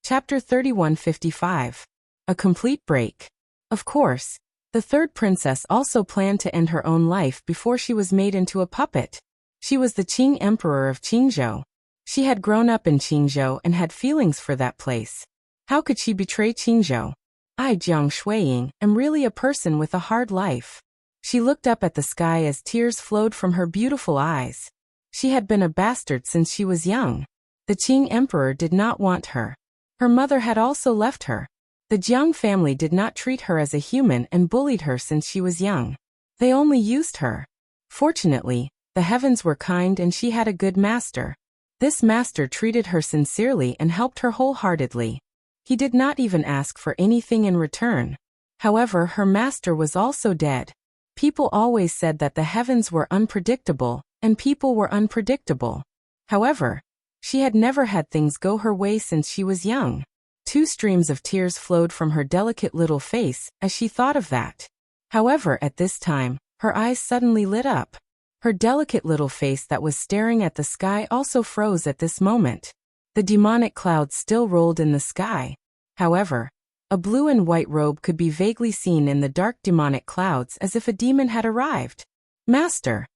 Chapter 3155. A complete break. Of course, the third princess also planned to end her own life before she was made into a puppet. She was the Qing Emperor of Qingzhou. She had grown up in Qingzhou and had feelings for that place. How could she betray Qingzhou? I, Jiang Shuiying, am really a person with a hard life. She looked up at the sky as tears flowed from her beautiful eyes. She had been a bastard since she was young. The Qing Emperor did not want her. Her mother had also left her. The Jiang family did not treat her as a human and bullied her since she was young. They only used her. Fortunately, the heavens were kind and she had a good master. This master treated her sincerely and helped her wholeheartedly. He did not even ask for anything in return. However, her master was also dead. People always said that the heavens were unpredictable, and people were unpredictable. However, she had never had things go her way since she was young. 2 streams of tears flowed from her delicate little face as she thought of that. However, at this time, her eyes suddenly lit up. Her delicate little face that was staring at the sky also froze at this moment. The demonic clouds still rolled in the sky. However, a blue and white robe could be vaguely seen in the dark demonic clouds as if a demon had arrived. Master!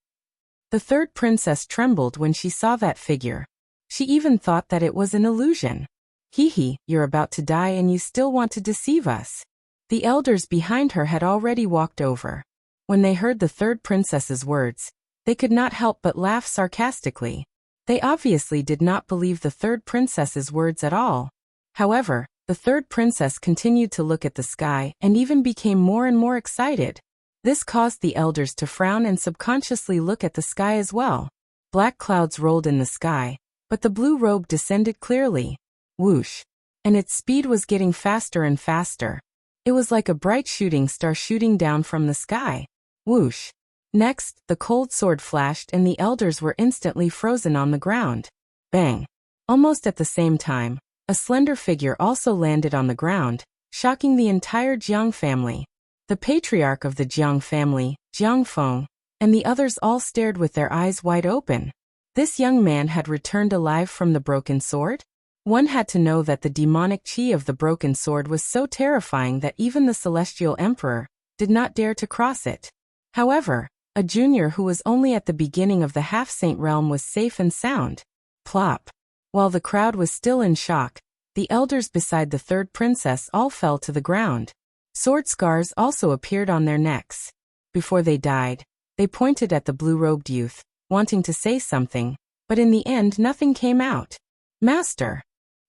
The third princess trembled when she saw that figure. She even thought that it was an illusion. Hee, you're about to die and you still want to deceive us. The elders behind her had already walked over. When they heard the third princess's words, they could not help but laugh sarcastically. They obviously did not believe the third princess's words at all. However, the third princess continued to look at the sky and even became more and more excited. This caused the elders to frown and subconsciously look at the sky as well. Black clouds rolled in the sky, but the blue robe descended clearly. Whoosh! And its speed was getting faster and faster. It was like a bright shooting star shooting down from the sky. Whoosh! Next, the cold sword flashed and the elders were instantly frozen on the ground. Bang! Almost at the same time, a slender figure also landed on the ground, shocking the entire Jiang family. The patriarch of the Jiang family, Jiang Feng, and the others all stared with their eyes wide open. This young man had returned alive from the broken sword? One had to know that the demonic chi of the broken sword was so terrifying that even the celestial emperor did not dare to cross it. However, a junior who was only at the beginning of the half-saint realm was safe and sound. Plop! While the crowd was still in shock, the elders beside the third princess all fell to the ground. Sword scars also appeared on their necks. Before they died, they pointed at the blue-robed youth, wanting to say something, but in the end nothing came out. Master!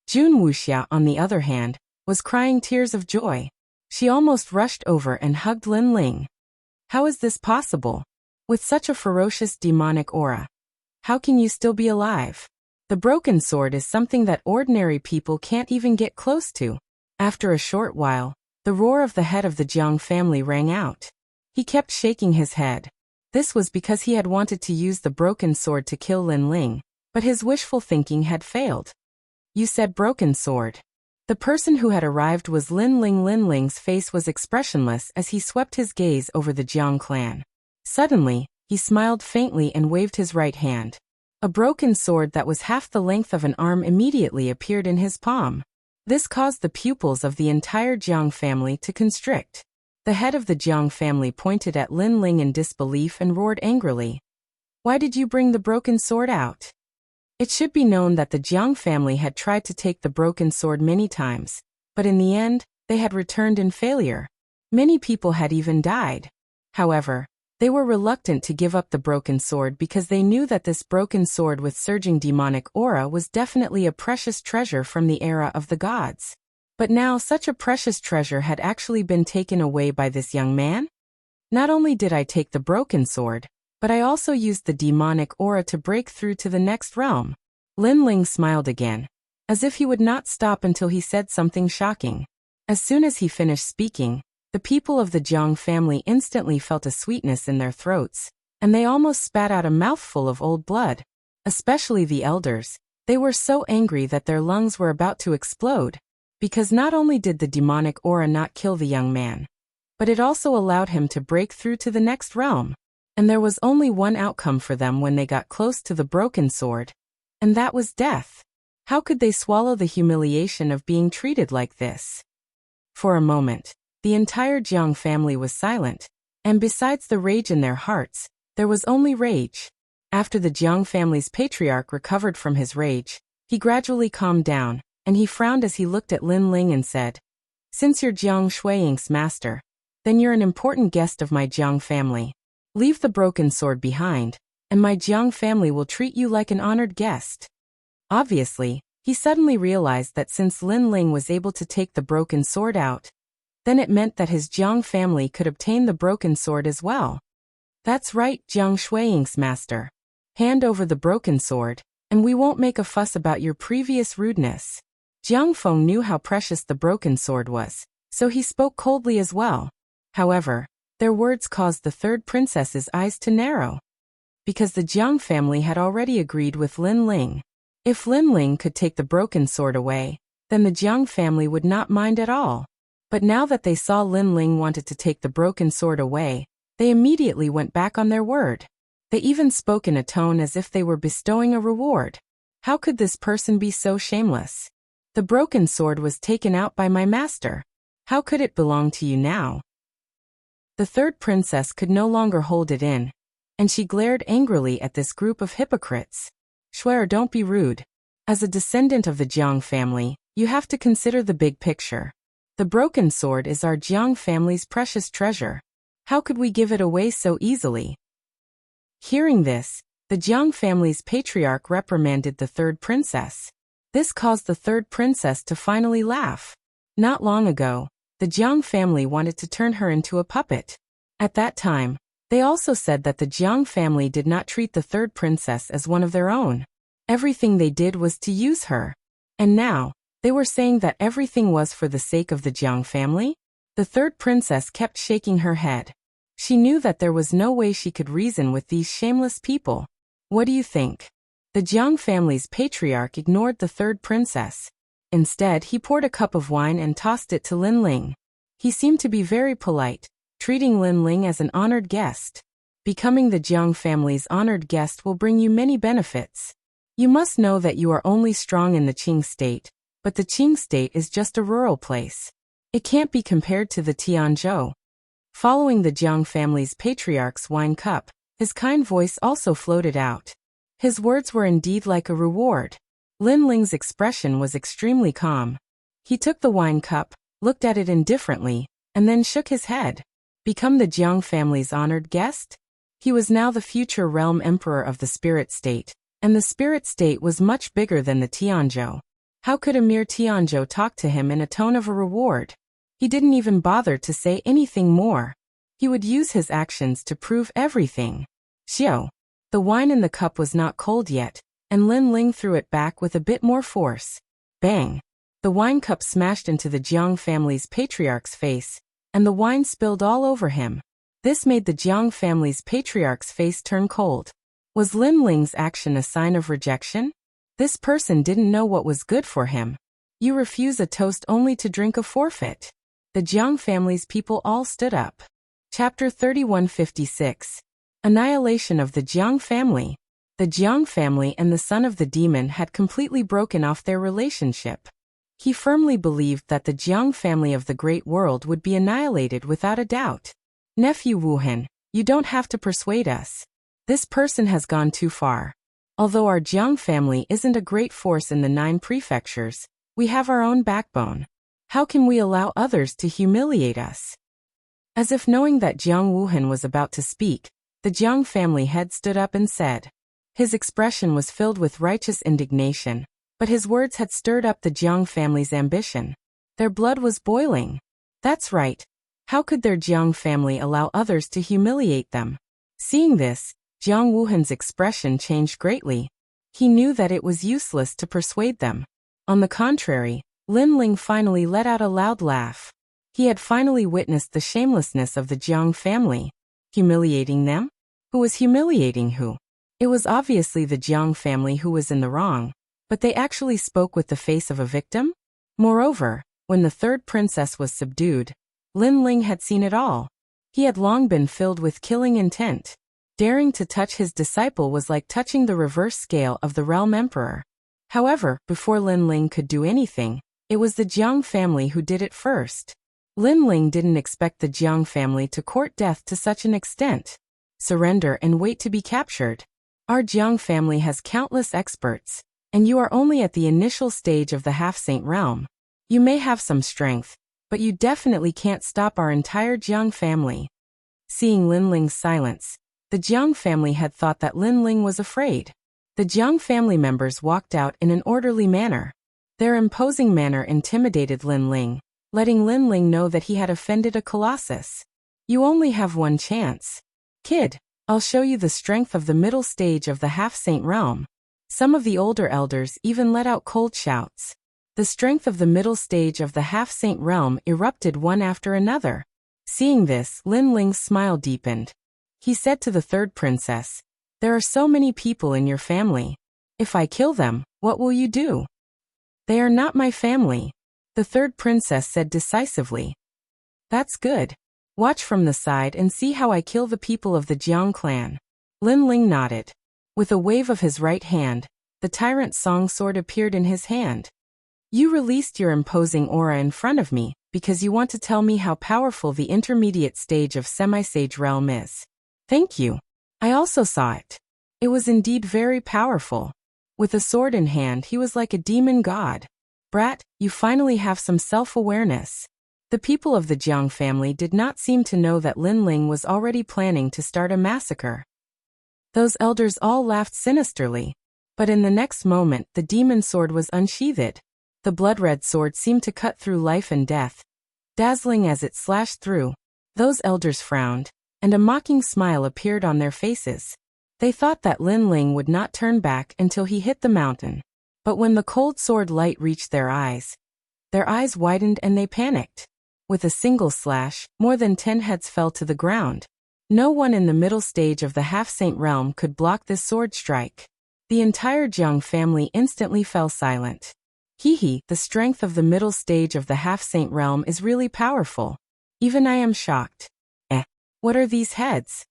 Jun Wuxia, on the other hand, was crying tears of joy. She almost rushed over and hugged Lin Ling. How is this possible? With such a ferocious demonic aura, how can you still be alive? The broken sword is something that ordinary people can't even get close to. After a short while, the roar of the head of the Jiang family rang out. He kept shaking his head. This was because he had wanted to use the broken sword to kill Lin Ling, but his wishful thinking had failed. You said broken sword. The person who had arrived was Lin Ling. Lin Ling's face was expressionless as he swept his gaze over the Jiang clan. Suddenly, he smiled faintly and waved his right hand. A broken sword that was half the length of an arm immediately appeared in his palm. This caused the pupils of the entire Jiang family to constrict. The head of the Jiang family pointed at Lin Ling in disbelief and roared angrily. Why did you bring the broken sword out? It should be known that the Jiang family had tried to take the broken sword many times, but in the end, they had returned in failure. Many people had even died. However, they were reluctant to give up the broken sword because they knew that this broken sword with surging demonic aura was definitely a precious treasure from the era of the gods. But now such a precious treasure had actually been taken away by this young man? Not only did I take the broken sword, but I also used the demonic aura to break through to the next realm. Lin Ling smiled again, as if he would not stop until he said something shocking. As soon as he finished speaking, the people of the Jiang family instantly felt a sweetness in their throats, and they almost spat out a mouthful of old blood. Especially the elders, they were so angry that their lungs were about to explode, because not only did the demonic aura not kill the young man, but it also allowed him to break through to the next realm. And there was only one outcome for them when they got close to the broken sword, and that was death. How could they swallow the humiliation of being treated like this? For a moment, the entire Jiang family was silent, and besides the rage in their hearts, there was only rage. After the Jiang family's patriarch recovered from his rage, he gradually calmed down, and he frowned as he looked at Lin Ling and said, "Since you're Jiang Shuiying's master, then you're an important guest of my Jiang family. Leave the broken sword behind, and my Jiang family will treat you like an honored guest." Obviously, he suddenly realized that since Lin Ling was able to take the broken sword out, then it meant that his Jiang family could obtain the broken sword as well. "That's right, Jiang Shuiying's master. Hand over the broken sword, and we won't make a fuss about your previous rudeness." Jiang Feng knew how precious the broken sword was, so he spoke coldly as well. However, their words caused the third princess's eyes to narrow. Because the Jiang family had already agreed with Lin Ling. If Lin Ling could take the broken sword away, then the Jiang family would not mind at all. But now that they saw Lin Ling wanted to take the broken sword away, they immediately went back on their word. They even spoke in a tone as if they were bestowing a reward. How could this person be so shameless? The broken sword was taken out by my master. How could it belong to you now? The third princess could no longer hold it in, and she glared angrily at this group of hypocrites. "Shuer, don't be rude. As a descendant of the Jiang family, you have to consider the big picture. The broken sword is our Jiang family's precious treasure. How could we give it away so easily?" Hearing this, the Jiang family's patriarch reprimanded the third princess. This caused the third princess to finally laugh. Not long ago, the Jiang family wanted to turn her into a puppet. At that time, they also said that the Jiang family did not treat the third princess as one of their own. Everything they did was to use her. And now, they were saying that everything was for the sake of the Jiang family? The third princess kept shaking her head. She knew that there was no way she could reason with these shameless people. What do you think? The Jiang family's patriarch ignored the third princess. Instead, he poured a cup of wine and tossed it to Lin Ling. He seemed to be very polite, treating Lin Ling as an honored guest. Becoming the Jiang family's honored guest will bring you many benefits. You must know that you are only strong in the Qing state, but the Qing state is just a rural place. It can't be compared to the Tianzhou. Following the Jiang family's patriarch's wine cup, his kind voice also floated out. His words were indeed like a reward. Lin Ling's expression was extremely calm. He took the wine cup, looked at it indifferently, and then shook his head. Become the Jiang family's honored guest? He was now the future realm emperor of the spirit state, and the spirit state was much bigger than the Tianzhou. How could a mere Tianzhou talk to him in a tone of a reward? He didn't even bother to say anything more. He would use his actions to prove everything. Xiao. The wine in the cup was not cold yet, and Lin Ling threw it back with a bit more force. Bang! The wine cup smashed into the Jiang family's patriarch's face, and the wine spilled all over him. This made the Jiang family's patriarch's face turn cold. Was Lin Ling's action a sign of rejection? This person didn't know what was good for him. You refuse a toast only to drink a forfeit. The Jiang family's people all stood up. Chapter 3156. Annihilation of the Jiang family. The Jiang family and the son of the demon had completely broken off their relationship. He firmly believed that the Jiang family of the great world would be annihilated without a doubt. Nephew Wuhan, you don't have to persuade us. This person has gone too far. Although our Jiang family isn't a great force in the 9 prefectures, we have our own backbone. How can we allow others to humiliate us? As if knowing that Jiang Wuhan was about to speak, the Jiang family head stood up and said. His expression was filled with righteous indignation, but his words had stirred up the Jiang family's ambition. Their blood was boiling. That's right. How could their Jiang family allow others to humiliate them? Seeing this, Jiang Wuhan's expression changed greatly. He knew that it was useless to persuade them. On the contrary, Lin Ling finally let out a loud laugh. He had finally witnessed the shamelessness of the Jiang family. Humiliating them? Who was humiliating who? It was obviously the Jiang family who was in the wrong, but they actually spoke with the face of a victim? Moreover, when the third princess was subdued, Lin Ling had seen it all. He had long been filled with killing intent. Daring to touch his disciple was like touching the reverse scale of the realm emperor. However, before Lin Ling could do anything, it was the Jiang family who did it first. Lin Ling didn't expect the Jiang family to court death to such an extent. Surrender and wait to be captured. Our Jiang family has countless experts, and you are only at the initial stage of the half-saint realm. You may have some strength, but you definitely can't stop our entire Jiang family. Seeing Lin Ling's silence, the Jiang family had thought that Lin Ling was afraid. The Jiang family members walked out in an orderly manner. Their imposing manner intimidated Lin Ling, letting Lin Ling know that he had offended a colossus. You only have one chance. Kid, I'll show you the strength of the middle stage of the half-saint realm. Some of the older elders even let out cold shouts. The strength of the middle stage of the half-saint realm erupted one after another. Seeing this, Lin Ling's smile deepened. He said to the third princess, "There are so many people in your family. If I kill them, what will you do?" "They are not my family," the third princess said decisively. "That's good. Watch from the side and see how I kill the people of the Jiang clan." Lin Ling nodded. With a wave of his right hand, the tyrant song sword appeared in his hand. "You released your imposing aura in front of me, because you want to tell me how powerful the intermediate stage of semi-sage realm is. Thank you. I also saw it. It was indeed very powerful. With a sword in hand, he was like a demon god. Brat, you finally have some self-awareness." The people of the Jiang family did not seem to know that Lin Ling was already planning to start a massacre. Those elders all laughed sinisterly. But in the next moment, the demon sword was unsheathed. The blood-red sword seemed to cut through life and death, dazzling as it slashed through. Those elders frowned, and a mocking smile appeared on their faces. They thought that Lin Ling would not turn back until he hit the mountain. But when the cold sword light reached their eyes widened and they panicked. With a single slash, more than 10 heads fell to the ground. No one in the middle stage of the half-saint realm could block this sword strike. The entire Jiang family instantly fell silent. The strength of the middle stage of the half-saint realm is really powerful. Even I am shocked. What are these heads?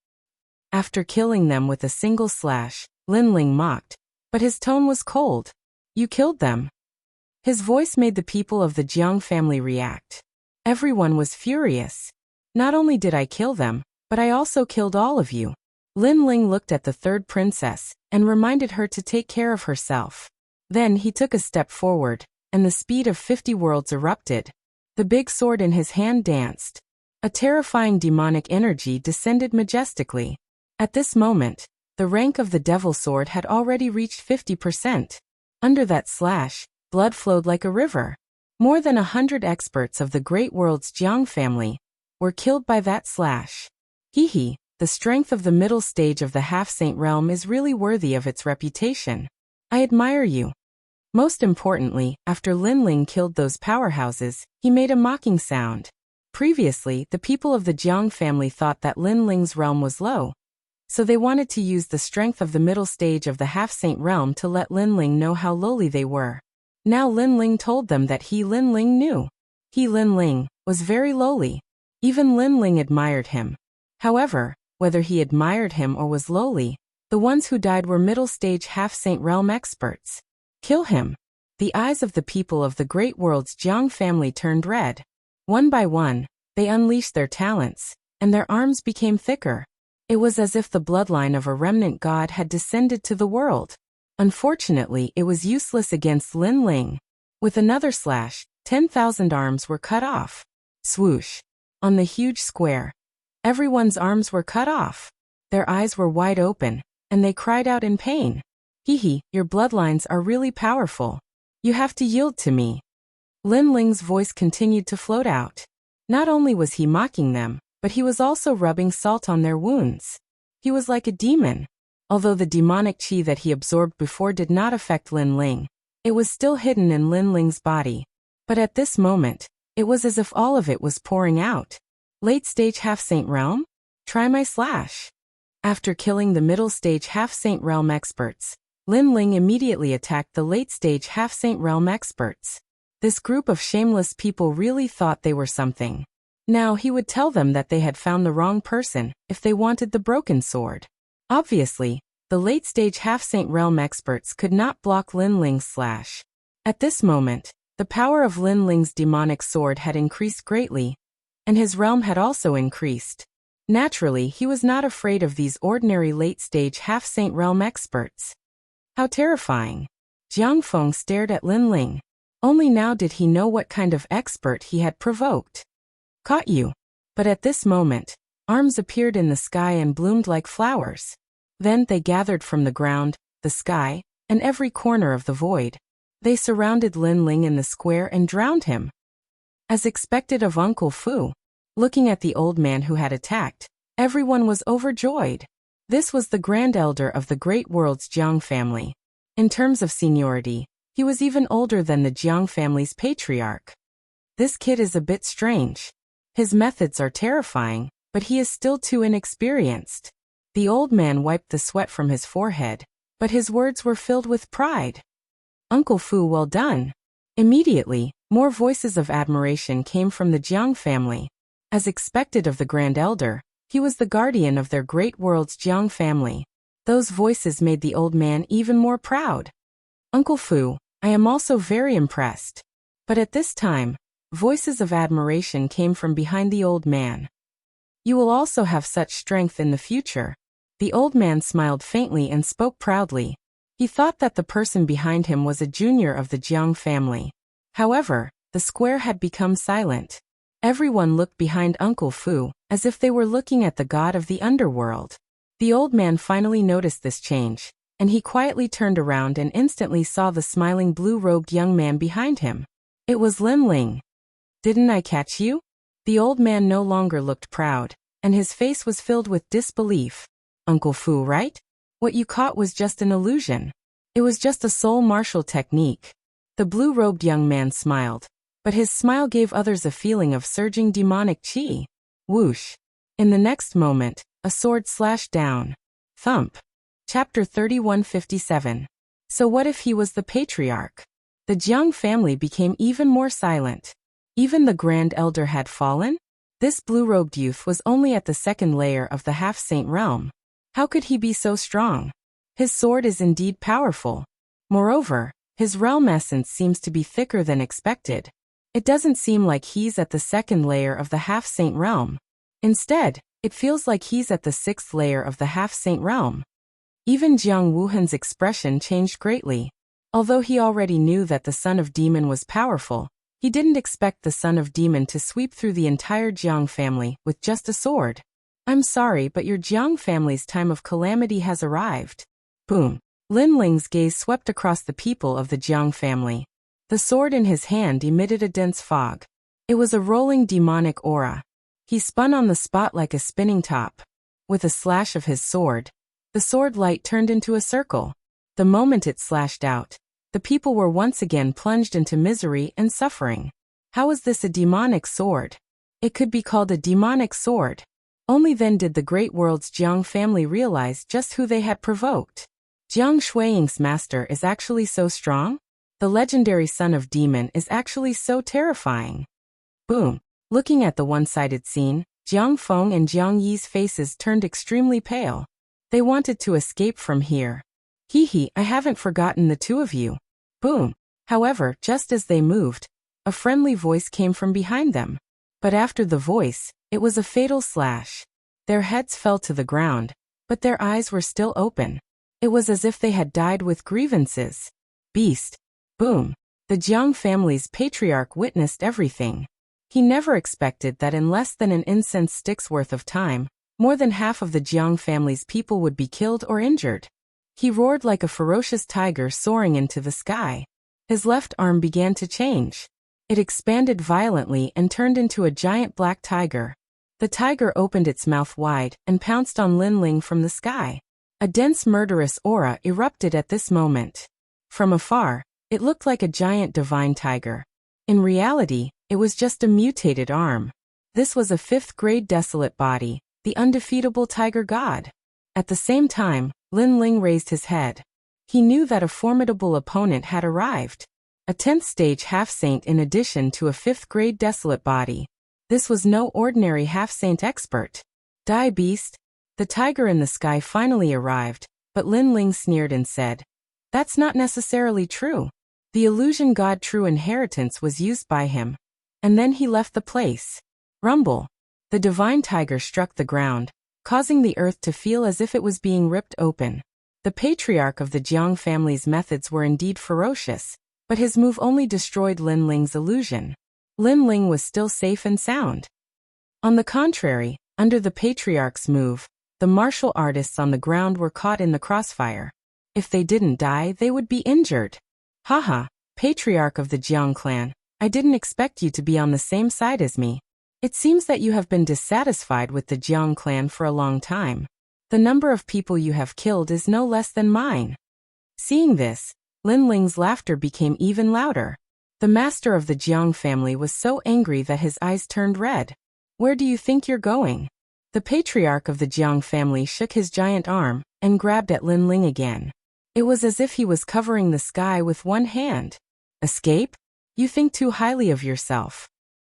After killing them with a single slash, Lin Ling mocked, but his tone was cold. You killed them. His voice made the people of the Jiang family react. Everyone was furious. Not only did I kill them, but I also killed all of you. Lin Ling looked at the third princess and reminded her to take care of herself. Then he took a step forward, and the speed of 50 worlds erupted. The big sword in his hand danced. A terrifying demonic energy descended majestically. At this moment, the rank of the devil sword had already reached 50%. Under that slash, blood flowed like a river. More than 100 experts of the great world's Jiang family were killed by that slash. The strength of the middle stage of the half-saint realm is really worthy of its reputation. I admire you. Most importantly, after Lin Ling killed those powerhouses, he made a mocking sound. Previously, the people of the Jiang family thought that Lin Ling's realm was low, so they wanted to use the strength of the middle stage of the half-saint realm to let Lin Ling know how lowly they were. Now Lin Ling told them that Lin Ling knew. Lin Ling was very lowly. Even Lin Ling admired him. However, whether he admired him or was lowly, the ones who died were middle-stage half-saint realm experts. Kill him. The eyes of the people of the great world's Jiang family turned red. One by one, they unleashed their talents, and their arms became thicker. It was as if the bloodline of a remnant god had descended to the world. Unfortunately, it was useless against Lin Ling. With another slash, 10,000 arms were cut off. Swoosh. On the huge square, everyone's arms were cut off. Their eyes were wide open, and they cried out in pain. Your bloodlines are really powerful. You have to yield to me. Lin Ling's voice continued to float out. Not only was he mocking them, but he was also rubbing salt on their wounds. He was like a demon. Although the demonic chi that he absorbed before did not affect Lin Ling, it was still hidden in Lin Ling's body. But at this moment, it was as if all of it was pouring out. Late-stage half-saint realm? Try my slash. After killing the middle-stage half-saint realm experts, Lin Ling immediately attacked the late-stage half-saint realm experts. This group of shameless people really thought they were something. Now he would tell them that they had found the wrong person if they wanted the broken sword. Obviously, The late-stage half-saint realm experts could not block Lin Ling's slash. At this moment, the power of Lin Ling's demonic sword had increased greatly, and his realm had also increased. Naturally, he was not afraid of these ordinary late-stage half-saint realm experts. How terrifying! Jiang Feng stared at Lin Ling. Only now did he know what kind of expert he had provoked. Caught you. But at this moment, arms appeared in the sky and bloomed like flowers. Then they gathered from the ground, the sky, and every corner of the void. They surrounded Lin Ling in the square and drowned him. As expected of Uncle Fu, looking at the old man who had attacked, everyone was overjoyed. This was the grand elder of the great world's Jiang family. In terms of seniority, he was even older than the Jiang family's patriarch. This kid is a bit strange. His methods are terrifying, but he is still too inexperienced. The old man wiped the sweat from his forehead, but his words were filled with pride. Uncle Fu, well done. Immediately, more voices of admiration came from the Jiang family. As expected of the grand elder, he was the guardian of their great world's Jiang family. Those voices made the old man even more proud. Uncle Fu, I am also very impressed. But at this time, voices of admiration came from behind the old man. You will also have such strength in the future. The old man smiled faintly and spoke proudly. He thought that the person behind him was a junior of the Jiang family. However, the square had become silent. Everyone looked behind Uncle Fu, as if they were looking at the god of the underworld. The old man finally noticed this change, and he quietly turned around and instantly saw the smiling blue-robed young man behind him. It was Lin Ling. Didn't I catch you? The old man no longer looked proud, and his face was filled with disbelief. Uncle Fu, right? What you caught was just an illusion. It was just a soul martial technique. The blue-robed young man smiled, but his smile gave others a feeling of surging demonic chi. Whoosh! In the next moment, a sword slashed down. Thump! Chapter 3157. So what if he was the patriarch? The Jiang family became even more silent. Even the grand elder had fallen? This blue-robed youth was only at the second layer of the half-saint realm. How could he be so strong? His sword is indeed powerful. Moreover, his realm essence seems to be thicker than expected. It doesn't seem like he's at the second layer of the half-saint realm. Instead, it feels like he's at the sixth layer of the half-saint realm. Even Jiang Wuhan's expression changed greatly. Although he already knew that the son of demon was powerful, he didn't expect the son of demon to sweep through the entire Jiang family with just a sword. I'm sorry, but your Jiang family's time of calamity has arrived. Boom. Lin Ling's gaze swept across the people of the Jiang family. The sword in his hand emitted a dense fog. It was a rolling demonic aura. He spun on the spot like a spinning top. With a slash of his sword, the sword light turned into a circle. The moment it slashed out, the people were once again plunged into misery and suffering. How was this a demonic sword? It could be called a demonic sword. Only then did the great world's Jiang family realize just who they had provoked. Jiang Shuiying's master is actually so strong? The legendary son of demon is actually so terrifying. Boom. Looking at the one-sided scene, Jiang Feng and Jiang Yi's faces turned extremely pale. They wanted to escape from here. Hee, I haven't forgotten the two of you. Boom. However, just as they moved, a friendly voice came from behind them. But after the voice, it was a fatal slash. Their heads fell to the ground, but their eyes were still open. It was as if they had died with grievances. Beast. Boom. The Jiang family's patriarch witnessed everything. He never expected that in less than an incense stick's worth of time, more than half of the Jiang family's people would be killed or injured. He roared like a ferocious tiger soaring into the sky. His left arm began to change. It expanded violently and turned into a giant black tiger. The tiger opened its mouth wide and pounced on Lin Ling from the sky. A dense murderous aura erupted at this moment. From afar, it looked like a giant divine tiger. In reality, it was just a mutated arm. This was a fifth-grade desolate body, the undefeatable tiger god. At the same time, Lin Ling raised his head. He knew that a formidable opponent had arrived. A 10th stage half-saint in addition to a 5th grade desolate body. This was no ordinary half-saint expert. Die Beast. The tiger in the sky finally arrived, But Lin Ling sneered and said, "That's not necessarily true. The illusion god true inheritance was used by him. And then he left the place." Rumble. The divine tiger struck the ground, causing the earth to feel as if it was being ripped open. The patriarch of the Jiang family's methods were indeed ferocious, but his move only destroyed Lin Ling's illusion. Lin Ling was still safe and sound. On the contrary, under the patriarch's move, the martial artists on the ground were caught in the crossfire. If they didn't die, they would be injured. Haha, patriarch of the Jiang clan, I didn't expect you to be on the same side as me. It seems that you have been dissatisfied with the Jiang clan for a long time. The number of people you have killed is no less than mine. Seeing this, Lin Ling's laughter became even louder. The master of the Jiang family was so angry that his eyes turned red. Where do you think you're going? The patriarch of the Jiang family shook his giant arm and grabbed at Lin Ling again. It was as if he was covering the sky with one hand. Escape? You think too highly of yourself.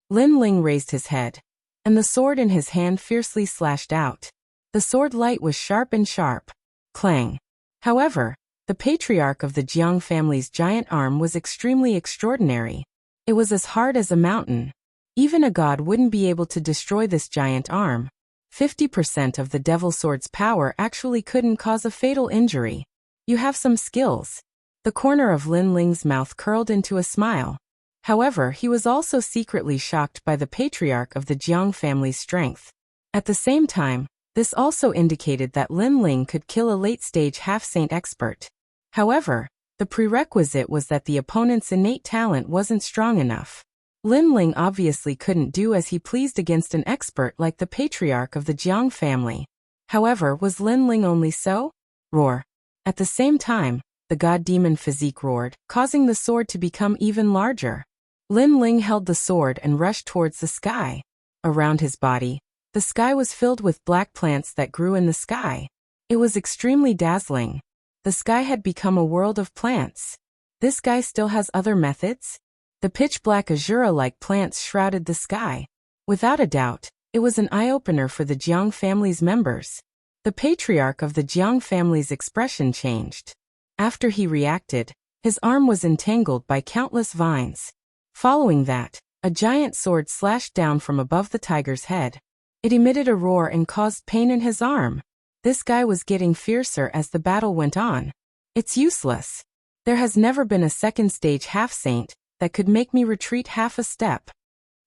Lin Ling raised his head, and the sword in his hand fiercely slashed out. The sword light was sharp and sharp. Clang. However, the patriarch of the Jiang family's giant arm was extremely extraordinary. It was as hard as a mountain. Even a god wouldn't be able to destroy this giant arm. 50% of the devil sword's power actually couldn't cause a fatal injury. You have some skills. The corner of Lin Ling's mouth curled into a smile. However, he was also secretly shocked by the patriarch of the Jiang family's strength. At the same time, this also indicated that Lin Ling could kill a late-stage half-saint expert. However, the prerequisite was that the opponent's innate talent wasn't strong enough. Lin Ling obviously couldn't do as he pleased against an expert like the patriarch of the Jiang family. However, was Lin Ling only so? Roar. At the same time, the god-demon physique roared, causing the sword to become even larger. Lin Ling held the sword and rushed towards the sky. Around his body, the sky was filled with black plants that grew in the sky. It was extremely dazzling. The sky had become a world of plants. This guy still has other methods? The pitch-black azura-like plants shrouded the sky. Without a doubt, it was an eye-opener for the Jiang family's members. The patriarch of the Jiang family's expression changed. After he reacted, his arm was entangled by countless vines. Following that, a giant sword slashed down from above the tiger's head. It emitted a roar and caused pain in his arm. This guy was getting fiercer as the battle went on. It's useless. There has never been a second-stage half-saint that could make me retreat half a step.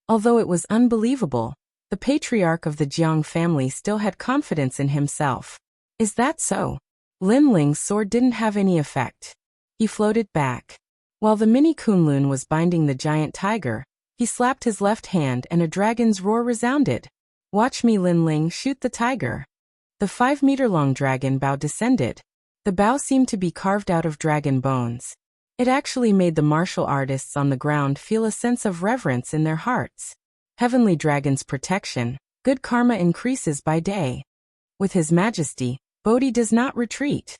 Although it was unbelievable, the patriarch of the Jiang family still had confidence in himself. Is that so? Lin Ling's sword didn't have any effect. He floated back. While the mini Kunlun was binding the giant tiger, he slapped his left hand and a dragon's roar resounded. Watch me, Lin Ling, shoot the tiger. The 5-meter-long dragon bow descended. The bow seemed to be carved out of dragon bones. It actually made the martial artists on the ground feel a sense of reverence in their hearts. Heavenly Dragon's protection, good karma increases by day. With His Majesty, Bodhi does not retreat.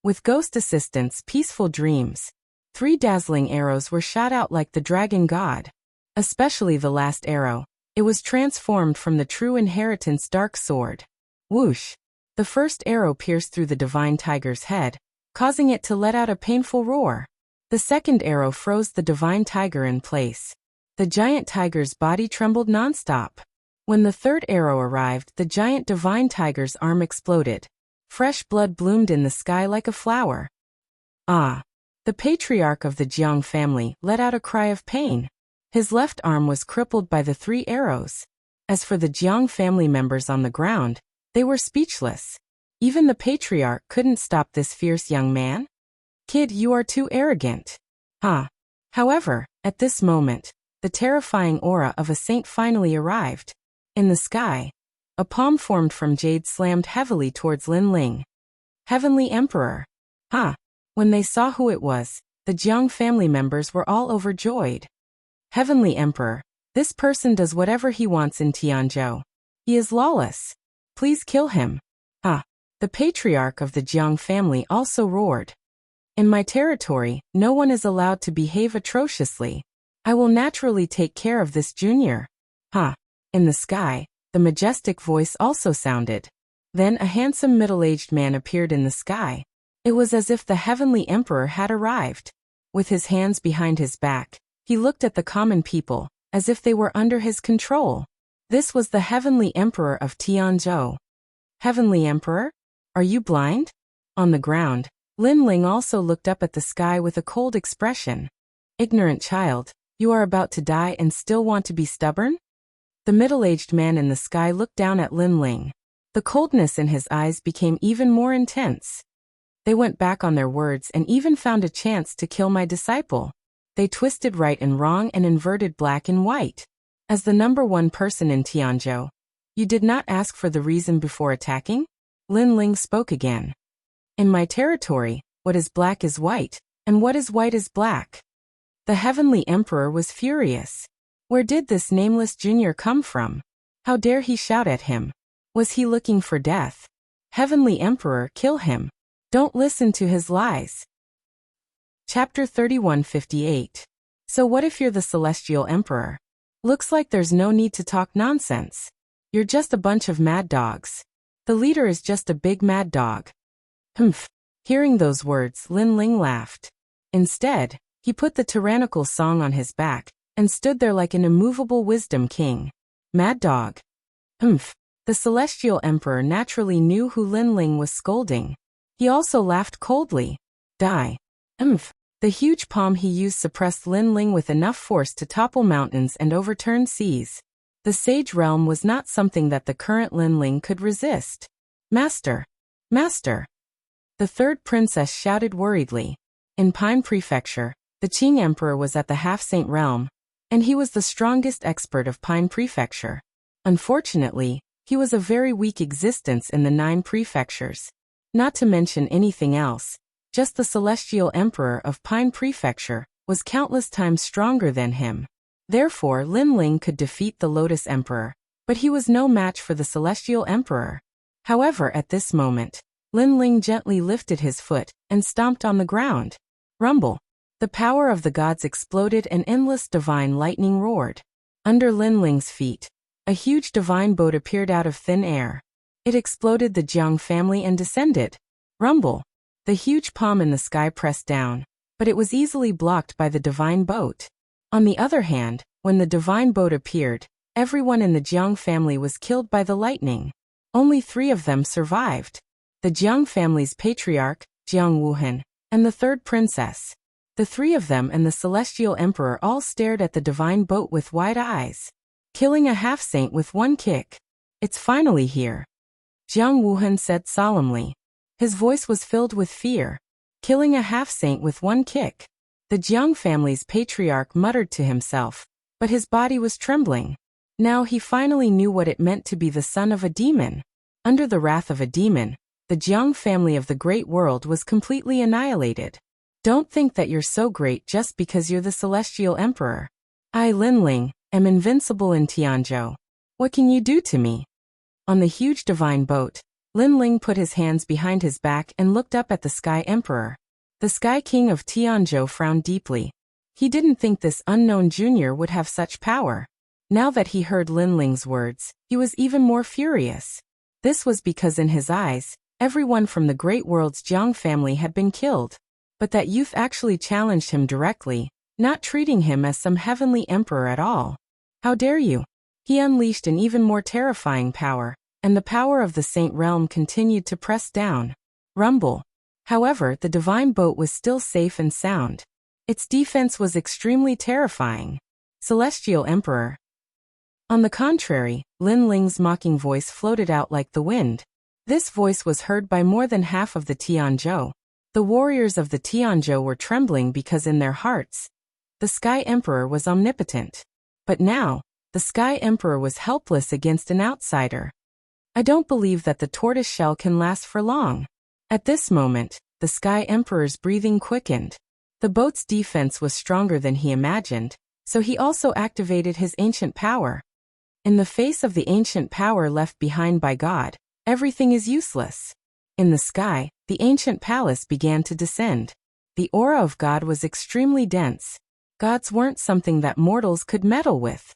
With ghost assistance, peaceful dreams. 3 dazzling arrows were shot out like the dragon god. Especially the last arrow. It was transformed from the true inheritance dark sword. Whoosh! The first arrow pierced through the divine tiger's head, causing it to let out a painful roar. The second arrow froze the divine tiger in place. The giant tiger's body trembled nonstop. When the third arrow arrived, the giant divine tiger's arm exploded. Fresh blood bloomed in the sky like a flower. Ah! The patriarch of the Jiang family let out a cry of pain. His left arm was crippled by the 3 arrows. As for the Jiang family members on the ground, they were speechless. Even the patriarch couldn't stop this fierce young man. Kid, you are too arrogant. Huh. However, at this moment, the terrifying aura of a saint finally arrived. In the sky, a palm formed from jade slammed heavily towards Lin Ling. Heavenly Emperor. Huh. When they saw who it was, the Jiang family members were all overjoyed. Heavenly Emperor, this person does whatever he wants in Tianzhou. He is lawless. Please kill him. Ah. The patriarch of the Jiang family also roared. In my territory, no one is allowed to behave atrociously. I will naturally take care of this junior. Huh. In the sky, the majestic voice also sounded. Then a handsome middle-aged man appeared in the sky. It was as if the heavenly emperor had arrived. With his hands behind his back, he looked at the common people, as if they were under his control. This was the heavenly emperor of Tianzhou. Heavenly emperor? Are you blind? On the ground, Lin Ling also looked up at the sky with a cold expression. Ignorant child, you are about to die and still want to be stubborn? The middle-aged man in the sky looked down at Lin Ling. The coldness in his eyes became even more intense. They went back on their words and even found a chance to kill my disciple. They twisted right and wrong and inverted black and white. As the #1 person in Tianzhou, you did not ask for the reason before attacking? Lin Ling spoke again. In my territory, what is black is white, and what is white is black. The heavenly emperor was furious. Where did this nameless junior come from? How dare he shout at him? Was he looking for death? Heavenly emperor, kill him. Don't listen to his lies. Chapter 3158. So what if you're the celestial emperor? Looks like there's no need to talk nonsense. You're just a bunch of mad dogs. The leader is just a big mad dog. Humph. Hearing those words, Lin Ling laughed. Instead, he put the tyrannical song on his back and stood there like an immovable wisdom king. Mad dog. Humph. The celestial emperor naturally knew who Lin Ling was scolding. He also laughed coldly. Die. Humph. The huge palm he used suppressed Lin Ling with enough force to topple mountains and overturn seas. The sage realm was not something that the current Lin Ling could resist. Master! Master! The third princess shouted worriedly. In Pine Prefecture, the Qing Emperor was at the half-saint realm, and he was the strongest expert of Pine Prefecture. Unfortunately, he was a very weak existence in the 9 prefectures. Not to mention anything else, just the celestial emperor of Pine Prefecture was countless times stronger than him. Therefore, Lin Ling could defeat the Lotus Emperor, but he was no match for the celestial emperor. However, at this moment, Lin Ling gently lifted his foot and stomped on the ground. Rumble. The power of the gods exploded and endless divine lightning roared. Under Lin Ling's feet, a huge divine boat appeared out of thin air. It exploded the Jiang family and descended. Rumble. The huge palm in the sky pressed down, but it was easily blocked by the divine boat. On the other hand, when the divine boat appeared, everyone in the Jiang family was killed by the lightning. Only 3 of them survived. The Jiang family's patriarch, Jiang Wuhan, and the third princess. The 3 of them and the celestial emperor all stared at the divine boat with wide eyes. Killing a half-saint with 1 kick. It's finally here. Jiang Wuhan said solemnly. His voice was filled with fear. Killing a half-saint with 1 kick. The Jiang family's patriarch muttered to himself, but his body was trembling. Now he finally knew what it meant to be the son of a demon. Under the wrath of a demon, the Jiang family of the great world was completely annihilated. Don't think that you're so great just because you're the celestial emperor. I, Lin Ling, am invincible in Tianzhou. What can you do to me? On the huge divine boat, Lin Ling put his hands behind his back and looked up at the Sky Emperor. The Sky King of Tianzhou frowned deeply. He didn't think this unknown junior would have such power. Now that he heard Lin Ling's words, he was even more furious. This was because in his eyes, everyone from the great world's Jiang family had been killed. But that youth actually challenged him directly, not treating him as some heavenly emperor at all. How dare you? He unleashed an even more terrifying power, and the power of the Saint Realm continued to press down. Rumble. However, the divine boat was still safe and sound. Its defense was extremely terrifying. Celestial Emperor. On the contrary, Lin Ling's mocking voice floated out like the wind. This voice was heard by more than half of the Tianzhou. The warriors of the Tianzhou were trembling because in their hearts, the Sky Emperor was omnipotent. But now, the Sky Emperor was helpless against an outsider. I don't believe that the tortoise shell can last for long. At this moment, the Sky Emperor's breathing quickened. The boat's defense was stronger than he imagined, so he also activated his ancient power. In the face of the ancient power left behind by God, everything is useless. In the sky, the ancient palace began to descend. The aura of God was extremely dense. Gods weren't something that mortals could meddle with.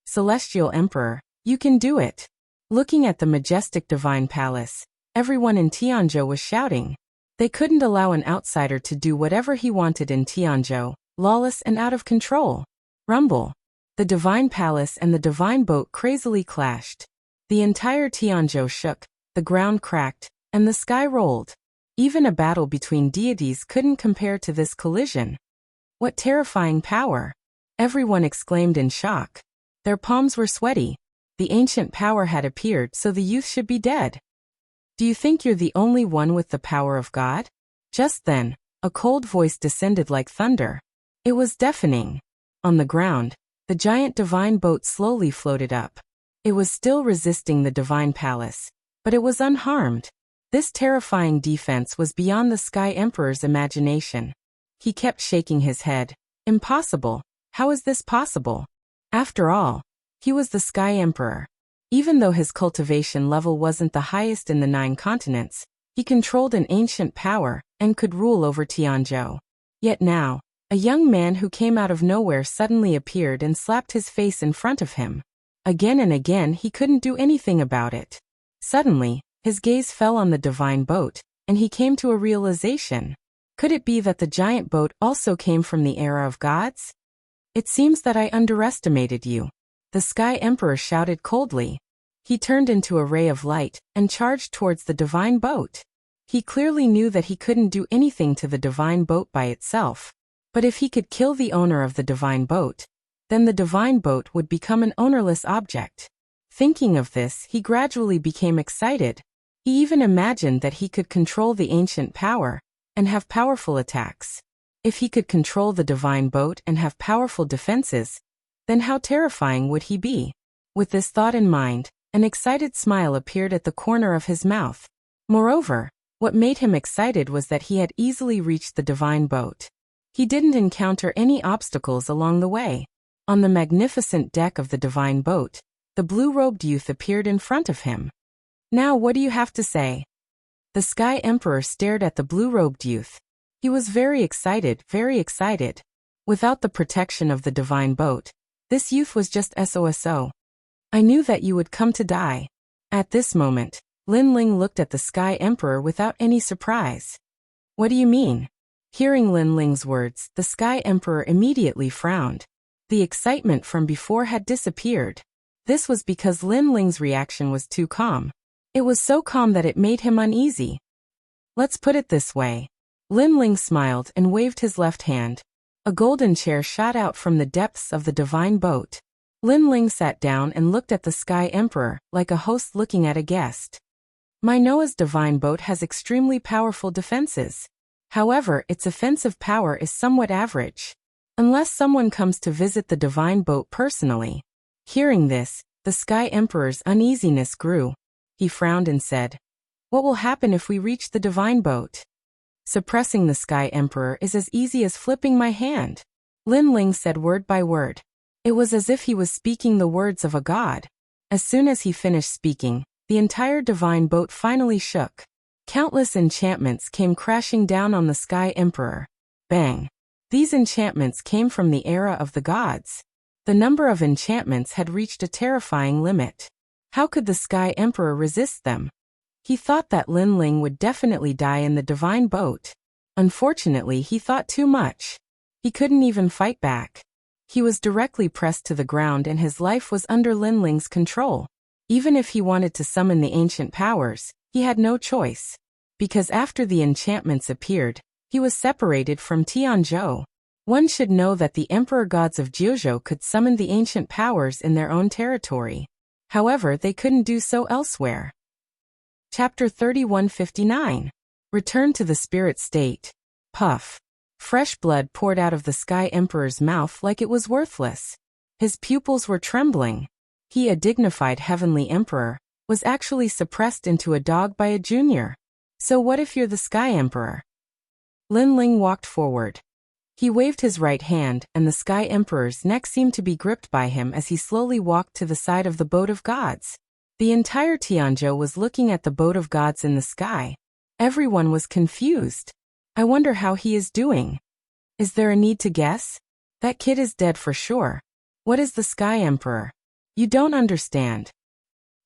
Celestial Emperor, you can do it. Looking at the majestic divine palace, everyone in Tianzhou was shouting. They couldn't allow an outsider to do whatever he wanted in Tianzhou, lawless and out of control. Rumble. The divine palace and the divine boat crazily clashed. The entire Tianzhou shook, the ground cracked, and the sky rolled. Even a battle between deities couldn't compare to this collision. What terrifying power! Everyone exclaimed in shock. Their palms were sweaty. The ancient power had appeared, so the youth should be dead. Do you think you're the only one with the power of God? Just then, a cold voice descended like thunder. It was deafening. On the ground, the giant divine boat slowly floated up. It was still resisting the divine palace, but it was unharmed. This terrifying defense was beyond the Sky Emperor's imagination. He kept shaking his head. Impossible. How is this possible? After all, he was the Sky Emperor. Even though his cultivation level wasn't the highest in the 9 continents, he controlled an ancient power and could rule over Tianzhou. Yet now, a young man who came out of nowhere suddenly appeared and slapped his face in front of him. Again and again he couldn't do anything about it. Suddenly, his gaze fell on the divine boat, and he came to a realization. Could it be that the giant boat also came from the era of gods? It seems that I underestimated you. The Sky Emperor shouted coldly. He turned into a ray of light and charged towards the divine boat. He clearly knew that he couldn't do anything to the divine boat by itself. But if he could kill the owner of the divine boat, then the divine boat would become an ownerless object. Thinking of this, he gradually became excited. He even imagined that he could control the ancient power and have powerful attacks. If he could control the divine boat and have powerful defenses, then how terrifying would he be? With this thought in mind, an excited smile appeared at the corner of his mouth. Moreover, what made him excited was that he had easily reached the divine boat. He didn't encounter any obstacles along the way. On the magnificent deck of the divine boat, the blue-robed youth appeared in front of him. Now what do you have to say? The Sky Emperor stared at the blue-robed youth. He was very excited, very excited. Without the protection of the divine boat, this youth was just SOSO. I knew that you would come to die. At this moment, Lin Ling looked at the Sky Emperor without any surprise. What do you mean? Hearing Lin Ling's words, the Sky Emperor immediately frowned. The excitement from before had disappeared. This was because Lin Ling's reaction was too calm. It was so calm that it made him uneasy. Let's put it this way. Lin Ling smiled and waved his left hand. A golden chair shot out from the depths of the divine boat. Lin Ling sat down and looked at the Sky Emperor, like a host looking at a guest. My Noah's divine boat has extremely powerful defenses. However, its offensive power is somewhat average. Unless someone comes to visit the divine boat personally. Hearing this, the Sky Emperor's uneasiness grew. He frowned and said, What will happen if we reach the divine boat? Suppressing the Sky Emperor is as easy as flipping my hand. Lin Ling said word by word. It was as if he was speaking the words of a god. As soon as he finished speaking, the entire divine boat finally shook. Countless enchantments came crashing down on the Sky Emperor. Bang! These enchantments came from the era of the gods. The number of enchantments had reached a terrifying limit. How could the Sky Emperor resist them? He thought that Lin Ling would definitely die in the divine boat. Unfortunately, he thought too much. He couldn't even fight back. He was directly pressed to the ground and his life was under Lin Ling's control. Even if he wanted to summon the ancient powers, he had no choice. Because after the enchantments appeared, he was separated from Tianzhou. One should know that the emperor gods of Jiuzhou could summon the ancient powers in their own territory. However, they couldn't do so elsewhere. Chapter 3159. Return to the spirit state. Puff. Fresh blood poured out of the Sky Emperor's mouth like it was worthless. His pupils were trembling. He, a dignified heavenly emperor, was actually suppressed into a dog by a junior. So what if you're the Sky Emperor? Lin Ling walked forward. He waved his right hand, and the Sky Emperor's neck seemed to be gripped by him as he slowly walked to the side of the boat of gods. The entire Tianzhou was looking at the boat of gods in the sky. Everyone was confused. I wonder how he is doing. Is there a need to guess? That kid is dead for sure. What is the Sky Emperor? You don't understand.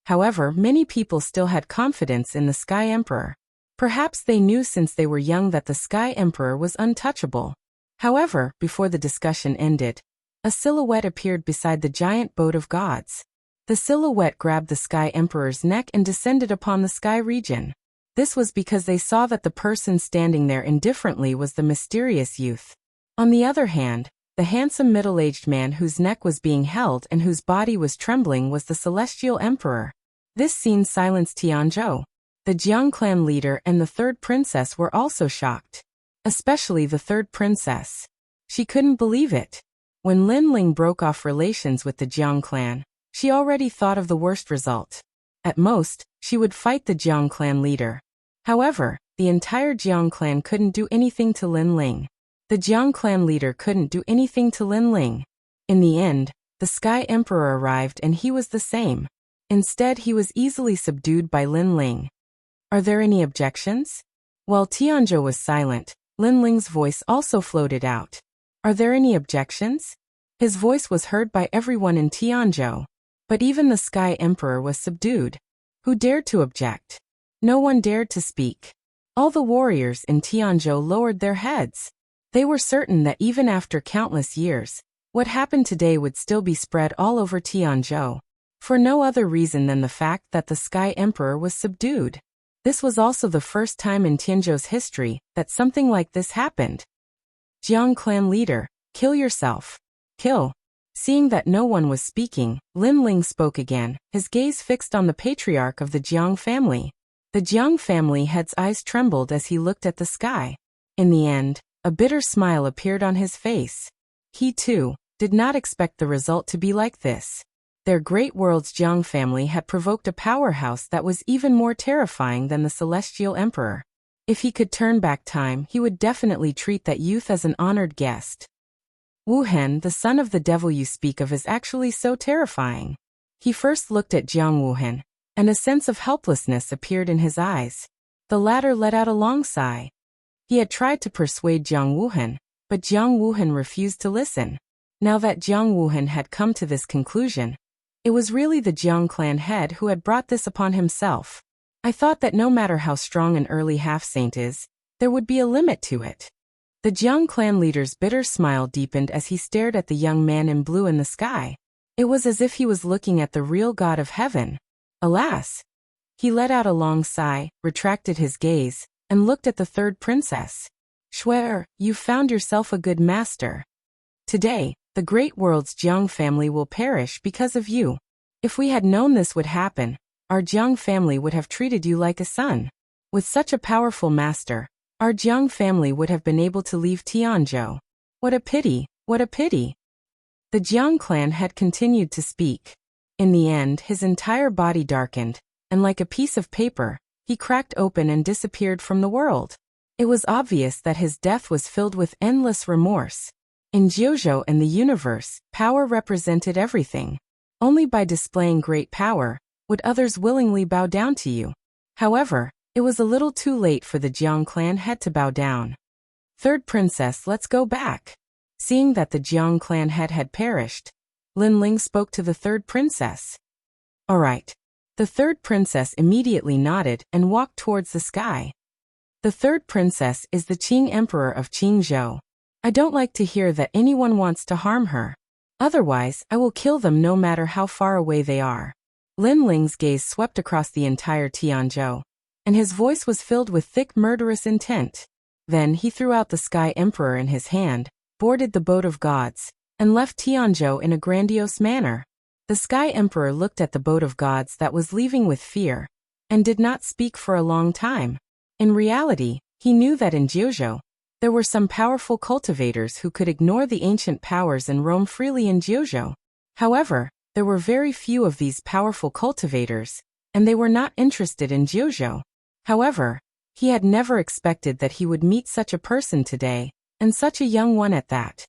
However, many people still had confidence in the Sky Emperor. Perhaps they knew since they were young that the Sky Emperor was untouchable. However, before the discussion ended, a silhouette appeared beside the giant boat of gods. The silhouette grabbed the Sky Emperor's neck and descended upon the sky region. This was because they saw that the person standing there indifferently was the mysterious youth. On the other hand, the handsome middle-aged man whose neck was being held and whose body was trembling was the Celestial Emperor. This scene silenced Tianzhou. The Jiang clan leader and the third princess were also shocked. Especially the third princess. She couldn't believe it. When Lin Ling broke off relations with the Jiang clan, she already thought of the worst result. At most, she would fight the Jiang clan leader. However, the entire Jiang clan couldn't do anything to Lin Ling. The Jiang clan leader couldn't do anything to Lin Ling. In the end, the Sky Emperor arrived and he was the same. Instead, he was easily subdued by Lin Ling. Are there any objections? While Tianzhou was silent, Lin Ling's voice also floated out. Are there any objections? His voice was heard by everyone in Tianzhou. But even the Sky Emperor was subdued. Who dared to object? No one dared to speak. All the warriors in Tianzhou lowered their heads. They were certain that even after countless years, what happened today would still be spread all over Tianzhou. For no other reason than the fact that the Sky Emperor was subdued. This was also the first time in Tianzhou's history that something like this happened. Jiang clan leader, kill yourself. Kill. Seeing that no one was speaking, Lin Ling spoke again, his gaze fixed on the patriarch of the Jiang family. The Jiang family head's eyes trembled as he looked at the sky. In the end, a bitter smile appeared on his face. He, too, did not expect the result to be like this. Their great world's Jiang family had provoked a powerhouse that was even more terrifying than the Celestial Emperor. If he could turn back time, he would definitely treat that youth as an honored guest. Wu Hen, the son of the devil you speak of, is actually so terrifying. He first looked at Jiang Wu Hen, and a sense of helplessness appeared in his eyes. The latter let out a long sigh. He had tried to persuade Jiang Wu Hen, but Jiang Wu Hen refused to listen. Now that Jiang Wu Hen had come to this conclusion, it was really the Jiang clan head who had brought this upon himself. I thought that no matter how strong an early half-saint is, there would be a limit to it. The Jiang clan leader's bitter smile deepened as he stared at the young man in blue in the sky. It was as if he was looking at the real god of heaven. Alas! He let out a long sigh, retracted his gaze, and looked at the third princess. Shuer, you've found yourself a good master. Today, the great world's Jiang family will perish because of you. If we had known this would happen, our Jiang family would have treated you like a son. With such a powerful master, our Jiang family would have been able to leave Tianzhou. What a pity, what a pity. The Jiang clan had continued to speak. In the end, his entire body darkened, and like a piece of paper, he cracked open and disappeared from the world. It was obvious that his death was filled with endless remorse. In Jiuzhou and the universe, power represented everything. Only by displaying great power would others willingly bow down to you. However, it was a little too late for the Jiang clan head to bow down. Third princess, let's go back. Seeing that the Jiang clan head had perished, Lin Ling spoke to the third princess. All right. The third princess immediately nodded and walked towards the sky. The third princess is the Qing Emperor of Qingzhou. I don't like to hear that anyone wants to harm her. Otherwise, I will kill them no matter how far away they are. Lin Ling's gaze swept across the entire Tianzhou, and his voice was filled with thick murderous intent. Then he threw out the Sky Emperor in his hand, boarded the boat of gods, and left Tianzhou in a grandiose manner. The Sky Emperor looked at the boat of gods that was leaving with fear, and did not speak for a long time. In reality, he knew that in Jiuzhou, there were some powerful cultivators who could ignore the ancient powers and roam freely in Jiuzhou. However, there were very few of these powerful cultivators, and they were not interested in Jiuzhou. However, he had never expected that he would meet such a person today, and such a young one at that.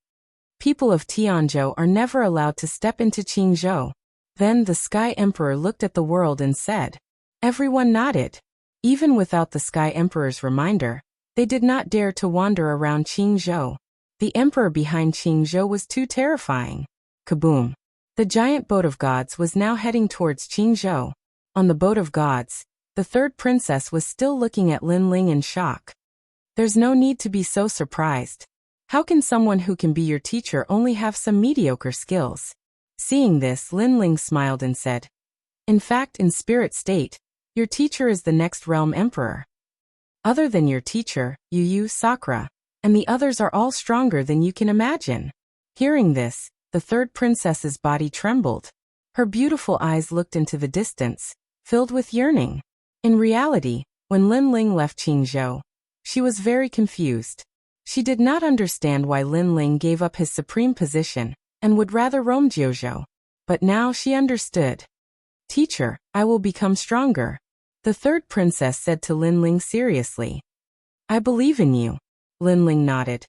People of Tianzhou are never allowed to step into Qingzhou. Then the Sky Emperor looked at the world and said. Everyone nodded. Even without the Sky Emperor's reminder, they did not dare to wander around Qingzhou. The emperor behind Qingzhou was too terrifying. Kaboom! The giant boat of gods was now heading towards Qingzhou. On the boat of gods, the third princess was still looking at Lin Ling in shock. There's no need to be so surprised. How can someone who can be your teacher only have some mediocre skills? Seeing this, Lin Ling smiled and said, in fact, in spirit state, your teacher is the next realm emperor. Other than your teacher, Yu, Sakura, and the others are all stronger than you can imagine. Hearing this, the third princess's body trembled. Her beautiful eyes looked into the distance, filled with yearning. In reality, when Lin Ling left Qingzhou, she was very confused. She did not understand why Lin Ling gave up his supreme position and would rather roam Jiuzhou. But now she understood. Teacher, I will become stronger, the third princess said to Lin Ling seriously. I believe in you. Lin Ling nodded.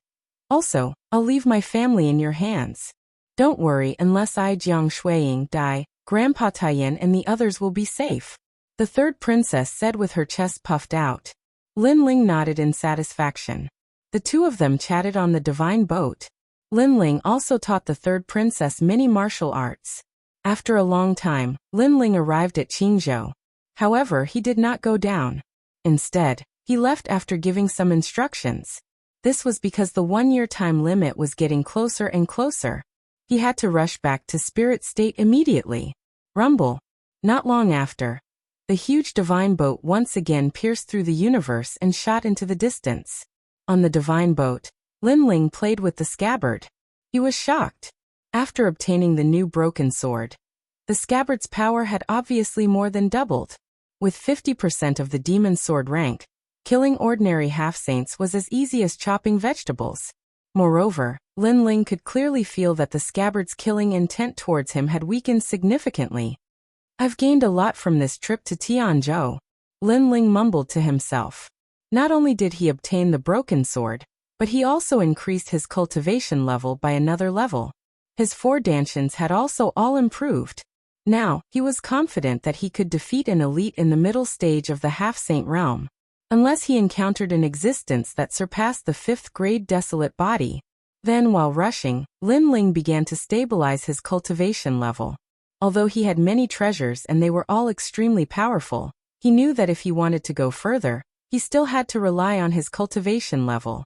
Also, I'll leave my family in your hands. Don't worry, unless I Jiang Shuiying die, Grandpa Taiyan and the others will be safe, the third princess said with her chest puffed out. Lin Ling nodded in satisfaction. The two of them chatted on the divine boat. Lin Ling also taught the third princess many martial arts. After a long time, Lin Ling arrived at Qingzhou. However, he did not go down. Instead, he left after giving some instructions. This was because the 1-year time limit was getting closer and closer. He had to rush back to spirit state immediately. Rumble. Not long after, the huge divine boat once again pierced through the universe and shot into the distance. On the divine boat, Lin Ling played with the scabbard. He was shocked. After obtaining the new broken sword, the scabbard's power had obviously more than doubled. With 50% of the demon sword rank, killing ordinary half-saints was as easy as chopping vegetables. Moreover, Lin Ling could clearly feel that the scabbard's killing intent towards him had weakened significantly. I've gained a lot from this trip to Tianzhou, Lin Ling mumbled to himself. Not only did he obtain the broken sword, but he also increased his cultivation level by another level. His 4 dantians had also all improved. Now, he was confident that he could defeat an elite in the middle stage of the half-saint realm, unless he encountered an existence that surpassed the 5th grade desolate body. Then, while rushing, Lin Ling began to stabilize his cultivation level. Although he had many treasures and they were all extremely powerful, he knew that if he wanted to go further, he still had to rely on his cultivation level.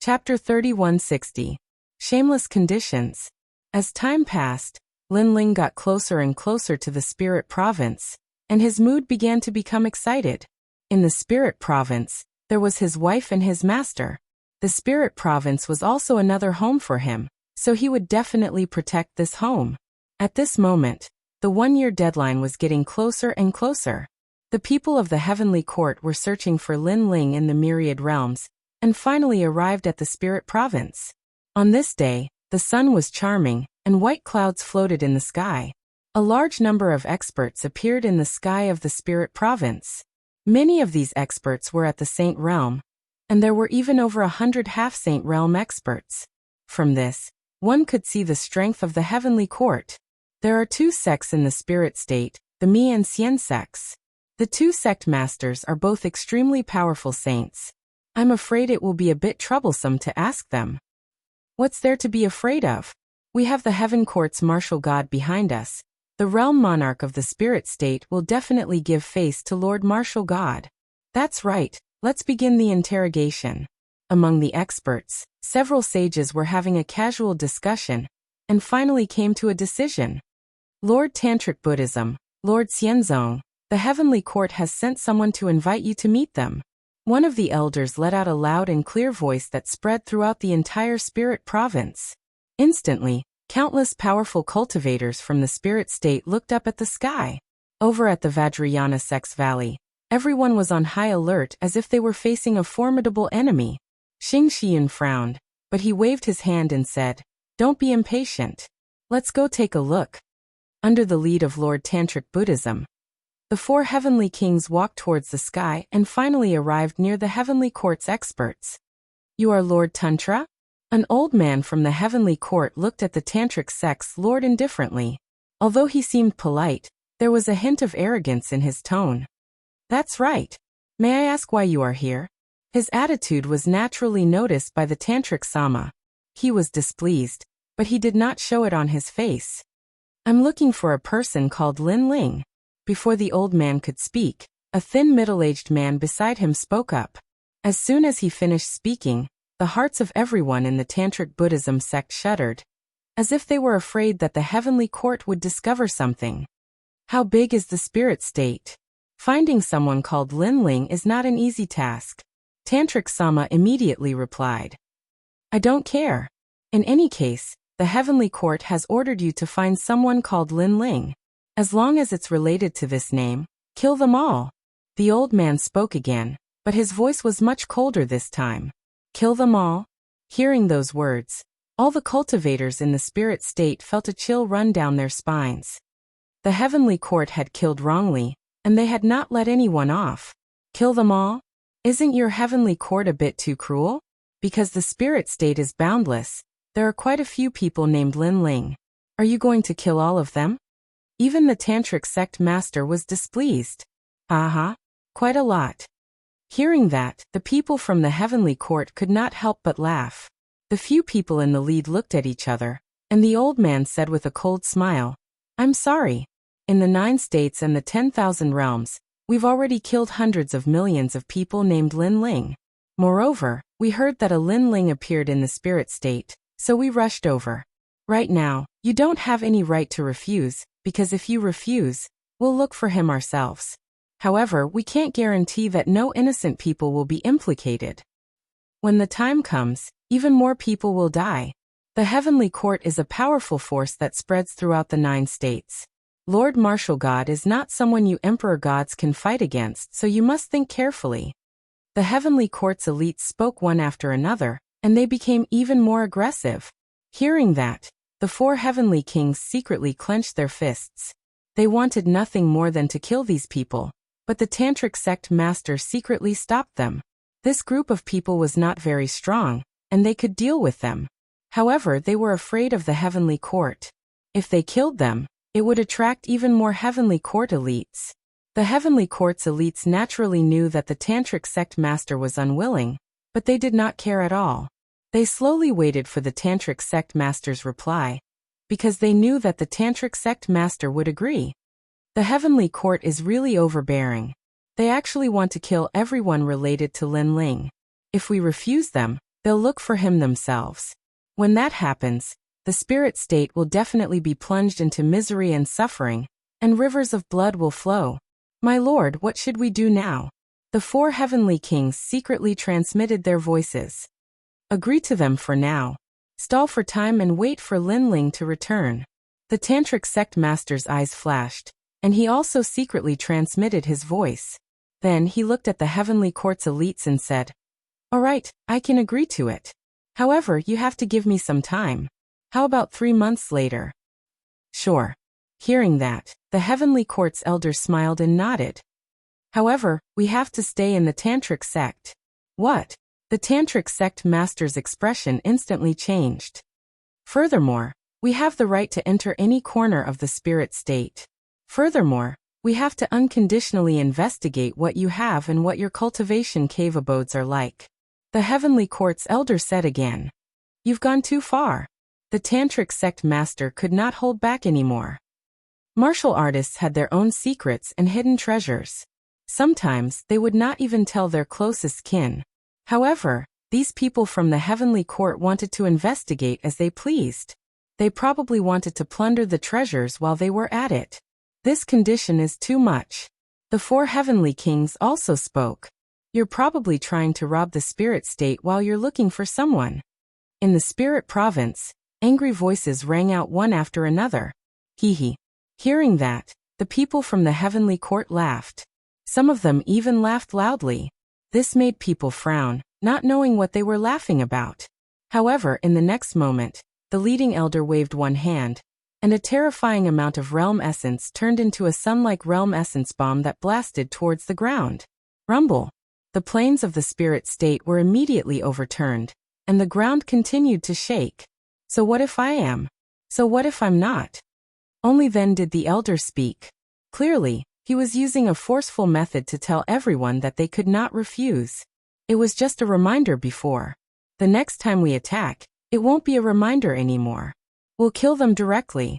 Chapter 3160. Shameless Conditions. As time passed, Lin Ling got closer and closer to the Spirit Province, and his mood began to become excited. In the Spirit Province, there was his wife and his master. The Spirit Province was also another home for him, so he would definitely protect this home. At this moment, the 1-year deadline was getting closer and closer. The people of the Heavenly Court were searching for Lin Ling in the myriad realms, and finally arrived at the Spirit Province. On this day, the sun was charming, and white clouds floated in the sky. A large number of experts appeared in the sky of the Spirit Province. Many of these experts were at the Saint Realm, and there were even over 100 half-Saint Realm experts. From this, one could see the strength of the Heavenly Court. There are 2 sects in the spirit state, the Mi and Xian sects. The 2 sect masters are both extremely powerful saints. I'm afraid it will be a bit troublesome to ask them. What's there to be afraid of? We have the Heaven Court's martial god behind us. The realm monarch of the spirit state will definitely give face to Lord Martial God. That's right, let's begin the interrogation. Among the experts, several sages were having a casual discussion, and finally came to a decision. Lord Tantric Buddhism, Lord Xianzong, the Heavenly Court has sent someone to invite you to meet them. One of the elders let out a loud and clear voice that spread throughout the entire spirit province. Instantly, countless powerful cultivators from the spirit state looked up at the sky. Over at the Vajrayana Sex Valley, everyone was on high alert as if they were facing a formidable enemy. Xing Xiyun frowned, but he waved his hand and said, "Don't be impatient. Let's go take a look." Under the lead of Lord Tantric Buddhism, the 4 heavenly kings walked towards the sky and finally arrived near the Heavenly Court's experts. "You are Lord Tantra?" An old man from the Heavenly Court looked at the Tantric sect's lord indifferently. Although he seemed polite, there was a hint of arrogance in his tone. "That's right. May I ask why you are here?" His attitude was naturally noticed by the Tantric Sama. He was displeased, but he did not show it on his face. "I'm looking for a person called Lin Ling." Before the old man could speak, a thin middle-aged man beside him spoke up. As soon as he finished speaking, the hearts of everyone in the Tantric Buddhism sect shuddered, as if they were afraid that the heavenly court would discover something. How big is the spirit state? Finding someone called Lin Ling is not an easy task. Tantric Sama immediately replied. I don't care. In any case, the heavenly court has ordered you to find someone called Lin Ling. As long as it's related to this name, kill them all. The old man spoke again, but his voice was much colder this time. Kill them all? Hearing those words, all the cultivators in the spirit state felt a chill run down their spines. The heavenly court had killed wrongly, and they had not let anyone off. Kill them all? Isn't your heavenly court a bit too cruel? Because the spirit state is boundless, there are quite a few people named Lin Ling. Are you going to kill all of them? Even the Tantric sect master was displeased. Quite a lot. Hearing that, the people from the heavenly court could not help but laugh. The few people in the lead looked at each other, and the old man said with a cold smile, I'm sorry. In the 9 states and the 10,000 realms, we've already killed hundreds of millions of people named Lin Ling. Moreover, we heard that a Lin Ling appeared in the spirit state, so we rushed over. Right now, you don't have any right to refuse, because if you refuse, we'll look for him ourselves. However, we can't guarantee that no innocent people will be implicated. When the time comes, even more people will die. The heavenly court is a powerful force that spreads throughout the 9 states. Lord Martial God is not someone you emperor gods can fight against, so you must think carefully. The heavenly court's elites spoke one after another, and they became even more aggressive. Hearing that, the 4 heavenly kings secretly clenched their fists. They wanted nothing more than to kill these people, but the Tantric sect master secretly stopped them. This group of people was not very strong, and they could deal with them. However, they were afraid of the heavenly court. If they killed them, it would attract even more heavenly court elites. The heavenly court's elites naturally knew that the Tantric sect master was unwilling, but they did not care at all. They slowly waited for the Tantric sect master's reply, because they knew that the Tantric sect master would agree. The heavenly court is really overbearing. They actually want to kill everyone related to Lin Ling. If we refuse them, they'll look for him themselves. When that happens, the spirit state will definitely be plunged into misery and suffering, and rivers of blood will flow. My lord, what should we do now? The 4 heavenly kings secretly transmitted their voices. Agree to them for now. Stall for time and wait for Lin Ling to return. The Tantric sect master's eyes flashed, and he also secretly transmitted his voice. Then he looked at the heavenly court's elites and said, All right, I can agree to it. However, you have to give me some time. How about 3 months later? Sure. Hearing that, the heavenly court's elder smiled and nodded. However, we have to stay in the Tantric sect. What? The Tantric sect master's expression instantly changed. Furthermore, we have the right to enter any corner of the spirit state. Furthermore, we have to unconditionally investigate what you have and what your cultivation cave abodes are like. The heavenly court's elder said again. You've gone too far. The Tantric sect master could not hold back anymore. Martial artists had their own secrets and hidden treasures. Sometimes they would not even tell their closest kin. However, these people from the heavenly court wanted to investigate as they pleased. They probably wanted to plunder the treasures while they were at it. This condition is too much. The 4 heavenly kings also spoke. You're probably trying to rob the spirit state while you're looking for someone. In the spirit province, angry voices rang out one after another. Hee. Hearing that, the people from the heavenly court laughed. Some of them even laughed loudly. This made people frown, not knowing what they were laughing about. However, in the next moment, the leading elder waved one hand, and a terrifying amount of realm essence turned into a sun-like realm essence bomb that blasted towards the ground. Rumble. The planes of the spirit state were immediately overturned, and the ground continued to shake. So what if I am? So what if I'm not? Only then did the elder speak. Clearly, he was using a forceful method to tell everyone that they could not refuse. It was just a reminder before. The next time we attack, it won't be a reminder anymore. We'll kill them directly.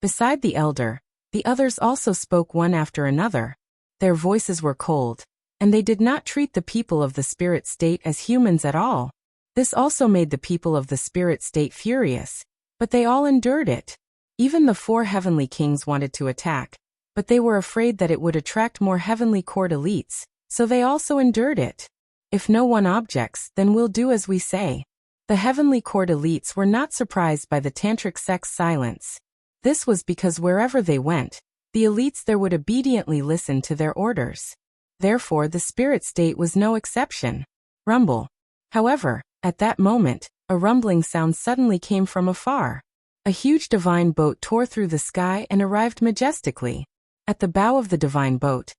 Beside the elder, The others also spoke one after another. Their voices were cold, and they did not treat the people of the spirit state as humans at all. This also made the people of the spirit state furious, but they all endured it. Even the 4 heavenly kings wanted to attack, but they were afraid that it would attract more heavenly court elites, so they also endured it. If no one objects, then we'll do as we say. The heavenly court elites were not surprised by the tantric sect's silence. This was because wherever they went, the elites there would obediently listen to their orders. Therefore, the spirit state was no exception. Rumble. However, at that moment, a rumbling sound suddenly came from afar. A huge divine boat tore through the sky and arrived majestically. At the bow of the divine boat,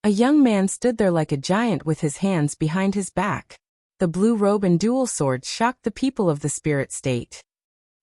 a young man stood there like a giant with his hands behind his back. The blue robe and dual swords shocked the people of the spirit state.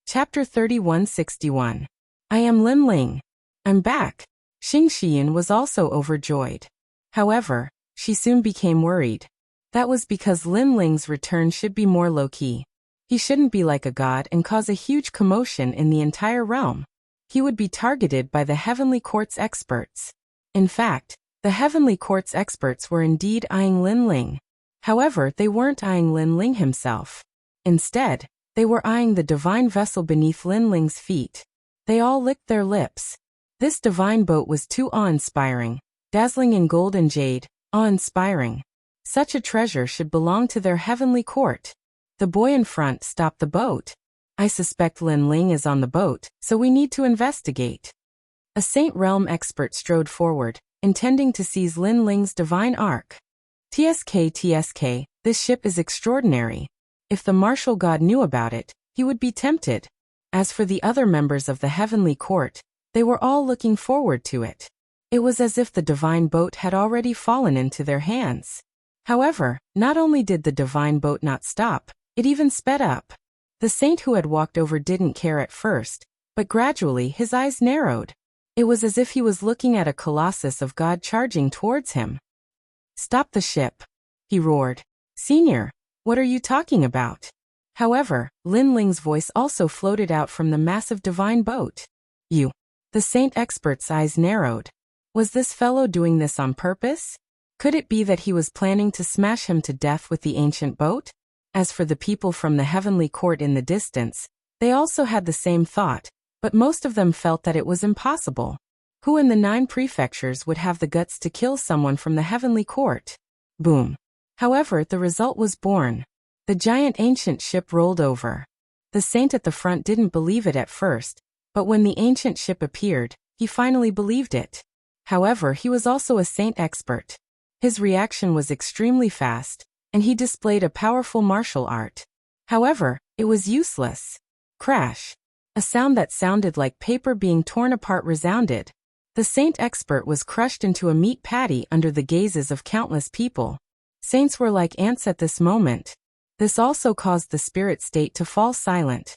Chapter 3161. I am Lin Ling. I'm back. Xing Xian was also overjoyed. However, she soon became worried. That was because Lin Ling's return should be more low-key. He shouldn't be like a god and cause a huge commotion in the entire realm. He would be targeted by the Heavenly Court's experts. In fact, the Heavenly Court's experts were indeed eyeing Lin Ling. However, they weren't eyeing Lin Ling himself. Instead, they were eyeing the divine vessel beneath Lin Ling's feet. They all licked their lips. This divine boat was too awe-inspiring, dazzling in gold and jade, awe-inspiring. Such a treasure should belong to their heavenly court. The boy in front stopped the boat. I suspect Lin Ling is on the boat, so we need to investigate. A Saint Realm expert strode forward, intending to seize Lin Ling's divine ark. TSK, this ship is extraordinary. If the martial god knew about it, he would be tempted. As for the other members of the heavenly court, they were all looking forward to it. It was as if the divine boat had already fallen into their hands. However, not only did the divine boat not stop, it even sped up. The saint who had walked over didn't care at first, but gradually his eyes narrowed. It was as if he was looking at a colossus of God charging towards him. Stop the ship, he roared. Senior, what are you talking about? However, Lin Ling's voice also floated out from the massive divine boat. You. The saint expert's eyes narrowed. Was this fellow doing this on purpose? Could it be that he was planning to smash him to death with the ancient boat? As for the people from the heavenly court in the distance, they also had the same thought, but most of them felt that it was impossible. Who in the 9 prefectures would have the guts to kill someone from the heavenly court? Boom. However, the result was born. The giant ancient ship rolled over. The saint at the front didn't believe it at first, but when the ancient ship appeared, he finally believed it. However, he was also a saint expert. His reaction was extremely fast, and he displayed a powerful martial art. However, it was useless. Crash. A sound that sounded like paper being torn apart resounded. The saint expert was crushed into a meat patty under the gazes of countless people. Saints were like ants at this moment. This also caused the spirit state to fall silent.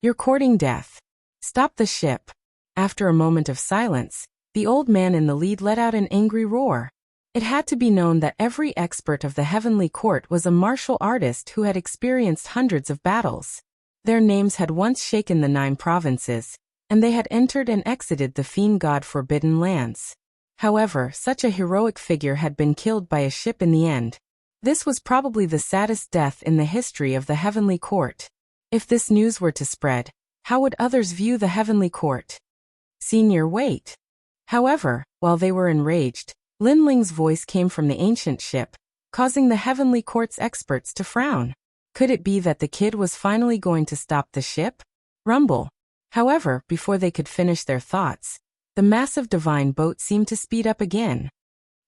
You're courting death. Stop the ship. After a moment of silence, the old man in the lead let out an angry roar. It had to be known that every expert of the heavenly court was a martial artist who had experienced hundreds of battles. Their names had once shaken the 9 provinces, and they had entered and exited the fiend god forbidden lands. However, such a heroic figure had been killed by a ship in the end. This was probably the saddest death in the history of the heavenly court. If this news were to spread, how would others view the heavenly court? Senior, wait. However, while they were enraged, Lin Ling's voice came from the ancient ship, causing the heavenly court's experts to frown. Could it be that the kid was finally going to stop the ship? Rumble. However, before they could finish their thoughts, the massive divine boat seemed to speed up again.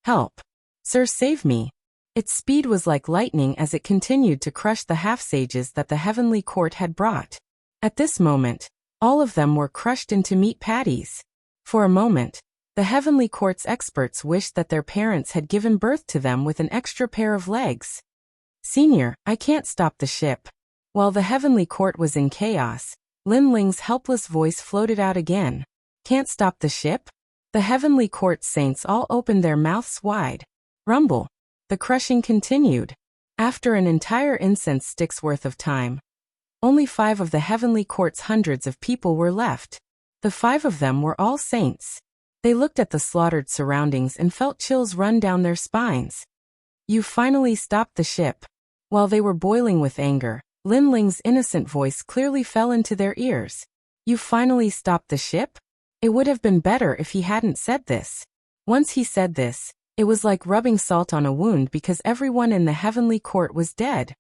Help. Sir, save me. Its speed was like lightning as it continued to crush the half-sages that the heavenly court had brought. At this moment, all of them were crushed into meat patties. For a moment, the heavenly court's experts wished that their parents had given birth to them with an extra pair of legs. Senior, I can't stop the ship. While the heavenly court was in chaos, Lin Ling's helpless voice floated out again. Can't stop the ship? The heavenly court saints all opened their mouths wide. Rumble. The crushing continued. After an entire incense stick's worth of time, only 5 of the heavenly court's hundreds of people were left. The 5 of them were all saints. They looked at the slaughtered surroundings and felt chills run down their spines. You finally stopped the ship. While they were boiling with anger, Lin Ling's innocent voice clearly fell into their ears. You finally stopped the ship? It would have been better if he hadn't said this. Once he said this, it was like rubbing salt on a wound because everyone in the heavenly court was dead.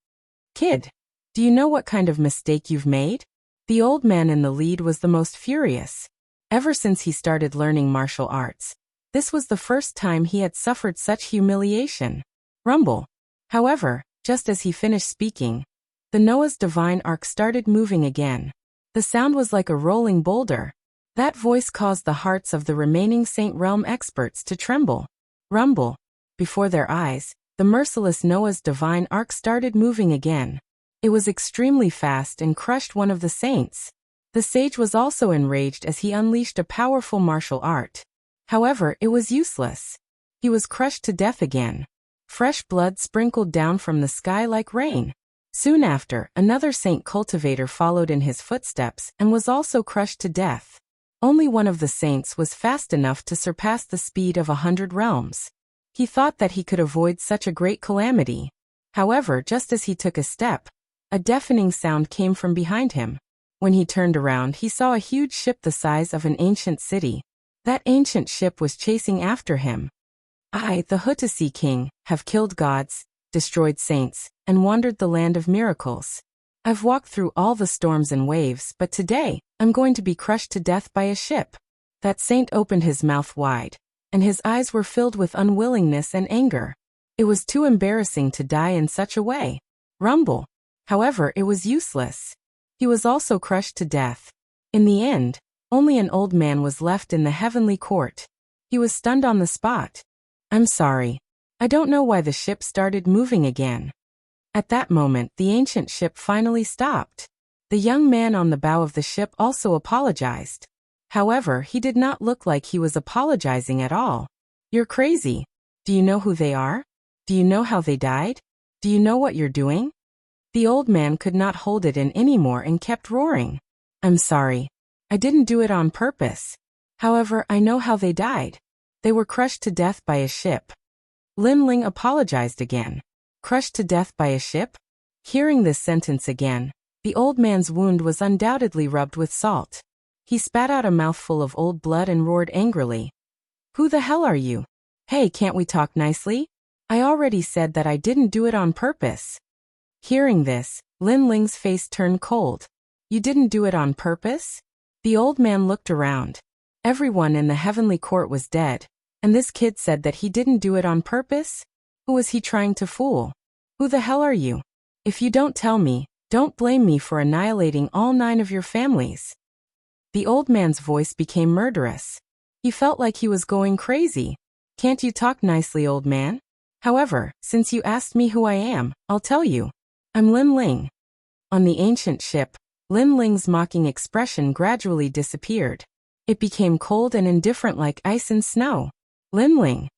Kid, do you know what kind of mistake you've made? The old man in the lead was the most furious. Ever since he started learning martial arts, this was the first time he had suffered such humiliation. Rumble. However, just as he finished speaking, the Noah's divine ark started moving again. The sound was like a rolling boulder. That voice caused the hearts of the remaining Saint Realm experts to tremble. Rumble. Before their eyes, the merciless Noah's divine ark started moving again. It was extremely fast and crushed one of the saints. The sage was also enraged as he unleashed a powerful martial art. However, it was useless. He was crushed to death again. Fresh blood sprinkled down from the sky like rain. Soon after, another saint cultivator followed in his footsteps and was also crushed to death. Only one of the saints was fast enough to surpass the speed of 100 realms. He thought that he could avoid such a great calamity. However, just as he took a step, a deafening sound came from behind him. When he turned around, he saw a huge ship the size of an ancient city. That ancient ship was chasing after him. I, the Huttasi king, have killed gods, destroyed saints, and wandered the land of miracles. I've walked through all the storms and waves, but today, I'm going to be crushed to death by a ship. That saint opened his mouth wide, and his eyes were filled with unwillingness and anger. It was too embarrassing to die in such a way. Rumble. However, it was useless. He was also crushed to death. In the end, only an old man was left in the heavenly court. He was stunned on the spot. I'm sorry. I don't know why the ship started moving again. At that moment, the ancient ship finally stopped. The young man on the bow of the ship also apologized. However, he did not look like he was apologizing at all. You're crazy. Do you know who they are? Do you know how they died? Do you know what you're doing? The old man could not hold it in anymore and kept roaring. I'm sorry. I didn't do it on purpose. However, I know how they died. They were crushed to death by a ship. Lin Ling apologized again. Crushed to death by a ship? Hearing this sentence again, the old man's wound was undoubtedly rubbed with salt. He spat out a mouthful of old blood and roared angrily. Who the hell are you? Hey, can't we talk nicely? I already said that I didn't do it on purpose. Hearing this, Lin Ling's face turned cold. You didn't do it on purpose? The old man looked around. Everyone in the heavenly court was dead, and this kid said that he didn't do it on purpose? Who was he trying to fool? Who the hell are you? If you don't tell me, don't blame me for annihilating all 9 of your families. The old man's voice became murderous. He felt like he was going crazy. Can't you talk nicely, old man? However, since you asked me who I am, I'll tell you. I'm Lin Ling. On the ancient ship, Lin Ling's mocking expression gradually disappeared. It became cold and indifferent like ice and snow. Lin Ling.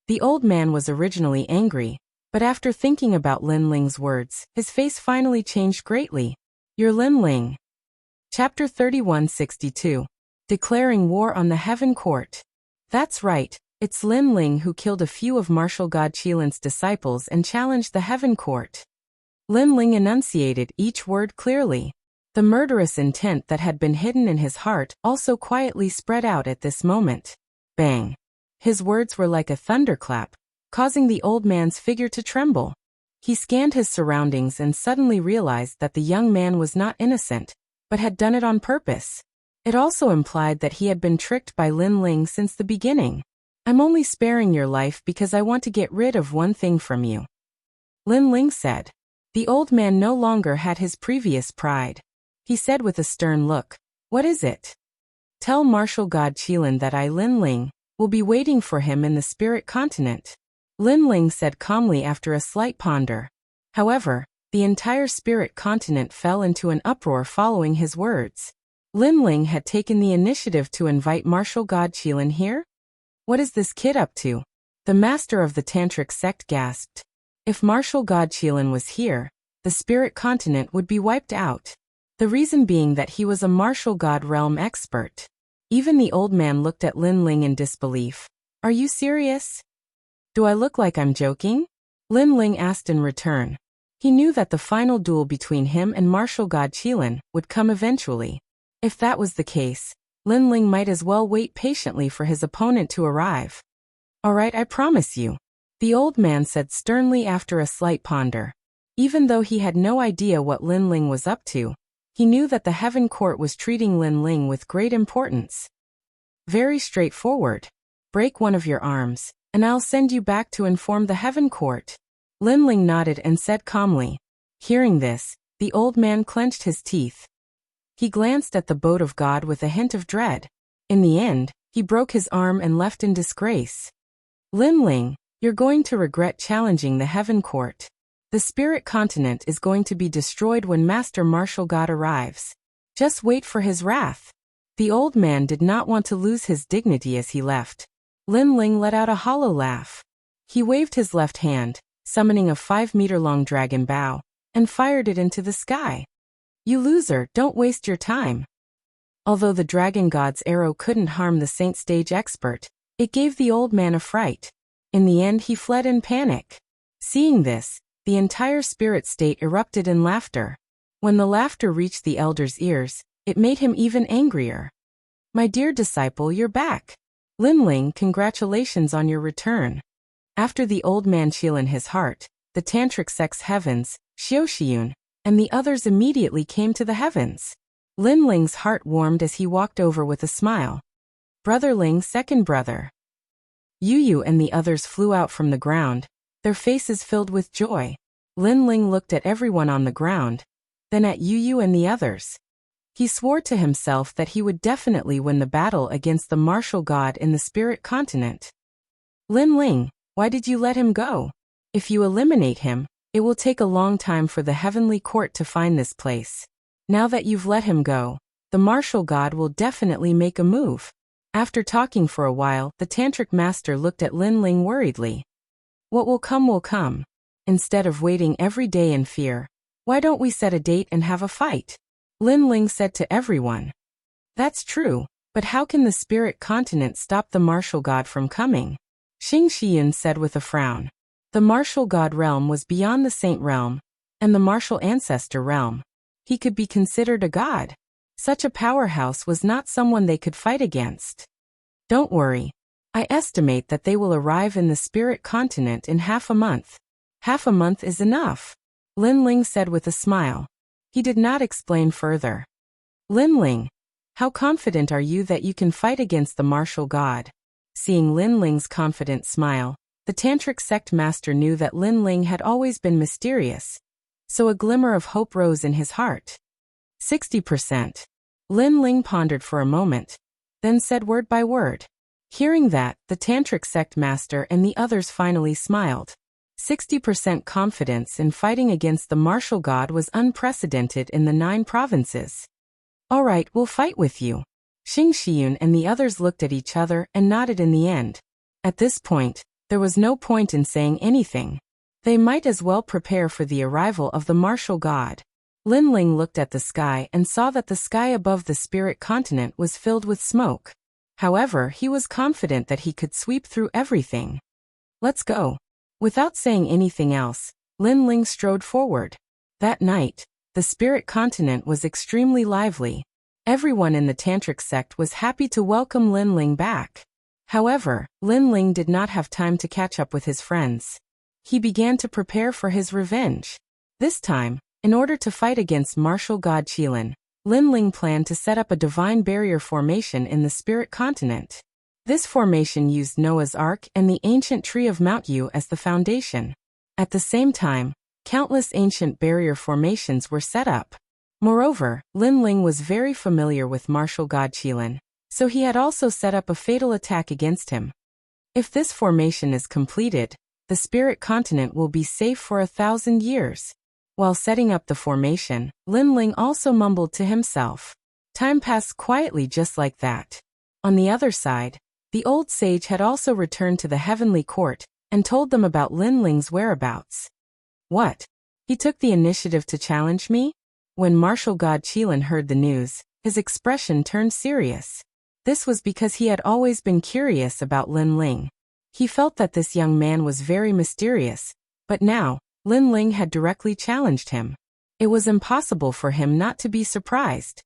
The old man was originally angry, but after thinking about Lin Ling's words, his face finally changed greatly. You're Lin Ling. Chapter 3162. Declaring War on the Heaven Court. That's right, it's Lin Ling who killed a few of martial god Qilin's disciples and challenged the Heaven Court. Lin Ling enunciated each word clearly. The murderous intent that had been hidden in his heart also quietly spread out at this moment. Bang! His words were like a thunderclap, causing the old man's figure to tremble. He scanned his surroundings and suddenly realized that the young man was not innocent, but had done it on purpose. It also implied that he had been tricked by Lin Ling since the beginning. I'm only sparing your life because I want to get rid of one thing from you. Lin Ling said. The old man no longer had his previous pride. He said with a stern look, What is it? Tell martial god Qilin that I, Lin Ling, will be waiting for him in the spirit continent. Lin Ling said calmly after a slight ponder. However, the entire spirit continent fell into an uproar following his words. Lin Ling had taken the initiative to invite martial god Qilin here? What is this kid up to? The master of the tantric sect gasped. If martial god Qilin was here, the spirit continent would be wiped out. The reason being that he was a martial god realm expert. Even the old man looked at Lin Ling in disbelief. Are you serious? Do I look like I'm joking? Lin Ling asked in return. He knew that the final duel between him and martial god Qilin would come eventually. If that was the case, Lin Ling might as well wait patiently for his opponent to arrive. All right, I promise you, the old man said sternly after a slight ponder. Even though he had no idea what Lin Ling was up to, he knew that the Heaven Court was treating Lin Ling with great importance. Very straightforward. Break one of your arms, and I'll send you back to inform the Heaven Court. Lin Ling nodded and said calmly. Hearing this, the old man clenched his teeth. He glanced at the boat of God with a hint of dread. In the end, he broke his arm and left in disgrace. Lin Ling, you're going to regret challenging the Heaven Court. The Spirit Continent is going to be destroyed when Master Martial God arrives. Just wait for his wrath. The old man did not want to lose his dignity as he left. Lin Ling let out a hollow laugh. He waved his left hand, summoning a 5-meter-long dragon bow, and fired it into the sky. You loser, don't waste your time. Although the dragon god's arrow couldn't harm the Saint Stage expert, it gave the old man a fright. In the end, he fled in panic. Seeing this, the entire spirit state erupted in laughter. When the laughter reached the elder's ears, it made him even angrier. My dear disciple, you're back. Lin Ling, congratulations on your return. After the old man Qilin his heart, the tantric sect's heavens, Xiaoxiyun, and the others immediately came to the heavens. Lin Ling's heart warmed as he walked over with a smile. Brother Ling, second brother. Yu Yu and the others flew out from the ground, their faces filled with joy. Lin Ling looked at everyone on the ground, then at Yu Yu and the others. He swore to himself that he would definitely win the battle against the martial god in the Spirit Continent. Lin Ling, why did you let him go? If you eliminate him, it will take a long time for the Heavenly Court to find this place. Now that you've let him go, the martial god will definitely make a move. After talking for a while, the tantric master looked at Lin Ling worriedly. What will come will come. Instead of waiting every day in fear, why don't we set a date and have a fight? Lin Ling said to everyone. That's true, but how can the Spirit Continent stop the martial god from coming? Xing Xian said with a frown. The martial god realm was beyond the saint realm, and the martial ancestor realm. He could be considered a god. Such a powerhouse was not someone they could fight against. Don't worry. I estimate that they will arrive in the Spirit Continent in half a month. Half a month is enough, Lin Ling said with a smile. He did not explain further. Lin Ling, how confident are you that you can fight against the martial god? Seeing Lin Ling's confident smile, the tantric sect master knew that Lin Ling had always been mysterious, so a glimmer of hope rose in his heart. 60%. Lin Ling pondered for a moment, then said word by word. Hearing that, the tantric sect master and the others finally smiled. 60% confidence in fighting against the martial god was unprecedented in the 9 provinces. All right, we'll fight with you. Xing Xian and the others looked at each other and nodded in the end. At this point, there was no point in saying anything. They might as well prepare for the arrival of the martial god. Lin Ling looked at the sky and saw that the sky above the Spirit Continent was filled with smoke. However, he was confident that he could sweep through everything. Let's go. Without saying anything else, Lin Ling strode forward. That night, the Spirit Continent was extremely lively. Everyone in the tantric sect was happy to welcome Lin Ling back. However, Lin Ling did not have time to catch up with his friends. He began to prepare for his revenge. This time, in order to fight against martial god Qilin, Lin Ling planned to set up a divine barrier formation in the Spirit Continent. This formation used Noah's Ark and the ancient tree of Mount Yu as the foundation. At the same time, countless ancient barrier formations were set up. Moreover, Lin Ling was very familiar with martial god Qilin, so he had also set up a fatal attack against him. If this formation is completed, the Spirit Continent will be safe for 1,000 years. While setting up the formation, Lin Ling also mumbled to himself. Time passed quietly just like that. On the other side, the old sage had also returned to the Heavenly Court and told them about Lin Ling's whereabouts. What? He took the initiative to challenge me? When martial god Qilin heard the news, his expression turned serious. This was because he had always been curious about Lin Ling. He felt that this young man was very mysterious, but now, Lin Ling had directly challenged him. It was impossible for him not to be surprised.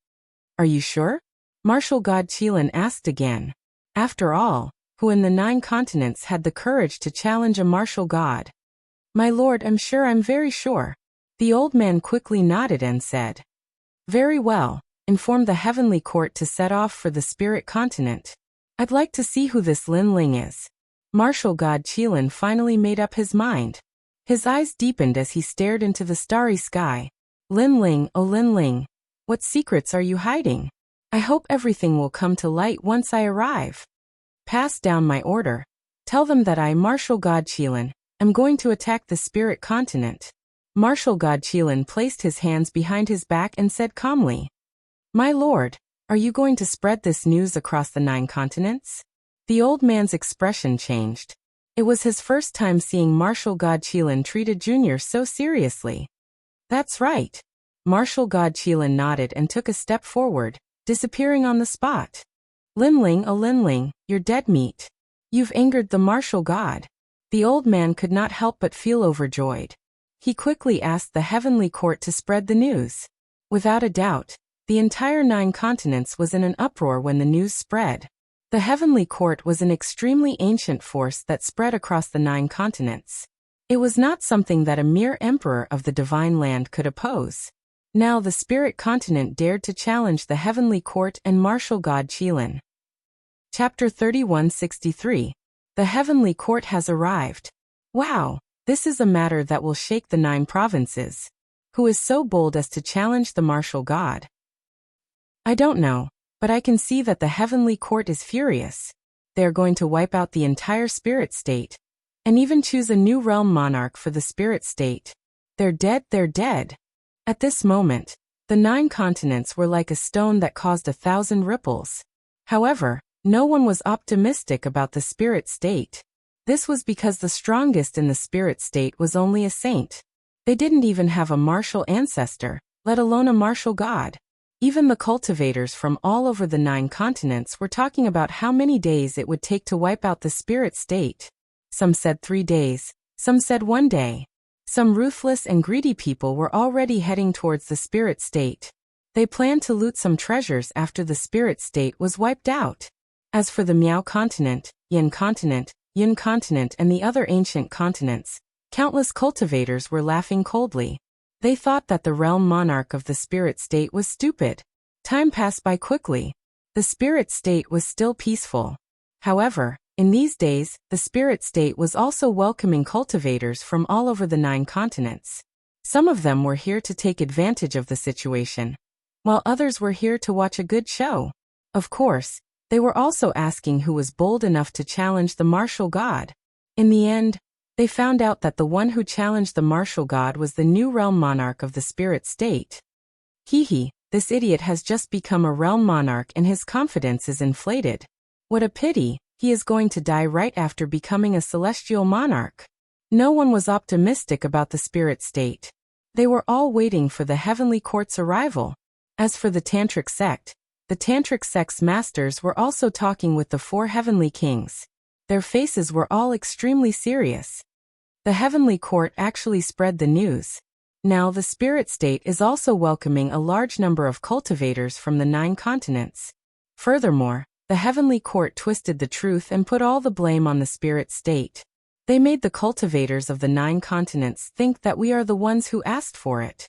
Are you sure? Martial God Qilin asked again. After all, who in the 9 continents had the courage to challenge a martial god? My lord, I'm very sure. The old man quickly nodded and said. Very well, inform the heavenly court to set off for the spirit continent. I'd like to see who this Lin Ling is. Martial God Qilin finally made up his mind. His eyes deepened as he stared into the starry sky. Lin Ling, oh Lin Ling, what secrets are you hiding? I hope everything will come to light once I arrive. Pass down my order. Tell them that I, Martial God Qilin, am going to attack the spirit continent. Martial God Qilin placed his hands behind his back and said calmly. My lord, are you going to spread this news across the 9 continents? The old man's expression changed. It was his first time seeing Martial God Qilin treat a junior so seriously. That's right. Martial God Qilin nodded and took a step forward, disappearing on the spot. Lin Ling, oh Lin Ling, you're dead meat. You've angered the martial god. The old man could not help but feel overjoyed. He quickly asked the heavenly court to spread the news. Without a doubt, the entire 9 continents was in an uproar when the news spread. The heavenly court was an extremely ancient force that spread across the 9 continents. It was not something that a mere emperor of the divine land could oppose. Now the spirit continent dared to challenge the heavenly court and martial god Qilin. Chapter 3163. The heavenly court has arrived. Wow, this is a matter that will shake the 9 provinces. Who is so bold as to challenge the martial god? I don't know, but I can see that the heavenly court is furious. They are going to wipe out the entire spirit state, and even choose a new realm monarch for the spirit state. They're dead, they're dead. At this moment, the 9 continents were like a stone that caused 1,000 ripples. However, no one was optimistic about the spirit state. This was because the strongest in the spirit state was only a saint. They didn't even have a martial ancestor, let alone a martial god. Even the cultivators from all over the 9 continents were talking about how many days it would take to wipe out the spirit state. Some said 3 days, some said 1 day. Some ruthless and greedy people were already heading towards the spirit state. They planned to loot some treasures after the spirit state was wiped out. As for the Miao continent, Yin continent, Yun continent and the other ancient continents, countless cultivators were laughing coldly. They thought that the realm monarch of the spirit state was stupid. Time passed by quickly. The spirit state was still peaceful. However, in these days, the spirit state was also welcoming cultivators from all over the 9 continents. Some of them were here to take advantage of the situation, while others were here to watch a good show. Of course, they were also asking who was bold enough to challenge the martial god. In the end, they found out that the one who challenged the martial god was the new realm monarch of the spirit state. Hee, this idiot has just become a realm monarch and his confidence is inflated. What a pity, he is going to die right after becoming a celestial monarch. No one was optimistic about the spirit state. They were all waiting for the heavenly court's arrival. As for the tantric sect's masters were also talking with the 4 heavenly kings. Their faces were all extremely serious. The heavenly court actually spread the news. Now the spirit state is also welcoming a large number of cultivators from the 9 continents. Furthermore, the heavenly court twisted the truth and put all the blame on the spirit state. They made the cultivators of the 9 continents think that we are the ones who asked for it.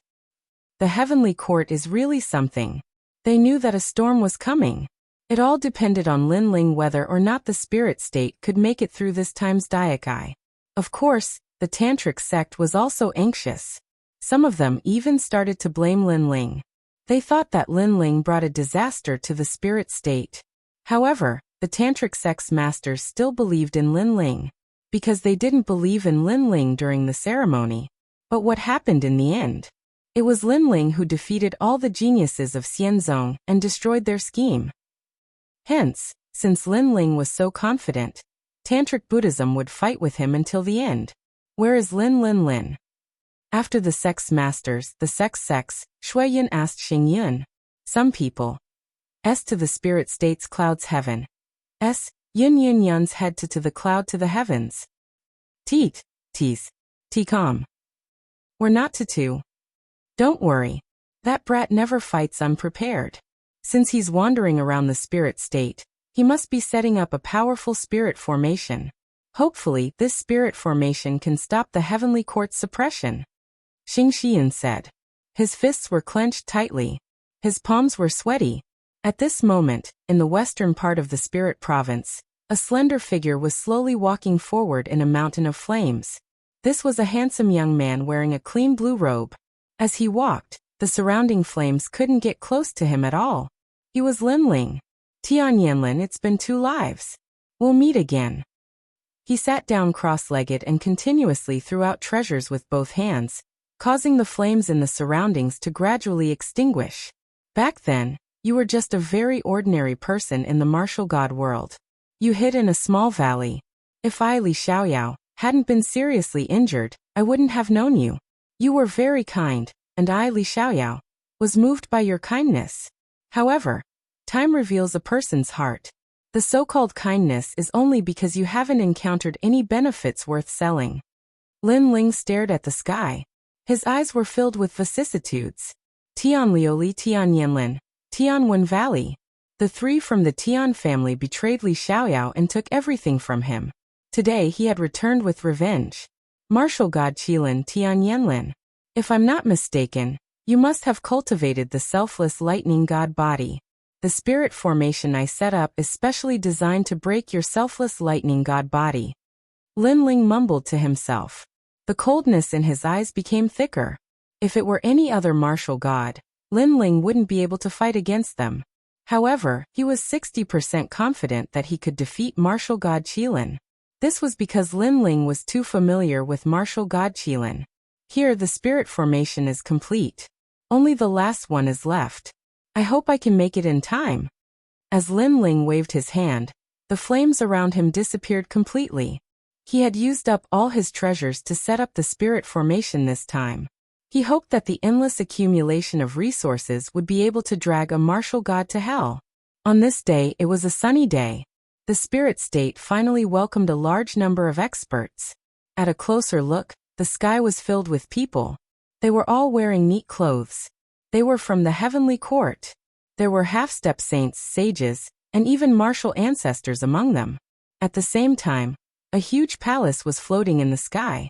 The heavenly court is really something. They knew that a storm was coming. It all depended on Lin Ling whether or not the spirit state could make it through this time's Daikai. Of course, the tantric sect was also anxious. Some of them even started to blame Lin Ling. They thought that Lin Ling brought a disaster to the spirit state. However, the tantric sect's masters still believed in Lin Ling, because they didn't believe in Lin Ling during the ceremony. But what happened in the end? It was Lin Ling who defeated all the geniuses of Xianzong and destroyed their scheme. Hence, since Lin Ling was so confident, Tantric Buddhism would fight with him until the end. Where is Lin? After the sect's masters, the sect's Shui Yun asked Xing Yun. Some people S to the spirit state's clouds heaven. S, yin yin yun's head to the cloud to the heavens. Teet, tease, T-com. We're not to two. Don't worry. That brat never fights unprepared. Since he's wandering around the spirit state, he must be setting up a powerful spirit formation. Hopefully, this spirit formation can stop the heavenly court's suppression. Xing Xian said. His fists were clenched tightly. His palms were sweaty. At this moment, in the western part of the spirit province, a slender figure was slowly walking forward in a mountain of flames. This was a handsome young man wearing a clean blue robe. As he walked, the surrounding flames couldn't get close to him at all. He was Lin Ling. Tianyanlin, it's been 2 lives. We'll meet again. He sat down cross-legged and continuously threw out treasures with both hands, causing the flames in the surroundings to gradually extinguish. Back then, you were just a very ordinary person in the martial god world. You hid in a small valley. If I, Li Xiaoyao, hadn't been seriously injured, I wouldn't have known you. You were very kind, and I, Li Xiaoyao, was moved by your kindness. However, time reveals a person's heart. The so-called kindness is only because you haven't encountered any benefits worth selling. Lin Ling stared at the sky. His eyes were filled with vicissitudes. Tianlioli Tianyanlin, Tianwen Valley. The 3 from the Tian family betrayed Li Xiaoyao and took everything from him. Today he had returned with revenge. Martial god Qilin Tianyanlin. If I'm not mistaken, you must have cultivated the selfless lightning god body. The spirit formation I set up is specially designed to break your selfless lightning god body. Lin Ling mumbled to himself. The coldness in his eyes became thicker. If it were any other martial god, Lin Ling wouldn't be able to fight against them. However, he was 60% confident that he could defeat martial god Qilin. This was because Lin Ling was too familiar with martial god Qilin. Here the spirit formation is complete. Only the last one is left. I hope I can make it in time. As Lin Ling waved his hand, the flames around him disappeared completely. He had used up all his treasures to set up the spirit formation this time. He hoped that the endless accumulation of resources would be able to drag a martial god to hell. On this day, it was a sunny day. The spirit state finally welcomed a large number of experts. At a closer look, the sky was filled with people. They were all wearing neat clothes. They were from the heavenly court. There were half-step saints, sages, and even martial ancestors among them. At the same time, a huge palace was floating in the sky.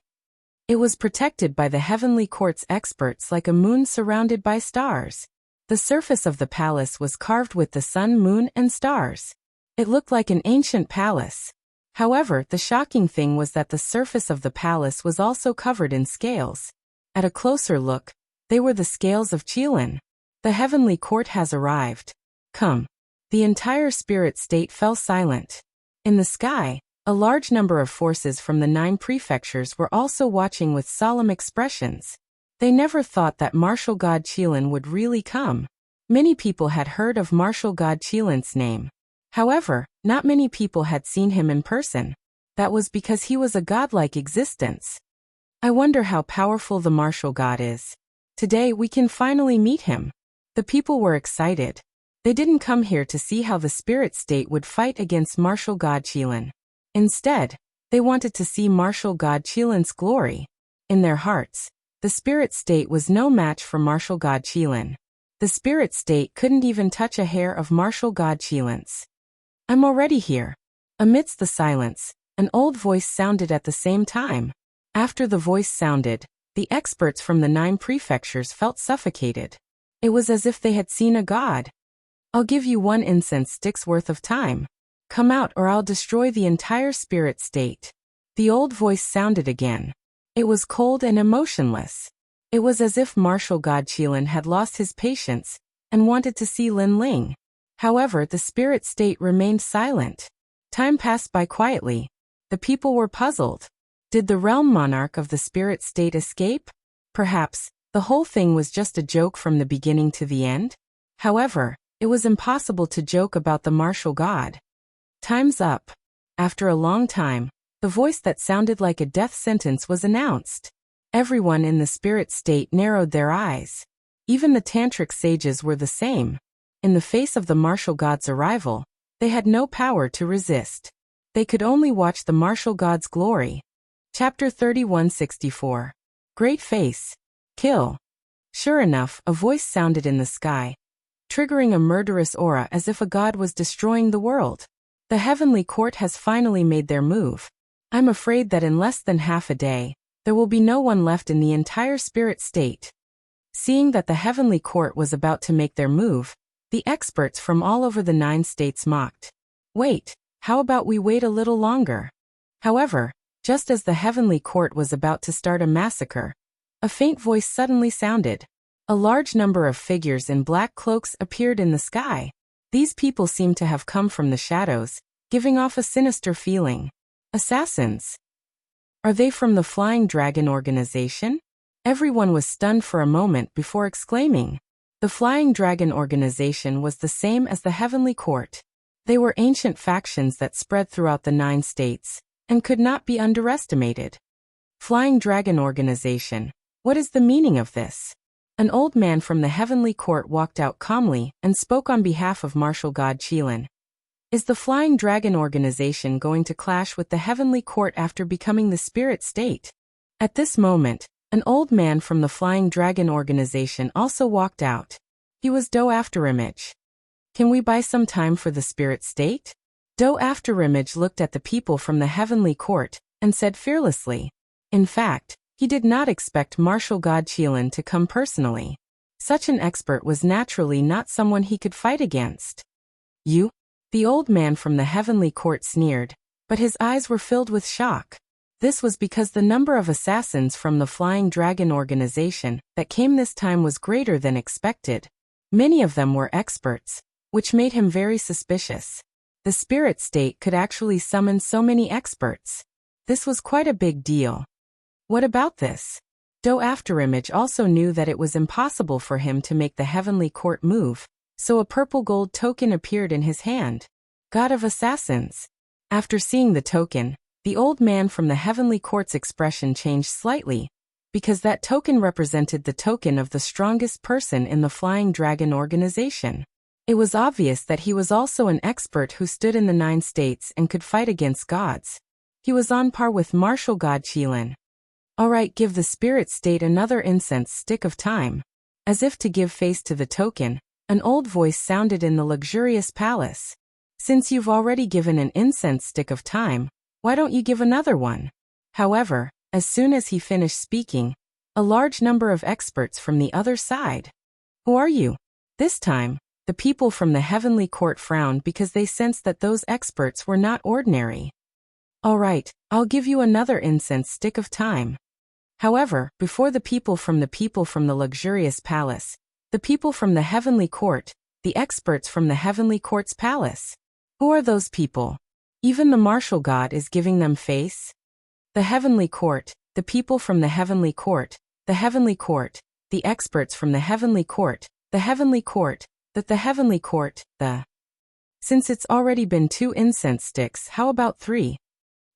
It was protected by the heavenly court's experts like a moon surrounded by stars. The surface of the palace was carved with the sun, moon, and stars. It looked like an ancient palace. However, the shocking thing was that the surface of the palace was also covered in scales. At a closer look, they were the scales of Qilin. The heavenly court has arrived. Come. The entire spirit state fell silent. In the sky, a large number of forces from the 9 prefectures were also watching with solemn expressions. They never thought that martial god Qilin would really come. Many people had heard of martial god Qilin's name. However, not many people had seen him in person. That was because he was a godlike existence. I wonder how powerful the martial god is. Today we can finally meet him. The people were excited. They didn't come here to see how the spirit state would fight against martial god Qilin. Instead, they wanted to see martial god Qilin's glory. In their hearts, the spirit state was no match for martial god Qilin. The spirit state couldn't even touch a hair of martial god Qilin's. I'm already here. Amidst the silence, an old voice sounded at the same time. After the voice sounded, the experts from the 9 prefectures felt suffocated. It was as if they had seen a god. I'll give you 1 incense stick's worth of time. Come out or I'll destroy the entire spirit state. The old voice sounded again. It was cold and emotionless. It was as if martial god Qilin had lost his patience and wanted to see Lin Ling. However, the spirit state remained silent. Time passed by quietly. The people were puzzled. Did the realm monarch of the spirit state escape? Perhaps, the whole thing was just a joke from the beginning to the end? However, it was impossible to joke about the martial god. Time's up. After a long time, the voice that sounded like a death sentence was announced. Everyone in the spirit state narrowed their eyes. Even the tantric sages were the same. In the face of the martial god's arrival, they had no power to resist. They could only watch the martial god's glory. Chapter 3164. Great Face. Kill. Sure enough, a voice sounded in the sky, triggering a murderous aura as if a god was destroying the world. The heavenly court has finally made their move. I'm afraid that in less than half a day, there will be no one left in the entire spirit state. Seeing that the heavenly court was about to make their move, the experts from all over the 9 states mocked. Wait, how about we wait a little longer? However, just as the heavenly court was about to start a massacre, a faint voice suddenly sounded. A large number of figures in black cloaks appeared in the sky. These people seemed to have come from the shadows, giving off a sinister feeling. Assassins. Are they from the Flying Dragon organization? Everyone was stunned for a moment before exclaiming. The Flying Dragon organization was the same as the Heavenly Court. They were ancient factions that spread throughout the 9 states, and could not be underestimated. Flying Dragon organization. What is the meaning of this? An old man from the Heavenly Court walked out calmly and spoke on behalf of Martial God Qilin. Is the Flying Dragon organization going to clash with the Heavenly Court after becoming the spirit state? At this moment, an old man from the Flying Dragon organization also walked out. He was Do Afterimage. Can we buy some time for the spirit state? Do Afterimage looked at the people from the Heavenly Court and said fearlessly. In fact, he did not expect Martial God Qilin to come personally. Such an expert was naturally not someone he could fight against. You? The old man from the Heavenly Court sneered, but his eyes were filled with shock. This was because the number of assassins from the Flying Dragon organization that came this time was greater than expected. Many of them were experts, which made him very suspicious. The spirit state could actually summon so many experts. This was quite a big deal. What about this? Do Afterimage also knew that it was impossible for him to make the Heavenly Court move, so a purple gold token appeared in his hand. God of Assassins. After seeing the token, the old man from the Heavenly Court's expression changed slightly, because that token represented the token of the strongest person in the Flying Dragon organization. It was obvious that he was also an expert who stood in the 9 states and could fight against gods. He was on par with Martial God Qilin. Alright, give the spirit state another incense stick of time. As if to give face to the token, an old voice sounded in the luxurious palace. Since you've already given an incense stick of time, why don't you give another one? However, as soon as he finished speaking, a large number of experts from the other side. Who are you? This time, the people from the Heavenly Court frowned because they sensed that those experts were not ordinary. Alright, I'll give you another incense stick of time. However, before the people from the luxurious palace, the people from the Heavenly Court, the experts from the Heavenly Court's palace. Who are those people? Even the martial god is giving them face? The Heavenly Court, the people from the Heavenly Court, the Heavenly Court, the experts from the Heavenly Court, the Heavenly Court, the Heavenly Court, the... Since it's already been 2 incense sticks, how about 3?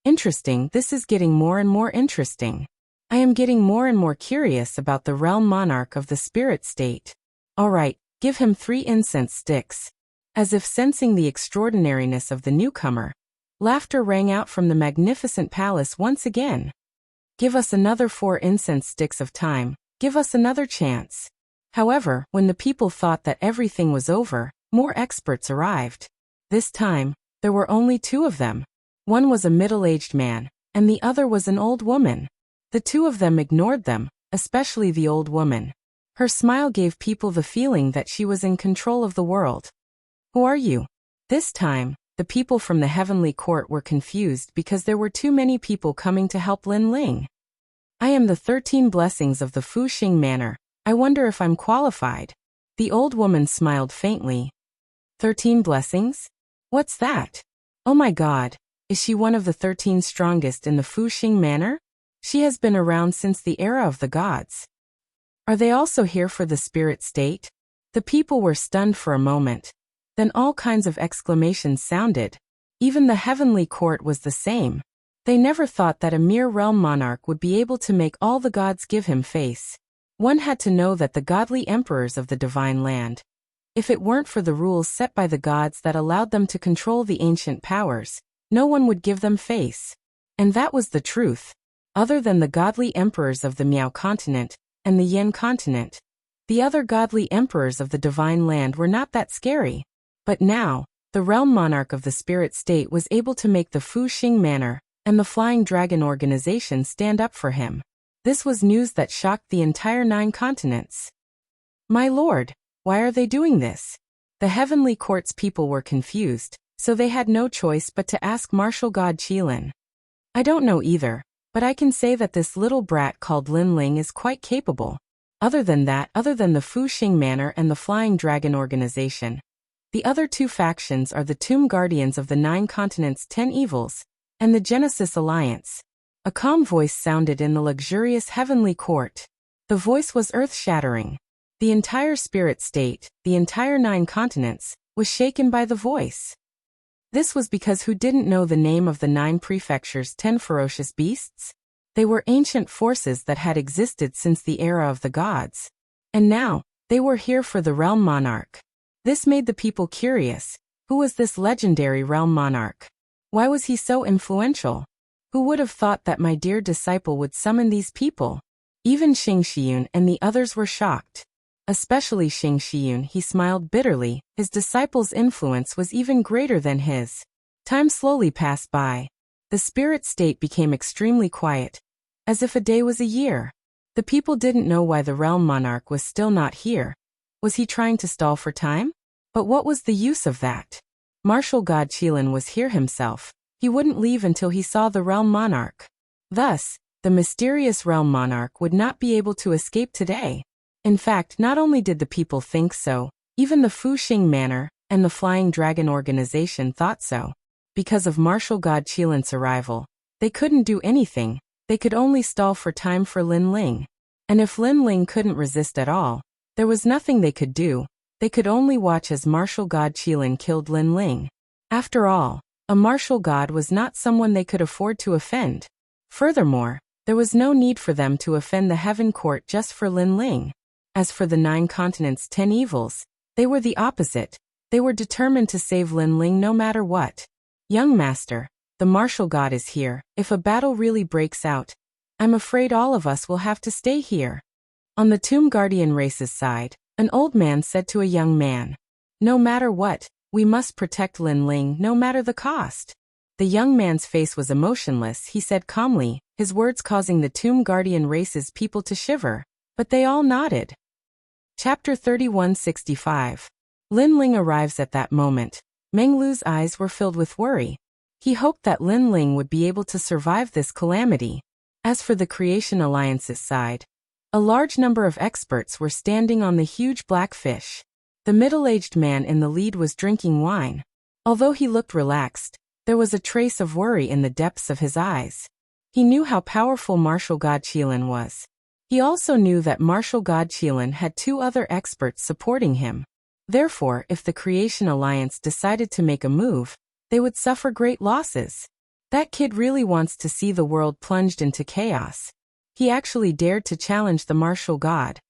Interesting, this is getting more and more interesting. I am getting more and more curious about the realm monarch of the spirit state. Alright, give him 3 incense sticks. As if sensing the extraordinariness of the newcomer, laughter rang out from the magnificent palace once again. Give us another 4 incense sticks of time, give us another chance. However, when the people thought that everything was over, more experts arrived. This time, there were only 2 of them. One was a middle-aged man, and the other was an old woman. The 2 of them ignored them, especially the old woman. Her smile gave people the feeling that she was in control of the world. Who are you? This time, the people from the Heavenly Court were confused because there were too many people coming to help Lin Ling. I am the 13 blessings of the Fuxing Manor. I wonder if I'm qualified. The old woman smiled faintly. 13 blessings? What's that? Oh my god, is she one of the 13 strongest in the Fuxing Manor? She has been around since the era of the gods. Are they also here for the spirit state? The people were stunned for a moment. Then all kinds of exclamations sounded. Even the Heavenly Court was the same. They never thought that a mere realm monarch would be able to make all the gods give him face. One had to know that the godly emperors of the divine land If it weren't for the rules set by the gods that allowed them to control the ancient powers, no one would give them face. And that was the truth. Other than the godly emperors of the Miao continent and the Yin continent, the other godly emperors of the divine land were not that scary. But now, the realm monarch of the spirit state was able to make the Fu Xing Manor and the Flying Dragon organization stand up for him. This was news that shocked the entire 9 continents. My lord, why are they doing this? The heavenly court's people were confused, so they had no choice but to ask martial god Qilin. I don't know either, but I can say that this little brat called Lin Ling is quite capable. Other than the Fu Xing Manor and the Flying Dragon organization, the other 2 factions are the Tomb Guardians of the 9 continents' 10 evils, and the Genesis Alliance. A calm voice sounded in the luxurious heavenly court. The voice was earth-shattering. The entire spirit state, the entire 9 continents, was shaken by the voice. This was because who didn't know the name of the 9 prefectures' 10 ferocious beasts? They were ancient forces that had existed since the era of the gods. And now, they were here for the realm monarch. This made the people curious. Who was this legendary realm monarch? Why was he so influential? Who would have thought that my dear disciple would summon these people? Even Xing Shiyun and the others were shocked. Especially Xing Shiyun, he smiled bitterly. His disciple's influence was even greater than his. Time slowly passed by. The spirit state became extremely quiet, as if a day was a year. The people didn't know why the realm monarch was still not here. Was he trying to stall for time? But what was the use of that? Martial god Qilin was here himself. He wouldn't leave until he saw the realm monarch. Thus, the mysterious realm monarch would not be able to escape today. In fact, not only did the people think so, even the Fu Xing Manor and the Flying Dragon organization thought so. Because of martial god Qilin's arrival, they couldn't do anything. They could only stall for time for Lin Ling. And if Lin Ling couldn't resist at all, there was nothing they could do. They could only watch as martial god Qilin killed Lin Ling. After all, a martial god was not someone they could afford to offend. Furthermore, there was no need for them to offend the heaven court just for Lin Ling. As for the 9 continents' 10 evils, they were the opposite. They were determined to save Lin Ling no matter what. Young master, the martial god is here. If a battle really breaks out, I'm afraid all of us will have to stay here. On the Tomb Guardian race's side, an old man said to a young man, no matter what, we must protect Lin Ling no matter the cost. The young man's face was emotionless. He said calmly, his words causing the Tomb Guardian race's people to shiver, but they all nodded. Chapter 3165. Lin Ling arrives at that moment. Meng Lu's eyes were filled with worry. He hoped that Lin Ling would be able to survive this calamity. As for the Creation Alliance's side, a large number of experts were standing on the huge black fish. The middle-aged man in the lead was drinking wine. Although he looked relaxed, there was a trace of worry in the depths of his eyes. He knew how powerful martial god Qilin was. He also knew that martial god Qilin had 2 other experts supporting him. Therefore, if the Creation Alliance decided to make a move, they would suffer great losses. That kid really wants to see the world plunged into chaos. He actually dared to challenge the martial god.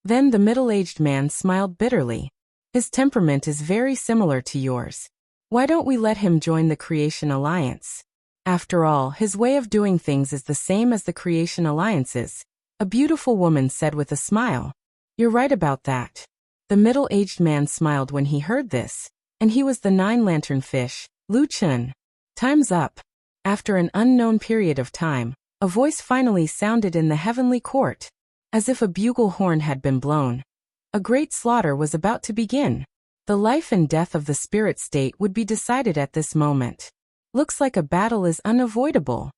Then the middle-aged man smiled bitterly. His temperament is very similar to yours. Why don't we let him join the Creation Alliance? After all, his way of doing things is the same as the Creation Alliance's. A beautiful woman said with a smile. You're right about that. The middle-aged man smiled when he heard this, and he was the 9-lantern fish, Lu Chun. Time's up. After an unknown period of time, a voice finally sounded in the heavenly court. As if a bugle horn had been blown. A great slaughter was about to begin. The life and death of the spirit state would be decided at this moment. Looks like a battle is unavoidable.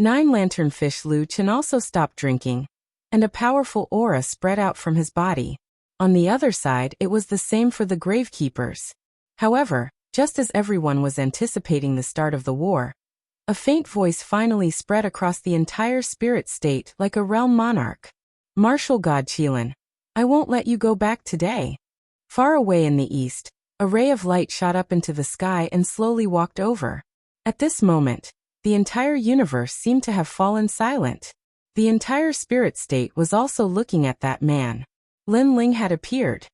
9-lantern fish Lu Chun also stopped drinking, and a powerful aura spread out from his body. On the other side, it was the same for the gravekeepers. However, just as everyone was anticipating the start of the war, a faint voice finally spread across the entire spirit state like a realm monarch. Martial god Qilin, I won't let you go back today. Far away in the east, a ray of light shot up into the sky and slowly walked over. At this moment, the entire universe seemed to have fallen silent. The entire spirit state was also looking at that man. Lin Ling had appeared.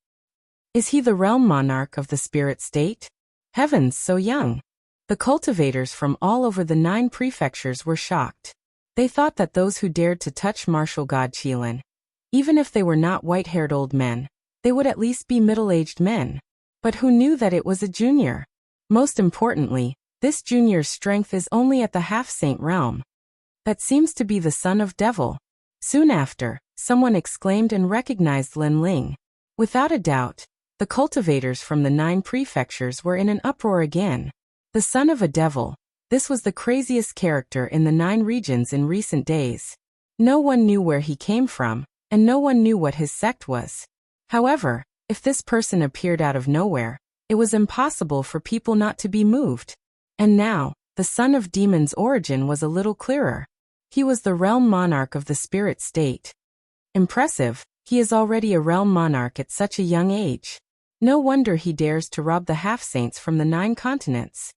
Is he the realm monarch of the spirit state? Heavens, so young! The cultivators from all over the 9 prefectures were shocked. They thought that those who dared to touch martial god Qilin, even if they were not white-haired old men, they would at least be middle-aged men. But who knew that it was a junior? Most importantly, this junior's strength is only at the half-saint realm. That seems to be the son of devil. Soon after, someone exclaimed and recognized Lin Ling. Without a doubt, the cultivators from the 9 prefectures were in an uproar again. The son of a devil. This was the craziest character in the 9 regions in recent days. No one knew where he came from, and no one knew what his sect was. However, if this person appeared out of nowhere, it was impossible for people not to be moved. And now, the son of demon's origin was a little clearer. He was the realm monarch of the spirit state. Impressive, he is already a realm monarch at such a young age. No wonder he dares to rob the half-saints from the 9 continents.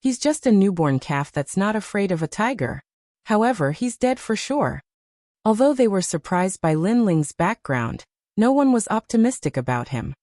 He's just a newborn calf that's not afraid of a tiger. However, he's dead for sure. Although they were surprised by Lin Ling's background, no one was optimistic about him.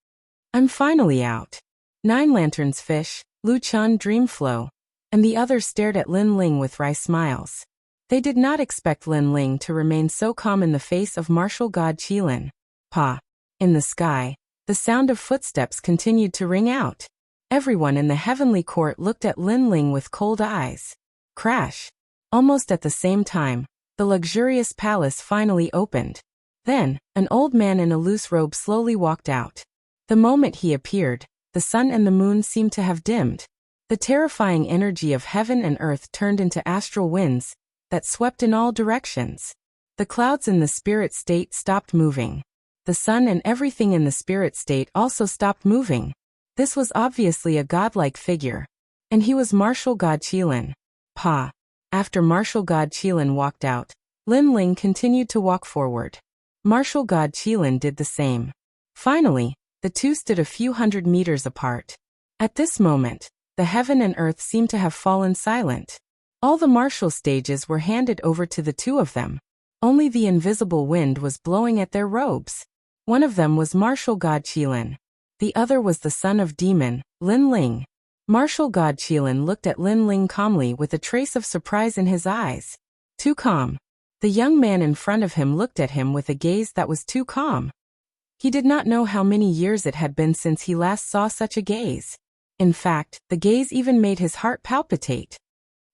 I'm finally out. 9 Lanterns Fish, Lu Chun Dreamflow, and the others stared at Lin Ling with wry smiles. They did not expect Lin Ling to remain so calm in the face of martial god Qilin. Pa. In the sky, the sound of footsteps continued to ring out. Everyone in the heavenly court looked at Lin Ling with cold eyes. Crash. Almost at the same time, the luxurious palace finally opened. Then, an old man in a loose robe slowly walked out. The moment he appeared, the sun and the moon seemed to have dimmed. The terrifying energy of heaven and earth turned into astral winds that swept in all directions. The clouds in the spirit state stopped moving. The sun and everything in the spirit state also stopped moving. This was obviously a godlike figure. And he was martial god Qilin. Pa. After martial god Qilin walked out, Lin Ling continued to walk forward. Martial god Qilin did the same. Finally, the two stood a few hundred meters apart. At this moment, the heaven and earth seemed to have fallen silent. All the martial stages were handed over to the two of them. Only the invisible wind was blowing at their robes. One of them was martial god Qilin. The other was the son of demon, Lin Ling. Martial god Qilin looked at Lin Ling calmly with a trace of surprise in his eyes. Too calm. The young man in front of him looked at him with a gaze that was too calm. He did not know how many years it had been since he last saw such a gaze. In fact, the gaze even made his heart palpitate.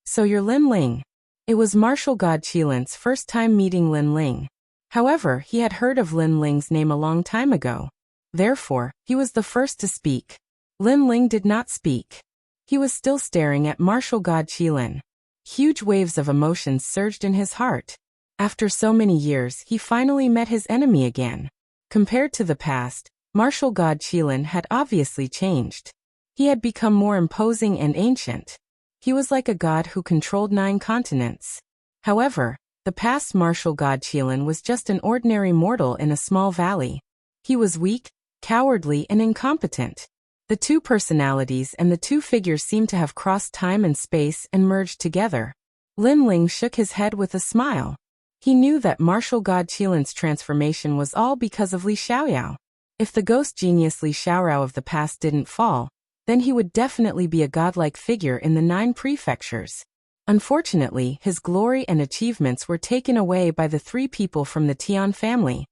So you're Lin Ling. It was martial god Qilin's first time meeting Lin Ling. However, he had heard of Lin Ling's name a long time ago. Therefore, he was the first to speak. Lin Ling did not speak. He was still staring at martial god Qilin. Huge waves of emotions surged in his heart. After so many years, he finally met his enemy again. Compared to the past, martial god Qilin had obviously changed. He had become more imposing and ancient. He was like a god who controlled 9 continents. However, the past martial god Qilin was just an ordinary mortal in a small valley. He was weak, cowardly, and incompetent. The two personalities and the two figures seemed to have crossed time and space and merged together. Lin Ling shook his head with a smile. He knew that martial god Qilin's transformation was all because of Li Xiaoyao. If the ghost genius Li Xiaoyao of the past didn't fall, then he would definitely be a godlike figure in the 9 prefectures. Unfortunately, his glory and achievements were taken away by the 3 people from the Tian family.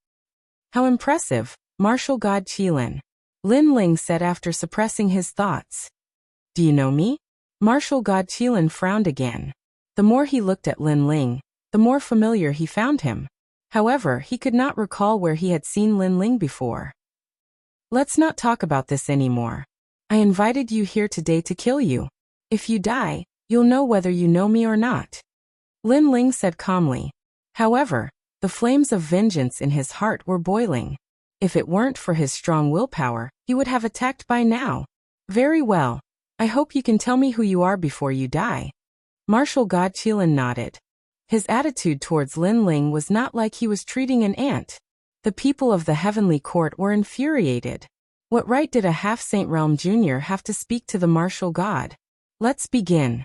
How impressive, martial god Qilin. Lin Ling said after suppressing his thoughts. Do you know me? Martial god Qilin frowned again. The more he looked at Lin Ling, the more familiar he found him. However, he could not recall where he had seen Lin Ling before. Let's not talk about this anymore. I invited you here today to kill you. If you die, you'll know whether you know me or not. Lin Ling said calmly. However, the flames of vengeance in his heart were boiling. If it weren't for his strong willpower, he would have attacked by now. Very well. I hope you can tell me who you are before you die. Martial god Qilin nodded. His attitude towards Lin Ling was not like he was treating an ant. The people of the heavenly court were infuriated. What right did a half-saint realm junior have to speak to the martial god? Let's begin.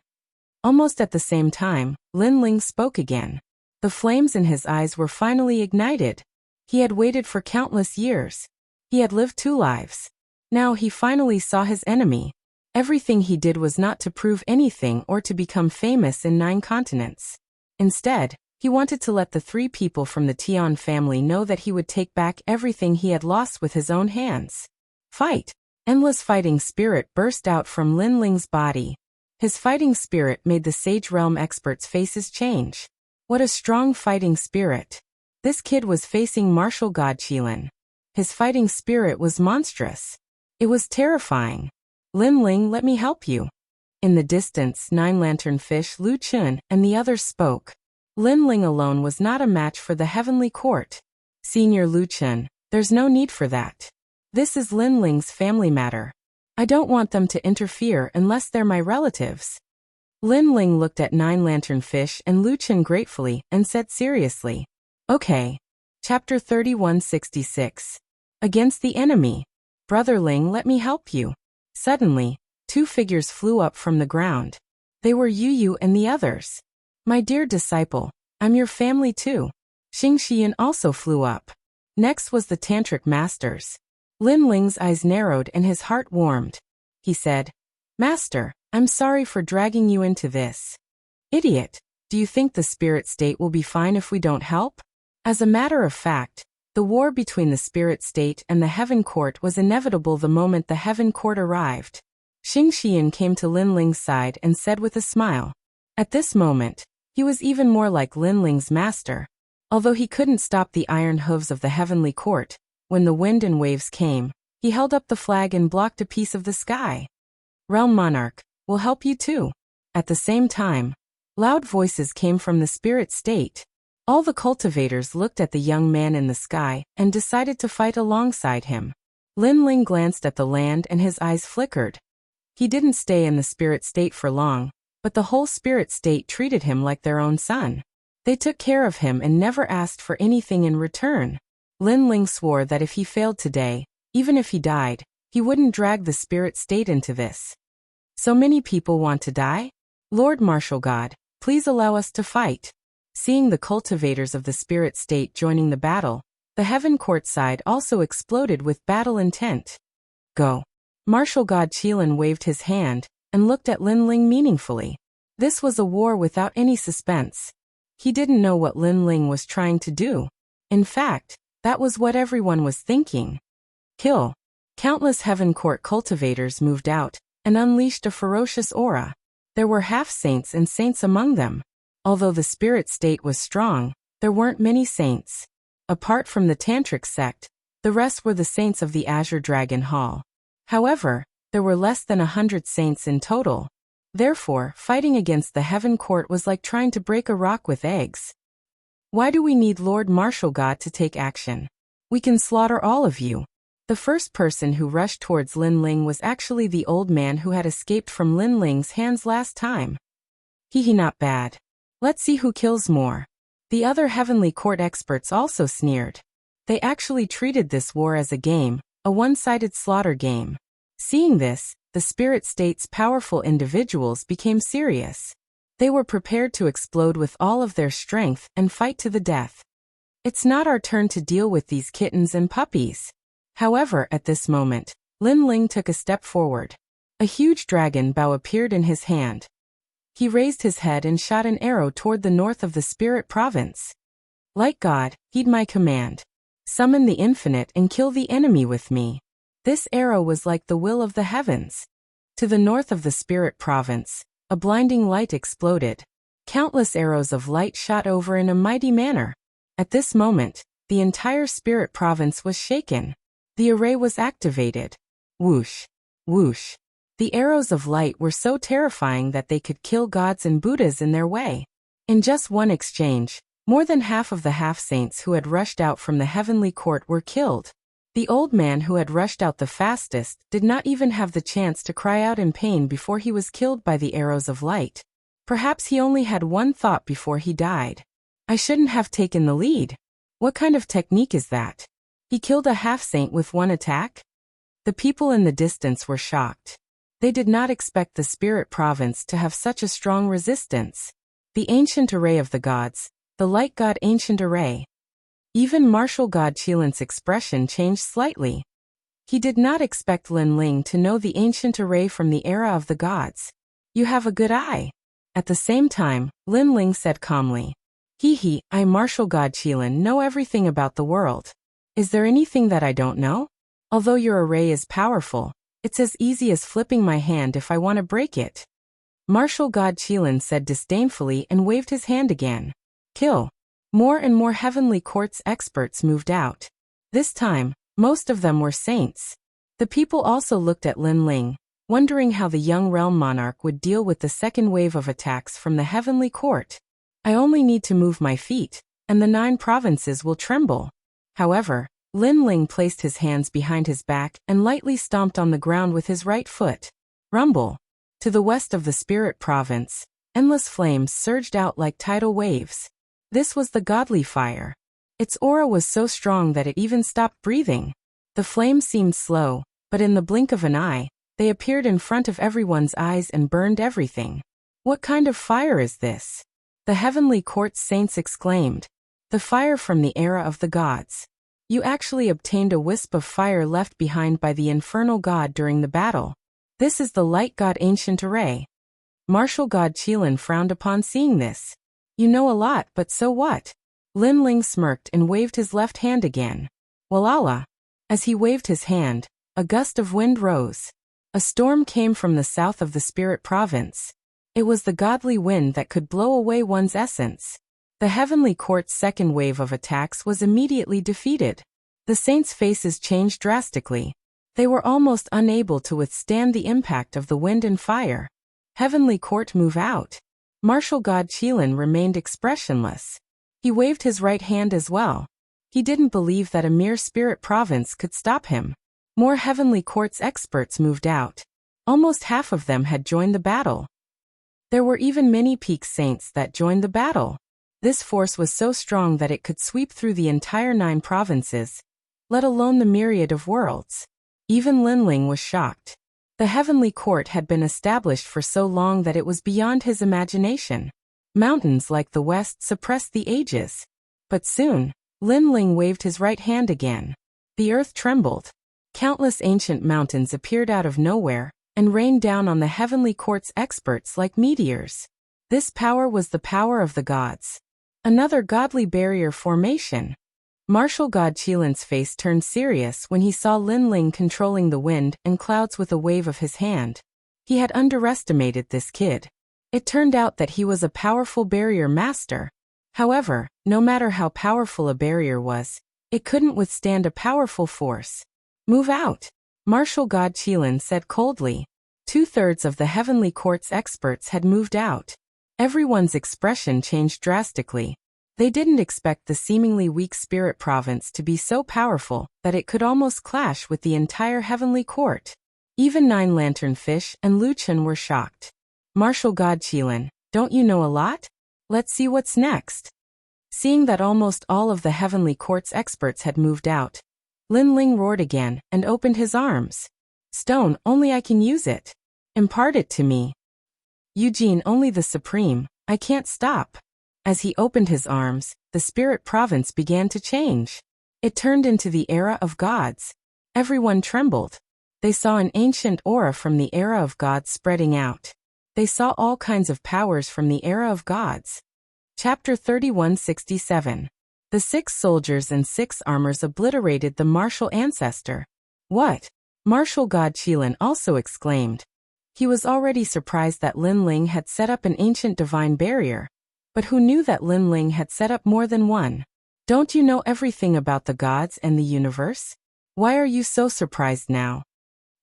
Almost at the same time, Lin Ling spoke again. The flames in his eyes were finally ignited. He had waited for countless years. He had lived 2 lives. Now he finally saw his enemy. Everything he did was not to prove anything or to become famous in 9 continents. Instead, he wanted to let the 3 people from the Tian family know that he would take back everything he had lost with his own hands. Fight! Endless fighting spirit burst out from Lin Ling's body. His fighting spirit made the Sage Realm experts' faces change. What a strong fighting spirit! This kid was facing martial god Qilin. His fighting spirit was monstrous. It was terrifying. Lin Ling, let me help you. In the distance, 9 lanternfish Lu Chun and the others spoke. Lin Ling alone was not a match for the heavenly court. Senior Lu Chun, there's no need for that. This is Lin Ling's family matter. I don't want them to interfere unless they're my relatives. Lin Ling looked at 9 lanternfish and Lu Chun gratefully and said seriously. Okay. Chapter 3166. Against the enemy. Brother Ling, let me help you. Suddenly, 2 figures flew up from the ground. They were Yu Yu and the others. My dear disciple, I'm your family too. Xing Xian also flew up. Next was the Tantric Masters. Lin Ling's eyes narrowed and his heart warmed. He said, Master, I'm sorry for dragging you into this. Idiot, do you think the spirit state will be fine if we don't help? As a matter of fact, the war between the spirit state and the heaven court was inevitable the moment the heaven court arrived. Xing Xian came to Lin Ling's side and said with a smile. At this moment, he was even more like Lin Ling's master. Although he couldn't stop the iron hooves of the heavenly court, when the wind and waves came, he held up the flag and blocked a piece of the sky. Realm Monarch, we'll help you too. At the same time, loud voices came from the spirit state. All the cultivators looked at the young man in the sky and decided to fight alongside him. Lin Ling glanced at the land and his eyes flickered. He didn't stay in the spirit state for long, but the whole spirit state treated him like their own son. They took care of him and never asked for anything in return. Lin Ling swore that if he failed today, even if he died, he wouldn't drag the spirit state into this. So many people want to die? Lord Martial God, please allow us to fight. Seeing the cultivators of the spirit state joining the battle, the heaven court side also exploded with battle intent. Go. Martial God Qilin waved his hand and looked at Lin Ling meaningfully. This was a war without any suspense. He didn't know what Lin Ling was trying to do. In fact, that was what everyone was thinking. Kill. Countless heaven court cultivators moved out and unleashed a ferocious aura. There were half-saints and saints among them. Although the spirit state was strong, there weren't many saints. Apart from the Tantric sect, the rest were the saints of the Azure Dragon Hall. However, there were less than 100 saints in total. Therefore, fighting against the heaven court was like trying to break a rock with eggs. Why do we need Lord Martial God to take action? We can slaughter all of you. The first person who rushed towards Lin Ling was actually the old man who had escaped from Lin Ling's hands last time. He not bad. Let's see who kills more. The other heavenly court experts also sneered. They actually treated this war as a game, a one-sided slaughter game. Seeing this, the spirit state's powerful individuals became serious. They were prepared to explode with all of their strength and fight to the death. It's not our turn to deal with these kittens and puppies. However, at this moment, Lin Ling took a step forward. A huge dragon bow appeared in his hand. He raised his head and shot an arrow toward the north of the spirit province. Like God, heed my command. Summon the infinite and kill the enemy with me. This arrow was like the will of the heavens. To the north of the spirit province, a blinding light exploded. Countless arrows of light shot over in a mighty manner. At this moment, the entire spirit province was shaken. The array was activated. Whoosh, whoosh. The arrows of light were so terrifying that they could kill gods and Buddhas in their way. In just one exchange, more than half of the half-saints who had rushed out from the heavenly court were killed. The old man who had rushed out the fastest did not even have the chance to cry out in pain before he was killed by the arrows of light. Perhaps he only had one thought before he died. I shouldn't have taken the lead. What kind of technique is that? He killed a half-saint with one attack? The people in the distance were shocked. They did not expect the spirit province to have such a strong resistance. The ancient array of the gods, the light god ancient array. Even martial god Qilin's expression changed slightly. He did not expect Lin Ling to know the ancient array from the era of the gods. You have a good eye. At the same time, Lin Ling said calmly. I, martial god Qilin, know everything about the world. Is there anything that I don't know? Although your array is powerful, it's as easy as flipping my hand if I want to break it. Martial god Qilin said disdainfully and waved his hand again. Kill. More and more heavenly courts experts moved out. This time, most of them were saints. The people also looked at Lin Ling, wondering how the young realm monarch would deal with the second wave of attacks from the heavenly court. I only need to move my feet, and the 9 provinces will tremble. However, Lin Ling placed his hands behind his back and lightly stomped on the ground with his right foot. Rumble. To the west of the spirit province, endless flames surged out like tidal waves. This was the godly fire. Its aura was so strong that it even stopped breathing. The flames seemed slow, but in the blink of an eye, they appeared in front of everyone's eyes and burned everything. What kind of fire is this? The heavenly court's saints exclaimed. The fire from the era of the gods. You actually obtained a wisp of fire left behind by the infernal god during the battle. This is the light god ancient array. Martial god Qilin frowned upon seeing this. You know a lot, but so what? Lin Ling smirked and waved his left hand again. Walala. As he waved his hand, a gust of wind rose. A storm came from the south of the spirit province. It was the godly wind that could blow away one's essence. The heavenly court's second wave of attacks was immediately defeated. The saints' faces changed drastically. They were almost unable to withstand the impact of the wind and fire. Heavenly court, move out. Martial god Qilin remained expressionless. He waved his right hand as well. He didn't believe that a mere spirit province could stop him. More heavenly court's experts moved out. Almost half of them had joined the battle. There were even many peak saints that joined the battle. This force was so strong that it could sweep through the entire 9 provinces, let alone the myriad of worlds. Even Lin Ling was shocked. The heavenly court had been established for so long that it was beyond his imagination. Mountains like the west suppressed the ages. But soon, Lin Ling waved his right hand again. The earth trembled. Countless ancient mountains appeared out of nowhere and rained down on the heavenly court's experts like meteors. This power was the power of the gods. Another godly barrier formation. Martial god Qilin's face turned serious when he saw Lin Ling controlling the wind and clouds with a wave of his hand. He had underestimated this kid. It turned out that he was a powerful barrier master. However, no matter how powerful a barrier was, it couldn't withstand a powerful force. Move out. Martial god Qilin said coldly. 2/3 of the heavenly court's experts had moved out. Everyone's expression changed drastically. They didn't expect the seemingly weak spirit province to be so powerful that it could almost clash with the entire heavenly court. Even 9 lanternfish and Lu Chen were shocked. Martial god Qilin, don't you know a lot? Let's see what's next. Seeing that almost all of the heavenly court's experts had moved out, Lin Ling roared again and opened his arms. Stone, only I can use it. Impart it to me. Eugene, only the supreme, I can't stop. As he opened his arms, the spirit province began to change. It turned into the era of gods. Everyone trembled. They saw an ancient aura from the era of gods spreading out. They saw all kinds of powers from the era of gods. Chapter 3167. The 6 soldiers and 6 armors obliterated the martial ancestor. What? Martial god Qilin also exclaimed. He was already surprised that Lin Ling had set up an ancient divine barrier. But who knew that Lin Ling had set up more than one? Don't you know everything about the gods and the universe? Why are you so surprised now?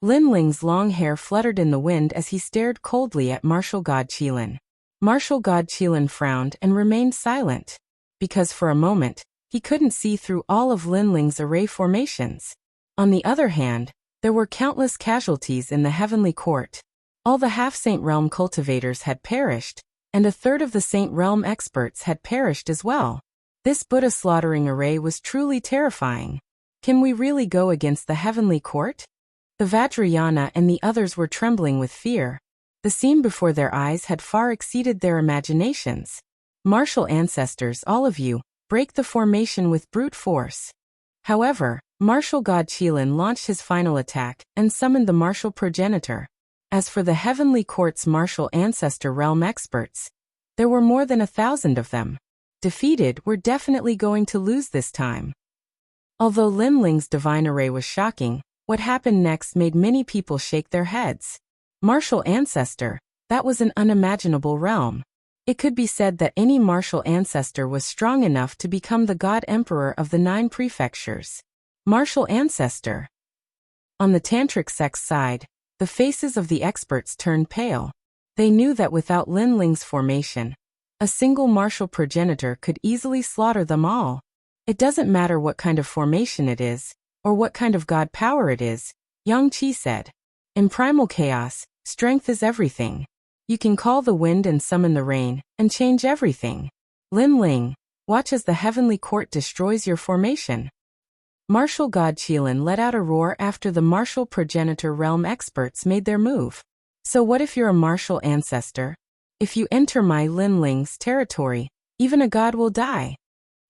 Lin Ling's long hair fluttered in the wind as he stared coldly at Martial god Qilin. Martial god Qilin frowned and remained silent. Because for a moment, he couldn't see through all of Lin Ling's array formations. On the other hand, there were countless casualties in the heavenly court. All the half-saint realm cultivators had perished, and 1/3 of the saint realm experts had perished as well. This Buddha slaughtering array was truly terrifying. Can we really go against the heavenly court? The Vajrayana and the others were trembling with fear. The scene before their eyes had far exceeded their imaginations. Martial ancestors, all of you, break the formation with brute force. However, Martial god Qilin launched his final attack and summoned the martial progenitor. As for the Heavenly Court's martial ancestor realm experts, there were more than 1,000 of them. Defeated, we're definitely going to lose this time. Although Lin Ling's divine array was shocking, what happened next made many people shake their heads. Martial ancestor, that was an unimaginable realm. It could be said that any martial ancestor was strong enough to become the god emperor of the 9 prefectures. Martial ancestor. On the tantric sect's side, the faces of the experts turned pale. They knew that without Lin Ling's formation, a single martial progenitor could easily slaughter them all. It doesn't matter what kind of formation it is, or what kind of god power it is, Yang Qi said. In primal chaos, strength is everything. You can call the wind and summon the rain, and change everything. Lin Ling, watch as the Heavenly Court destroys your formation. Martial god Qilin let out a roar after the martial progenitor realm experts made their move. So what if you're a martial ancestor? If you enter my Lin Ling's territory, even a god will die.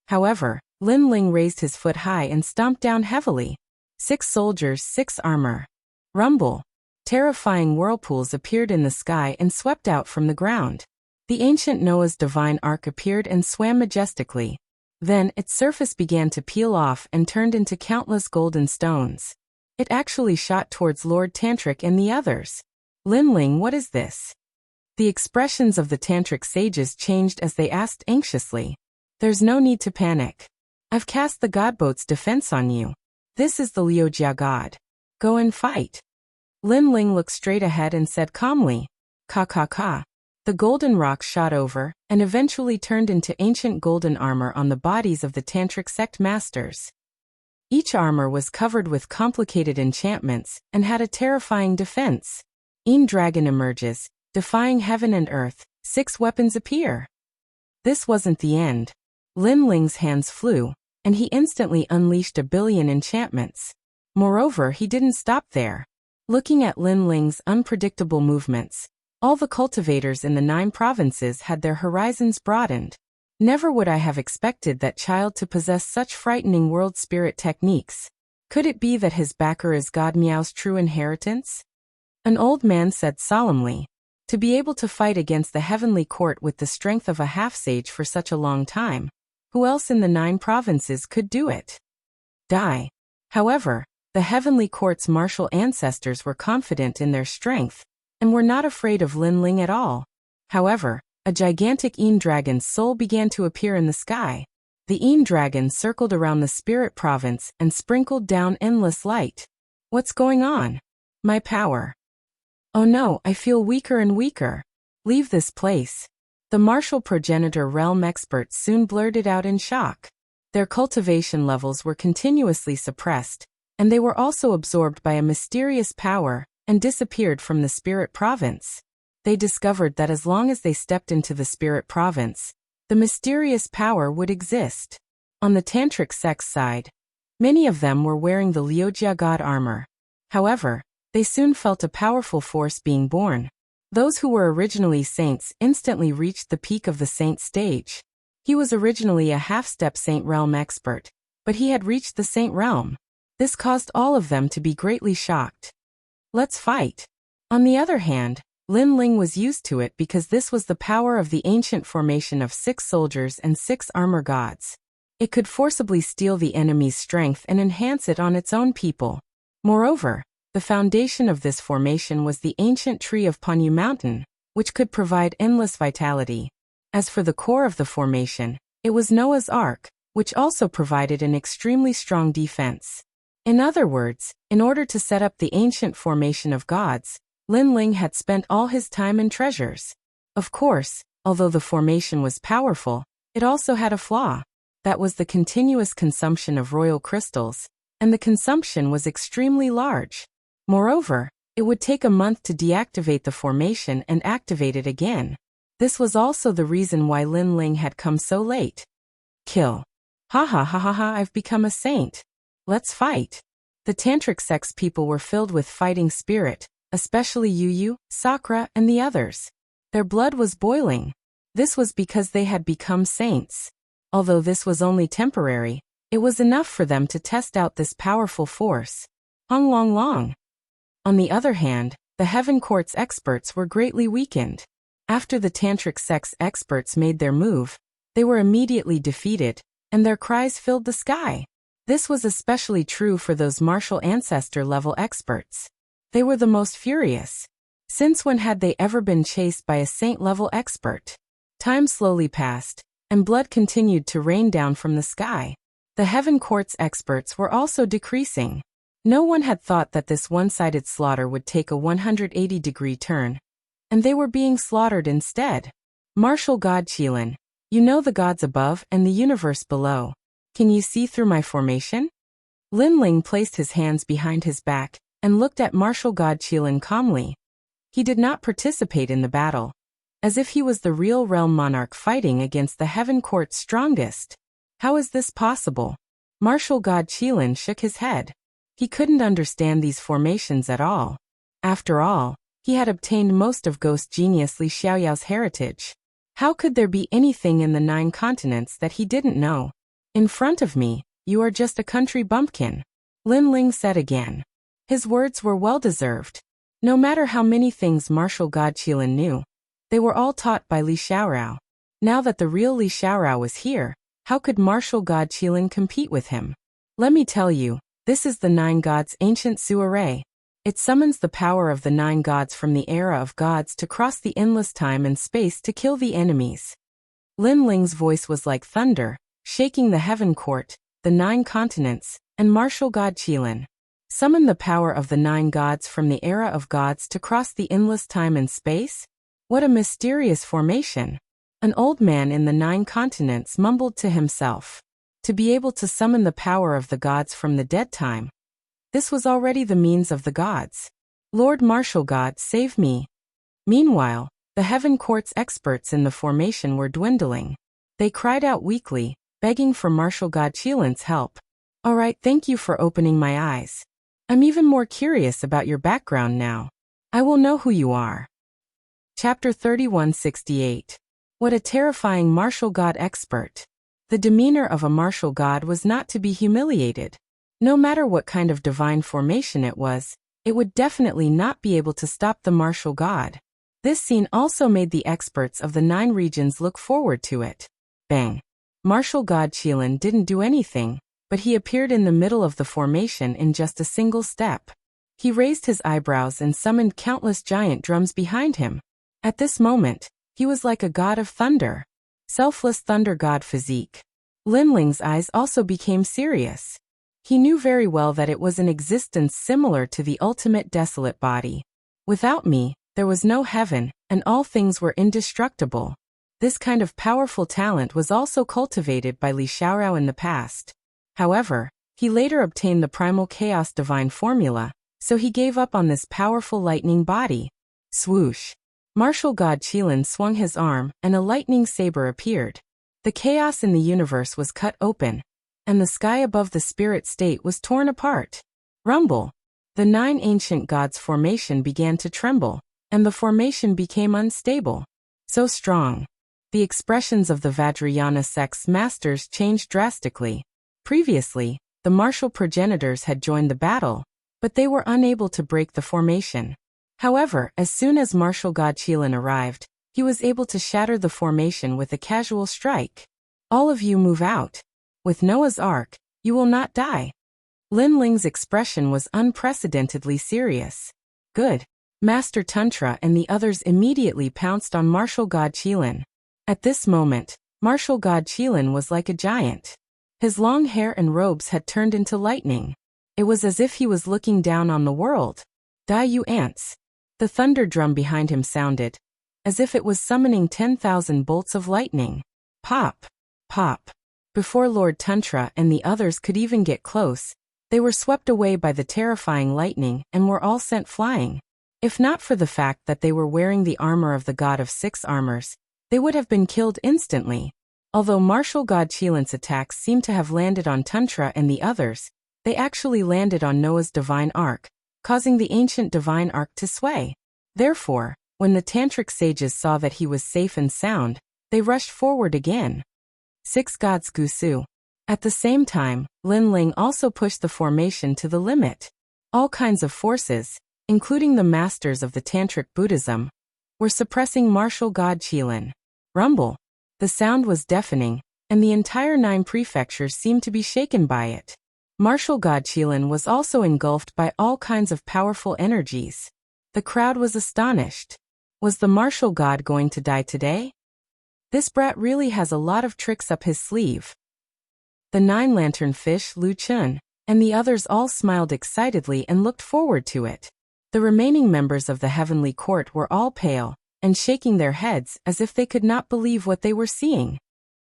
However, Lin Ling raised his foot high and stomped down heavily. 6 soldiers, 6 armor. Rumble. Terrifying whirlpools appeared in the sky and swept out from the ground. The ancient Noah's divine ark appeared and swam majestically. Then, its surface began to peel off and turned into countless golden stones. It actually shot towards Lord Tantric and the others. Lin Ling, what is this? The expressions of the Tantric sages changed as they asked anxiously. There's no need to panic. I've cast the godboat's defense on you. This is the Liujia god. Go and fight. Lin Ling looked straight ahead and said calmly, "Ka ka ka." The golden rocks shot over, and eventually turned into ancient golden armor on the bodies of the Tantric sect masters. Each armor was covered with complicated enchantments, and had a terrifying defense. Een Dragon emerges, defying heaven and earth, 6 weapons appear. This wasn't the end. Lin Ling's hands flew, and he instantly unleashed 1 billion enchantments. Moreover, he didn't stop there. Looking at Lin Ling's unpredictable movements, all the cultivators in the 9 provinces had their horizons broadened. Never would I have expected that child to possess such frightening world spirit techniques. Could it be that his backer is God Miao's true inheritance? An old man said solemnly. To be able to fight against the Heavenly Court with the strength of a half-sage for such a long time, who else in the 9 provinces could do it? Die. However, the Heavenly Court's martial ancestors were confident in their strength, and were not afraid of Lin Ling at all. However, a gigantic Een Dragon's soul began to appear in the sky. The Een Dragon circled around the spirit province and sprinkled down endless light. What's going on? My power. Oh no, I feel weaker and weaker. Leave this place. The martial progenitor realm experts soon blurted out in shock. Their cultivation levels were continuously suppressed, and they were also absorbed by a mysterious power, and disappeared from the spirit province. They discovered that as long as they stepped into the spirit province, the mysterious power would exist. On the Tantric sect's side, many of them were wearing the Liujia god armor. However, they soon felt a powerful force being born. Those who were originally saints instantly reached the peak of the saint stage. He was originally a half-step saint realm expert, but he had reached the saint realm. This caused all of them to be greatly shocked. Let's fight. On the other hand, Lin Ling was used to it because this was the power of the ancient formation of 6 soldiers and 6 armor gods. It could forcibly steal the enemy's strength and enhance it on its own people. Moreover, the foundation of this formation was the ancient tree of Panyu Mountain, which could provide endless vitality. As for the core of the formation, it was Noah's Ark, which also provided an extremely strong defense. In other words, in order to set up the ancient formation of gods, Lin Ling had spent all his time and treasures. Of course, although the formation was powerful, it also had a flaw. That was the continuous consumption of royal crystals, and the consumption was extremely large. Moreover, it would take a month to deactivate the formation and activate it again. This was also the reason why Lin Ling had come so late. Kill. Ha ha ha ha ha, I've become a saint. Let's fight. The Tantric sect's people were filled with fighting spirit, especially Yu, Sakura, and the others. Their blood was boiling. This was because they had become saints. Although this was only temporary, It was enough for them to test out this powerful force. Hong Long Long. On the other hand, the Heaven Court's experts were greatly weakened. After the Tantric sect's experts made their move, they were immediately defeated, and their cries filled the sky. This was especially true for those martial ancestor-level experts. They were the most furious. Since when had they ever been chased by a saint-level expert? Time slowly passed, and blood continued to rain down from the sky. The Heaven Court's experts were also decreasing. No one had thought that this one-sided slaughter would take a 180-degree turn, and they were being slaughtered instead. Martial God Qilin, you know the gods above and the universe below. Can you see through my formation? Lin Ling placed his hands behind his back and looked at martial God Qilin calmly. He did not participate in the battle, as if he was the real realm monarch fighting against the Heaven Court's strongest. How is this possible? Martial God Qilin shook his head. He couldn't understand these formations at all. After all, he had obtained most of Ghost Genius Li Xiaoyao's heritage. How could there be anything in the 9 continents that he didn't know? In front of me, you are just a country bumpkin, Lin Ling said again. His words were well-deserved. No matter how many things Martial God Qilin knew, they were all taught by Li Xiaorao. Now that the real Li Xiaorao was here, how could Martial God Qilin compete with him? Let me tell you, this is the 9 gods' ancient Suaré. It summons the power of the 9 gods from the era of gods to cross the endless time and space to kill the enemies. Lin Ling's voice was like thunder, shaking the Heaven Court, the 9 continents, and Martial God Qilin. Summon the power of the 9 gods from the era of gods to cross the endless time and space? What a mysterious formation. An old man in the 9 continents mumbled to himself. To be able to summon the power of the gods from the dead time. This was already the means of the gods. Lord Martial God, save me. Meanwhile, the Heaven Court's experts in the formation were dwindling. They cried out weakly, begging for Martial God Qilin's help. All right, thank you for opening my eyes. I'm even more curious about your background now. I will know who you are. Chapter 3168. What a terrifying martial god expert. The demeanor of a martial god was not to be humiliated. No matter what kind of divine formation it was, it would definitely not be able to stop the martial god. This scene also made the experts of the 9 regions look forward to it. Bang. Martial god Qilin didn't do anything, but he appeared in the middle of the formation in just a single step. He raised his eyebrows and summoned countless giant drums behind him. At this moment, he was like a god of thunder. Selfless thunder god physique. Lin Ling's eyes also became serious. He knew very well that it was an existence similar to the ultimate desolate body. Without me, there was no heaven, and all things were indestructible. This kind of powerful talent was also cultivated by Li Xiaorao in the past. However, he later obtained the primal chaos divine formula, so he gave up on this powerful lightning body. Swoosh. Martial god Qilin swung his arm, and a lightning saber appeared. The chaos in the universe was cut open, and the sky above the spirit state was torn apart. Rumble. The 9 ancient gods' formation began to tremble, and the formation became unstable. So strong. The expressions of the Vajrayana sect's masters changed drastically. Previously, the martial progenitors had joined the battle, but they were unable to break the formation. However, as soon as Martial God Qilin arrived, he was able to shatter the formation with a casual strike. All of you move out. With Noah's Ark, you will not die. Lin Ling's expression was unprecedentedly serious. Good. Master Tantra and the others immediately pounced on Martial God Qilin. At this moment, Martial God Qilin was like a giant. His long hair and robes had turned into lightning. It was as if he was looking down on the world. Die, you ants. The thunder drum behind him sounded, as if it was summoning 10,000 bolts of lightning. Pop. Pop. Before Lord Tantra and the others could even get close, they were swept away by the terrifying lightning and were all sent flying. If not for the fact that they were wearing the armor of the god of 6 armors, they would have been killed instantly. Although Martial God Qilin's attacks seemed to have landed on Tantra and the others, they actually landed on Noah's divine ark, causing the ancient divine ark to sway. Therefore, when the tantric sages saw that he was safe and sound, they rushed forward again. 6 gods Gusu. At the same time, Lin Ling also pushed the formation to the limit. All kinds of forces, including the masters of the Tantric Buddhism, were suppressing martial god Qilin. Rumble. The sound was deafening, and the entire 9 prefectures seemed to be shaken by it. Martial god Qilin was also engulfed by all kinds of powerful energies. The crowd was astonished. Was the martial god going to die today? This brat really has a lot of tricks up his sleeve. The 9-lantern fish Lu Chun and the others all smiled excitedly and looked forward to it. The remaining members of the heavenly court were all pale and shaking their heads as if they could not believe what they were seeing.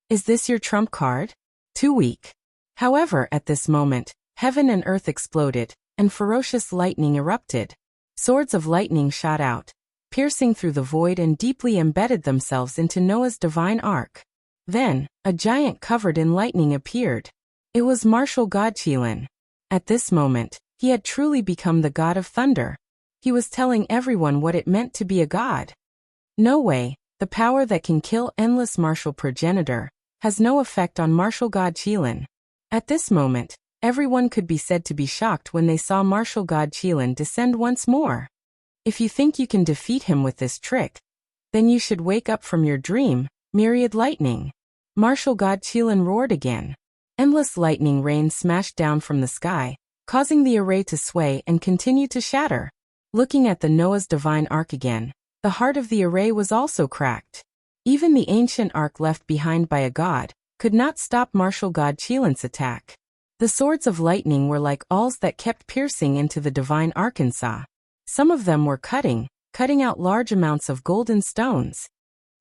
Is this your trump card? Too weak. However, at this moment, heaven and earth exploded, and ferocious lightning erupted. Swords of lightning shot out, piercing through the void and deeply embedded themselves into Noah's divine ark. Then, a giant covered in lightning appeared. It was martial god Qilin. At this moment, he had truly become the god of thunder. He was telling everyone what it meant to be a god. No way, the power that can kill endless martial progenitor has no effect on martial god Qilin. At this moment, everyone could be said to be shocked when they saw martial god Qilin descend once more. If you think you can defeat him with this trick, then you should wake up from your dream, myriad lightning. Martial god Qilin roared again. Endless lightning rain smashed down from the sky, causing the array to sway and continue to shatter. Looking at the Noah's divine ark again, the heart of the array was also cracked. Even the ancient ark left behind by a god could not stop martial god Qilin's attack. The swords of lightning were like awls that kept piercing into the divine Arkansas. Some of them were cutting out large amounts of golden stones.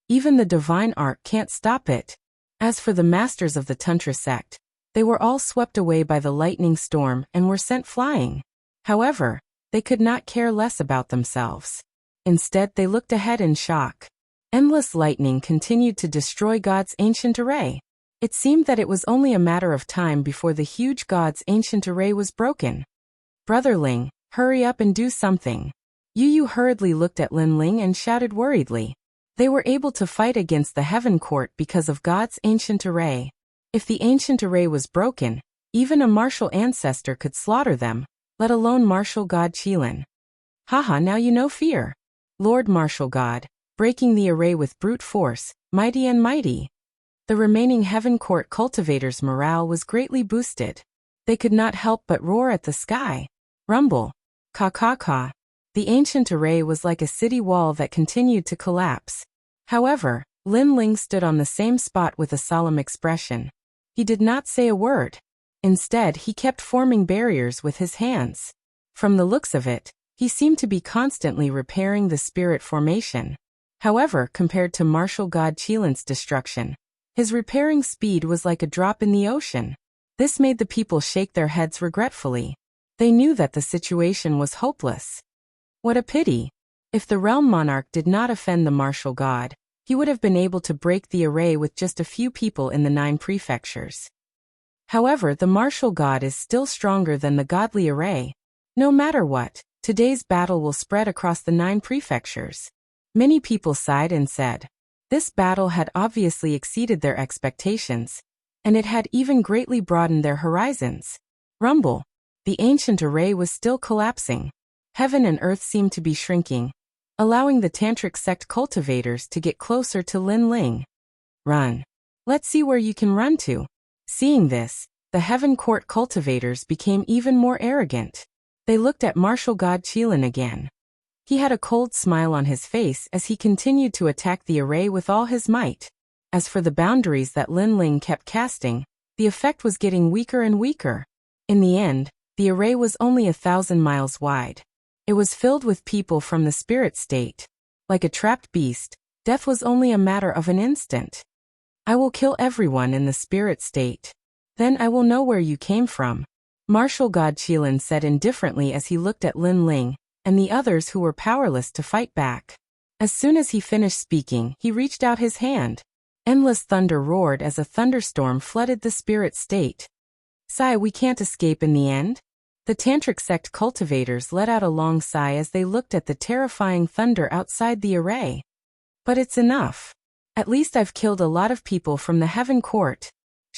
Even the divine ark can't stop it. As for the masters of the Tantra sect, they were all swept away by the lightning storm and were sent flying. However, they could not care less about themselves. Instead, they looked ahead in shock. Endless lightning continued to destroy God's ancient array. It seemed that it was only a matter of time before the huge God's ancient array was broken. Brother Ling, hurry up and do something. Yu hurriedly looked at Lin Ling and shouted worriedly. They were able to fight against the heaven court because of God's ancient array. If the ancient array was broken, even a martial ancestor could slaughter them, let alone martial god Qilin. Haha, now you know fear. Lord martial god, breaking the array with brute force, mighty and mighty. The remaining heaven court cultivators' morale was greatly boosted. They could not help but roar at the sky. Rumble. Ka. The ancient array was like a city wall that continued to collapse. However, Lin Ling stood on the same spot with a solemn expression. He did not say a word. Instead, he kept forming barriers with his hands. From the looks of it, he seemed to be constantly repairing the spirit formation. However, compared to martial god Qilin's destruction, his repairing speed was like a drop in the ocean. This made the people shake their heads regretfully. They knew that the situation was hopeless. What a pity. If the realm monarch did not offend the martial god, he would have been able to break the array with just a few people in the 9 prefectures. However, the martial god is still stronger than the godly array. No matter what, today's battle will spread across the 9 prefectures. Many people sighed and said, this battle had obviously exceeded their expectations, and it had even greatly broadened their horizons. Rumble. The ancient array was still collapsing. Heaven and earth seemed to be shrinking, allowing the Tantric sect cultivators to get closer to Lin Ling. Run. Let's see where you can run to. Seeing this, the heaven court cultivators became even more arrogant. They looked at martial god Qilin again. He had a cold smile on his face as he continued to attack the array with all his might. As for the boundaries that Lin Ling kept casting, the effect was getting weaker and weaker. In the end, the array was only 1,000 miles wide. It was filled with people from the spirit state. Like a trapped beast, death was only a matter of an instant. I will kill everyone in the spirit state. Then I will know where you came from. Martial god Qilin said indifferently as he looked at Lin Ling and the others who were powerless to fight back. As soon as he finished speaking, he reached out his hand. Endless thunder roared as a thunderstorm flooded the spirit state. Sigh, we can't escape in the end? The Tantric sect cultivators let out a long sigh as they looked at the terrifying thunder outside the array. But it's enough. At least I've killed a lot of people from the heaven court.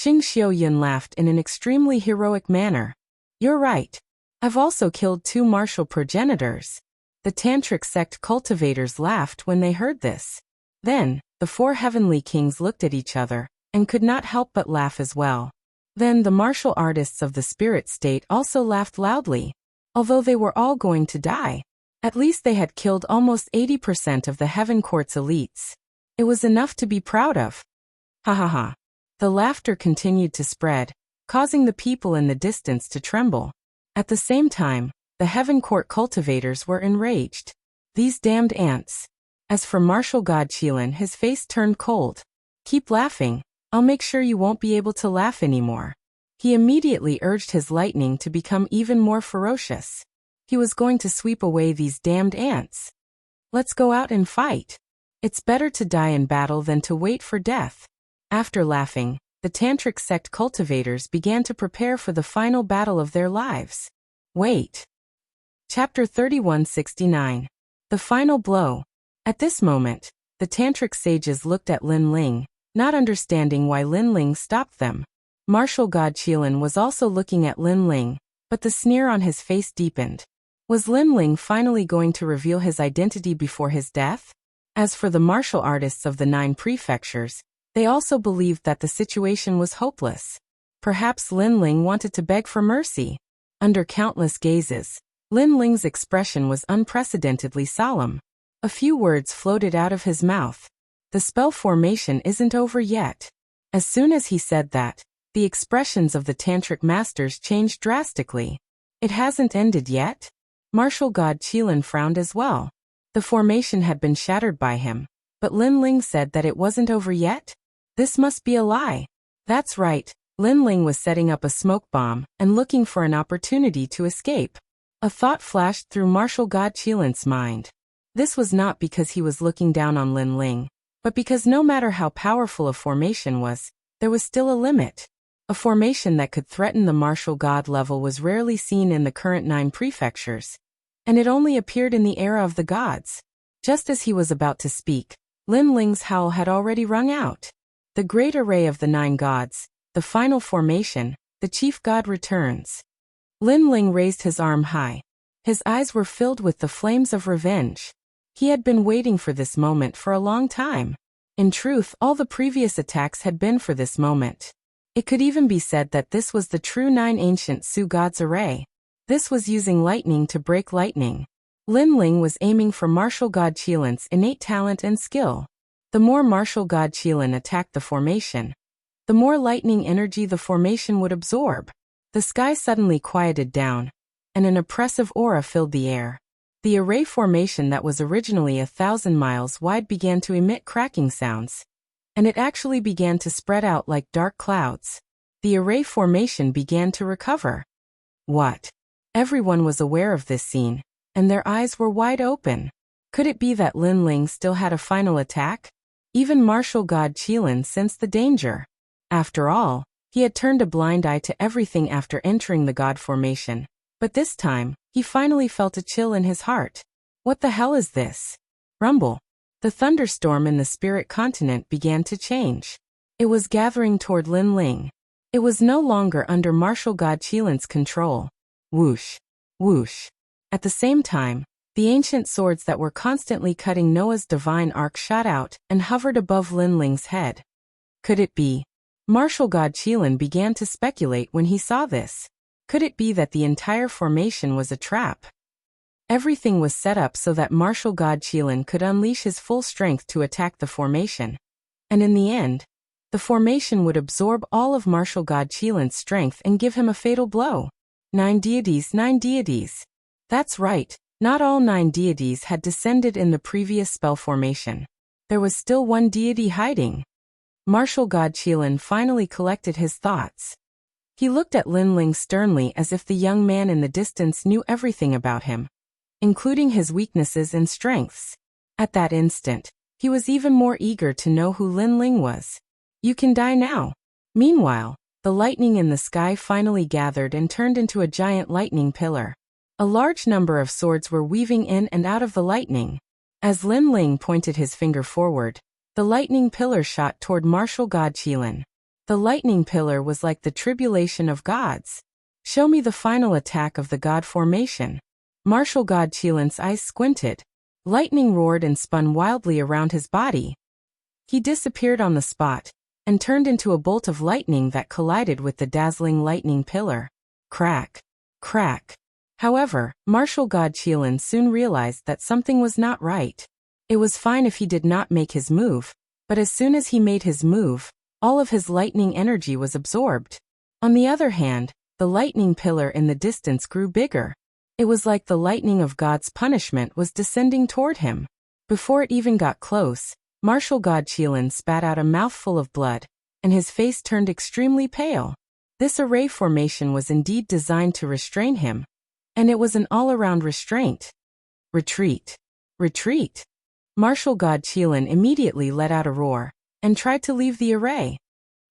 Xing Xiaoyun laughed in an extremely heroic manner. You're right. I've also killed 2 martial progenitors. The tantric sect cultivators laughed when they heard this. Then, the 4 heavenly kings looked at each other, and could not help but laugh as well. Then the martial artists of the spirit state also laughed loudly. Although they were all going to die, at least they had killed almost 80% of the Heaven Court's elites. It was enough to be proud of. Ha ha ha. The laughter continued to spread, causing the people in the distance to tremble. At the same time, the Heaven Court cultivators were enraged. These damned ants. As for martial god Qilin, his face turned cold. Keep laughing, I'll make sure you won't be able to laugh anymore. He immediately urged his lightning to become even more ferocious. He was going to sweep away these damned ants. Let's go out and fight. It's better to die in battle than to wait for death. After laughing, the tantric sect cultivators began to prepare for the final battle of their lives. Wait. Chapter 3169. The Final Blow. At this moment, the tantric sages looked at Lin Ling, not understanding why Lin Ling stopped them. Martial god Qilin was also looking at Lin Ling, but the sneer on his face deepened. Was Lin Ling finally going to reveal his identity before his death? As for the martial artists of the 9 prefectures, they also believed that the situation was hopeless. Perhaps Lin Ling wanted to beg for mercy. Under countless gazes, Lin Ling's expression was unprecedentedly solemn. A few words floated out of his mouth. The spell formation isn't over yet. As soon as he said that, the expressions of the tantric masters changed drastically. It hasn't ended yet? Martial god Qilin frowned as well. The formation had been shattered by him, but Lin Ling said that it wasn't over yet? This must be a lie. That's right, Lin Ling was setting up a smoke bomb and looking for an opportunity to escape. A thought flashed through martial god Qilin's mind. This was not because he was looking down on Lin Ling, but because no matter how powerful a formation was, there was still a limit. A formation that could threaten the martial god level was rarely seen in the current 9 prefectures, and it only appeared in the era of the gods. Just as he was about to speak, Lin Ling's howl had already rung out. The great array of the 9 gods, the final formation, the chief god returns. Lin Ling raised his arm high. His eyes were filled with the flames of revenge. He had been waiting for this moment for a long time. In truth, all the previous attacks had been for this moment. It could even be said that this was the true 9 ancient Su gods array. This was using lightning to break lightning. Lin Ling was aiming for martial god Qilin's innate talent and skill. The more martial god Qilin attacked the formation, the more lightning energy the formation would absorb. The sky suddenly quieted down, and an oppressive aura filled the air. The array formation that was originally 1,000 miles wide began to emit cracking sounds, and it actually began to spread out like dark clouds. The array formation began to recover. What? Everyone was aware of this scene, and their eyes were wide open. Could it be that Lin Ling still had a final attack? Even martial god Qilin sensed the danger. After all, he had turned a blind eye to everything after entering the god formation, but this time, he finally felt a chill in his heart. What the hell is this? Rumble. The thunderstorm in the spirit continent began to change. It was gathering toward Lin Ling. It was no longer under martial god Qilin's control. Whoosh. Whoosh. At the same time, the ancient swords that were constantly cutting Noah's divine arc shot out and hovered above Lin Ling's head. Could it be? Martial god Qilin began to speculate when he saw this. Could it be that the entire formation was a trap? Everything was set up so that martial god Qilin could unleash his full strength to attack the formation. And in the end, the formation would absorb all of martial god Qilin's strength and give him a fatal blow. 9 deities, 9 deities. That's right, not all 9 deities had descended in the previous spell formation. There was still one deity hiding. Martial god Qilin finally collected his thoughts. He looked at Lin Ling sternly as if the young man in the distance knew everything about him, including his weaknesses and strengths. At that instant, he was even more eager to know who Lin Ling was. You can die now. Meanwhile, the lightning in the sky finally gathered and turned into a giant lightning pillar. A large number of swords were weaving in and out of the lightning. As Lin Ling pointed his finger forward, the lightning pillar shot toward martial god Qilin. The lightning pillar was like the tribulation of gods. Show me the final attack of the god formation. Martial god Qilin's eyes squinted. Lightning roared and spun wildly around his body. He disappeared on the spot, and turned into a bolt of lightning that collided with the dazzling lightning pillar. Crack. Crack. However, martial god Qilin soon realized that something was not right. It was fine if he did not make his move, but as soon as he made his move, all of his lightning energy was absorbed. On the other hand, the lightning pillar in the distance grew bigger. It was like the lightning of God's punishment was descending toward him. Before it even got close, martial god Qilin spat out a mouthful of blood, and his face turned extremely pale. This array formation was indeed designed to restrain him, and it was an all-around restraint. Retreat. Retreat. Martial god Qilin immediately let out a roar, and tried to leave the array.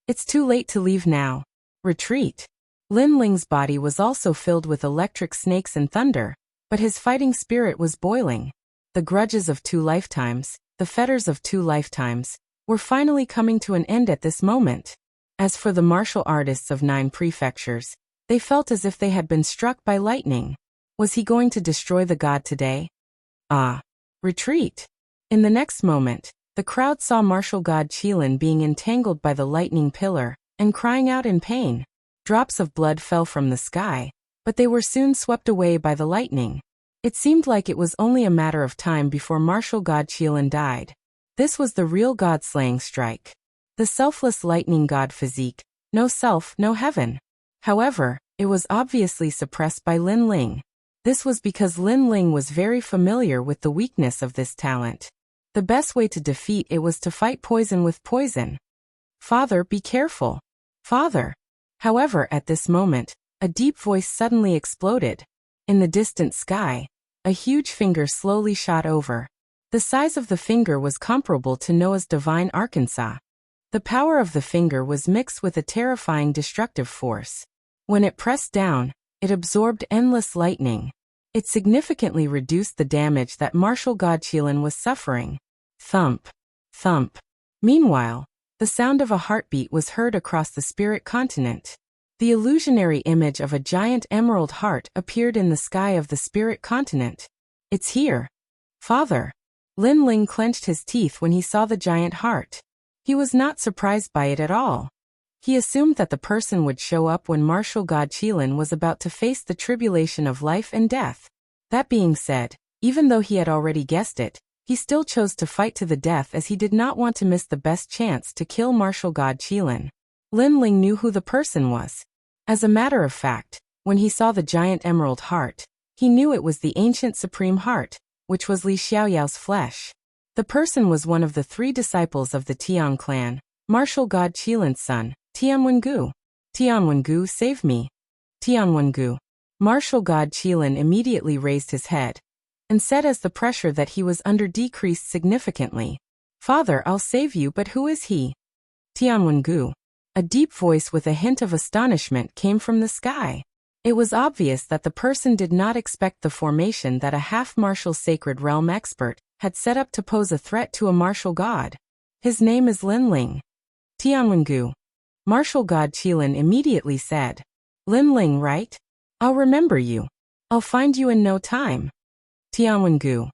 It's too late to leave now. Retreat. Lin Ling's body was also filled with electric snakes and thunder, but his fighting spirit was boiling. The grudges of 2 lifetimes, the fetters of 2 lifetimes, were finally coming to an end at this moment. As for the martial artists of 9 prefectures, they felt as if they had been struck by lightning. Was he going to destroy the god today? Ah. Retreat. In the next moment, the crowd saw martial god Qilin being entangled by the lightning pillar, and crying out in pain. Drops of blood fell from the sky, but they were soon swept away by the lightning. It seemed like it was only a matter of time before martial god Qilin died. This was the real god-slaying strike. The selfless lightning god physique, no self, no heaven. However, it was obviously suppressed by Lin Ling. This was because Lin Ling was very familiar with the weakness of this talent. The best way to defeat it was to fight poison with poison. Father, be careful. Father. However, at this moment, a deep voice suddenly exploded. In the distant sky, a huge finger slowly shot over. The size of the finger was comparable to Noah's divine Arkansas. The power of the finger was mixed with a terrifying destructive force. When it pressed down, it absorbed endless lightning. It significantly reduced the damage that martial god Qilin was suffering. Thump. Thump. Meanwhile, the sound of a heartbeat was heard across the spirit continent. The illusionary image of a giant emerald heart appeared in the sky of the spirit continent. It's here. Father. Lin Ling clenched his teeth when he saw the giant heart. He was not surprised by it at all. He assumed that the person would show up when martial god Qilin was about to face the tribulation of life and death. That being said, even though he had already guessed it, he still chose to fight to the death as he did not want to miss the best chance to kill martial god Qilin. Lin Ling knew who the person was. As a matter of fact, when he saw the giant emerald heart, he knew it was the ancient supreme heart, which was Li Xiaoyao's flesh. The person was one of the 3 disciples of the Tian clan, martial god Qilin's son, Tianwengu. Tianwengu, save me. Tianwengu. Martial god Qilin immediately raised his head, and said as the pressure that he was under decreased significantly. Father, I'll save you, but who is he? Tianwengu. A deep voice with a hint of astonishment came from the sky. It was obvious that the person did not expect the formation that a half-martial sacred realm expert had set up to pose a threat to a martial god. His name is Lin Ling. Tianwengu. Martial god Qilin immediately said. Lin Ling, right? I'll remember you. I'll find you in no time. Tianwengu.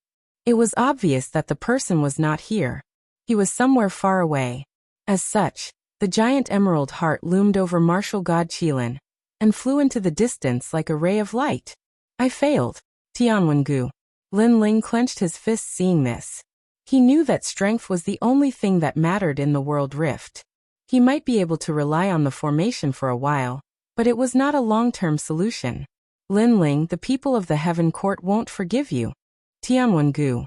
It was obvious that the person was not here. He was somewhere far away. As such, the giant emerald heart loomed over martial god Qilin, and flew into the distance like a ray of light. I failed. Tianwengu. Lin Ling clenched his fists seeing this. He knew that strength was the only thing that mattered in the world rift. He might be able to rely on the formation for a while, but it was not a long-term solution. Lin Ling, the people of the Heaven Court won't forgive you. Tianwengu.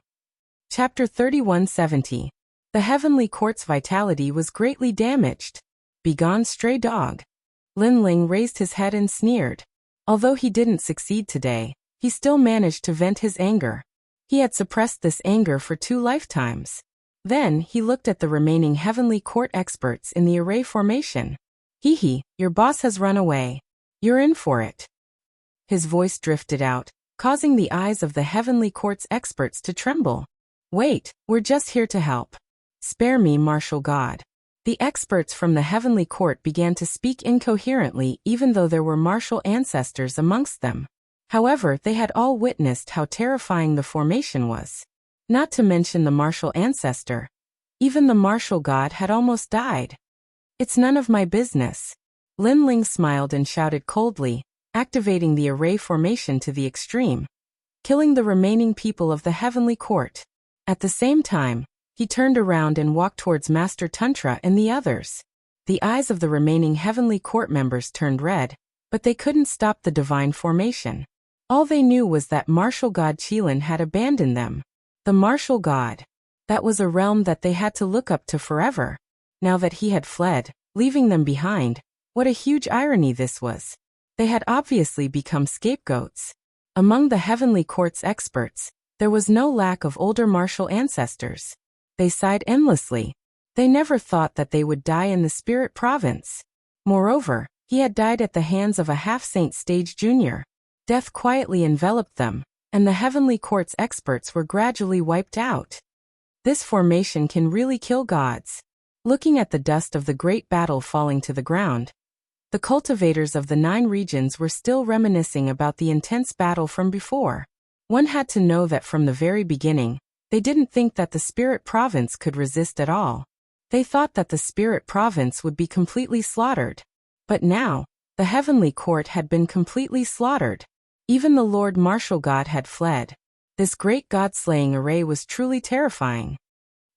Chapter 3170. The Heavenly Court's vitality was greatly damaged. Begone, stray dog. Lin Ling raised his head and sneered. Although he didn't succeed today, he still managed to vent his anger. He had suppressed this anger for 2 lifetimes. Then, he looked at the remaining Heavenly Court experts in the array formation. Hee hee, your boss has run away. You're in for it. His voice drifted out, causing the eyes of the Heavenly Court's experts to tremble. Wait, we're just here to help. Spare me, martial god. The experts from the heavenly court began to speak incoherently even though there were martial ancestors amongst them. However, they had all witnessed how terrifying the formation was. Not to mention the martial ancestor. Even the martial god had almost died. It's none of my business. Lin Ling smiled and shouted coldly, activating the array formation to the extreme, killing the remaining people of the heavenly court. At the same time, he turned around and walked towards Master Tantra and the others. The eyes of the remaining heavenly court members turned red, but they couldn't stop the divine formation. All they knew was that martial god Qilin had abandoned them. The martial god. That was a realm that they had to look up to forever. Now that he had fled, leaving them behind, what a huge irony this was. They had obviously become scapegoats. Among the heavenly court's experts, there was no lack of older martial ancestors. They sighed endlessly. They never thought that they would die in the spirit province. Moreover, he had died at the hands of a half-saint stage junior. Death quietly enveloped them, and the heavenly court's experts were gradually wiped out. This formation can really kill gods. Looking at the dust of the great battle falling to the ground, the cultivators of the 9 regions were still reminiscing about the intense battle from before. One had to know that from the very beginning, they didn't think that the spirit province could resist at all. They thought that the spirit province would be completely slaughtered. But now, the heavenly court had been completely slaughtered. Even the Lord Martial God had fled. This great god-slaying array was truly terrifying.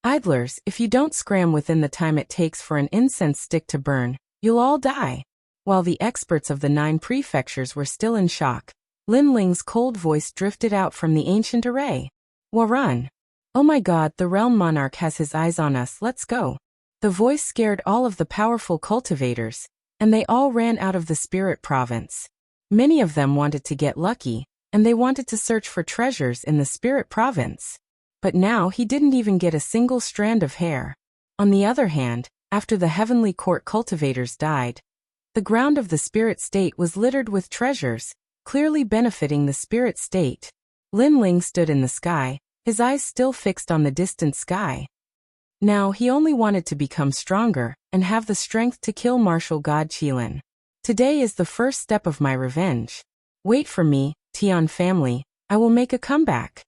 Idlers, if you don't scram within the time it takes for an incense stick to burn, you'll all die. While the experts of the 9 prefectures were still in shock, Lin Ling's cold voice drifted out from the ancient array. Warun. Oh my god, the realm monarch has his eyes on us, let's go. The voice scared all of the powerful cultivators, and they all ran out of the spirit province. Many of them wanted to get lucky, and they wanted to search for treasures in the spirit province. But now he didn't even get a single strand of hair. On the other hand, after the heavenly court cultivators died, the ground of the spirit state was littered with treasures, clearly benefiting the spirit state. Lin Ling stood in the sky, his eyes still fixed on the distant sky. Now he only wanted to become stronger and have the strength to kill martial god Qilin. Today is the first step of my revenge. Wait for me, Tian family, I will make a comeback.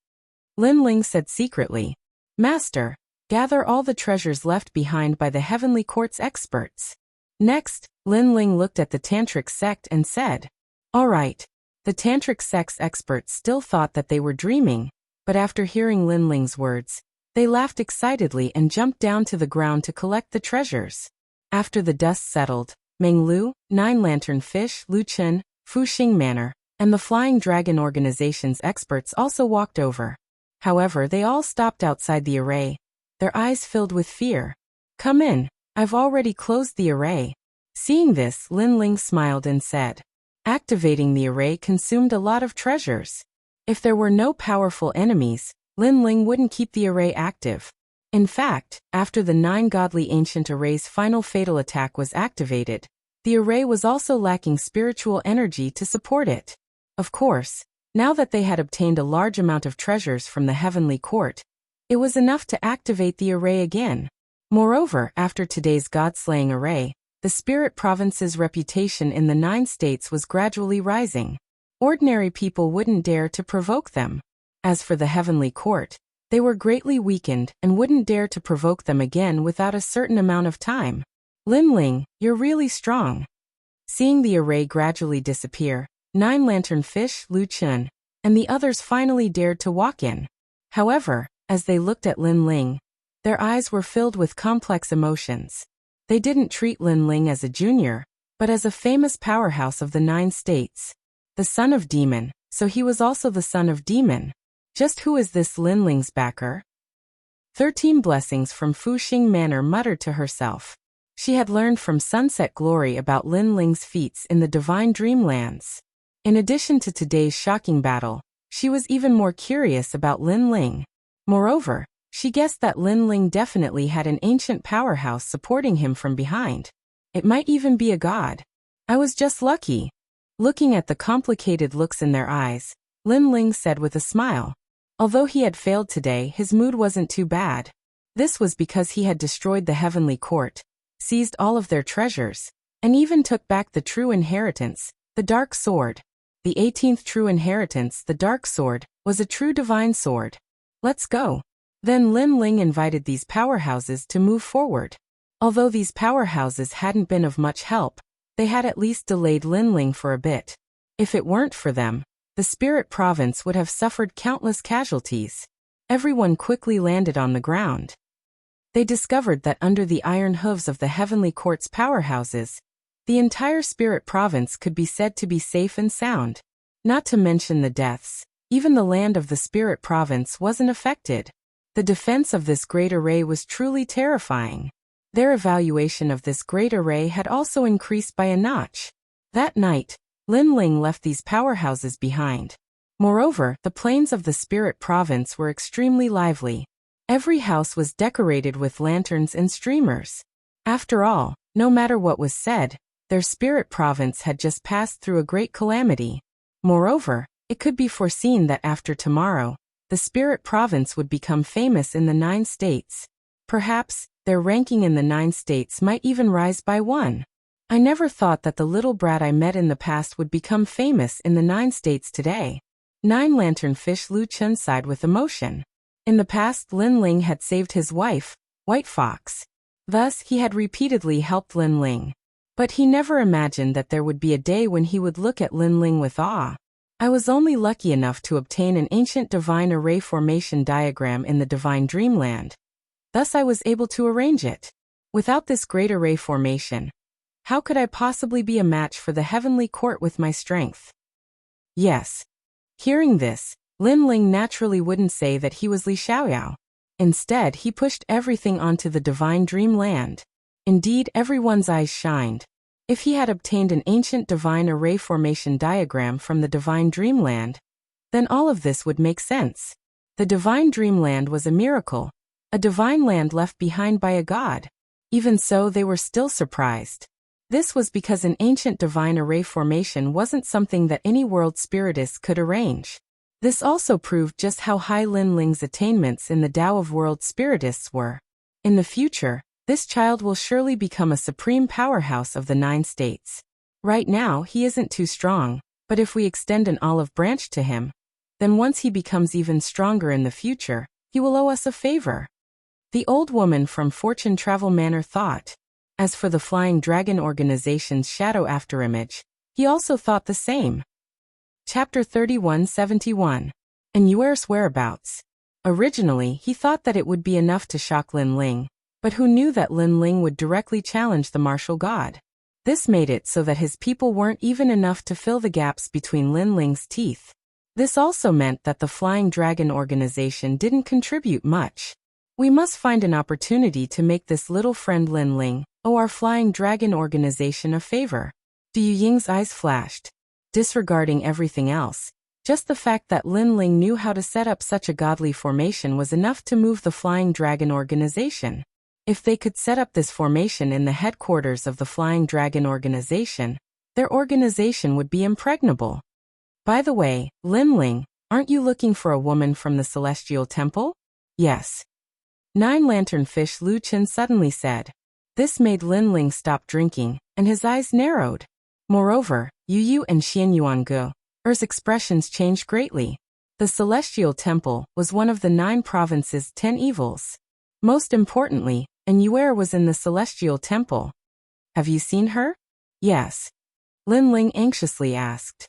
Lin Ling said secretly. Master, gather all the treasures left behind by the heavenly court's experts. Next, Lin Ling looked at the tantric sect and said, all right. The tantric sect's experts still thought that they were dreaming, but after hearing Lin Ling's words, they laughed excitedly and jumped down to the ground to collect the treasures. After the dust settled, Meng Lu, 9 Lantern Fish, Lu Chen, Fuxing Manor, and the Flying Dragon Organization's experts also walked over. However, they all stopped outside the array, their eyes filled with fear. Come in, I've already closed the array. Seeing this, Lin Ling smiled and said, activating the array consumed a lot of treasures. If there were no powerful enemies, Lin Ling wouldn't keep the array active. In fact, after the 9 godly ancient array's final fatal attack was activated, the array was also lacking spiritual energy to support it. Of course, now that they had obtained a large amount of treasures from the heavenly court, it was enough to activate the array again. Moreover, after today's god-slaying array, the spirit province's reputation in the 9 states was gradually rising. Ordinary people wouldn't dare to provoke them. As for the heavenly court, they were greatly weakened and wouldn't dare to provoke them again without a certain amount of time. Lin Ling, you're really strong. Seeing the array gradually disappear, 9 Lantern Fish, Lu Chen, and the others finally dared to walk in. However, as they looked at Lin Ling, their eyes were filled with complex emotions. They didn't treat Lin Ling as a junior, but as a famous powerhouse of the 9 states. The son of demon, so he was also the son of demon. Just who is this Lin Ling's backer? 13 Blessings from Fuxing Manor muttered to herself. She had learned from Sunset Glory about Lin Ling's feats in the Divine Dreamlands. In addition to today's shocking battle, she was even more curious about Lin Ling. Moreover, she guessed that Lin Ling definitely had an ancient powerhouse supporting him from behind. It might even be a god. I was just lucky. Looking at the complicated looks in their eyes, Lin Ling said with a smile. Although he had failed today, his mood wasn't too bad. This was because he had destroyed the heavenly court, seized all of their treasures, and even took back the true inheritance, the dark sword. The 18th true inheritance, the dark sword, was a true divine sword. Let's go. Then Lin Ling invited these powerhouses to move forward. Although these powerhouses hadn't been of much help, they had at least delayed Lin Ling for a bit. If it weren't for them, the spirit province would have suffered countless casualties. Everyone quickly landed on the ground. They discovered that under the iron hooves of the heavenly court's powerhouses, the entire spirit province could be said to be safe and sound. Not to mention the deaths, even the land of the spirit province wasn't affected. The defense of this great array was truly terrifying. Their evaluation of this great array had also increased by a notch. That night, Lin Ling left these powerhouses behind. Moreover, the plains of the spirit province were extremely lively. Every house was decorated with lanterns and streamers. After all, no matter what was said, their spirit province had just passed through a great calamity. Moreover, it could be foreseen that after tomorrow, the spirit province would become famous in the 9 states. Perhaps, their ranking in the 9 states might even rise by 1. I never thought that the little brat I met in the past would become famous in the 9 states today. 9 Lantern Fish Lu Chun sighed with emotion. In the past, Lin Ling had saved his wife, White Fox. Thus, he had repeatedly helped Lin Ling. But he never imagined that there would be a day when he would look at Lin Ling with awe. I was only lucky enough to obtain an ancient divine array formation diagram in the divine dreamland. Thus I was able to arrange it. Without this great array formation, how could I possibly be a match for the heavenly court with my strength? Yes. Hearing this, Lin Ling naturally wouldn't say that he was Li Xiaoyao. Instead, he pushed everything onto the divine dreamland. Indeed, everyone's eyes shined. If he had obtained an ancient divine array formation diagram from the divine dreamland, then all of this would make sense. The divine dreamland was a miracle, a divine land left behind by a god. Even so, they were still surprised. This was because an ancient divine array formation wasn't something that any world spiritist could arrange. This also proved just how high Lin Ling's attainments in the Tao of world spiritists were. In the future, this child will surely become a supreme powerhouse of the 9 states. Right now, he isn't too strong, but if we extend an olive branch to him, then once he becomes even stronger in the future, he will owe us a favor. The old woman from Fortune Travel Manor thought. As for the Flying Dragon Organization's shadow afterimage, he also thought the same. Chapter 3171. And Yuer's whereabouts. Originally, he thought that it would be enough to shock Lin Ling, but who knew that Lin Ling would directly challenge the martial god? This made it so that his people weren't even enough to fill the gaps between Lin Ling's teeth. This also meant that the Flying Dragon Organization didn't contribute much. We must find an opportunity to make this little friend Lin Ling owe our Flying Dragon Organization a favor. Du Ying's eyes flashed. Disregarding everything else, just the fact that Lin Ling knew how to set up such a godly formation was enough to move the Flying Dragon Organization. If they could set up this formation in the headquarters of the Flying Dragon Organization, their organization would be impregnable. By the way, Lin Ling, aren't you looking for a woman from the Celestial Temple? Yes. 9 Lantern Fish Lu Chen suddenly said. This made Lin Ling stop drinking, and his eyes narrowed. Moreover, Yu Yu and Xian Yuangu's expressions changed greatly. The Celestial Temple was one of the 9 provinces' 10 evils. Most importantly, and Yuer was in the Celestial Temple. Have you seen her? Yes. Lin Ling anxiously asked.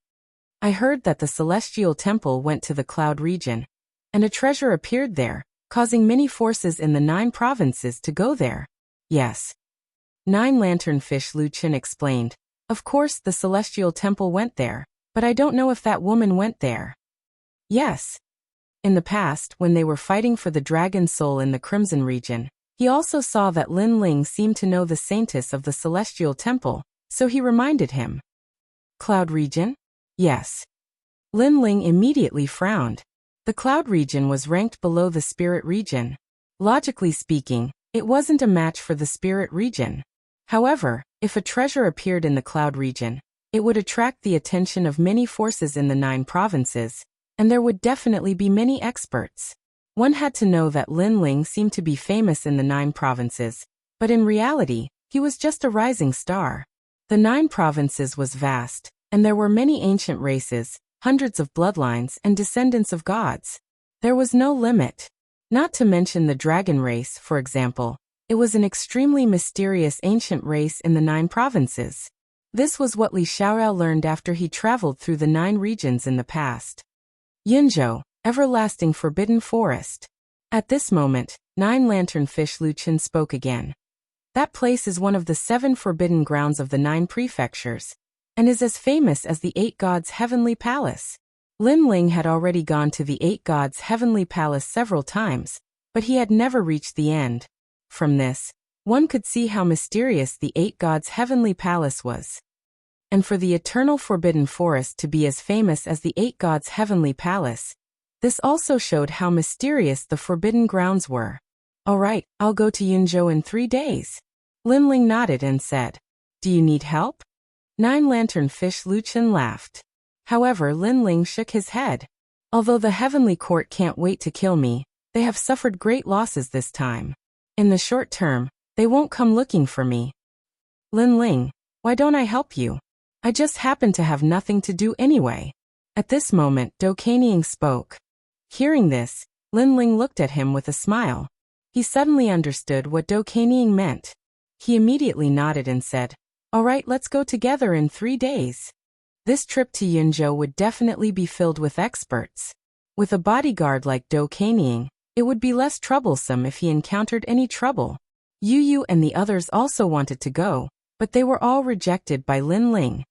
I heard that the Celestial Temple went to the Cloud region, and a treasure appeared there, causing many forces in the 9 provinces to go there. Yes. 9 Lantern Fish Lu Chen explained. Of course the Celestial Temple went there, but I don't know if that woman went there. Yes. In the past, when they were fighting for the Dragon Soul in the Crimson region, he also saw that Lin Ling seemed to know the saintess of the Celestial Temple, so he reminded him. Cloud region? Yes. Lin Ling immediately frowned. The Cloud region was ranked below the Spirit region. Logically speaking, it wasn't a match for the Spirit region. However, if a treasure appeared in the Cloud region, it would attract the attention of many forces in the 9 provinces, and there would definitely be many experts. One had to know that Lin Ling seemed to be famous in the 9 provinces, but in reality, He was just a rising star. The 9 provinces was vast, and there were many ancient races, hundreds of bloodlines and descendants of gods. There was no limit. Not to mention the dragon race, for example. It was an extremely mysterious ancient race in the 9 provinces. This was what Li Xiaorao learned after he traveled through the 9 regions in the past. Yinzhou, everlasting forbidden forest. At this moment, 9-lantern fish Lu Qin spoke again. That place is one of the 7 forbidden grounds of the 9 prefectures, and is as famous as the 8 gods' heavenly palace. Lin Ling had already gone to the 8 gods' heavenly palace several times, but he had never reached the end. From this, one could see how mysterious the 8 gods' heavenly palace was. And for the eternal forbidden forest to be as famous as the 8 gods' heavenly palace, this also showed how mysterious the forbidden grounds were. All right, I'll go to Yunzhou in 3 days. Lin Ling nodded and said, "Do you need help?" 9-lantern fish Lu Qin laughed. However, Lin Ling shook his head. Although the heavenly court can't wait to kill me, they have suffered great losses this time. In the short term, they won't come looking for me. Lin Ling, why don't I help you? I just happen to have nothing to do anyway. At this moment, Do Kanying spoke. Hearing this, Lin Ling looked at him with a smile. He suddenly understood what Do Kanying meant. He immediately nodded and said, "All right, let's go together in 3 days." This trip to Yunzhou would definitely be filled with experts. With a bodyguard like Do Kanying, it would be less troublesome if he encountered any trouble. Yu Yu and the others also wanted to go, but they were all rejected by Lin Ling.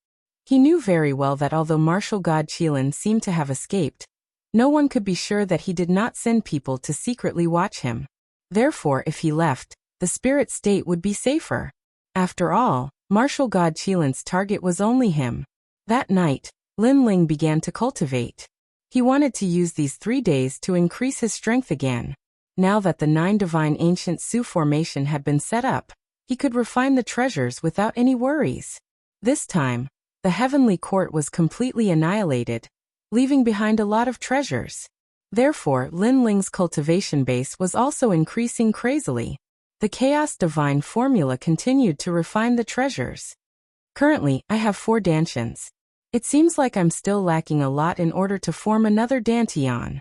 He knew very well that although martial god Qilin seemed to have escaped, no one could be sure that he did not send people to secretly watch him. Therefore, if he left, the spirit state would be safer. After all, martial god Qilin's target was only him. That night, Lin Ling began to cultivate. He wanted to use these 3 days to increase his strength again. Now that the 9 divine ancient Su formation had been set up, he could refine the treasures without any worries. This time, the heavenly court was completely annihilated, leaving behind a lot of treasures. Therefore, Lin Ling's cultivation base was also increasing crazily. The Chaos Divine formula continued to refine the treasures. Currently, I have 4 dantians. It seems like I'm still lacking a lot in order to form another dantian.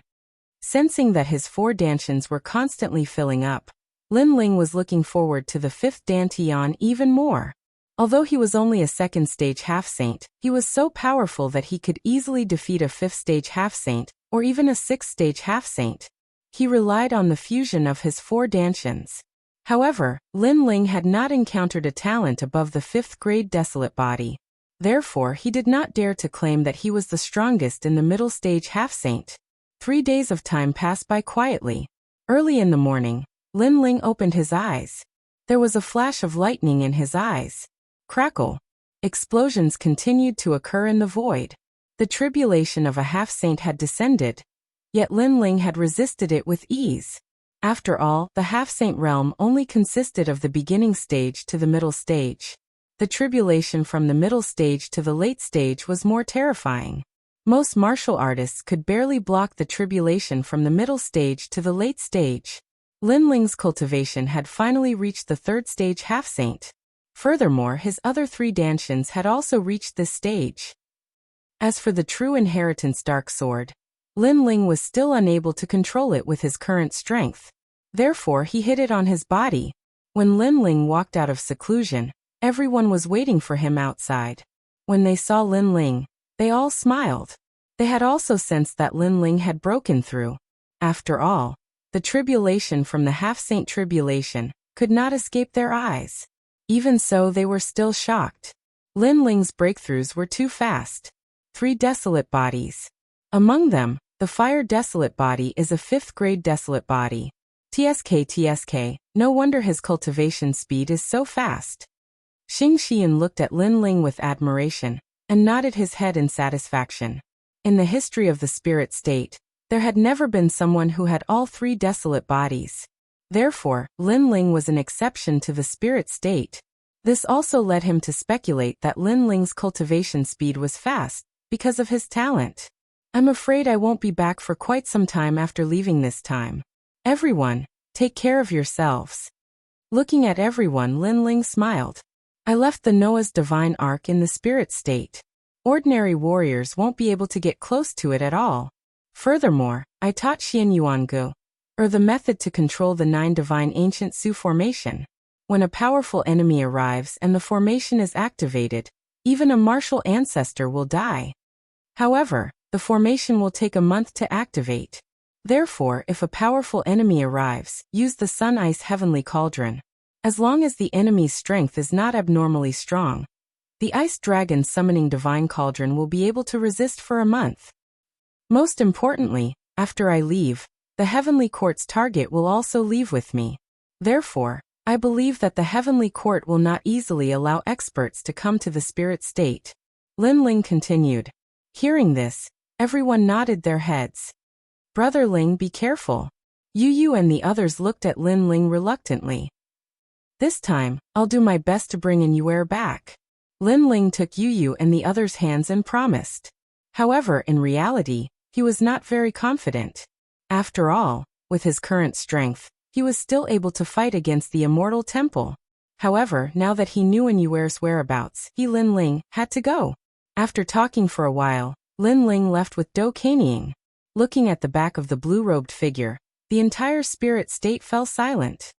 Sensing that his 4 dantians were constantly filling up, Lin Ling was looking forward to the 5th dantian even more. Although he was only a 2nd stage half-saint, he was so powerful that he could easily defeat a 5th stage half-saint, or even a 6th stage half-saint. He relied on the fusion of his 4 dantians. However, Lin Ling had not encountered a talent above the 5th grade desolate body. Therefore, he did not dare to claim that he was the strongest in the middle stage half-saint. 3 days of time passed by quietly. Early in the morning, Lin Ling opened his eyes. There was a flash of lightning in his eyes. Crackle. Explosions continued to occur in the void. The tribulation of a half-saint had descended, yet Lin Ling had resisted it with ease. After all, the half-saint realm only consisted of the beginning stage to the middle stage. The tribulation from the middle stage to the late stage was more terrifying. Most martial artists could barely block the tribulation from the middle stage to the late stage. Lin Ling's cultivation had finally reached the 3rd stage half-saint. Furthermore, his other 3 dantians had also reached this stage. As for the true inheritance dark sword, Lin Ling was still unable to control it with his current strength. Therefore, he hid it on his body. When Lin Ling walked out of seclusion, everyone was waiting for him outside. When they saw Lin Ling, they all smiled. They had also sensed that Lin Ling had broken through. After all, the tribulation from the half-saint tribulation could not escape their eyes. Even so, they were still shocked. Lin Ling's breakthroughs were too fast. 3 desolate bodies. Among them, the fire desolate body is a 5th grade desolate body. TSK, no wonder his cultivation speed is so fast. Xing Xian looked at Lin Ling with admiration, and nodded his head in satisfaction. In the history of the spirit state, there had never been someone who had all 3 desolate bodies. Therefore, Lin Ling was an exception to the spirit state. This also led him to speculate that Lin Ling's cultivation speed was fast, because of his talent. I'm afraid I won't be back for quite some time after leaving this time. Everyone, take care of yourselves. Looking at everyone, Lin Ling smiled. I left the Noah's divine ark in the spirit state. Ordinary warriors won't be able to get close to it at all. Furthermore, I taught Xian Yuan Gu, or the method to control the 9 divine ancient Su formation. When a powerful enemy arrives and the formation is activated, even a martial ancestor will die. However, the formation will take a month to activate. Therefore, if a powerful enemy arrives, use the Sun Ice Heavenly Cauldron. As long as the enemy's strength is not abnormally strong, the Ice Dragon Summoning Divine Cauldron will be able to resist for a month. Most importantly, after I leave, the Heavenly Court's target will also leave with me. Therefore, I believe that the Heavenly Court will not easily allow experts to come to the spirit state. Lin Ling continued. Hearing this, everyone nodded their heads. Brother Ling, be careful. Yu Yu and the others looked at Lin Ling reluctantly. This time, I'll do my best to bring Yuer back. Lin Ling took Yu Yu and the others' hands and promised. However, in reality, he was not very confident. After all, with his current strength, he was still able to fight against the Immortal Temple. However, now that he knew Yuer's whereabouts, Lin Ling had to go. After talking for a while, Lin Ling left with Do Kanying. Looking at the back of the blue-robed figure, the entire spirit state fell silent.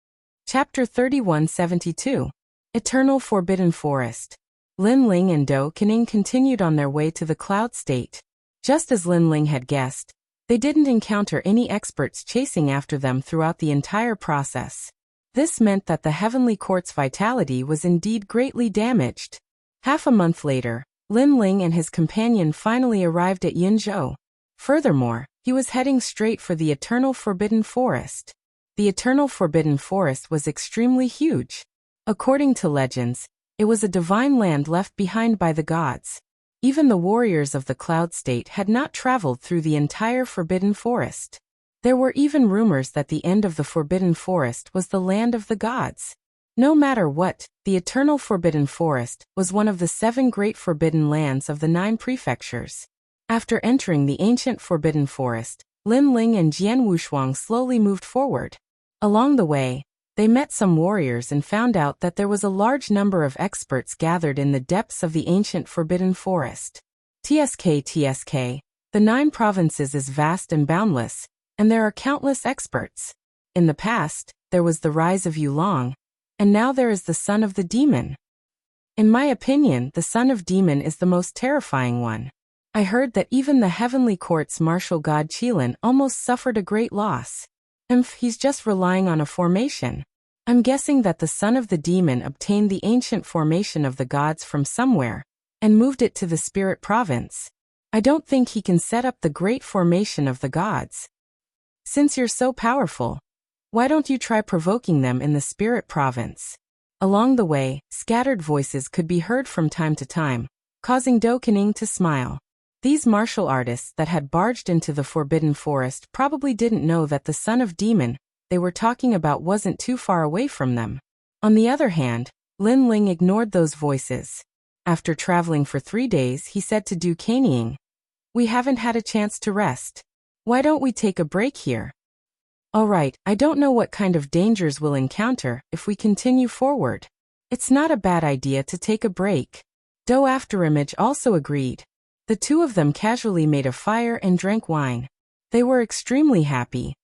Chapter 3172. Eternal Forbidden Forest. Lin Ling and Do Kanying continued on their way to the cloud state. Just as Lin Ling had guessed, they didn't encounter any experts chasing after them throughout the entire process. This meant that the Heavenly Court's vitality was indeed greatly damaged. Half a month later, Lin Ling and his companion finally arrived at Yinzhou. Furthermore, he was heading straight for the Eternal Forbidden Forest. The Eternal Forbidden Forest was extremely huge. According to legends, it was a divine land left behind by the gods. Even the warriors of the Cloud State had not traveled through the entire Forbidden Forest. There were even rumors that the end of the Forbidden Forest was the land of the gods. No matter what, the Eternal Forbidden Forest was one of the 7 great forbidden lands of the 9 prefectures. After entering the ancient Forbidden Forest, Lin Ling and Jian Wushuang slowly moved forward. Along the way, they met some warriors and found out that there was a large number of experts gathered in the depths of the ancient Forbidden Forest. TSK, the 9 provinces is vast and boundless, and there are countless experts. In the past, there was the rise of Yulong, and now there is the Son of the Demon. In my opinion, the Son of Demon is the most terrifying one. I heard that even the Heavenly Court's martial god Qilin almost suffered a great loss. He's just relying on a formation. I'm guessing that the Son of the Demon obtained the ancient formation of the gods from somewhere, and moved it to the Spirit Province. I don't think he can set up the great formation of the gods. Since you're so powerful, why don't you try provoking them in the Spirit Province? Along the way, scattered voices could be heard from time to time, causing Do Kanying to smile. These martial artists that had barged into the Forbidden Forest probably didn't know that the Son of Demon they were talking about wasn't too far away from them. On the other hand, Lin Ling ignored those voices. After traveling for 3 days, he said to Do Kanying, "We haven't had a chance to rest. Why don't we take a break here?" "Alright, I don't know what kind of dangers we'll encounter if we continue forward. It's not a bad idea to take a break." Do Afterimage also agreed. The two of them casually made a fire and drank wine. They were extremely happy.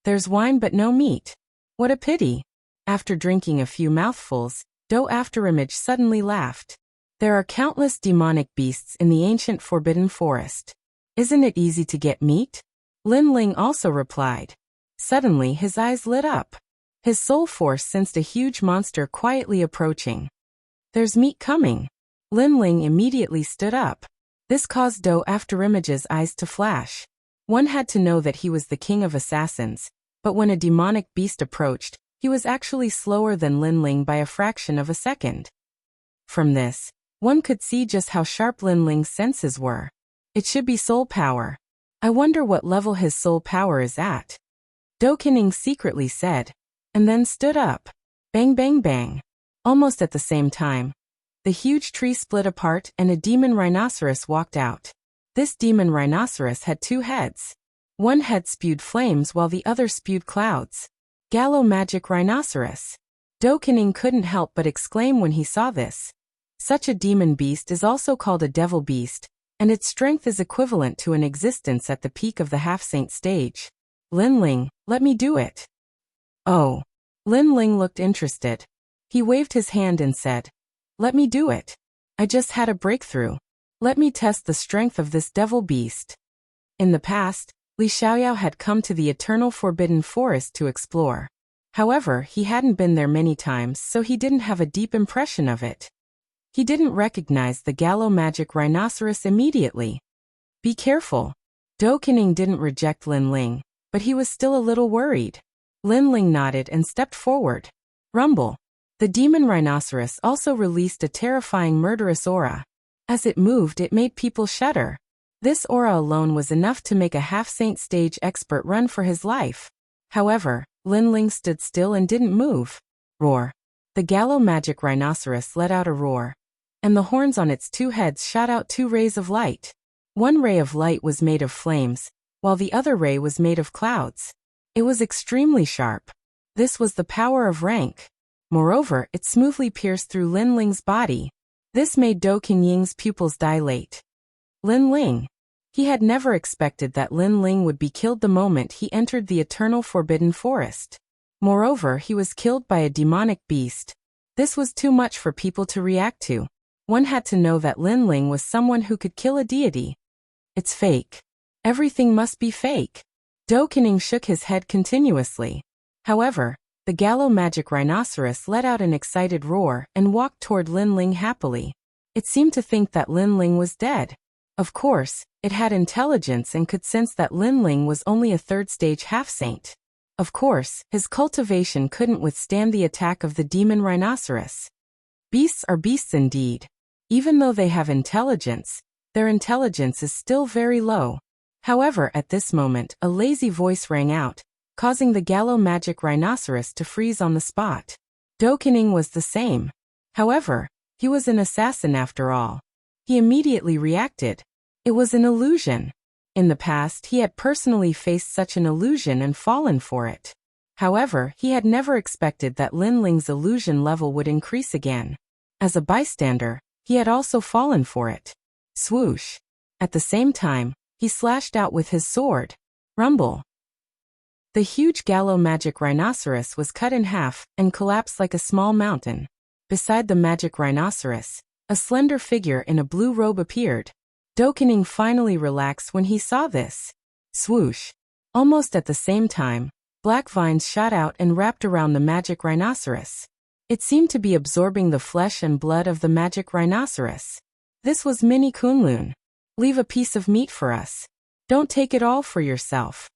There's wine but no meat. What a pity. After drinking a few mouthfuls, Do Afterimage suddenly laughed. There are countless demonic beasts in the ancient Forbidden Forest. Isn't it easy to get meat? Lin Ling also replied. Suddenly his eyes lit up. His soul force sensed a huge monster quietly approaching. There's meat coming. Lin Ling immediately stood up. This caused Do Afterimage's eyes to flash. One had to know that he was the king of assassins, but when a demonic beast approached, he was actually slower than Lin Ling by a fraction of a second. From this, one could see just how sharp Lin Ling's senses were. It should be soul power. I wonder what level his soul power is at. Do Kanying secretly said, and then stood up. Bang bang bang. Almost at the same time, the huge tree split apart and a demon rhinoceros walked out. This demon rhinoceros had 2 heads. One head spewed flames while the other spewed clouds. Gallo Magic Rhinoceros. Do Kening couldn't help but exclaim when he saw this. Such a demon beast is also called a devil beast, and its strength is equivalent to an existence at the peak of the half-saint stage. Lin Ling, let me do it. Oh. Lin Ling looked interested. He waved his hand and said, let me do it. I just had a breakthrough. Let me test the strength of this devil beast. In the past, Li Xiaoyao had come to the eternal forbidden forest to explore. However, he hadn't been there many times, so he didn't have a deep impression of it. He didn't recognize the Gallo magic rhinoceros immediately. Be careful. Do Kening didn't reject Lin Ling, but he was still a little worried. Lin Ling nodded and stepped forward. Rumble. The demon rhinoceros also released a terrifying murderous aura. As it moved, it made people shudder. This aura alone was enough to make a half-saint stage expert run for his life. However, Lin Ling stood still and didn't move. Roar. The Gallo magic rhinoceros let out a roar, and the horns on its two heads shot out two rays of light. One ray of light was made of flames, while the other ray was made of clouds. It was extremely sharp. This was the power of rank. Moreover, it smoothly pierced through Lin Ling's body. This made Do Kenying's pupils dilate. Lin Ling. He had never expected that Lin Ling would be killed the moment he entered the eternal forbidden forest. Moreover, he was killed by a demonic beast. This was too much for people to react to. One had to know that Lin Ling was someone who could kill a deity. It's fake. Everything must be fake. Do Kening shook his head continuously. However, the Gallo magic rhinoceros let out an excited roar and walked toward Lin Ling happily. It seemed to think that Lin Ling was dead. Of course, it had intelligence and could sense that Lin Ling was only a third-stage half-saint. Of course, his cultivation couldn't withstand the attack of the demon rhinoceros. Beasts are beasts indeed. Even though they have intelligence, their intelligence is still very low. However, at this moment, a lazy voice rang out, causing the Gallo magic rhinoceros to freeze on the spot. Do Kening was the same. However, he was an assassin after all. He immediately reacted. It was an illusion. In the past, he had personally faced such an illusion and fallen for it. However, he had never expected that Lin Ling's illusion level would increase again. As a bystander, he had also fallen for it. Swoosh. At the same time, he slashed out with his sword. Rumble. The huge Gallo magic rhinoceros was cut in half and collapsed like a small mountain. Beside the magic rhinoceros, a slender figure in a blue robe appeared. Do Kening finally relaxed when he saw this. Swoosh. Almost at the same time, black vines shot out and wrapped around the magic rhinoceros. It seemed to be absorbing the flesh and blood of the magic rhinoceros. This was Mini Kunlun. Leave a piece of meat for us. Don't take it all for yourself.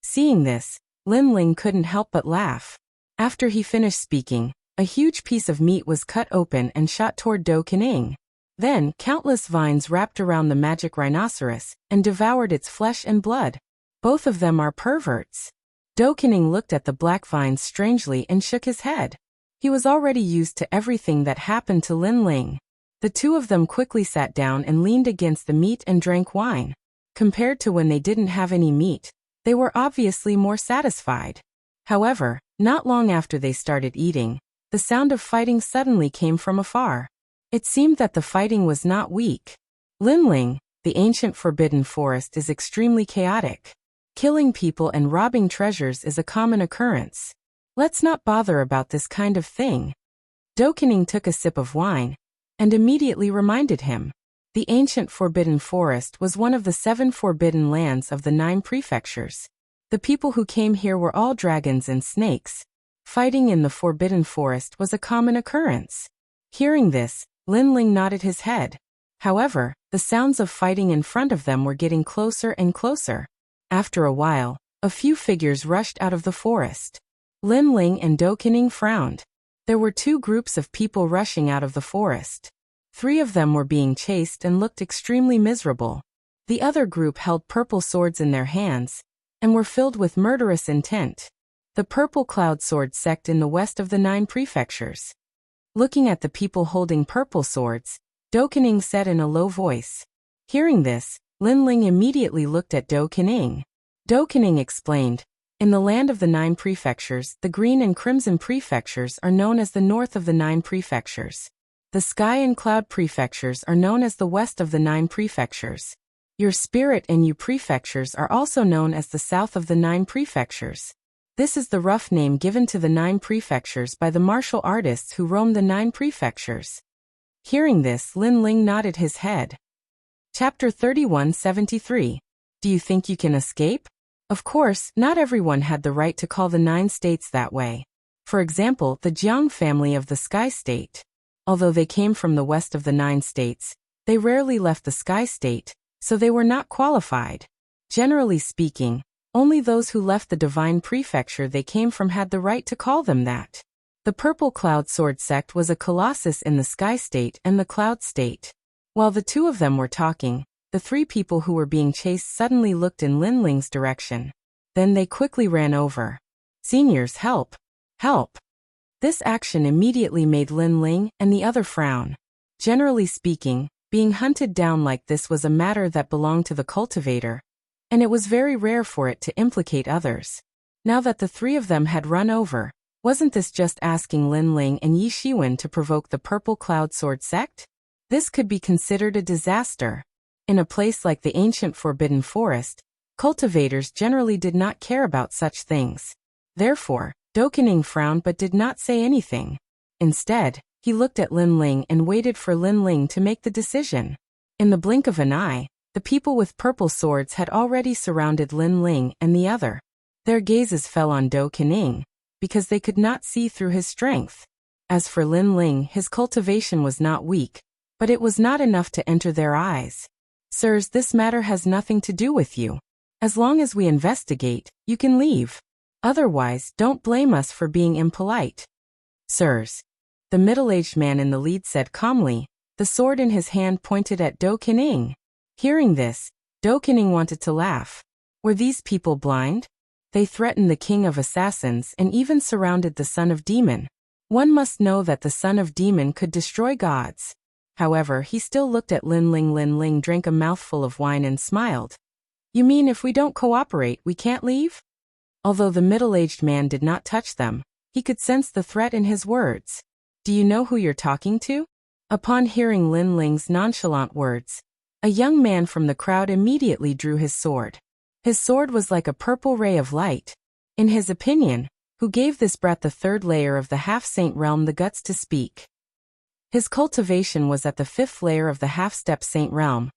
Seeing this, Lin Ling couldn't help but laugh. After he finished speaking, a huge piece of meat was cut open and shot toward Do Kening. Then, countless vines wrapped around the magic rhinoceros and devoured its flesh and blood. Both of them are perverts. Do Kening looked at the black vines strangely and shook his head. He was already used to everything that happened to Lin Ling. The two of them quickly sat down and leaned against the meat and drank wine. Compared to when they didn't have any meat, they were obviously more satisfied. However, not long after they started eating, the sound of fighting suddenly came from afar. It seemed that the fighting was not weak. Lin Ling, the ancient forbidden forest is extremely chaotic. Killing people and robbing treasures is a common occurrence. Let's not bother about this kind of thing. Do Kening took a sip of wine, and immediately reminded him. The ancient forbidden forest was one of the 7 forbidden lands of the 9 prefectures. The people who came here were all dragons and snakes. Fighting in the forbidden forest was a common occurrence. Hearing this, Lin Ling nodded his head. However, the sounds of fighting in front of them were getting closer and closer. After a while, a few figures rushed out of the forest. Lin Ling and Do Kening frowned. There were 2 groups of people rushing out of the forest. 3 of them were being chased and looked extremely miserable. The other group held purple swords in their hands and were filled with murderous intent. The purple cloud sword sect in the west of the 9 prefectures. Looking at the people holding purple swords, Do Kening said in a low voice. Hearing this, Lin Ling immediately looked at Do Kening. Do Kening explained, In the land of the 9 prefectures, the green and crimson prefectures are known as the north of the 9 prefectures. The sky and cloud prefectures are known as the west of the 9 prefectures. Your spirit and you prefectures are also known as the south of the 9 prefectures. This is the rough name given to the 9 prefectures by the martial artists who roam the 9 prefectures. Hearing this, Lin Ling nodded his head. Chapter 3173. Do you think you can escape? Of course, not everyone had the right to call the 9 states that way. For example, the Jiang family of the Sky State. Although they came from the west of the 9 states, they rarely left the Sky State, so they were not qualified. Generally speaking, only those who left the divine prefecture they came from had the right to call them that. The Purple Cloud Sword sect was a colossus in the Sky State and the Cloud State. While the two of them were talking, the 3 people who were being chased suddenly looked in Lin Ling's direction. Then they quickly ran over. Seniors, help! Help! This action immediately made Lin Ling and the other frown. Generally speaking, being hunted down like this was a matter that belonged to the cultivator, and it was very rare for it to implicate others. Now that the 3 of them had run over, wasn't this just asking Lin Ling and Yi Shiwen to provoke the Purple Cloud Sword sect? This could be considered a disaster. In a place like the ancient Forbidden Forest, cultivators generally did not care about such things. Therefore, Dokening frowned but did not say anything. Instead, he looked at Lin Ling and waited for Lin Ling to make the decision. In the blink of an eye, the people with purple swords had already surrounded Lin Ling and the other. Their gazes fell on Dokening, because they could not see through his strength. As for Lin Ling, his cultivation was not weak, but it was not enough to enter their eyes. Sirs, this matter has nothing to do with you. As long as we investigate, you can leave. Otherwise, don't blame us for being impolite. Sirs. The middle-aged man in the lead said calmly, the sword in his hand pointed at Dokening. Hearing this, Dokening wanted to laugh. Were these people blind? They threatened the king of assassins and even surrounded the son of demon. One must know that the son of demon could destroy gods. However, he still looked at Lin Ling. Lin Ling drank a mouthful of wine and smiled. You mean if we don't cooperate, we can't leave? Although the middle-aged man did not touch them, he could sense the threat in his words. Do you know who you're talking to? Upon hearing Lin Ling's nonchalant words, a young man from the crowd immediately drew his sword. His sword was like a purple ray of light. In his opinion, who gave this brat the 3rd layer of the half-saint realm the guts to speak? His cultivation was at the 5th layer of the half-step saint realm,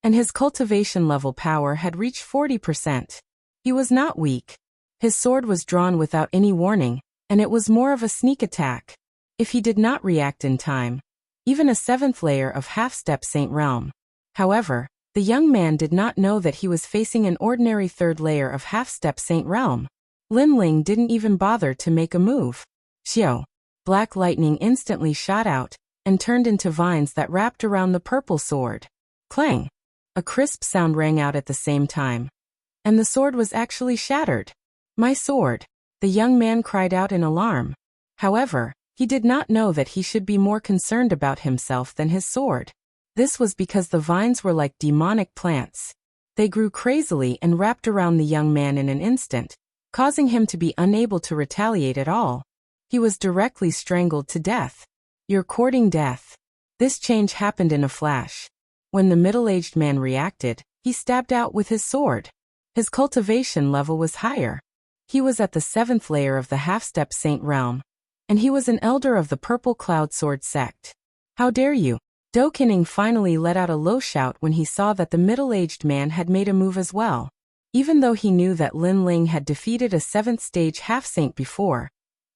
and his cultivation level power had reached 40%. He was not weak. His sword was drawn without any warning, and it was more of a sneak attack. If he did not react in time, even a 7th layer of half-step saint realm. However, the young man did not know that he was facing an ordinary 3rd layer of half-step saint realm. Lin Ling didn't even bother to make a move. Xiao. Black lightning instantly shot out, and turned into vines that wrapped around the purple sword. Clang! A crisp sound rang out at the same time. And the sword was actually shattered. My sword! The young man cried out in alarm. However, he did not know that he should be more concerned about himself than his sword. This was because the vines were like demonic plants. They grew crazily and wrapped around the young man in an instant, causing him to be unable to retaliate at all. He was directly strangled to death. You're courting death. This change happened in a flash. When the middle-aged man reacted, he stabbed out with his sword. His cultivation level was higher. He was at the 7th layer of the half-step saint realm, and he was an elder of the Purple Cloud Sword sect. How dare you? Dokening finally let out a low shout when he saw that the middle-aged man had made a move as well. Even though he knew that Lin Ling had defeated a 7th stage half-saint before,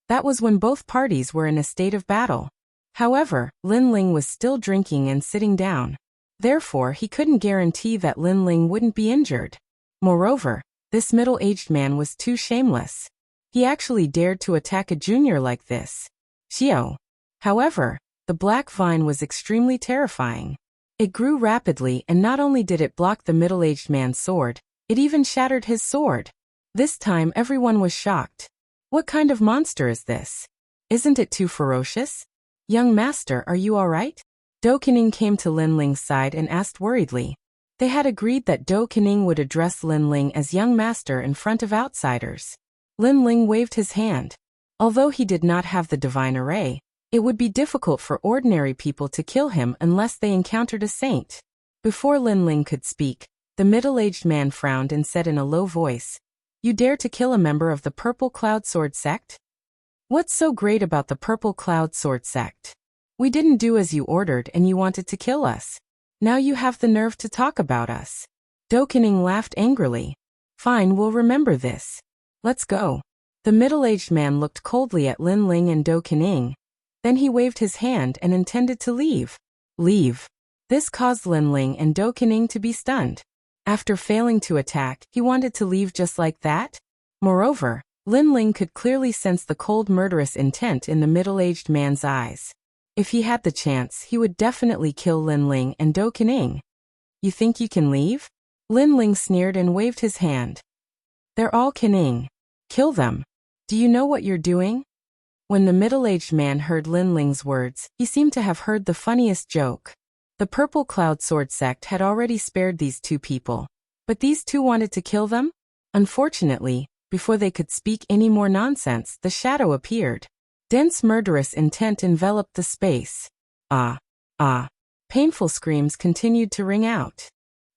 that was when both parties were in a state of battle. However, Lin Ling was still drinking and sitting down. Therefore, he couldn't guarantee that Lin Ling wouldn't be injured. Moreover, this middle-aged man was too shameless. He actually dared to attack a junior like this. Xiao. However, the black vine was extremely terrifying. It grew rapidly, and not only did it block the middle-aged man's sword, it even shattered his sword. This time everyone was shocked. What kind of monster is this? Isn't it too ferocious? Young master, are you all right? Dokening came to Lin Ling's side and asked worriedly. They had agreed that Dokening would address Lin Ling as young master in front of outsiders. Lin Ling waved his hand. Although he did not have the divine array, it would be difficult for ordinary people to kill him unless they encountered a saint. Before Lin Ling could speak, the middle-aged man frowned and said in a low voice, "You dare to kill a member of the Purple Cloud Sword sect? What's so great about the Purple Cloud Sword sect? We didn't do as you ordered and you wanted to kill us. Now you have the nerve to talk about us." Do Kening laughed angrily. "Fine, we'll remember this. Let's go." The middle-aged man looked coldly at Lin Ling and Do Kening. Then he waved his hand and intended to leave. Leave. This caused Lin Ling and Do Kening to be stunned. After failing to attack, he wanted to leave just like that? Moreover, Lin Ling could clearly sense the cold murderous intent in the middle-aged man's eyes. If he had the chance, he would definitely kill Lin Ling and Do Kening. "You think you can leave?" Lin Ling sneered and waved his hand. "They're all Kening. Kill them. Do you know what you're doing?" When the middle-aged man heard Lin Ling's words, he seemed to have heard the funniest joke. The Purple Cloud Sword sect had already spared these two people, but these two wanted to kill them? Unfortunately, before they could speak any more nonsense, the shadow appeared. Dense murderous intent enveloped the space. Ah. Painful screams continued to ring out.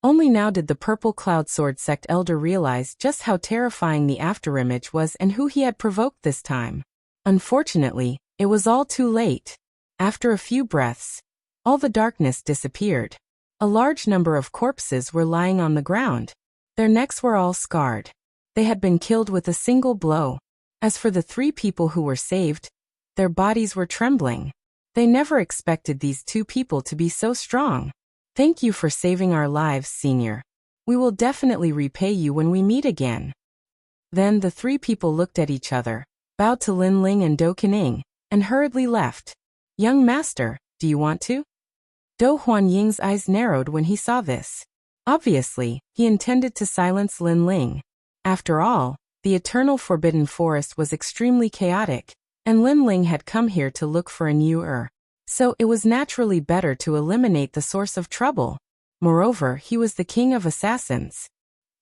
Only now did the Purple Cloud Sword sect elder realize just how terrifying the afterimage was and who he had provoked this time. Unfortunately, it was all too late. After a few breaths, all the darkness disappeared. A large number of corpses were lying on the ground. Their necks were all scarred. They had been killed with a single blow. As for the three people who were saved, their bodies were trembling. They never expected these two people to be so strong. "Thank you for saving our lives, Senior. We will definitely repay you when we meet again." Then the three people looked at each other, bowed to Lin Ling and Do Kening, and hurriedly left. "Young master, do you want to?" Do Huanying's eyes narrowed when he saw this. Obviously, he intended to silence Lin Ling. After all, the eternal Forbidden Forest was extremely chaotic, and Lin Ling had come here to look for a new so it was naturally better to eliminate the source of trouble. Moreover, he was the king of assassins.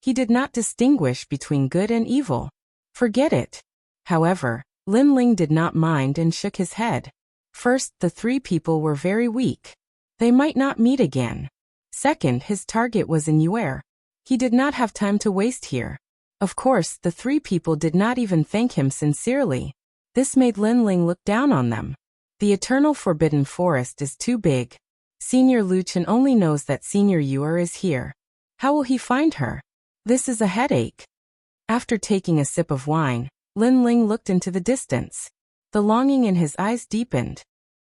He did not distinguish between good and evil. Forget it. However, Lin Ling did not mind and shook his head. First, the three people were very weak. They might not meet again. Second, his target was in Yuer. He did not have time to waste here. Of course, the three people did not even thank him sincerely. This made Lin Ling look down on them. The eternal Forbidden Forest is too big. Senior Luchan only knows that Senior Yuer is here. How will he find her? This is a headache. After taking a sip of wine, Lin Ling looked into the distance. The longing in his eyes deepened.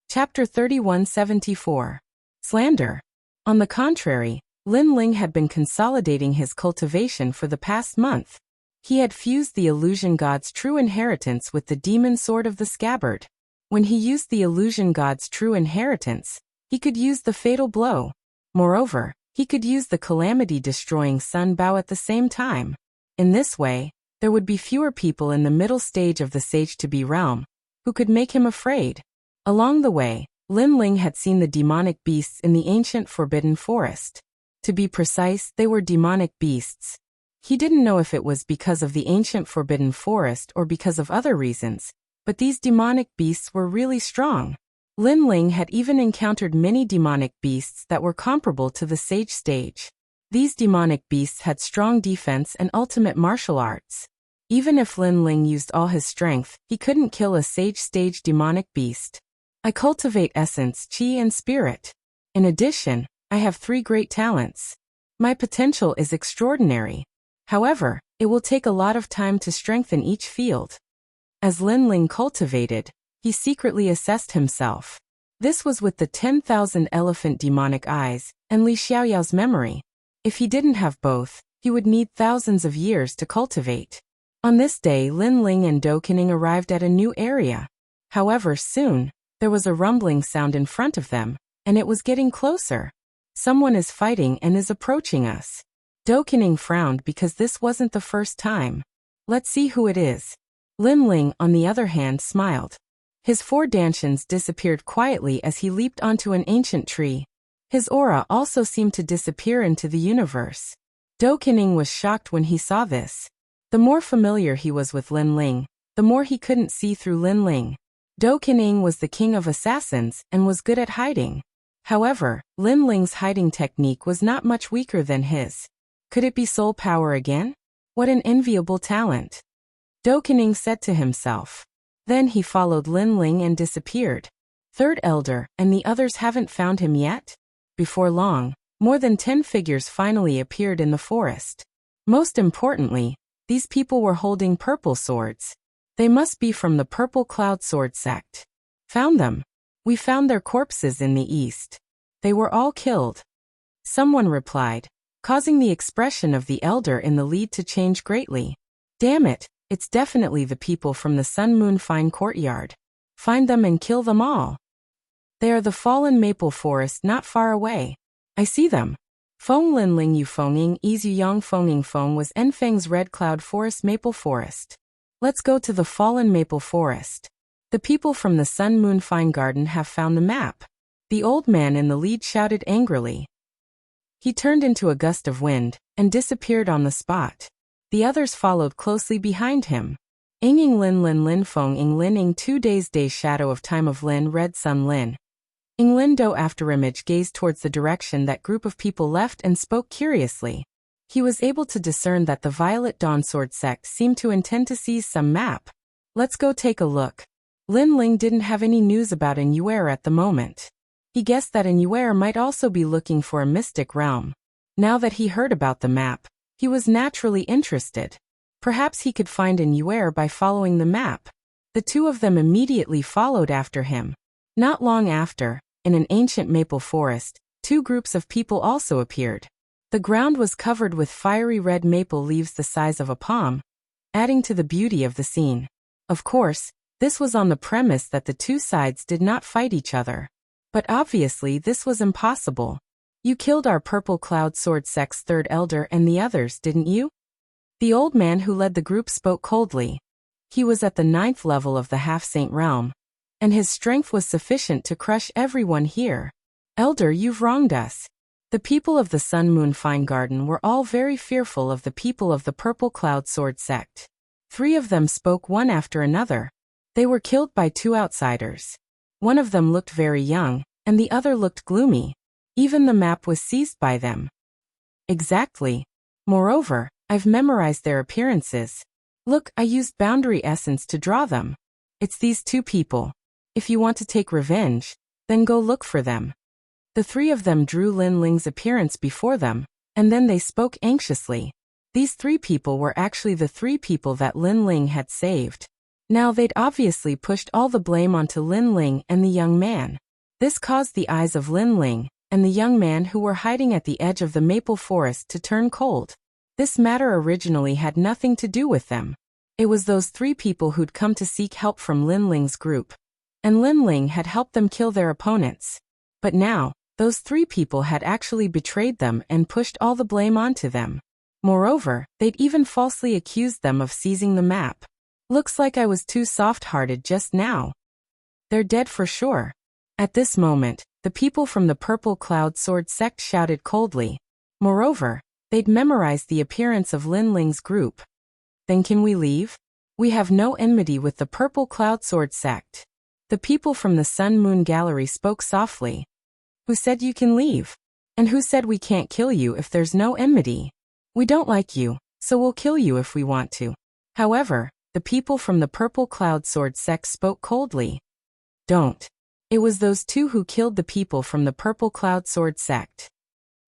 Chapter 3174. Slander. On the contrary, Lin Ling had been consolidating his cultivation for the past month. He had fused the illusion god's true inheritance with the demon sword of the scabbard. When he used the illusion god's true inheritance, he could use the fatal blow. Moreover, he could use the calamity-destroying sun bow at the same time. In this way, there would be fewer people in the middle stage of the Sage-to-be realm who could make him afraid. Along the way, Lin Ling had seen the demonic beasts in the ancient Forbidden Forest. To be precise, they were demonic beasts. He didn't know if it was because of the ancient Forbidden Forest or because of other reasons, but these demonic beasts were really strong. Lin Ling had even encountered many demonic beasts that were comparable to the Sage stage. These demonic beasts had strong defense and ultimate martial arts. Even if Lin Ling used all his strength, he couldn't kill a Sage stage demonic beast. I cultivate essence, chi and spirit. In addition, I have 3 great talents. My potential is extraordinary. However, it will take a lot of time to strengthen each field. As Lin Ling cultivated, he secretly assessed himself. This was with the 10,000 elephant demonic eyes and Li Xiaoyao's memory. If he didn't have both, he would need thousands of years to cultivate. On this day, Lin Ling and Do Kening arrived at a new area. However, soon, there was a rumbling sound in front of them, and it was getting closer. Someone is fighting and is approaching us. Do Kening frowned because this wasn't the first time. Let's see who it is. Lin Ling, on the other hand, smiled. His 4 dantians disappeared quietly as he leaped onto an ancient tree. His aura also seemed to disappear into the universe. Do Kening was shocked when he saw this. The more familiar he was with Lin Ling, the more he couldn't see through Lin Ling. Do Qining was the king of assassins and was good at hiding. However, Lin Ling's hiding technique was not much weaker than his. Could it be soul power again? What an enviable talent! Do Qining said to himself. Then he followed Lin Ling and disappeared. Third elder, and the others haven't found him yet? Before long, more than 10 figures finally appeared in the forest. Most importantly, these people were holding purple swords. They must be from the Purple Cloud Sword sect. Found them. We found their corpses in the east. They were all killed. Someone replied, causing the expression of the elder in the lead to change greatly. Damn it, it's definitely the people from the Sun Moon Fine Courtyard. Find them and kill them all. They are the fallen maple forest not far away. I see them. Feng Lin Ling Yu Fenging Izu Yang Fenging Feng was Enfeng's Red Cloud Forest Maple Forest. Let's go to the fallen maple forest. The people from the Sun Moon Fine Garden have found the map. The old man in the lead shouted angrily. He turned into a gust of wind and disappeared on the spot. The others followed closely behind him. Inging Lin Lin Lin Feng Ing Lin Ing 2 days Day Shadow of Time of Lin Red Sun Lin. Ing Lin Do Afterimage gazed towards the direction that group of people left and spoke curiously. He was able to discern that the Violet Dawn Sword sect seemed to intend to seize some map. Let's go take a look. Lin Ling didn't have any news about Inuer at the moment. He guessed that Inuer might also be looking for a mystic realm. Now that he heard about the map, he was naturally interested. Perhaps he could find Inuer by following the map. The two of them immediately followed after him. Not long after, in an ancient maple forest, 2 groups of people also appeared. The ground was covered with fiery red maple leaves the size of a palm, adding to the beauty of the scene. Of course, this was on the premise that the 2 sides did not fight each other. But obviously this was impossible. You killed our Purple Cloud Sword sect's 3rd elder and the others, didn't you? The old man who led the group spoke coldly. He was at the 9th level of the Half-Saint realm, and his strength was sufficient to crush everyone here. Elder, you've wronged us. The people of the Sun Moon Fine Garden were all very fearful of the people of the Purple Cloud Sword sect. 3 of them spoke one after another. They were killed by 2 outsiders. One of them looked very young, and the other looked gloomy. Even the map was seized by them. Exactly. Moreover, I've memorized their appearances. Look, I used boundary essence to draw them. It's these 2 people. If you want to take revenge, then go look for them. The 3 of them drew Lin Ling's appearance before them, and then they spoke anxiously. These 3 people were actually the 3 people that Lin Ling had saved. Now they'd obviously pushed all the blame onto Lin Ling and the young man. This caused the eyes of Lin Ling and the young man who were hiding at the edge of the maple forest to turn cold. This matter originally had nothing to do with them. It was those 3 people who'd come to seek help from Lin Ling's group. And Lin Ling had helped them kill their opponents. But now, those 3 people had actually betrayed them and pushed all the blame onto them. Moreover, they'd even falsely accused them of seizing the map. Looks like I was too soft-hearted just now. They're dead for sure. At this moment, the people from the Purple Cloud Sword sect shouted coldly. Moreover, they'd memorized the appearance of Lin Ling's group. Then can we leave? We have no enmity with the Purple Cloud Sword sect. The people from the Sun Moon Gallery spoke softly. Who said you can leave? And who said we can't kill you if there's no enmity? We don't like you, so we'll kill you if we want to. However, the people from the Purple Cloud Sword sect spoke coldly. Don't. It was those 2 who killed the people from the Purple Cloud Sword sect.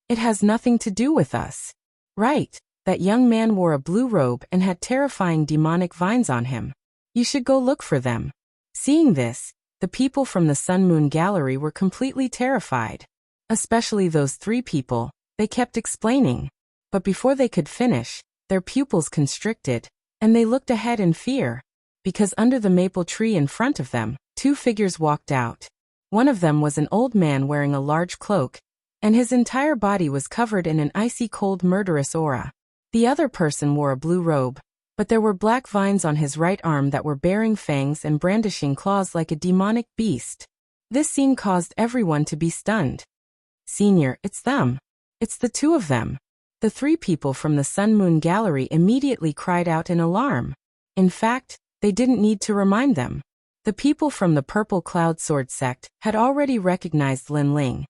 It has nothing to do with us. Right, that young man wore a blue robe and had terrifying demonic vines on him. You should go look for them. Seeing this, the people from the Sun Moon Gallery were completely terrified. Especially those 3 people, they kept explaining. But before they could finish, their pupils constricted, and they looked ahead in fear. Because under the maple tree in front of them, 2 figures walked out. One of them was an old man wearing a large cloak, and his entire body was covered in an icy cold murderous aura. The other person wore a blue robe, but there were black vines on his right arm that were bearing fangs and brandishing claws like a demonic beast. This scene caused everyone to be stunned. Senior, it's them. It's the 2 of them. The three people from the Sun Moon Gallery immediately cried out in alarm. In fact, they didn't need to remind them. The people from the Purple Cloud Sword sect had already recognized Lin Ling.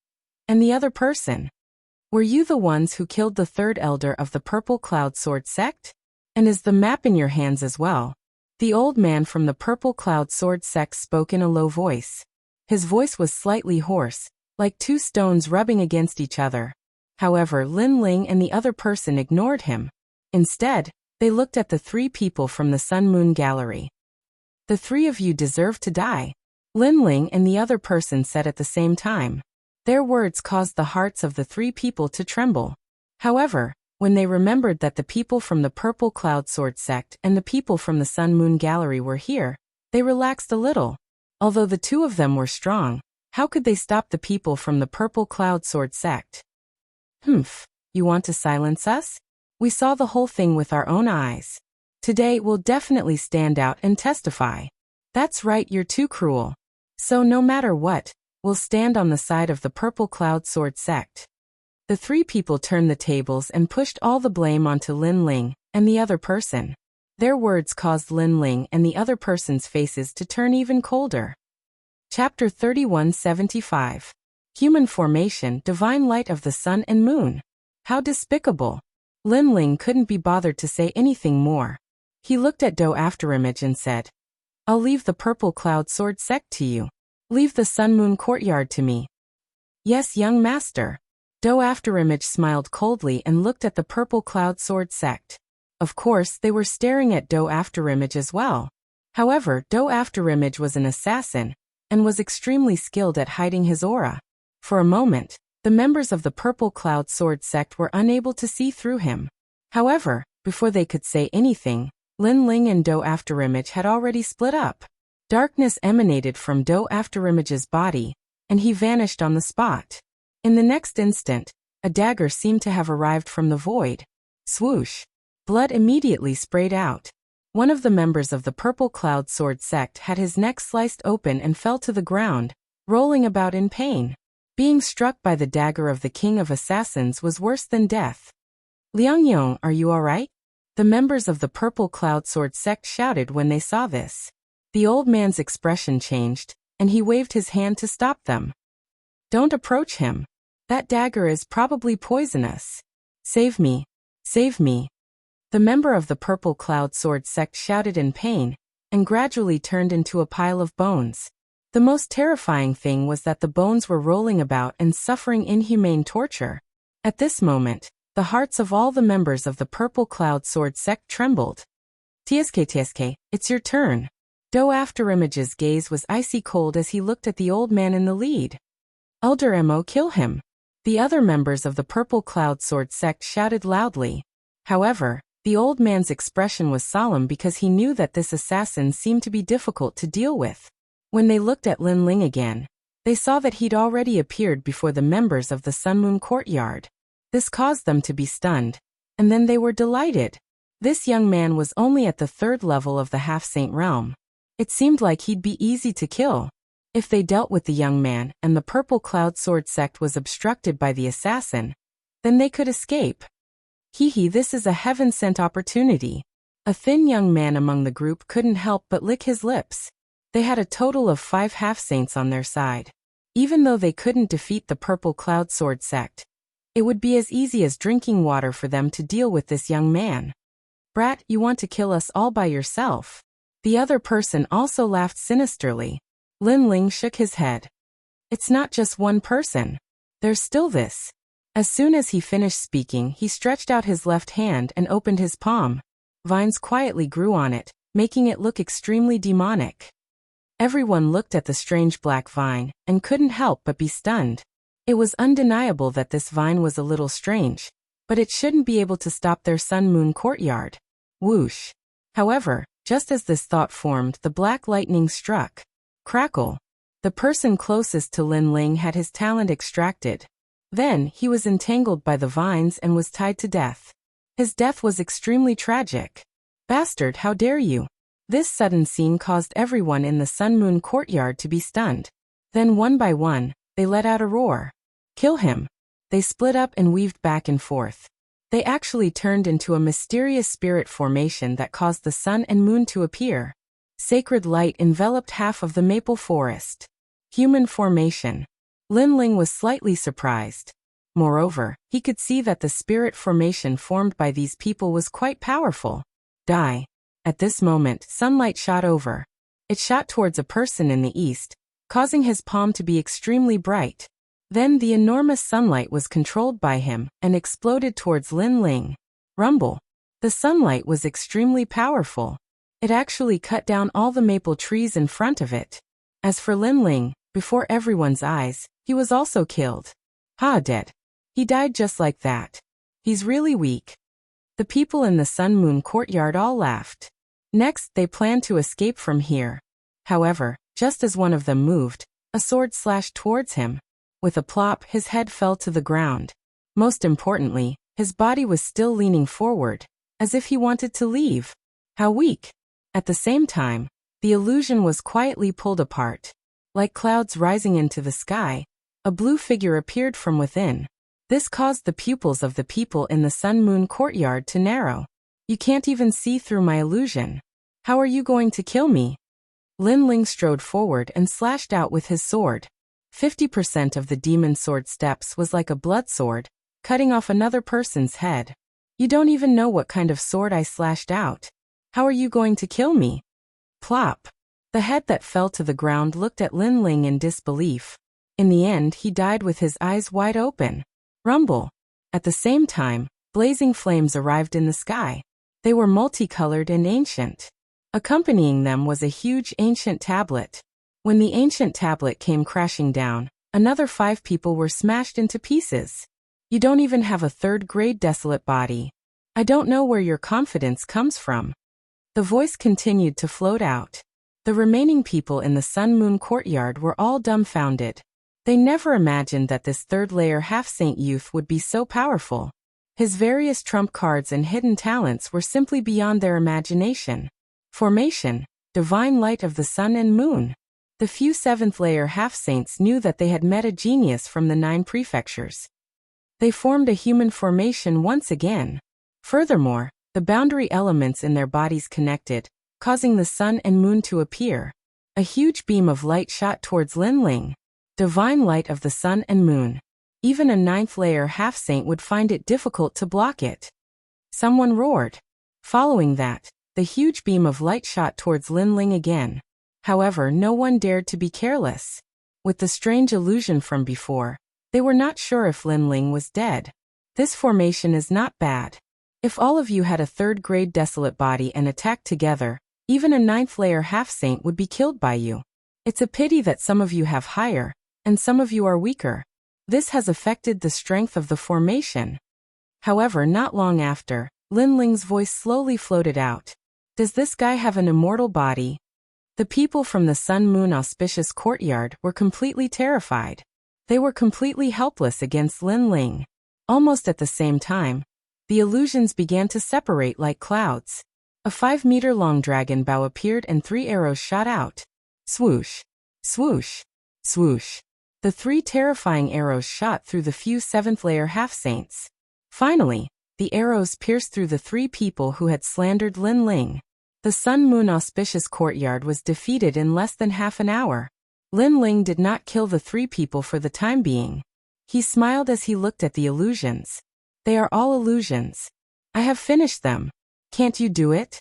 And the other person? Were you the ones who killed the third elder of the Purple Cloud Sword sect? And is the map in your hands as well? The old man from the Purple Cloud Sword sect spoke in a low voice. His voice was slightly hoarse, like two stones rubbing against each other. However, Lin Ling and the other person ignored him. Instead, they looked at the three people from the Sun Moon Gallery. The three of you deserve to die, Lin Ling and the other person said at the same time. Their words caused the hearts of the three people to tremble. However, when they remembered that the people from the Purple Cloud Sword sect and the people from the Sun Moon Gallery were here, they relaxed a little. Although the two of them were strong, how could they stop the people from the Purple Cloud Sword sect? You want to silence us? We saw the whole thing with our own eyes. Today we'll definitely stand out and testify. That's right, you're too cruel. So no matter what, we'll stand on the side of the Purple Cloud Sword sect. The three people turned the tables and pushed all the blame onto Lin Ling and the other person. Their words caused Lin Ling and the other person's faces to turn even colder. Chapter 3175. Human Formation, Divine Light of the Sun and Moon. How despicable. Lin Ling couldn't be bothered to say anything more. He looked at Do Afterimage and said, I'll leave the Purple Cloud Sword sect to you. Leave the Sun Moon Courtyard to me. Yes, young master. Do Afterimage smiled coldly and looked at the Purple Cloud Sword sect. Of course, they were staring at Do Afterimage as well. However, Do Afterimage was an assassin and was extremely skilled at hiding his aura. For a moment, the members of the Purple Cloud Sword sect were unable to see through him. However, before they could say anything, Lin Ling and Do Afterimage had already split up. Darkness emanated from Do Afterimage's body, and he vanished on the spot. In the next instant, a dagger seemed to have arrived from the void. Swoosh! Blood immediately sprayed out. One of the members of the Purple Cloud Sword sect had his neck sliced open and fell to the ground, rolling about in pain. Being struck by the dagger of the King of Assassins was worse than death. Liang Yong, are you alright? The members of the Purple Cloud Sword sect shouted when they saw this. The old man's expression changed, and he waved his hand to stop them. Don't approach him. That dagger is probably poisonous. Save me. Save me. The member of the Purple Cloud Sword sect shouted in pain, and gradually turned into a pile of bones. The most terrifying thing was that the bones were rolling about and suffering inhumane torture. At this moment, the hearts of all the members of the Purple Cloud Sword sect trembled. TSK, it's your turn. Do Afterimage's gaze was icy cold as he looked at the old man in the lead. Elder Mo, kill him. The other members of the Purple Cloud Sword sect shouted loudly. However, the old man's expression was solemn because he knew that this assassin seemed to be difficult to deal with. When they looked at Lin Ling again, they saw that he'd already appeared before the members of the Sun Moon Courtyard. This caused them to be stunned, and then they were delighted. This young man was only at the third level of the Half-Saint realm. It seemed like he'd be easy to kill. If they dealt with the young man and the Purple Cloud Sword sect was obstructed by the assassin, then they could escape. This is a heaven-sent opportunity. A thin young man among the group couldn't help but lick his lips. They had a total of 5 half-saints on their side. Even though they couldn't defeat the Purple Cloud Sword sect, it would be as easy as drinking water for them to deal with this young man. Brat, you want to kill us all by yourself? The other person also laughed sinisterly. Lin Ling shook his head. It's not just one person. There's still this. As soon as he finished speaking, he stretched out his left hand and opened his palm. Vines quietly grew on it, making it look extremely demonic. Everyone looked at the strange black vine and couldn't help but be stunned. It was undeniable that this vine was a little strange, but it shouldn't be able to stop their Sun Moon Courtyard. Whoosh! However, just as this thought formed, the black lightning struck. Crackle! The person closest to Lin Ling had his talent extracted. Then, he was entangled by the vines and was tied to death. His death was extremely tragic. Bastard, how dare you! This sudden scene caused everyone in the Sun Moon Courtyard to be stunned. Then one by one, they let out a roar. Kill him! They split up and weaved back and forth. They actually turned into a mysterious spirit formation that caused the sun and moon to appear. Sacred light enveloped half of the maple forest. Human formation. Lin Ling was slightly surprised. Moreover, he could see that the spirit formation formed by these people was quite powerful. Die. At this moment, sunlight shot over. It shot towards a person in the east, causing his palm to be extremely bright. Then the enormous sunlight was controlled by him and exploded towards Lin Ling. Rumble. The sunlight was extremely powerful. It actually cut down all the maple trees in front of it. As for Lin Ling, before everyone's eyes, he was also killed. Dead. He died just like that. He's really weak. The people in the Sun Moon courtyard all laughed. Next, they planned to escape from here. However, just as one of them moved, a sword slashed towards him. With a plop, his head fell to the ground. Most importantly, his body was still leaning forward, as if he wanted to leave. How weak! At the same time, the illusion was quietly pulled apart. Like clouds rising into the sky, a blue figure appeared from within. This caused the pupils of the people in the Sun Moon courtyard to narrow. You can't even see through my illusion. How are you going to kill me? Lin Ling strode forward and slashed out with his sword. 50% of the demon sword steps was like a blood sword, cutting off another person's head. You don't even know what kind of sword I slashed out. How are you going to kill me? Plop. The head that fell to the ground looked at Lin Ling in disbelief. In the end, he died with his eyes wide open. Rumble. At the same time, blazing flames arrived in the sky. They were multicolored and ancient. Accompanying them was a huge ancient tablet. When the ancient tablet came crashing down, another 5 people were smashed into pieces. You don't even have a third-grade desolate body. I don't know where your confidence comes from. The voice continued to float out. The remaining people in the Sun Moon courtyard were all dumbfounded. They never imagined that this third-layer half-saint youth would be so powerful. His various trump cards and hidden talents were simply beyond their imagination. Formation, divine light of the sun and moon. The few 7th-layer half-saints knew that they had met a genius from the 9 prefectures. They formed a human formation once again. Furthermore, the boundary elements in their bodies connected, causing the sun and moon to appear. A huge beam of light shot towards Lin Ling. Divine light of the sun and moon. Even a 9th-layer half-saint would find it difficult to block it. Someone roared. Following that, the huge beam of light shot towards Lin Ling again. However, no one dared to be careless. With the strange illusion from before, they were not sure if Lin Ling was dead. This formation is not bad. If all of you had a 3rd-grade desolate body and attacked together, even a 9th-layer half-saint would be killed by you. It's a pity that some of you have higher, and some of you are weaker. This has affected the strength of the formation. However, not long after, Lin Ling's voice slowly floated out. Does this guy have an immortal body? The people from the Sun Moon auspicious courtyard were completely terrified. They were completely helpless against Lin Ling. Almost at the same time, the illusions began to separate like clouds. A 5-meter-long dragon bow appeared and 3 arrows shot out. Swoosh, swoosh, swoosh. The 3 terrifying arrows shot through the few 7th-layer half-saints. Finally, the arrows pierced through the 3 people who had slandered Lin Ling. The Sun Moon auspicious courtyard was defeated in less than half an hour. Lin Ling did not kill the 3 people for the time being. He smiled as he looked at the illusions. They are all illusions. I have finished them. Can't you do it?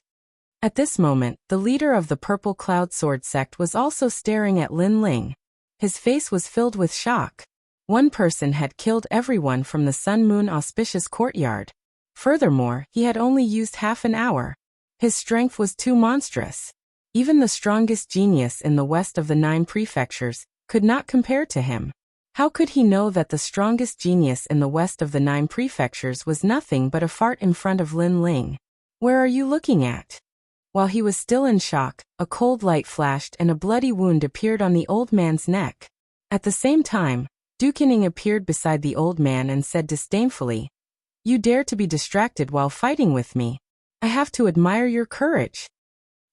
At this moment, the leader of the Purple Cloud Sword sect was also staring at Lin Ling. His face was filled with shock. One person had killed everyone from the Sun Moon auspicious courtyard. Furthermore, he had only used half an hour. His strength was too monstrous. Even the strongest genius in the west of the 9 prefectures could not compare to him. How could he know that the strongest genius in the west of the 9 prefectures was nothing but a fart in front of Lin Ling? Where are you looking at? While he was still in shock, a cold light flashed and a bloody wound appeared on the old man's neck. At the same time, Dukening appeared beside the old man and said disdainfully, "You dare to be distracted while fighting with me. I have to admire your courage."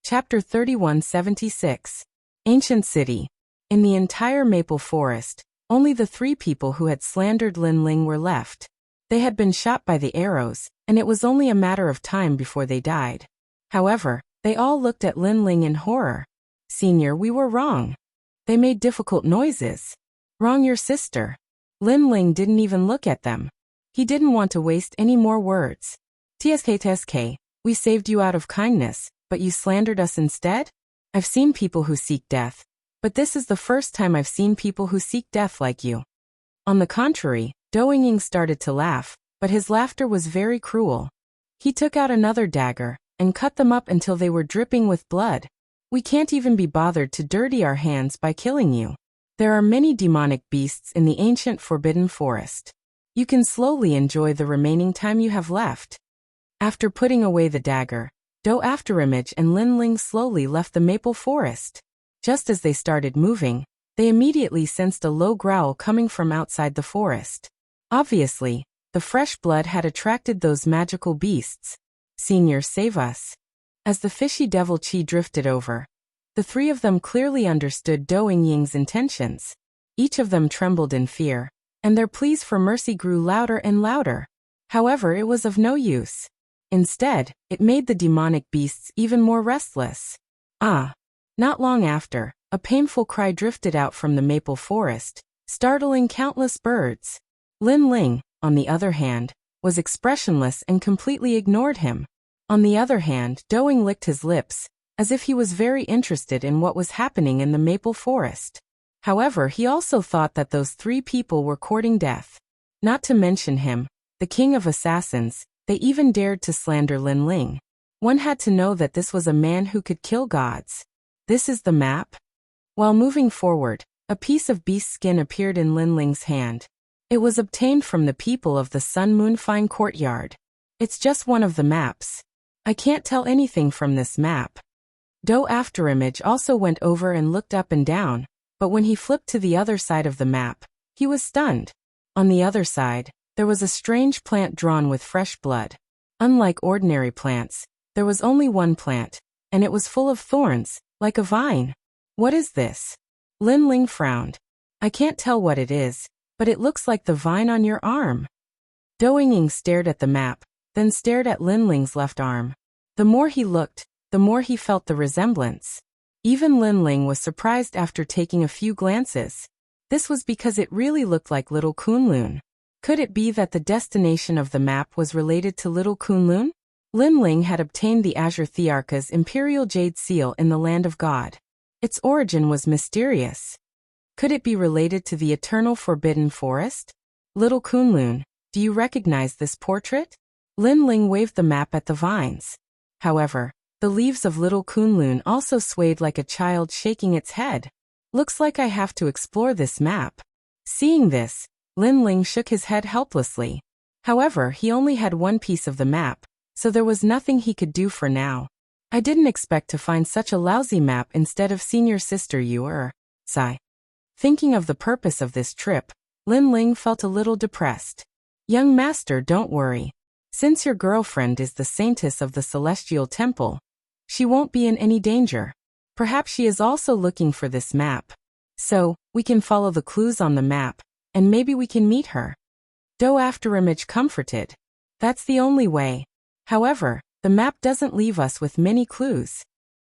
Chapter 3176. Ancient City. In the entire maple forest, only the 3 people who had slandered Lin Ling were left. They had been shot by the arrows, and it was only a matter of time before they died. However, they all looked at Lin Ling in horror. "Senior, we were wrong. They made difficult noises." "Wrong your sister." Lin Ling didn't even look at them. He didn't want to waste any more words. "TSK, we saved you out of kindness, but you slandered us instead? I've seen people who seek death, but this is the first time I've seen people who seek death like you." On the contrary, Dou Ying started to laugh, but his laughter was very cruel. He took out another dagger and cut them up until they were dripping with blood. "We can't even be bothered to dirty our hands by killing you. There are many demonic beasts in the ancient forbidden forest. You can slowly enjoy the remaining time you have left." After putting away the dagger, Dou Afterimage and Lin Ling slowly left the maple forest. Just as they started moving, they immediately sensed a low growl coming from outside the forest. Obviously, the fresh blood had attracted those magical beasts. "Senior, save us." As the fishy devil Qi drifted over, the three of them clearly understood Dou Ying's intentions. Each of them trembled in fear, and their pleas for mercy grew louder and louder. However, it was of no use. Instead, it made the demonic beasts even more restless. Not long after, a painful cry drifted out from the maple forest, startling countless birds. Lin Ling, on the other hand, was expressionless and completely ignored him. On the other hand, Dou Ying licked his lips, as if he was very interested in what was happening in the maple forest. However, he also thought that those three people were courting death. Not to mention him, the king of assassins, they even dared to slander Lin Ling. One had to know that this was a man who could kill gods. "This is the map?" While moving forward, a piece of beast skin appeared in Lin Ling's hand. It was obtained from the people of the Sun Moon Fine Courtyard. "It's just one of the maps. I can't tell anything from this map." Dou Afterimage also went over and looked up and down, but when he flipped to the other side of the map, he was stunned. On the other side, there was a strange plant drawn with fresh blood. Unlike ordinary plants, there was only one plant, and it was full of thorns, like a vine. "What is this?" Lin Ling frowned. "I can't tell what it is, but it looks like the vine on your arm." Dou Ying stared at the map, then stared at Lin Ling's left arm. The more he looked, the more he felt the resemblance. Even Lin Ling was surprised after taking a few glances. This was because it really looked like Little Kunlun. Could it be that the destination of the map was related to Little Kunlun? Lin Ling had obtained the Azure Thearka's Imperial Jade Seal in the Land of God. Its origin was mysterious. Could it be related to the Eternal Forbidden Forest? "Little Kunlun, do you recognize this portrait?" Lin Ling waved the map at the vines. However, the leaves of Little Kunlun also swayed like a child shaking its head. "Looks like I have to explore this map." Seeing this, Lin Ling shook his head helplessly. However, he only had one piece of the map, so there was nothing he could do for now. "I didn't expect to find such a lousy map instead of senior sister you sigh. Thinking of the purpose of this trip, Lin Ling felt a little depressed. "Young master, don't worry. Since your girlfriend is the saintess of the Celestial Temple, she won't be in any danger. Perhaps she is also looking for this map. So, we can follow the clues on the map, and maybe we can meet her." Dou Afterimage comforted. "That's the only way. However, the map doesn't leave us with many clues."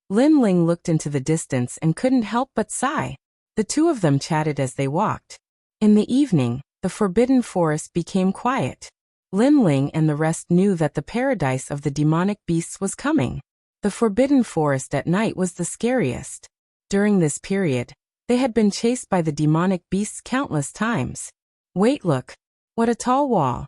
Lin Ling looked into the distance and couldn't help but sigh. The two of them chatted as they walked. In the evening, the Forbidden Forest became quiet. Lin Ling and the rest knew that the paradise of the demonic beasts was coming. The Forbidden Forest at night was the scariest. During this period, they had been chased by the demonic beasts countless times. "Wait, look. What a tall wall."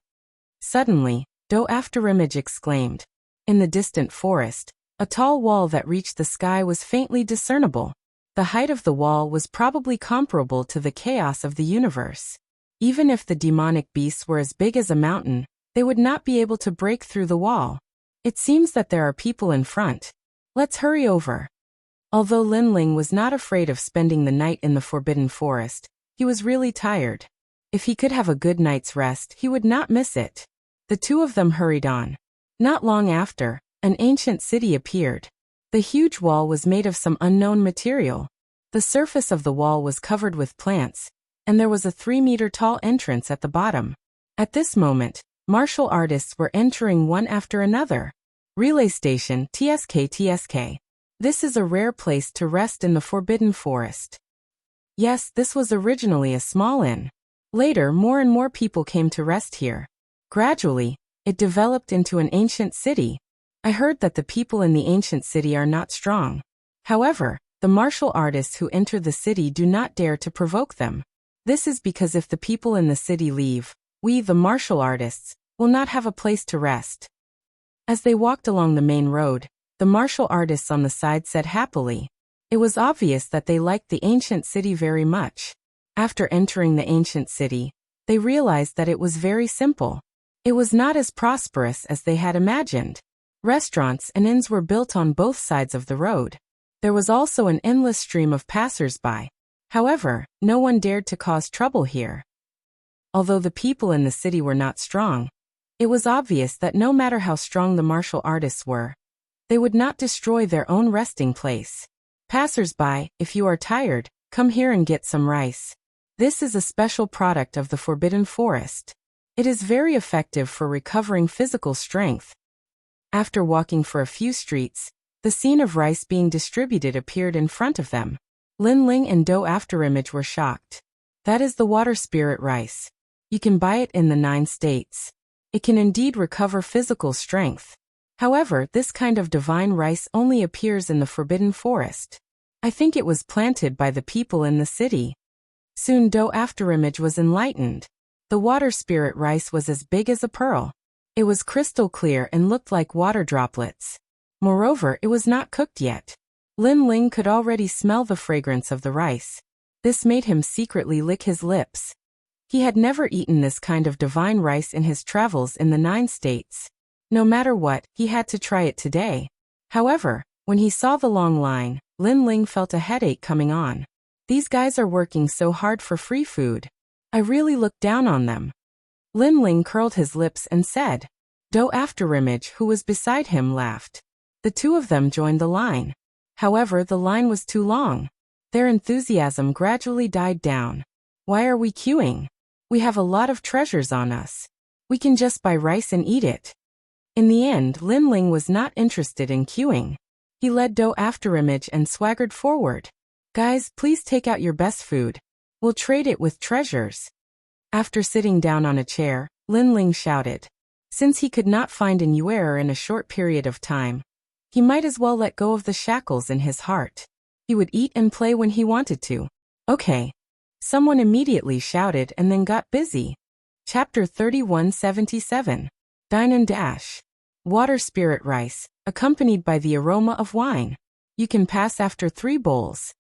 Suddenly, Dou Afterimage exclaimed. In the distant forest, a tall wall that reached the sky was faintly discernible. The height of the wall was probably comparable to the chaos of the universe. Even if the demonic beasts were as big as a mountain, they would not be able to break through the wall. "It seems that there are people in front. Let's hurry over." Although Lin Ling was not afraid of spending the night in the Forbidden Forest, he was really tired. If he could have a good night's rest, he would not miss it. The two of them hurried on. Not long after, an ancient city appeared. The huge wall was made of some unknown material. The surface of the wall was covered with plants, and there was a 3-meter-tall entrance at the bottom. At this moment, Martial artists were entering one after another. Relay station, TSK. This is a rare place to rest in the Forbidden Forest. Yes, this was originally a small inn. Later, more and more people came to rest here. Gradually, it developed into an ancient city. I heard that the people in the ancient city are not strong. However, the martial artists who enter the city do not dare to provoke them. This is because if the people in the city leave, we, the martial artists, will not have a place to rest. As they walked along the main road, the martial artists on the side said happily. It was obvious that they liked the ancient city very much. After entering the ancient city, they realized that it was very simple. It was not as prosperous as they had imagined. Restaurants and inns were built on both sides of the road. There was also an endless stream of passers-by. However, no one dared to cause trouble here. Although the people in the city were not strong, it was obvious that no matter how strong the martial artists were, they would not destroy their own resting place. Passers-by, if you are tired, come here and get some rice. This is a special product of the Forbidden Forest. It is very effective for recovering physical strength. After walking for a few streets, the scene of rice being distributed appeared in front of them. Lin Ling and Do Afterimage were shocked. That is the water spirit rice. You can buy it in the 9 states. It can indeed recover physical strength. However, this kind of divine rice only appears in the Forbidden Forest. I think it was planted by the people in the city. Soon Do Afterimage was enlightened. The water spirit rice was as big as a pearl. It was crystal clear and looked like water droplets. Moreover, it was not cooked yet. Lin Ling could already smell the fragrance of the rice. This made him secretly lick his lips. He had never eaten this kind of divine rice in his travels in the 9 states. No matter what, he had to try it today. However, when he saw the long line, Lin Ling felt a headache coming on. These guys are working so hard for free food. I really look down on them. Lin Ling curled his lips and said. Do Afterimage, who was beside him, laughed. The two of them joined the line. However, the line was too long. Their enthusiasm gradually died down. Why are we queuing? We have a lot of treasures on us. We can just buy rice and eat it. In the end, Lin Ling was not interested in queuing. He led Do Afterimage and swaggered forward. Guys, please take out your best food. We'll trade it with treasures. After sitting down on a chair, Lin Ling shouted. Since he could not find an Yuer in a short period of time, he might as well let go of the shackles in his heart. He would eat and play when he wanted to. Okay. Someone immediately shouted and then got busy. Chapter 3177. Dine and Dash. Water spirit rice, accompanied by the aroma of wine. You can pass after 3 bowls.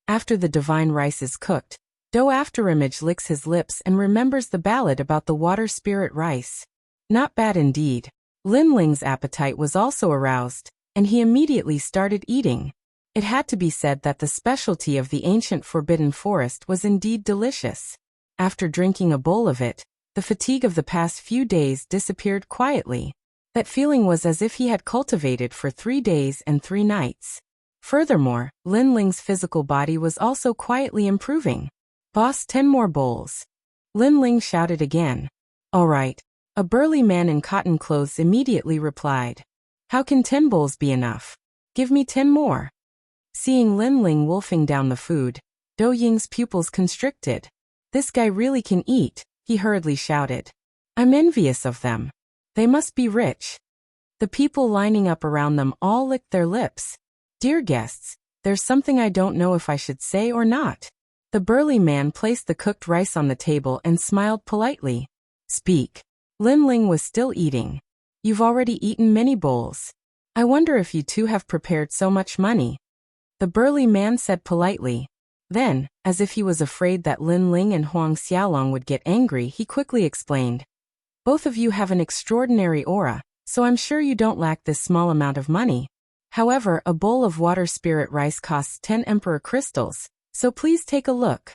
After the divine rice is cooked, Do Afterimage licks his lips and remembers the ballad about the water spirit rice. Not bad indeed. Lin Ling's appetite was also aroused, and he immediately started eating. It had to be said that the specialty of the ancient Forbidden Forest was indeed delicious. After drinking a bowl of it, the fatigue of the past few days disappeared quietly. That feeling was as if he had cultivated for 3 days and 3 nights. Furthermore, Lin Ling's physical body was also quietly improving. Boss, 10 more bowls. Lin Ling shouted again. All right. A burly man in cotton clothes immediately replied. How can 10 bowls be enough? Give me 10 more. Seeing Lin Ling wolfing down the food, Do Ying's pupils constricted. This guy really can eat, he hurriedly shouted. I'm envious of them. They must be rich. The people lining up around them all licked their lips. Dear guests, there's something I don't know if I should say or not. The burly man placed the cooked rice on the table and smiled politely. Speak. Lin Ling was still eating. You've already eaten many bowls. I wonder if you two have prepared so much money. The burly man said politely. Then, as if he was afraid that Lin Ling and Huang Xiaolong would get angry, he quickly explained. Both of you have an extraordinary aura, so I'm sure you don't lack this small amount of money. However, a bowl of water spirit rice costs 10 emperor crystals, so please take a look.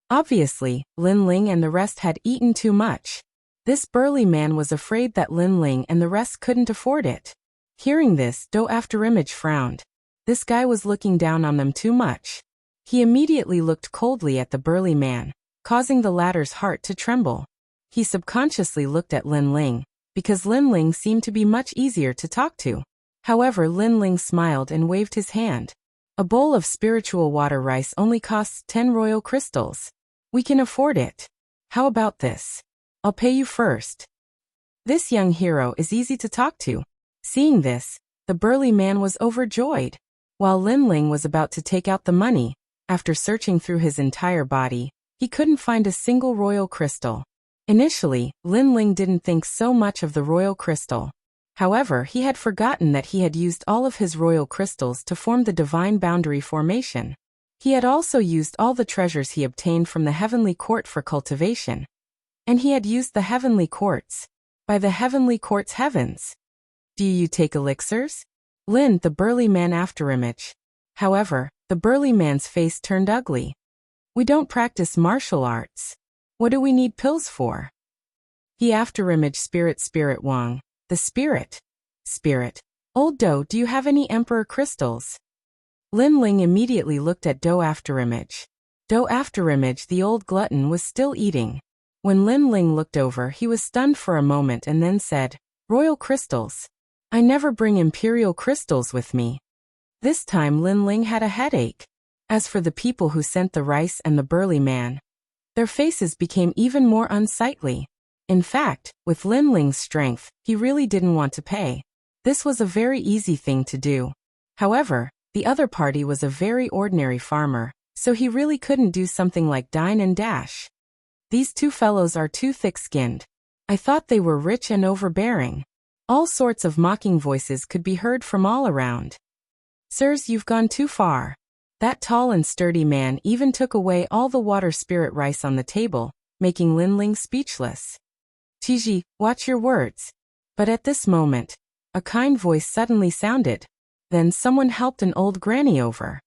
Obviously, Lin Ling and the rest had eaten too much. This burly man was afraid that Lin Ling and the rest couldn't afford it. Hearing this, Do Afterimage frowned. This guy was looking down on them too much. He immediately looked coldly at the burly man, causing the latter's heart to tremble. He subconsciously looked at Lin Ling, because Lin Ling seemed to be much easier to talk to. However, Lin Ling smiled and waved his hand. A bowl of spiritual water rice only costs 10 royal crystals. We can afford it. How about this? I'll pay you first. This young hero is easy to talk to. Seeing this, the burly man was overjoyed. While Lin Ling was about to take out the money, after searching through his entire body, he couldn't find a single royal crystal. Initially, Lin Ling didn't think so much of the royal crystal. However, he had forgotten that he had used all of his royal crystals to form the divine boundary formation. He had also used all the treasures he obtained from the heavenly court for cultivation. And he had used the heavenly quartz. By the heavenly quartz heavens. Do you take elixirs? Lin, the burly man afterimage. However, the burly man's face turned ugly. We don't practice martial arts. What do we need pills for? He afterimage Spirit Wang. The spirit. Spirit. Old Do, do you have any emperor crystals? Lin Ling immediately looked at Do afterimage. Do afterimage, the old glutton, was still eating. When Lin Ling looked over, he was stunned for a moment and then said, Royal crystals. I never bring imperial crystals with me. This time Lin Ling had a headache. As for the people who sent the rice and the burly man, their faces became even more unsightly. In fact, with Lin Ling's strength, he really didn't want to pay. This was a very easy thing to do. However, the other party was a very ordinary farmer, so he really couldn't do something like dine and dash. These two fellows are too thick-skinned. I thought they were rich and overbearing. All sorts of mocking voices could be heard from all around. Sirs, you've gone too far. That tall and sturdy man even took away all the water spirit rice on the table, making Lin Ling speechless. Tiji, watch your words. But at this moment, a kind voice suddenly sounded. Then someone helped an old granny over.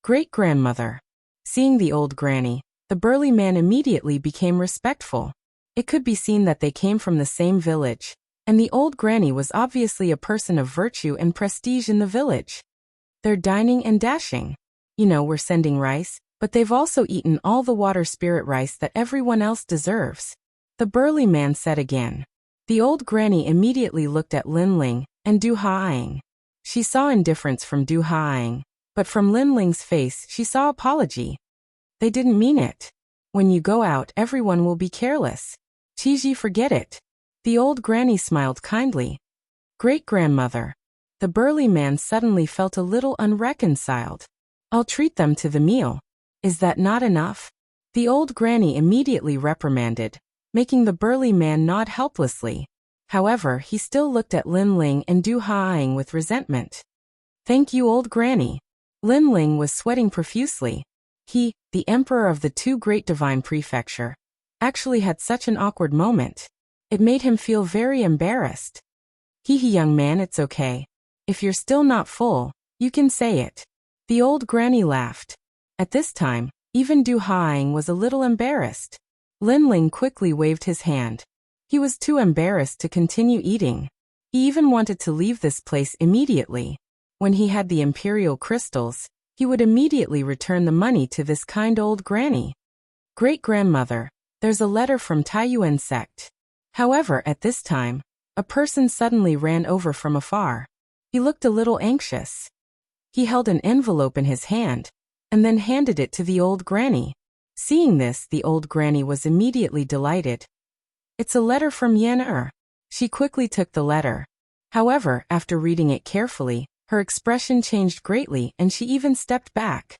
Great-grandmother. Seeing the old granny, the burly man immediately became respectful. It could be seen that they came from the same village, and the old granny was obviously a person of virtue and prestige in the village. They're dining and dashing. You know, we're sending rice, but they've also eaten all the water spirit rice that everyone else deserves. The burly man said again. The old granny immediately looked at Lin Ling and Du Haiying. She saw indifference from Du Haiying, but from Lin Ling's face she saw apology. They didn't mean it. When you go out, everyone will be careless. Tiji, forget it. The old granny smiled kindly. Great-grandmother. The burly man suddenly felt a little unreconciled. I'll treat them to the meal. Is that not enough? The old granny immediately reprimanded, making the burly man nod helplessly. However, he still looked at Lin Ling and Du Haiying with resentment. Thank you, old granny. Lin Ling was sweating profusely. He, the emperor of the two great divine prefecture, actually had such an awkward moment. It made him feel very embarrassed. Hee young man, it's okay. If you're still not full, you can say it. The old granny laughed. At this time, even Du Haiying was a little embarrassed. Lin Ling quickly waved his hand. He was too embarrassed to continue eating. He even wanted to leave this place immediately. When he had the imperial crystals, he would immediately return the money to this kind old granny. Great-grandmother, there's a letter from Taiyuan sect. However, at this time, a person suddenly ran over from afar. He looked a little anxious. He held an envelope in his hand, and then handed it to the old granny. Seeing this, the old granny was immediately delighted. It's a letter from Yan. She quickly took the letter. However, after reading it carefully, her expression changed greatly and she even stepped back.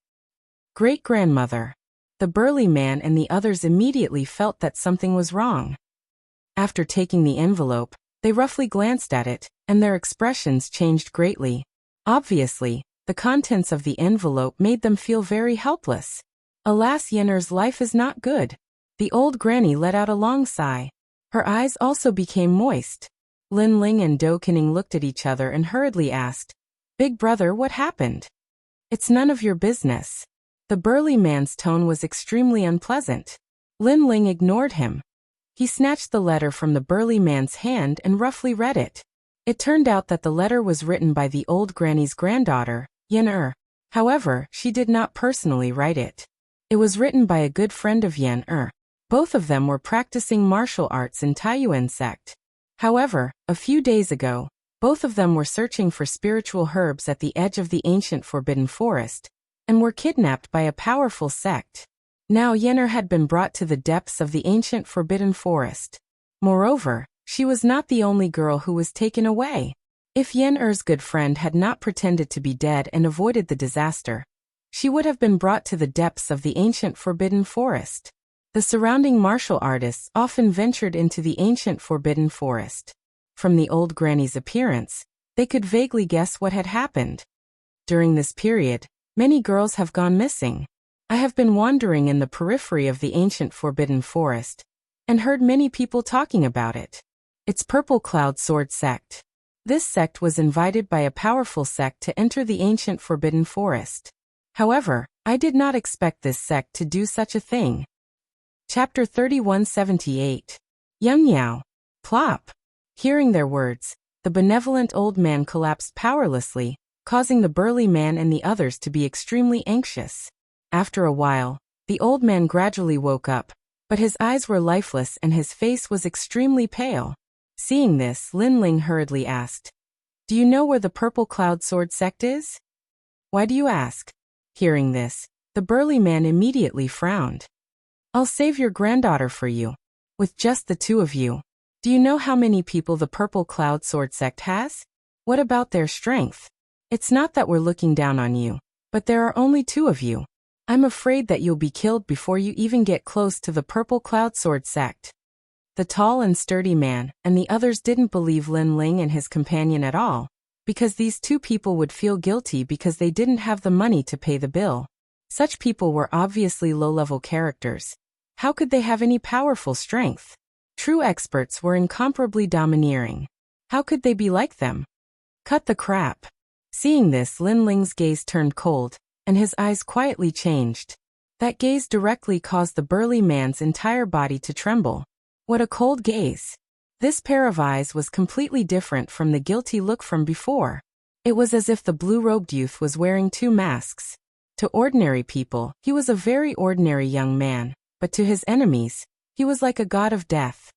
Great-grandmother. The burly man and the others immediately felt that something was wrong. After taking the envelope, they roughly glanced at it, and their expressions changed greatly. Obviously, the contents of the envelope made them feel very helpless. Alas, Yenner's life is not good. The old granny let out a long sigh. Her eyes also became moist. Lin Ling and Do Kening looked at each other and hurriedly asked, Big brother, what happened? It's none of your business. The burly man's tone was extremely unpleasant. Lin Ling ignored him. He snatched the letter from the burly man's hand and roughly read it. It turned out that the letter was written by the old granny's granddaughter, Yan. However, she did not personally write it. It was written by a good friend of Yan. Both of them were practicing martial arts in Taiyuan sect. However, a few days ago, both of them were searching for spiritual herbs at the edge of the ancient forbidden forest, and were kidnapped by a powerful sect. Now Yen'er had been brought to the depths of the ancient forbidden forest. Moreover, she was not the only girl who was taken away. If Yen'er's good friend had not pretended to be dead and avoided the disaster, she would have been brought to the depths of the ancient forbidden forest. The surrounding martial artists often ventured into the ancient forbidden forest. From the old granny's appearance, they could vaguely guess what had happened. During this period, many girls have gone missing. I have been wandering in the periphery of the ancient forbidden forest, and heard many people talking about it. It's Purple Cloud Sword Sect. This sect was invited by a powerful sect to enter the ancient forbidden forest. However, I did not expect this sect to do such a thing. Chapter 3178. Young Yao. Plop. Hearing their words, the benevolent old man collapsed powerlessly, causing the burly man and the others to be extremely anxious. After a while, the old man gradually woke up, but his eyes were lifeless and his face was extremely pale. Seeing this, Lin Ling hurriedly asked, "Do you know where the Purple Cloud Sword Sect is?" "Why do you ask?" Hearing this, the burly man immediately frowned. "I'll save your granddaughter for you. With just the two of you. Do you know how many people the Purple Cloud Sword Sect has? What about their strength? It's not that we're looking down on you, but there are only two of you. I'm afraid that you'll be killed before you even get close to the Purple Cloud Sword Sect." The tall and sturdy man and the others didn't believe Lin Ling and his companion at all, because these two people would feel guilty because they didn't have the money to pay the bill. Such people were obviously low-level characters. How could they have any powerful strength? True experts were incomparably domineering. How could they be like them? Cut the crap. Seeing this, Lin Ling's gaze turned cold, and his eyes quietly changed. That gaze directly caused the burly man's entire body to tremble. What a cold gaze. This pair of eyes was completely different from the guilty look from before. It was as if the blue-robed youth was wearing two masks. To ordinary people, he was a very ordinary young man, but to his enemies, he was like a god of death.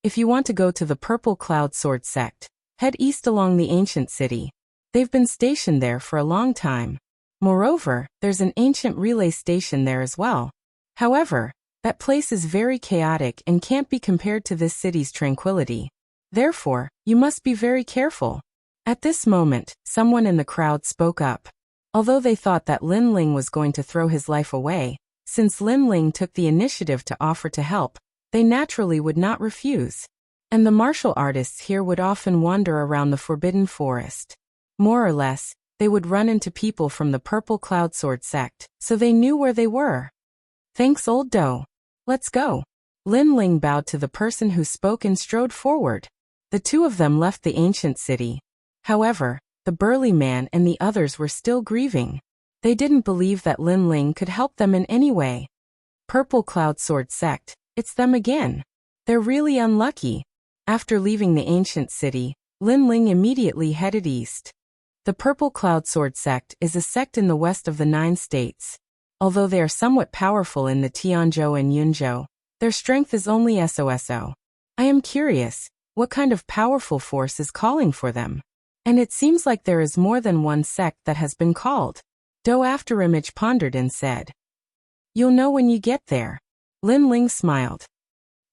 If you want to go to the Purple Cloud Sword Sect, head east along the ancient city. They've been stationed there for a long time. Moreover, there's an ancient relay station there as well. However, that place is very chaotic and can't be compared to this city's tranquility. Therefore, you must be very careful. At this moment, someone in the crowd spoke up. Although they thought that Lin Ling was going to throw his life away, since Lin Ling took the initiative to offer to help, they naturally would not refuse. And the martial artists here would often wander around the Forbidden Forest. More or less, they would run into people from the Purple Cloud Sword Sect, so they knew where they were. "Thanks, old doe. Let's go." Lin Ling bowed to the person who spoke and strode forward. The two of them left the ancient city. However, the burly man and the others were still grieving. They didn't believe that Lin Ling could help them in any way. Purple Cloud Sword Sect, it's them again. They're really unlucky. After leaving the ancient city, Lin Ling immediately headed east. The Purple Cloud Sword Sect is a sect in the west of the 9 states. Although they are somewhat powerful in the Tianzhou and Yunzhou, their strength is only SOSO. I am curious, what kind of powerful force is calling for them? And it seems like there is more than one sect that has been called. Do Afterimage pondered and said, "You'll know when you get there." Lin Ling smiled.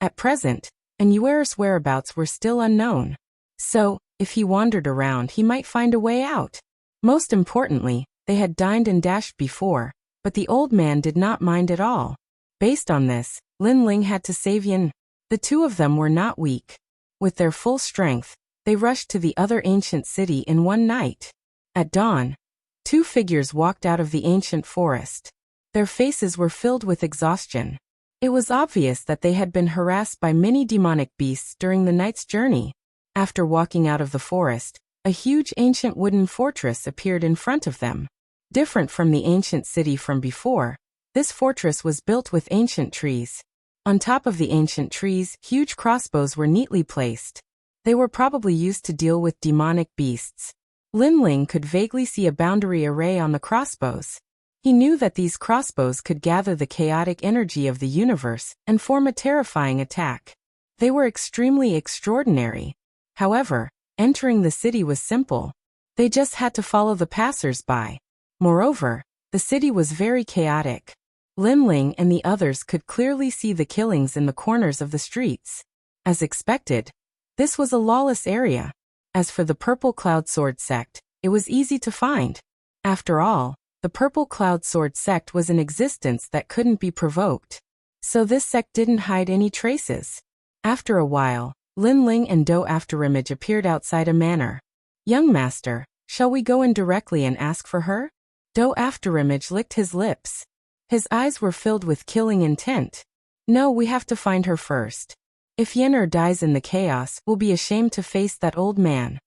At present, Anuer's whereabouts were still unknown. So, if he wandered around he might find a way out. Most importantly, they had dined and dashed before, but the old man did not mind at all. Based on this, Lin Ling had to save Yin. The two of them were not weak. With their full strength, they rushed to the other ancient city in one night. At dawn, 2 figures walked out of the ancient forest. Their faces were filled with exhaustion. It was obvious that they had been harassed by many demonic beasts during the night's journey. After walking out of the forest, a huge ancient wooden fortress appeared in front of them. Different from the ancient city from before, this fortress was built with ancient trees. On top of the ancient trees, huge crossbows were neatly placed. They were probably used to deal with demonic beasts. Lin Ling could vaguely see a boundary array on the crossbows. He knew that these crossbows could gather the chaotic energy of the universe and form a terrifying attack. They were extremely extraordinary. However, entering the city was simple. They just had to follow the passers-by. Moreover, the city was very chaotic. Lin Ling and the others could clearly see the killings in the corners of the streets. As expected, this was a lawless area. As for the Purple Cloud Sword sect, it was easy to find. After all, the Purple Cloud Sword sect was in existence that couldn't be provoked. So this sect didn't hide any traces. After a while, Lin Ling and Do Afterimage appeared outside a manor. "Young master, shall we go in directly and ask for her?" Do Afterimage licked his lips. His eyes were filled with killing intent. "No, we have to find her first. If Yen'er dies in the chaos, we'll be ashamed to face that old man."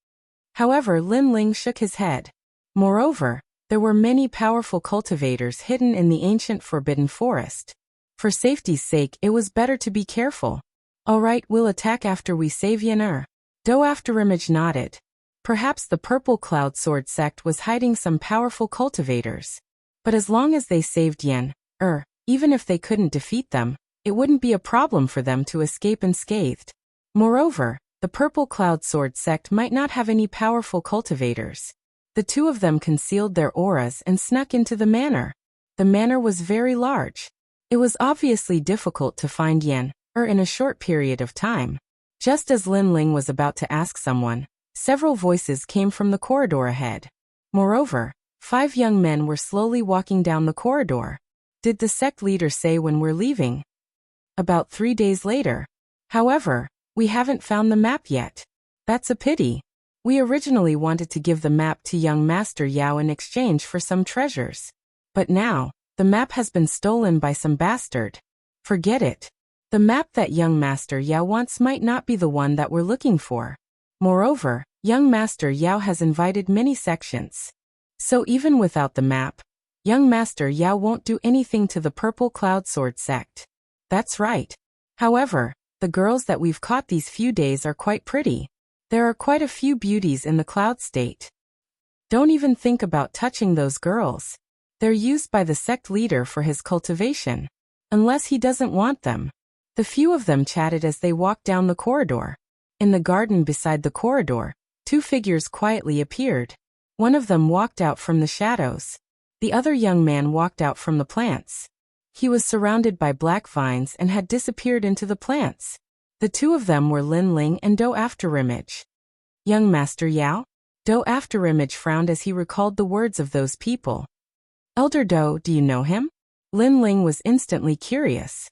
However, Lin Ling shook his head. Moreover, there were many powerful cultivators hidden in the ancient forbidden forest. For safety's sake, it was better to be careful. "All right, we'll attack after we save Yen'er." Do Afterimage nodded. Perhaps the Purple Cloud Sword sect was hiding some powerful cultivators. But as long as they saved Yen'er, even if they couldn't defeat them, it wouldn't be a problem for them to escape unscathed. Moreover, the Purple Cloud Sword sect might not have any powerful cultivators. The two of them concealed their auras and snuck into the manor. The manor was very large. It was obviously difficult to find Yen'er in a short period of time. Just as Lin Ling was about to ask someone, several voices came from the corridor ahead. Moreover, 5 young men were slowly walking down the corridor. "Did the sect leader say when we're leaving?" "About 3 days later. However, we haven't found the map yet." "That's a pity. We originally wanted to give the map to young Master Yao in exchange for some treasures. But now, the map has been stolen by some bastard." "Forget it. The map that young Master Yao wants might not be the one that we're looking for. Moreover, young Master Yao has invited many sections. So even without the map, young Master Yao won't do anything to the Purple Cloud Sword sect." "That's right. However, the girls that we've caught these few days are quite pretty. There are quite a few beauties in the Cloud State. Don't even think about touching those girls. They're used by the sect leader for his cultivation. Unless he doesn't want them." The few of them chatted as they walked down the corridor. In the garden beside the corridor, 2 figures quietly appeared. One of them walked out from the shadows. The other young man walked out from the plants. He was surrounded by black vines and had disappeared into the plants. The 2 of them were Lin Ling and Do Afterimage. "Young Master Yao?" Do Afterimage frowned as he recalled the words of those people. "Elder Do, do you know him?" Lin Ling was instantly curious.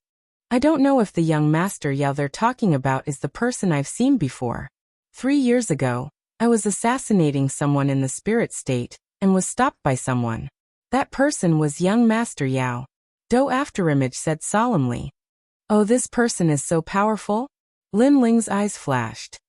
"I don't know if the young Master Yao they're talking about is the person I've seen before. 3 years ago, I was assassinating someone in the spirit state, and was stopped by someone. That person was young Master Yao." Do Afterimage said solemnly. "Oh, this person is so powerful?" Lin Ling's eyes flashed.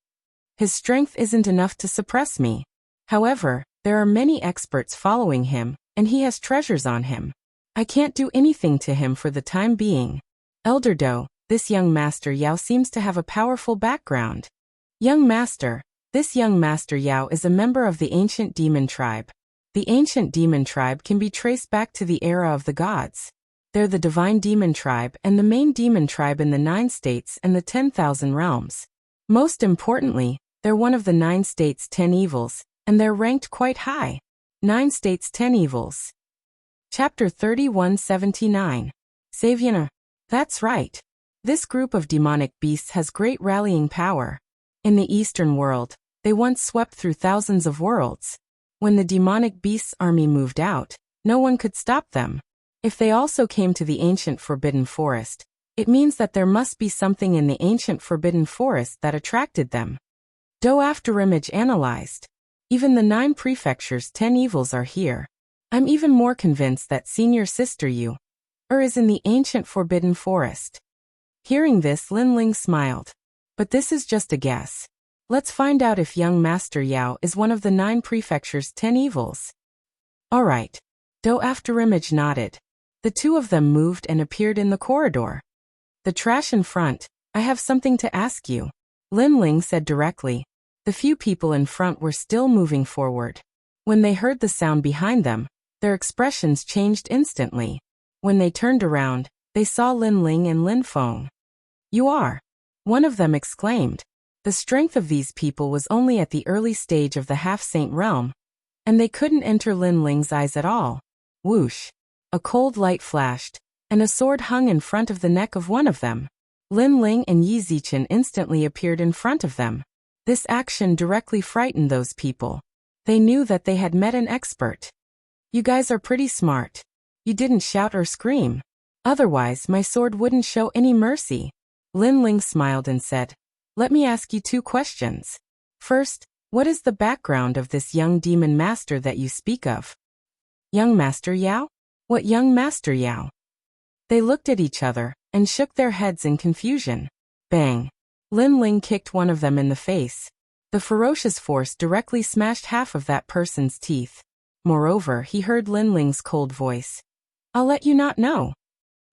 "His strength isn't enough to suppress me. However, there are many experts following him, and he has treasures on him. I can't do anything to him for the time being. Elder Do, this young Master Yao seems to have a powerful background." "Young Master, this young Master Yao is a member of the ancient demon tribe. The ancient demon tribe can be traced back to the era of the gods. They're the divine demon tribe and the main demon tribe in the 9 states and the 10,000 realms. Most importantly, they're one of the 9 states' 10 evils, and they're ranked quite high. 9 states 10 evils." Chapter 3179. Save Yen'er. That's right. This group of demonic beasts has great rallying power. In the Eastern world, they once swept through thousands of worlds. When the demonic beasts' army moved out, no one could stop them. If they also came to the ancient forbidden forest, it means that there must be something in the ancient forbidden forest that attracted them. Do Afterimage analyzed. Even the 9 prefectures' 10 evils are here. I'm even more convinced that senior sister Yu is in the ancient forbidden forest. Hearing this, Lin Ling smiled. But this is just a guess. Let's find out if young Master Yao is one of the 9 prefectures' 10 evils. All right. Do Afterimage nodded. The 2 of them moved and appeared in the corridor. "The trash in front, I have something to ask you," Lin Ling said directly. The few people in front were still moving forward. When they heard the sound behind them, Their expressions changed instantly. When they turned around, they saw Lin Ling and Lin Feng. "You are!" one of them exclaimed. The strength of these people was only at the early stage of the half-saint realm, and they couldn't enter Lin Ling's eyes at all. Whoosh! A cold light flashed, and a sword hung in front of the neck of one of them. Lin Ling and Yi Zichen instantly appeared in front of them. This action directly frightened those people. They knew that they had met an expert. "You guys are pretty smart. You didn't shout or scream. Otherwise, my sword wouldn't show any mercy." Lin Ling smiled and said, "Let me ask you 2 questions. First, what is the background of this young demon master that you speak of?" "Young Master Yao? What young Master Yao?" They looked at each other and shook their heads in confusion. Bang! Lin Ling kicked one of them in the face. The ferocious force directly smashed half of that person's teeth. Moreover, he heard Lin Ling's cold voice. "I'll let you not know."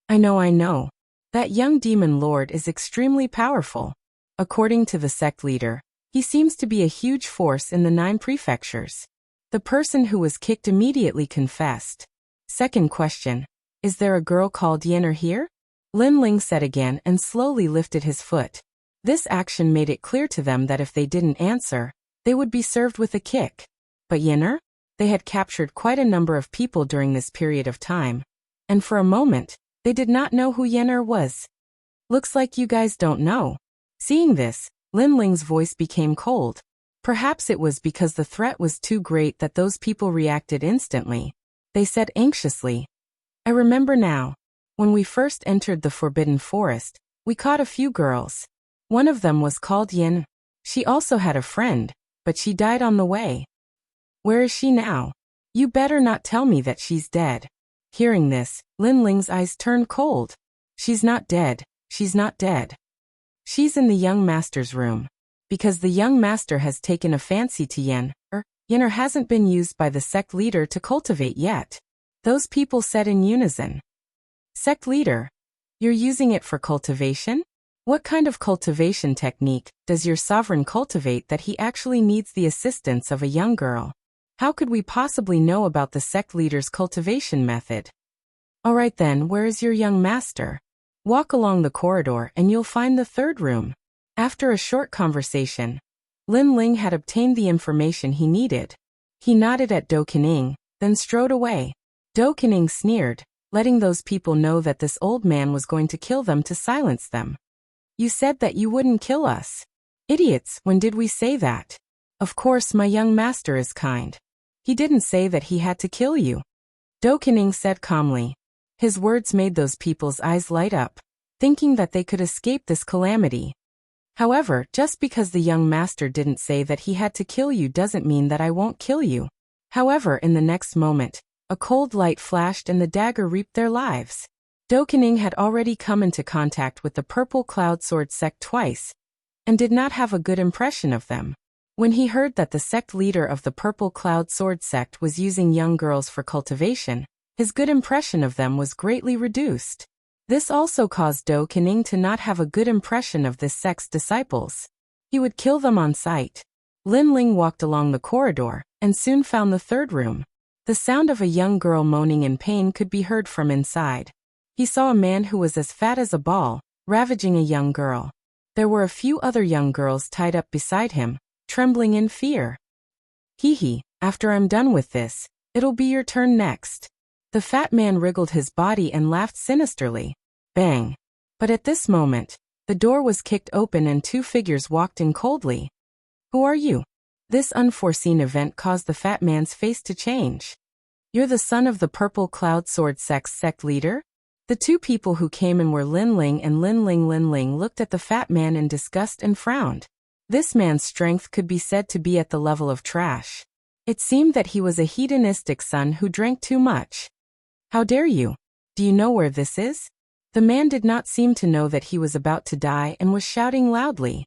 I know. That young demon lord is extremely powerful. According to the sect leader, he seems to be a huge force in the 9 prefectures." The person who was kicked immediately confessed. "Second question, is there a girl called Yenner here?" Lin Ling said again and slowly lifted his foot. This action made it clear to them that if they didn't answer, they would be served with a kick. But Yenner? They had captured quite a number of people during this period of time, and for a moment, they did not know who Yenner was. "Looks like you guys don't know." Seeing this, Lin Ling's voice became cold. Perhaps it was because the threat was too great that those people reacted instantly. They said anxiously, "I remember now. When we first entered the Forbidden Forest, we caught a few girls. One of them was called Yin. She also had a friend, but she died on the way." "Where is she now?" "You better not tell me that she's dead." Hearing this, Lin Ling's eyes turned cold. "She's not dead. She's not dead. She's in the young master's room. Because the young master has taken a fancy to Yenner hasn't been used by the sect leader to cultivate yet." Those people said in unison. "Sect leader? You're using it for cultivation? What kind of cultivation technique does your sovereign cultivate that he actually needs the assistance of a young girl? How could we possibly know about the sect leader's cultivation method?" "Alright then, where is your young master? Walk along the corridor and you'll find the 3rd room." After a short conversation, Lin Ling had obtained the information he needed. He nodded at Do Kening, then strode away. Do Kening sneered, letting those people know that this old man was going to kill them to silence them. "You said that you wouldn't kill us." "Idiots, when did we say that? Of course my young master is kind. He didn't say that he had to kill you." Do Kening said calmly. His words made those people's eyes light up, thinking that they could escape this calamity. "However, just because the young master didn't say that he had to kill you doesn't mean that I won't kill you." However, in the next moment, a cold light flashed and the dagger reaped their lives. Do Kening had already come into contact with the Purple Cloud Sword sect twice, and did not have a good impression of them. When he heard that the sect leader of the Purple Cloud Sword sect was using young girls for cultivation, his good impression of them was greatly reduced. This also caused Do Kening to not have a good impression of this sect's disciples. He would kill them on sight. Lin Ling walked along the corridor, and soon found the 3rd room. The sound of a young girl moaning in pain could be heard from inside. He saw a man who was as fat as a ball, ravaging a young girl. There were a few other young girls tied up beside him, trembling in fear. "Hee, after I'm done with this, it'll be your turn next." The fat man wriggled his body and laughed sinisterly. Bang! But at this moment, the door was kicked open and 2 figures walked in coldly. "Who are you?" This unforeseen event caused the fat man's face to change. "You're the son of the Purple Cloud Sword sect's sect leader?" The 2 people who came in were Lin Ling and Lin Ling. Lin Ling looked at the fat man in disgust and frowned. This man's strength could be said to be at the level of trash. It seemed that he was a hedonistic son who drank too much. "How dare you? Do you know where this is?" The man did not seem to know that he was about to die and was shouting loudly.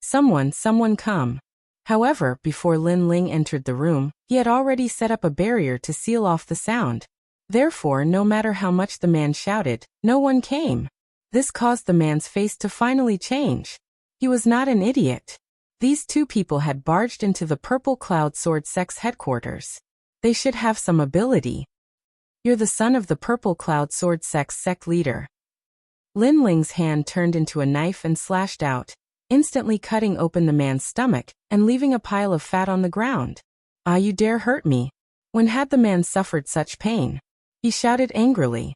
Someone come." However, before Lin Ling entered the room, he had already set up a barrier to seal off the sound. Therefore, no matter how much the man shouted, no one came. This caused the man's face to finally change. He was not an idiot. These 2 people had barged into the Purple Cloud Sword sect's headquarters. They should have some ability. You're the son of the Purple Cloud Sword sect leader. Lin Ling's hand turned into a knife and slashed out, instantly cutting open the man's stomach and leaving a pile of fat on the ground. Ah, you dare hurt me? When had the man suffered such pain? He shouted angrily.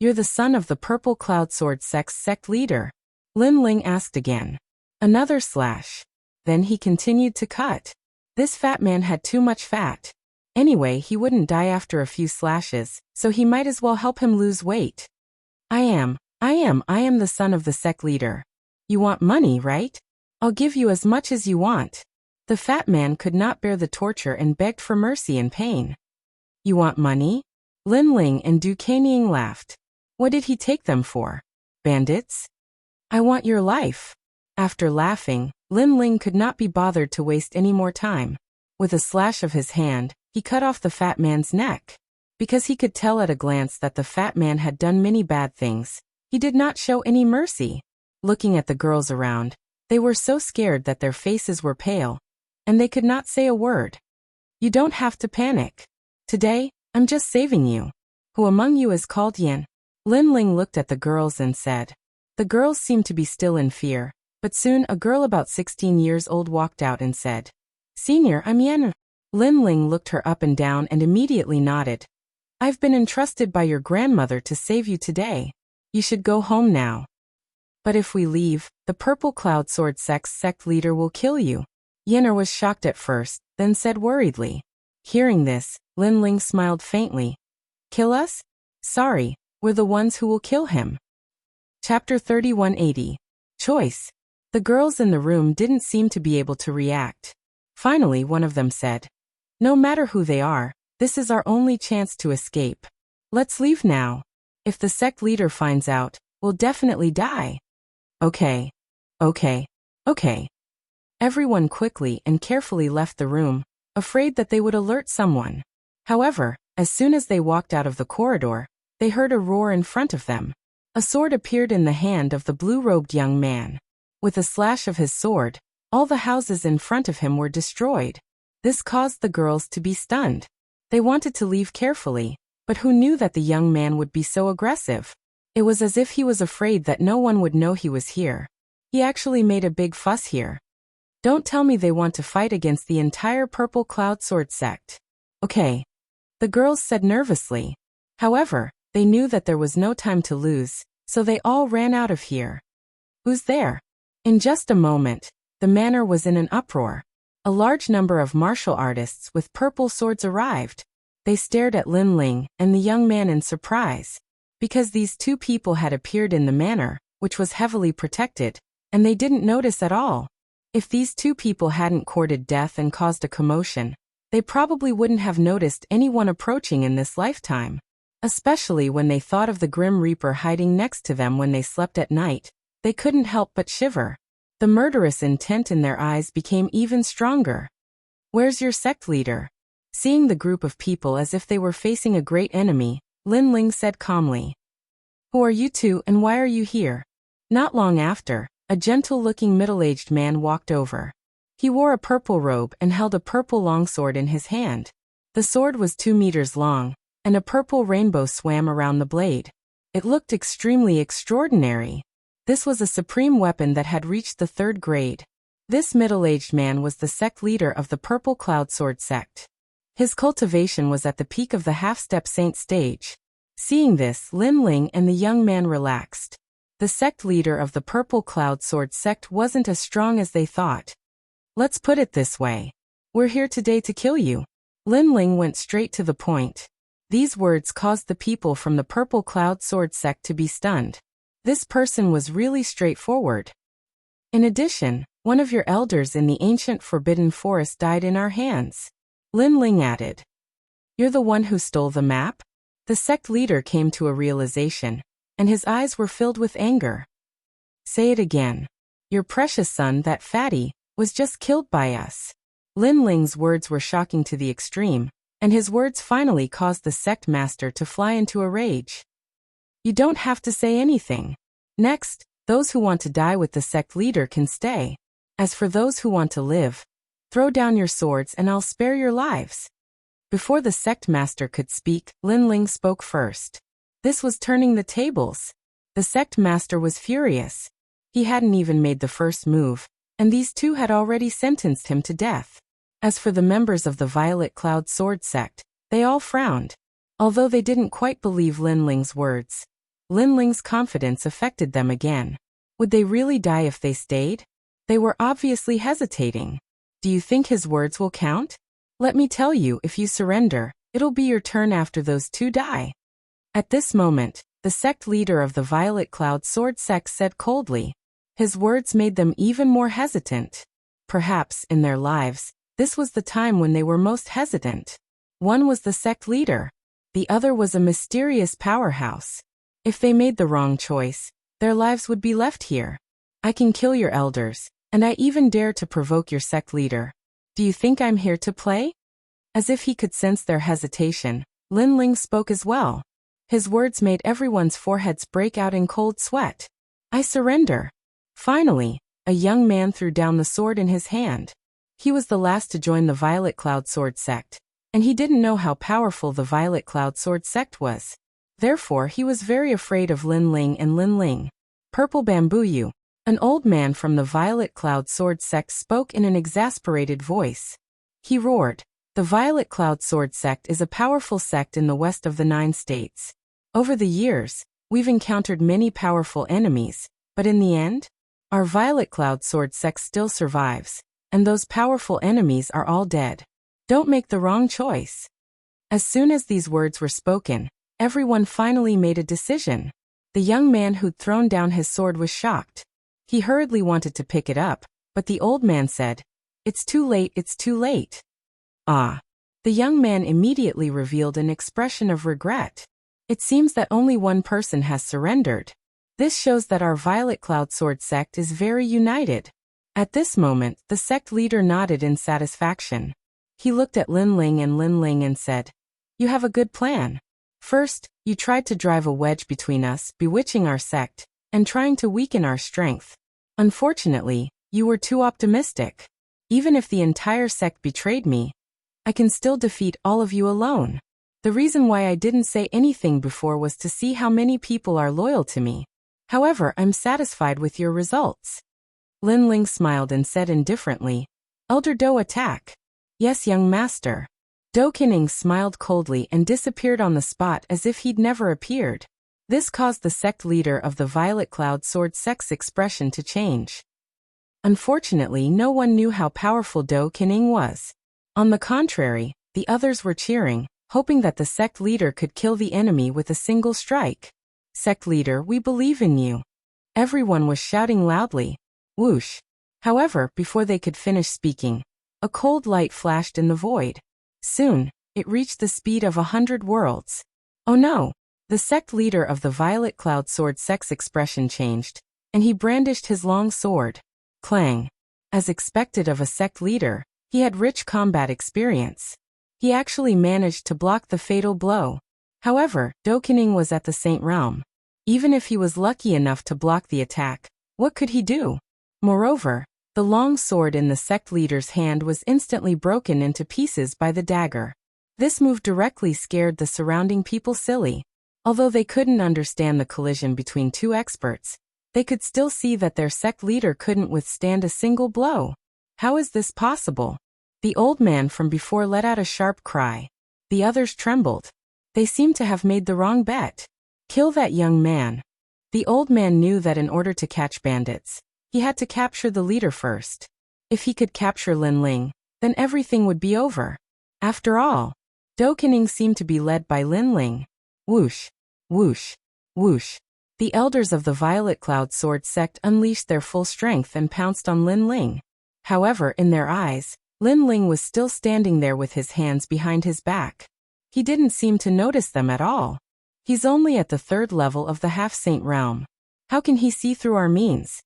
You're the son of the Purple Cloud Sword sect leader? Lin Ling asked again. Another slash. Then he continued to cut. This fat man had too much fat. Anyway, he wouldn't die after a few slashes, so he might as well help him lose weight. I am the son of the sect leader. You want money, right? I'll give you as much as you want. The fat man could not bear the torture and begged for mercy and pain. You want money? Lin Ling and Du Kanying laughed. What did he take them for? Bandits? I want your life. After laughing, Lin Ling could not be bothered to waste any more time. With a slash of his hand, he cut off the fat man's neck. Because he could tell at a glance that the fat man had done many bad things, he did not show any mercy. Looking at the girls around, they were so scared that their faces were pale, and they could not say a word. You don't have to panic. Today, I'm just saving you. Who among you is called Yan? Lin Ling looked at the girls and said. The girls seemed to be still in fear, but soon a girl about 16 years old walked out and said, Senior, I'm Yan. Lin Ling looked her up and down and immediately nodded. I've been entrusted by your grandmother to save you today. You should go home now. But if we leave, the Purple Cloud Sword sect leader will kill you. Yenner was shocked at first, then said worriedly. Hearing this, Lin Ling smiled faintly. Kill us? Sorry, we're the ones who will kill him. Chapter 3180. Choice. The girls in the room didn't seem to be able to react. Finally, one of them said, No matter who they are, this is our only chance to escape. Let's leave now. If the sect leader finds out, we'll definitely die. Okay. Everyone quickly and carefully left the room, afraid that they would alert someone. However, as soon as they walked out of the corridor, they heard a roar in front of them. A sword appeared in the hand of the blue-robed young man. With a slash of his sword, all the houses in front of him were destroyed. This caused the girls to be stunned. They wanted to leave carefully, but who knew that the young man would be so aggressive? It was as if he was afraid that no one would know he was here. He actually made a big fuss here. Don't tell me they want to fight against the entire Purple Cloud Sword sect. Okay. The girls said nervously. However, they knew that there was no time to lose, so they all ran out of here. Who's there? In just a moment, the manor was in an uproar. A large number of martial artists with purple swords arrived. They stared at Lin Ling and the young man in surprise, because these two people had appeared in the manor, which was heavily protected, and they didn't notice at all. If these two people hadn't courted death and caused a commotion, they probably wouldn't have noticed anyone approaching in this lifetime. Especially when they thought of the Grim Reaper hiding next to them when they slept at night, they couldn't help but shiver. The murderous intent in their eyes became even stronger. Where's your sect leader? Seeing the group of people as if they were facing a great enemy, Lin Ling said calmly. Who are you two and why are you here? Not long after, a gentle-looking middle-aged man walked over. He wore a purple robe and held a purple longsword in his hand. The sword was 2 meters long, and a purple rainbow swam around the blade. It looked extremely extraordinary. This was a supreme weapon that had reached the 3rd grade. This middle-aged man was the sect leader of the Purple Cloud Sword sect. His cultivation was at the peak of the half-step saint stage. Seeing this, Lin Ling and the young man relaxed. The sect leader of the Purple Cloud Sword sect wasn't as strong as they thought. Let's put it this way. We're here today to kill you. Lin Ling went straight to the point. These words caused the people from the Purple Cloud Sword sect to be stunned. This person was really straightforward. In addition, one of your elders in the ancient Forbidden Forest died in our hands. Lin Ling added. You're the one who stole the map? The sect leader came to a realization, and his eyes were filled with anger. Say it again. Your precious son, that fatty, was just killed by us. Lin Ling's words were shocking to the extreme, and his words finally caused the sect master to fly into a rage. You don't have to say anything. Next, those who want to die with the sect leader can stay. As for those who want to live, throw down your swords and I'll spare your lives. Before the sect master could speak, Lin Ling spoke first. This was turning the tables. The sect master was furious. He hadn't even made the first move, and these two had already sentenced him to death. As for the members of the Violet Cloud Sword sect, they all frowned. Although they didn't quite believe Lin Ling's words, Lin Ling's confidence affected them again. Would they really die if they stayed? They were obviously hesitating. Do you think his words will count? Let me tell you, if you surrender, it'll be your turn after those two die. At this moment, the sect leader of the Violet Cloud Sword sect said coldly. His words made them even more hesitant. Perhaps, in their lives, this was the time when they were most hesitant. One was the sect leader. The other was a mysterious powerhouse. If they made the wrong choice, their lives would be left here. I can kill your elders, and I even dare to provoke your sect leader. Do you think I'm here to play? As if he could sense their hesitation, Lin Ling spoke as well. His words made everyone's foreheads break out in cold sweat. I surrender. Finally, a young man threw down the sword in his hand. He was the last to join the Violet Cloud Sword sect, and he didn't know how powerful the Violet Cloud Sword sect was. Therefore, he was very afraid of Lin Ling and Lin Ling. Purple Bamboo, an old man from the Violet Cloud Sword sect, spoke in an exasperated voice. He roared, "The Violet Cloud Sword sect is a powerful sect in the west of the 9 states. Over the years, we've encountered many powerful enemies, but in the end, our Violet Cloud Sword sect still survives, and those powerful enemies are all dead. Don't make the wrong choice." As soon as these words were spoken, everyone finally made a decision. The young man who'd thrown down his sword was shocked. He hurriedly wanted to pick it up, but the old man said, "It's too late, it's too late." Ah! The young man immediately revealed an expression of regret. It seems that only one person has surrendered. This shows that our Violet Cloud Sword sect is very united. At this moment, the sect leader nodded in satisfaction. He looked at Lin Ling and said, "You have a good plan. First, you tried to drive a wedge between us, bewitching our sect, and trying to weaken our strength. Unfortunately, you were too optimistic. Even if the entire sect betrayed me, I can still defeat all of you alone. The reason why I didn't say anything before was to see how many people are loyal to me. However, I'm satisfied with your results." Lin Ling smiled and said indifferently, "Elder Do, attack." "Yes, young master." Do Kining smiled coldly and disappeared on the spot as if he'd never appeared. This caused the sect leader of the Violet Cloud Sword sect's expression to change. Unfortunately, no one knew how powerful Do Kining was. On the contrary, the others were cheering, hoping that the sect leader could kill the enemy with a single strike. "Sect leader, we believe in you." Everyone was shouting loudly. Whoosh! However, before they could finish speaking, a cold light flashed in the void. Soon, it reached the speed of 100 worlds. Oh no! The sect leader of the Violet Cloud Sword sect's expression changed, and he brandished his long sword. Clang! As expected of a sect leader, he had rich combat experience. He actually managed to block the fatal blow. However, Do Kining was at the Saint Realm. Even if he was lucky enough to block the attack, what could he do? Moreover, the long sword in the sect leader's hand was instantly broken into pieces by the dagger. This move directly scared the surrounding people silly. Although they couldn't understand the collision between two experts, they could still see that their sect leader couldn't withstand a single blow. How is this possible? The old man from before let out a sharp cry. The others trembled. They seemed to have made the wrong bet. Kill that young man. The old man knew that in order to catch bandits, he had to capture the leader first. If he could capture Lin Ling, then everything would be over. After all, Do Kining seemed to be led by Lin Ling. Whoosh! Whoosh! Whoosh! The elders of the Violet Cloud Sword sect unleashed their full strength and pounced on Lin Ling. However, in their eyes, Lin Ling was still standing there with his hands behind his back. He didn't seem to notice them at all. He's only at the 3rd level of the Half-Saint Realm. How can he see through our means?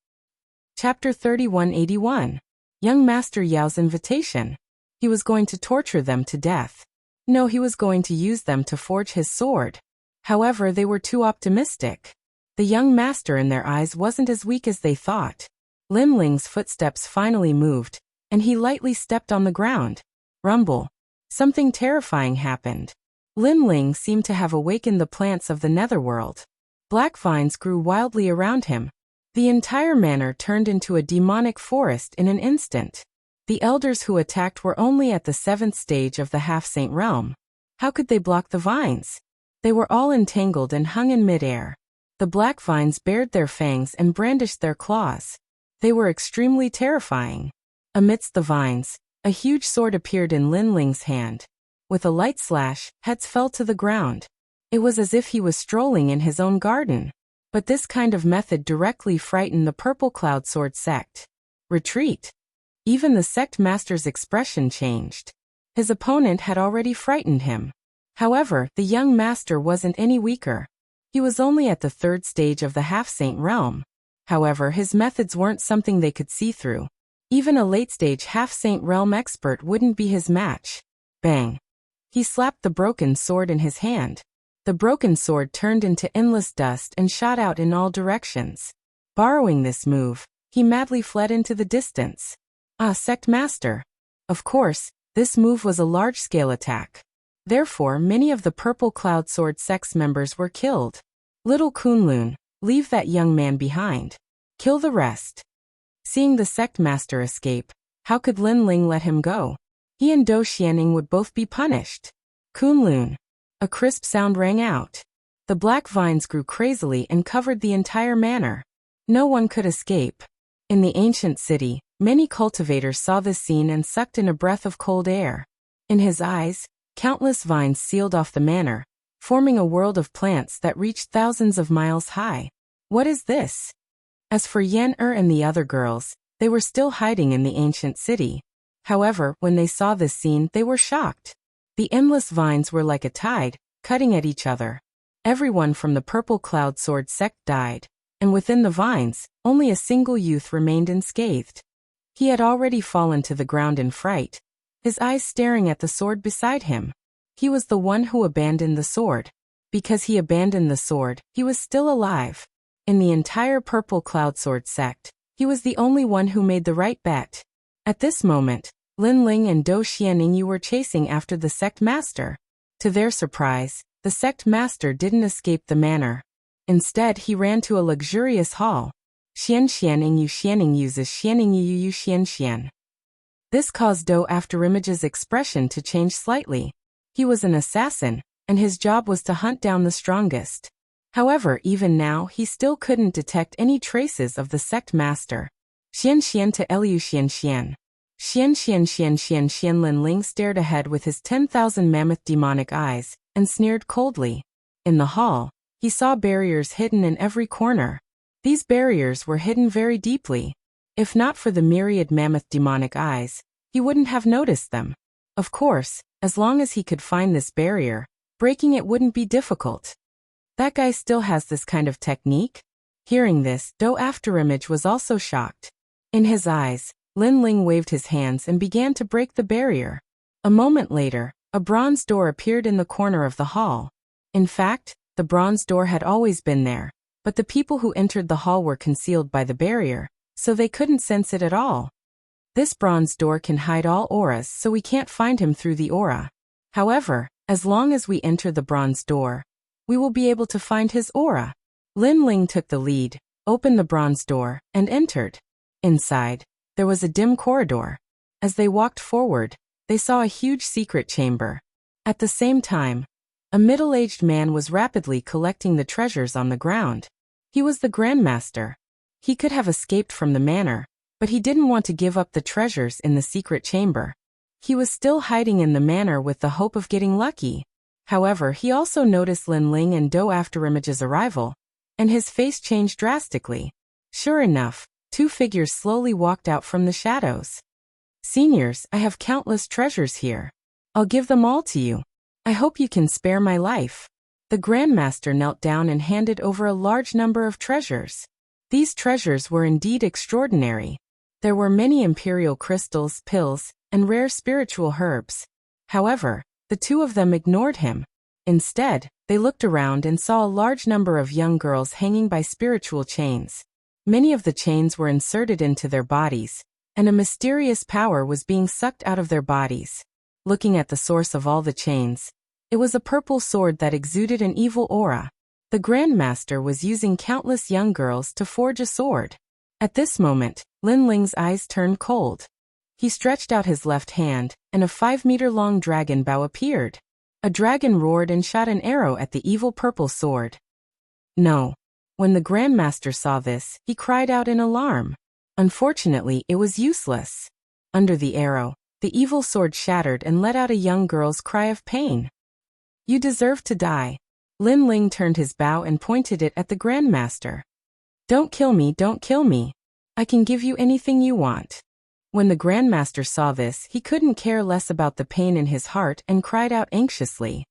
Chapter 3181. Young Master Yao's Invitation. He was going to torture them to death. No, he was going to use them to forge his sword. However, they were too optimistic. The young master in their eyes wasn't as weak as they thought. Lin Ling's footsteps finally moved, and he lightly stepped on the ground. Rumble. Something terrifying happened. Lin Ling seemed to have awakened the plants of the netherworld. Black vines grew wildly around him. The entire manor turned into a demonic forest in an instant. The elders who attacked were only at the 7th stage of the half-saint realm. How could they block the vines? They were all entangled and hung in midair. The black vines bared their fangs and brandished their claws. They were extremely terrifying. Amidst the vines, a huge sword appeared in Lin Ling's hand. With a light slash, heads fell to the ground. It was as if he was strolling in his own garden. But this kind of method directly frightened the Purple Cloud Sword sect. Retreat. Even the sect master's expression changed. His opponent had already frightened him. However, the young master wasn't any weaker. He was only at the 3rd stage of the half-saint realm. However, his methods weren't something they could see through. Even a late-stage half-saint realm expert wouldn't be his match. Bang! He slapped the broken sword in his hand. The broken sword turned into endless dust and shot out in all directions. Borrowing this move, he madly fled into the distance. Ah, sect master! Of course, this move was a large-scale attack. Therefore, many of the Purple Cloud Sword sect's members were killed. Little Kunlun, leave that young man behind. Kill the rest. Seeing the sect master escape, how could Lin Ling let him go? He and Do Xianing would both be punished. Kunlun. A crisp sound rang out. The black vines grew crazily and covered the entire manor. No one could escape. In the ancient city, many cultivators saw this scene and sucked in a breath of cold air. In his eyes, countless vines sealed off the manor, forming a world of plants that reached thousands of miles high. What is this? As for Yan and the other girls, they were still hiding in the ancient city. However, when they saw this scene, they were shocked. The endless vines were like a tide, cutting at each other. Everyone from the Purple Cloud Sword sect died, and within the vines, only a single youth remained unscathed. He had already fallen to the ground in fright, his eyes staring at the sword beside him. He was the one who abandoned the sword. Because he abandoned the sword, he was still alive. In the entire Purple Cloud Sword sect, he was the only one who made the right bet. At this moment, Lin Ling and Do Xianing were chasing after the sect master. To their surprise, the sect master didn't escape the manor. Instead, he ran to a luxurious hall. Xianing uses Xianing yu Xian. This caused Do Afterimage's expression to change slightly. He was an assassin, and his job was to hunt down the strongest. However, even now, he still couldn't detect any traces of the sect master. Xian to Liu Xian. Xian Lin Ling stared ahead with his 10,000 mammoth demonic eyes, and sneered coldly. In the hall, he saw barriers hidden in every corner. These barriers were hidden very deeply. If not for the myriad mammoth demonic eyes, he wouldn't have noticed them. Of course, as long as he could find this barrier, breaking it wouldn't be difficult. That guy still has this kind of technique? Hearing this, Do Afterimage was also shocked. In his eyes, Lin Ling waved his hands and began to break the barrier. A moment later, a bronze door appeared in the corner of the hall. In fact, the bronze door had always been there, but the people who entered the hall were concealed by the barrier, so they couldn't sense it at all. This bronze door can hide all auras, so we can't find him through the aura. However, as long as we enter the bronze door, we will be able to find his aura. Lin Ling took the lead, opened the bronze door, and entered. Inside, there was a dim corridor. As they walked forward, they saw a huge secret chamber. At the same time, a middle-aged man was rapidly collecting the treasures on the ground. He was the Grandmaster. He could have escaped from the manor, but he didn't want to give up the treasures in the secret chamber. He was still hiding in the manor with the hope of getting lucky. However, he also noticed Lin Ling and Do Afterimage's arrival, and his face changed drastically. Sure enough, two figures slowly walked out from the shadows. Seniors, I have countless treasures here. I'll give them all to you. I hope you can spare my life. The Grandmaster knelt down and handed over a large number of treasures. These treasures were indeed extraordinary. There were many imperial crystals, pills, and rare spiritual herbs. However, the two of them ignored him. Instead, they looked around and saw a large number of young girls hanging by spiritual chains. Many of the chains were inserted into their bodies, and a mysterious power was being sucked out of their bodies. looking at the source of all the chains. It was a purple sword that exuded an evil aura. The Grandmaster was using countless young girls to forge a sword. At this moment, Lin Ling's eyes turned cold. He stretched out his left hand, and a 5-meter-long dragon bow appeared. A dragon roared and shot an arrow at the evil purple sword. No. When the Grandmaster saw this, he cried out in alarm. Unfortunately, it was useless. Under the arrow, the evil sword shattered and let out a young girl's cry of pain. You deserve to die. Lin Ling turned his bow and pointed it at the Grandmaster. Don't kill me, don't kill me. I can give you anything you want. When the Grandmaster saw this, he couldn't care less about the pain in his heart and cried out anxiously.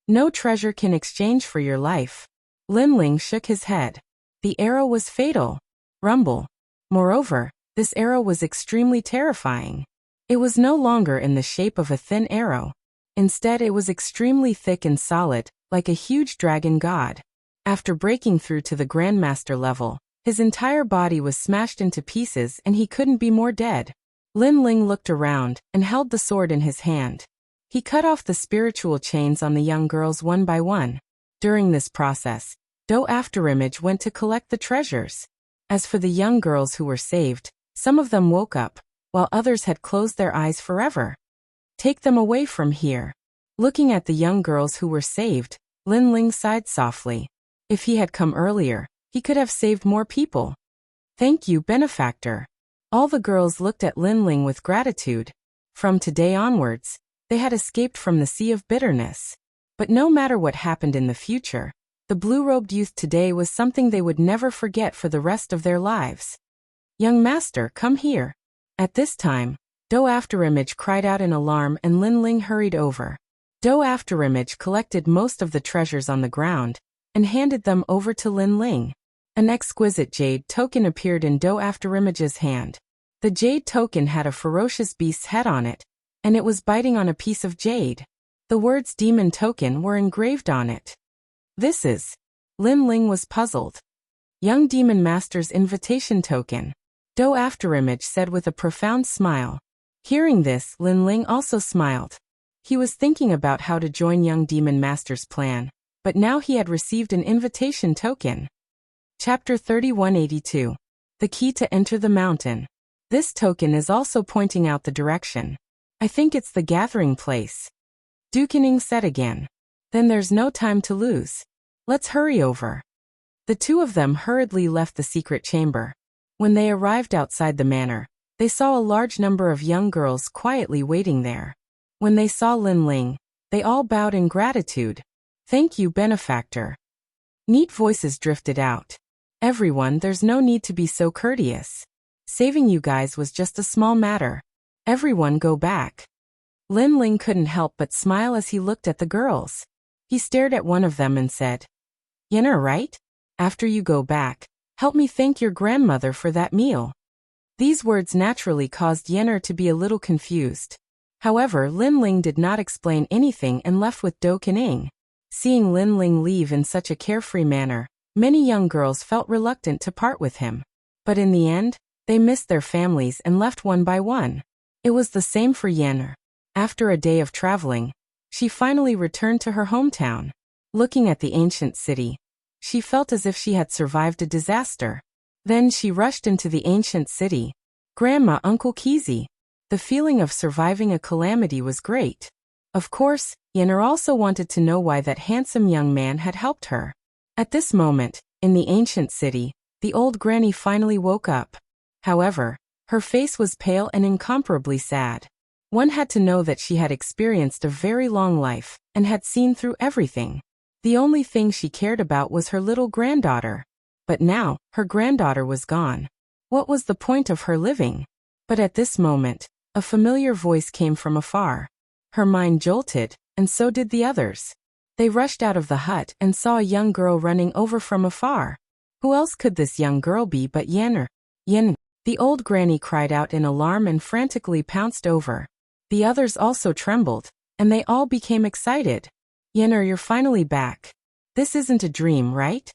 No treasure can exchange for your life. Lin Ling shook his head. The arrow was fatal. Rumble. Moreover, this arrow was extremely terrifying. It was no longer in the shape of a thin arrow. Instead, it was extremely thick and solid, like a huge dragon god. After breaking through to the Grandmaster level, his entire body was smashed into pieces and he couldn't be more dead. Lin Ling looked around and held the sword in his hand. He cut off the spiritual chains on the young girls one by one. During this process, Do Afterimage went to collect the treasures. As for the young girls who were saved, some of them woke up, while others had closed their eyes forever. Take them away from here. Looking at the young girls who were saved, Lin Ling sighed softly. If he had come earlier, he could have saved more people. Thank you, benefactor. All the girls looked at Lin Ling with gratitude. From today onwards, they had escaped from the sea of bitterness. But no matter what happened in the future, the blue-robed youth today was something they would never forget for the rest of their lives. Young master, come here. At this time, Do Afterimage cried out in alarm and Lin Ling hurried over. Do Afterimage collected most of the treasures on the ground and handed them over to Lin Ling. An exquisite jade token appeared in Do Afterimage's hand. The jade token had a ferocious beast's head on it, and it was biting on a piece of jade. The words demon token were engraved on it. This is. Lin Ling was puzzled. Young Demon Master's invitation token. Do Afterimage said with a profound smile. Hearing this, Lin Ling also smiled. He was thinking about how to join Young Demon Master's plan, but now he had received an invitation token. Chapter 3182. The key to enter the mountain. This token is also pointing out the direction. I think it's the gathering place. Du Kening said again. Then there's no time to lose. Let's hurry over. The two of them hurriedly left the secret chamber. When they arrived outside the manor, they saw a large number of young girls quietly waiting there. When they saw Lin Ling, they all bowed in gratitude. Thank you, benefactor. Neat voices drifted out. Everyone, there's no need to be so courteous. Saving you guys was just a small matter. Everyone go back. Lin Ling couldn't help but smile as he looked at the girls. He stared at one of them and said, Yenner, right? After you go back, help me thank your grandmother for that meal. These words naturally caused Yenner to be a little confused. However, Lin Ling did not explain anything and left with Do Kening. Seeing Lin Ling leave in such a carefree manner, many young girls felt reluctant to part with him. But in the end, they missed their families and left one by one. It was the same for Yenner. After a day of traveling, she finally returned to her hometown. Looking at the ancient city, she felt as if she had survived a disaster. Then she rushed into the ancient city. Grandma, Uncle Keezy. The feeling of surviving a calamity was great. Of course, Yenner also wanted to know why that handsome young man had helped her. At this moment, in the ancient city, the old granny finally woke up. However, her face was pale and incomparably sad. One had to know that she had experienced a very long life and had seen through everything. The only thing she cared about was her little granddaughter. But now, her granddaughter was gone. What was the point of her living? But at this moment, a familiar voice came from afar. Her mind jolted, and so did the others. They rushed out of the hut and saw a young girl running over from afar. Who else could this young girl be but Yenner? Yen. The old granny cried out in alarm and frantically pounced over. The others also trembled, and they all became excited. Yenner, you're finally back. This isn't a dream, right?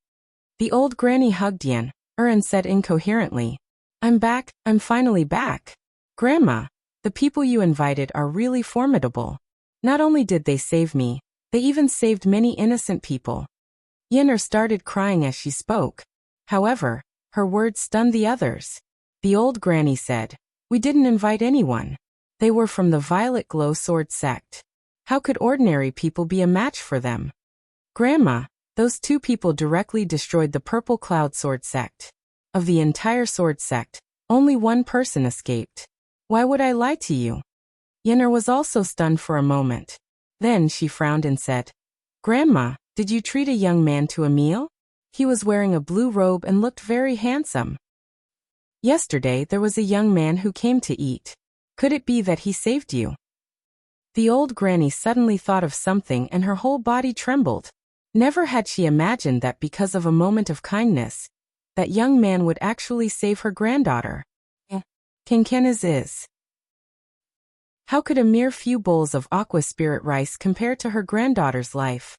The old granny hugged Yenner and said incoherently, I'm back, I'm finally back. Grandma, the people you invited are really formidable. Not only did they save me, they even saved many innocent people. Yin'er started crying as she spoke. However, her words stunned the others. The old granny said, "We didn't invite anyone. They were from the Violet Glow Sword sect. How could ordinary people be a match for them?" "Grandma, those two people directly destroyed the Purple Cloud Sword sect. Of the entire sword sect, only one person escaped. Why would I lie to you?" Yin'er was also stunned for a moment. Then she frowned and said, "Grandma, did you treat a young man to a meal? He was wearing a blue robe and looked very handsome. Yesterday there was a young man who came to eat. Could it be that he saved you?" The old granny suddenly thought of something and her whole body trembled. Never had she imagined that because of a moment of kindness, that young man would actually save her granddaughter. Ken is. How could a mere few bowls of aqua spirit rice compare to her granddaughter's life?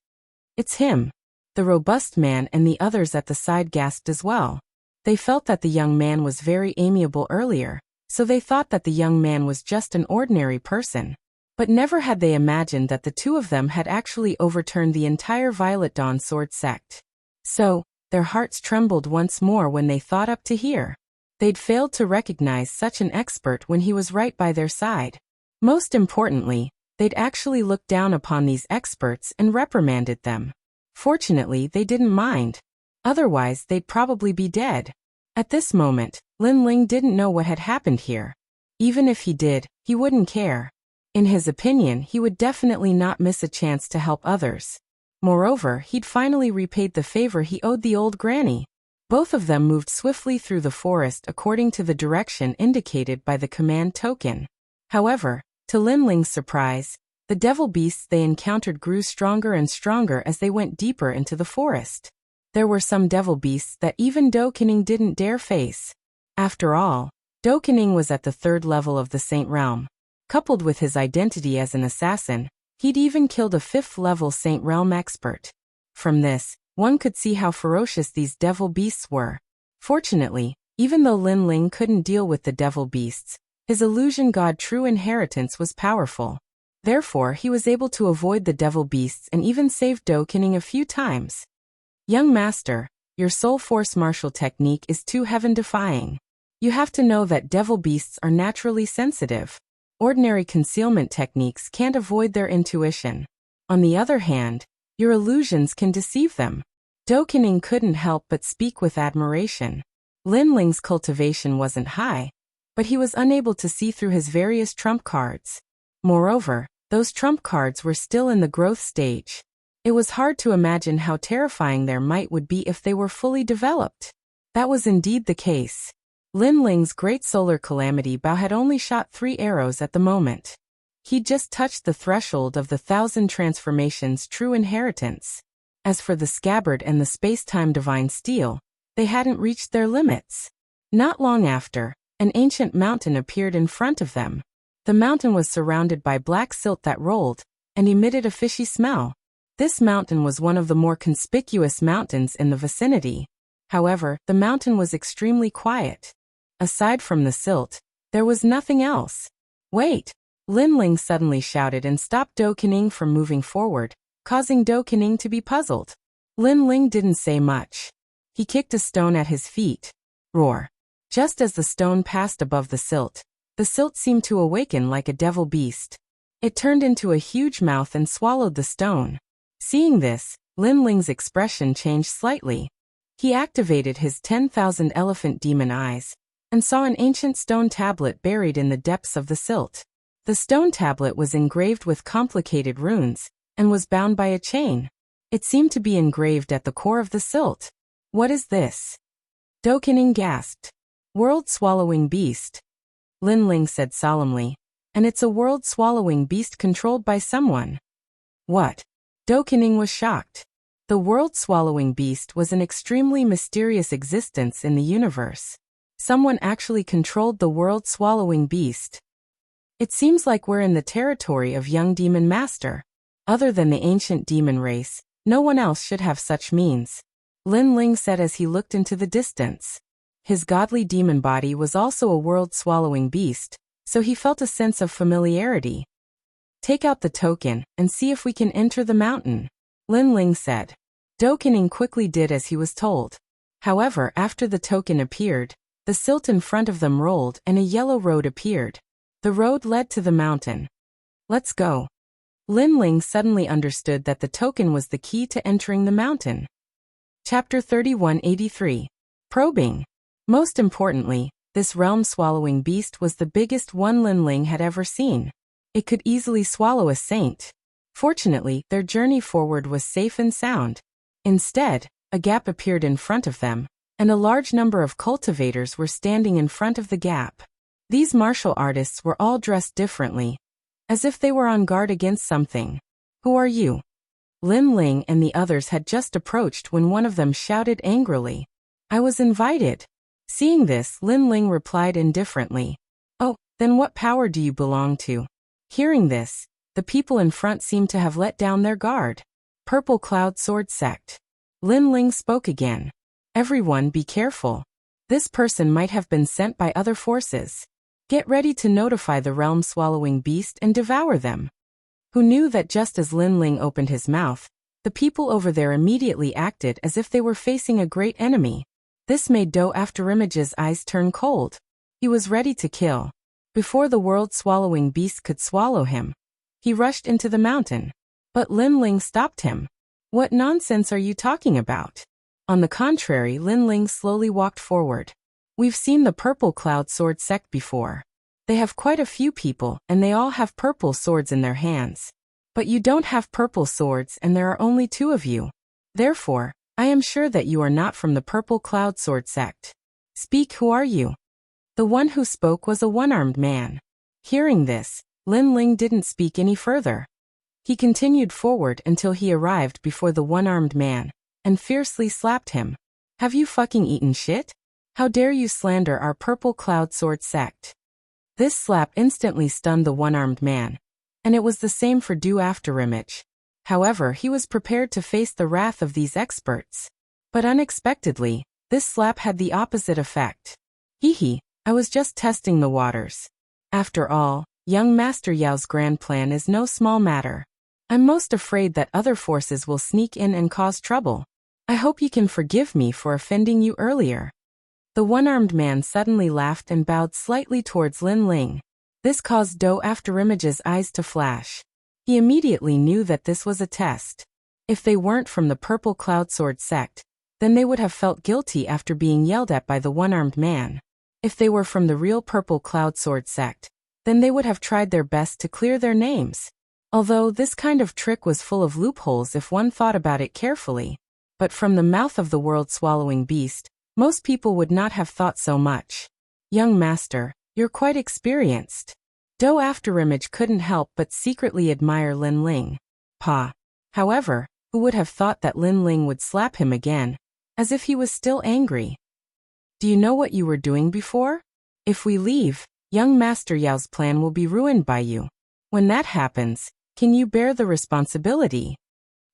"It's him." The robust man and the others at the side gasped as well. They felt that the young man was very amiable earlier, so they thought that the young man was just an ordinary person. But never had they imagined that the two of them had actually overturned the entire Violet Dawn Sword sect. So, their hearts trembled once more when they thought up to here. They'd failed to recognize such an expert when he was right by their side. Most importantly, they'd actually looked down upon these experts and reprimanded them. Fortunately, they didn't mind. Otherwise, they'd probably be dead. At this moment, Lin Ling didn't know what had happened here. Even if he did, he wouldn't care. In his opinion, he would definitely not miss a chance to help others. Moreover, he'd finally repaid the favor he owed the old granny. Both of them moved swiftly through the forest according to the direction indicated by the command token. However, to Lin Ling's surprise, the devil beasts they encountered grew stronger and stronger as they went deeper into the forest. There were some devil beasts that even Do Kening didn't dare face. After all, Do Kening was at the 3rd level of the Saint Realm. Coupled with his identity as an assassin, he'd even killed a 5th level Saint Realm expert. From this, one could see how ferocious these devil beasts were. Fortunately, even though Lin Ling couldn't deal with the devil beasts, his illusion god True Inheritance was powerful. Therefore, he was able to avoid the devil beasts and even save Do Kening a few times. "Young master, your soul force martial technique is too heaven-defying. You have to know that devil beasts are naturally sensitive. Ordinary concealment techniques can't avoid their intuition. On the other hand, your illusions can deceive them." Do Kening couldn't help but speak with admiration. Lin Ling's cultivation wasn't high, but he was unable to see through his various trump cards. Moreover, those trump cards were still in the growth stage. It was hard to imagine how terrifying their might would be if they were fully developed. That was indeed the case. Lin Ling's great solar calamity bow had only shot 3 arrows at the moment. He'd just touched the threshold of the 1,000 transformations True Inheritance. As for the scabbard and the space-time divine steel, they hadn't reached their limits. Not long after, an ancient mountain appeared in front of them. The mountain was surrounded by black silt that rolled and emitted a fishy smell. This mountain was one of the more conspicuous mountains in the vicinity. However, the mountain was extremely quiet. Aside from the silt, there was nothing else. "Wait!" Lin Ling suddenly shouted and stopped Do Kening from moving forward, causing Do Kening to be puzzled. Lin Ling didn't say much. He kicked a stone at his feet. Roar! Just as the stone passed above the silt seemed to awaken like a devil beast. It turned into a huge mouth and swallowed the stone. Seeing this, Lin Ling's expression changed slightly. He activated his 10,000 elephant demon eyes and saw an ancient stone tablet buried in the depths of the silt. The stone tablet was engraved with complicated runes and was bound by a chain. It seemed to be engraved at the core of the silt. "What is this?" Do Kening gasped. "World-swallowing beast," Lin Ling said solemnly. "And it's a world-swallowing beast controlled by someone." "What?" Do Kening was shocked. The world-swallowing beast was an extremely mysterious existence in the universe. Someone actually controlled the world-swallowing beast. "It seems like we're in the territory of young demon master. Other than the ancient demon race, no one else should have such means," Lin Ling said as he looked into the distance. His godly demon body was also a world-swallowing beast, so he felt a sense of familiarity. Take out the token and see if we can enter the mountain, Lin Ling said. Do Kening quickly did as he was told. However, after the token appeared, the silt in front of them rolled and a yellow road appeared. The road led to the mountain. Let's go. Lin Ling suddenly understood that the token was the key to entering the mountain. Chapter 3183. Probing. Most importantly, this realm-swallowing beast was the biggest one Lin Ling had ever seen. It could easily swallow a saint. Fortunately, their journey forward was safe and sound. Instead, a gap appeared in front of them, and a large number of cultivators were standing in front of the gap. These martial artists were all dressed differently, as if they were on guard against something. Who are you? Lin Ling and the others had just approached when one of them shouted angrily. I was invited. Seeing this, Lin Ling replied indifferently. Oh, then what power do you belong to? Hearing this, the people in front seemed to have let down their guard. Purple Cloud Sword Sect. Lin Ling spoke again. Everyone be careful. This person might have been sent by other forces. Get ready to notify the realm-swallowing beast and devour them. Who knew that just as Lin Ling opened his mouth, the people over there immediately acted as if they were facing a great enemy. This made Do Afterimage's eyes turn cold. He was ready to kill. Before the world-swallowing beast could swallow him, he rushed into the mountain. But Lin Ling stopped him. What nonsense are you talking about? On the contrary, Lin Ling slowly walked forward. We've seen the Purple Cloud Sword Sect before. They have quite a few people, and they all have purple swords in their hands. But you don't have purple swords, and there are only 2 of you. Therefore, I am sure that you are not from the Purple Cloud Sword Sect. Speak, who are you? The one who spoke was a one-armed man. Hearing this, Lin Ling didn't speak any further. He continued forward until he arrived before the one-armed man, and fiercely slapped him. Have you fucking eaten shit? How dare you slander our Purple Cloud Sword Sect? This slap instantly stunned the one-armed man, and it was the same for Do Afterimage. However, he was prepared to face the wrath of these experts. But unexpectedly, this slap had the opposite effect. Hee, I was just testing the waters. After all, young Master Yao's grand plan is no small matter. I'm most afraid that other forces will sneak in and cause trouble. I hope you can forgive me for offending you earlier. The one-armed man suddenly laughed and bowed slightly towards Lin Ling. This caused Do Afterimage's eyes to flash. He immediately knew that this was a test. If they weren't from the Purple Cloud Sword Sect, then they would have felt guilty after being yelled at by the one-armed man. If they were from the real Purple Cloud Sword Sect, then they would have tried their best to clear their names. Although this kind of trick was full of loopholes if one thought about it carefully. But from the mouth of the world-swallowing beast, most people would not have thought so much. Young master, you're quite experienced. Do Afterimage couldn't help but secretly admire Lin Ling. However, who would have thought that Lin Ling would slap him again, as if he was still angry? Do you know what you were doing before? If we leave, young Master Yao's plan will be ruined by you. When that happens, can you bear the responsibility?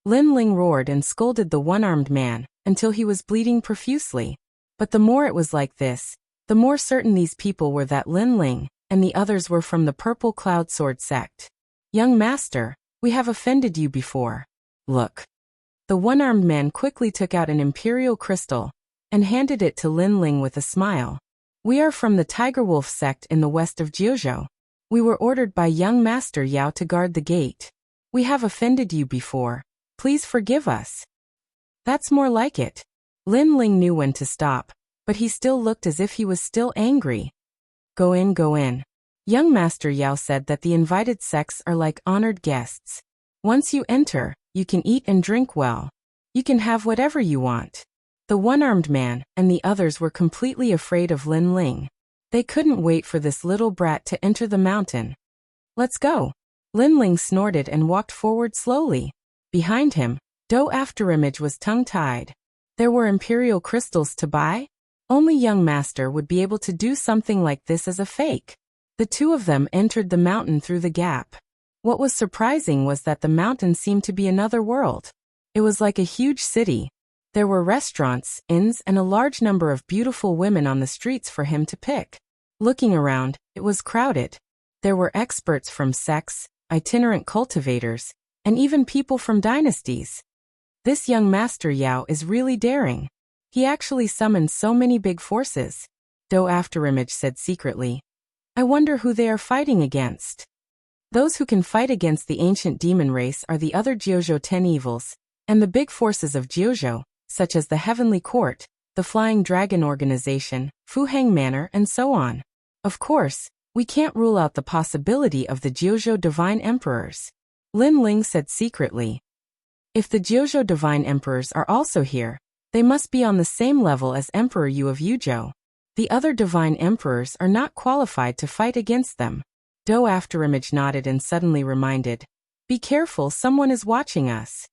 Lin Ling roared and scolded the one-armed man, until he was bleeding profusely. But the more it was like this, the more certain these people were that Lin Ling and the others were from the Purple Cloud Sword Sect. Young master, we have offended you before. Look. The one-armed man quickly took out an imperial crystal and handed it to Lin Ling with a smile. We are from the Tiger Wolf sect in the west of Jiuzhou. We were ordered by young Master Yao to guard the gate. We have offended you before. Please forgive us. That's more like it. Lin Ling knew when to stop, but he still looked as if he was still angry. Go in, go in. Young Master Yao said that the invited sects are like honored guests. Once you enter, you can eat and drink well. You can have whatever you want. The one-armed man and the others were completely afraid of Lin Ling. They couldn't wait for this little brat to enter the mountain. Let's go. Lin Ling snorted and walked forward slowly. Behind him, Do Afterimage was tongue-tied. There were imperial crystals to buy? Only young master would be able to do something like this as a fake. The 2 of them entered the mountain through the gap. What was surprising was that the mountain seemed to be another world. It was like a huge city. There were restaurants, inns, and a large number of beautiful women on the streets for him to pick. Looking around, it was crowded. There were experts from sects, itinerant cultivators, and even people from dynasties. This young Master Yao is really daring. He actually summoned so many big forces. Do Afterimage said secretly. I wonder who they are fighting against. Those who can fight against the ancient demon race are the other Jiuzhou 10 evils, and the big forces of Jiuzhou, such as the Heavenly Court, the Flying Dragon Organization, Fuheng Manor, and so on. Of course, we can't rule out the possibility of the Jiuzhou Divine Emperors. Lin Ling said secretly. If the Jiuzhou Divine Emperors are also here, they must be on the same level as Emperor Yu of Yuzhou. The other Divine Emperors are not qualified to fight against them. Do Afterimage nodded and suddenly reminded. Be careful, someone is watching us.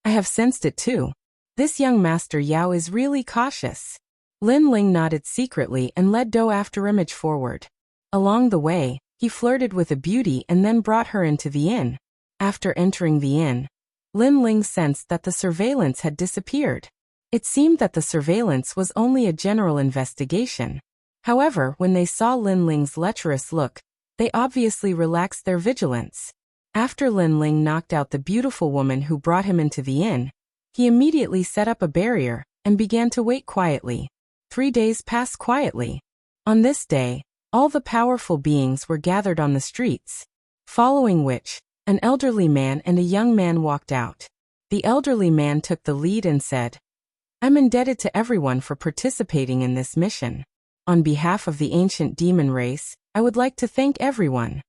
I have sensed it too. This young Master Yao is really cautious. Lin Ling nodded secretly and led Do Afterimage forward. Along the way, he flirted with a beauty and then brought her into the inn. After entering the inn, Lin Ling sensed that the surveillance had disappeared. It seemed that the surveillance was only a general investigation. However, when they saw Lin Ling's lecherous look, they obviously relaxed their vigilance. After Lin Ling knocked out the beautiful woman who brought him into the inn, he immediately set up a barrier and began to wait quietly. 3 days passed quietly. On this day, all the powerful beings were gathered on the streets, following which, an elderly man and a young man walked out. The elderly man took the lead and said, I'm indebted to everyone for participating in this mission. On behalf of the ancient demon race, I would like to thank everyone.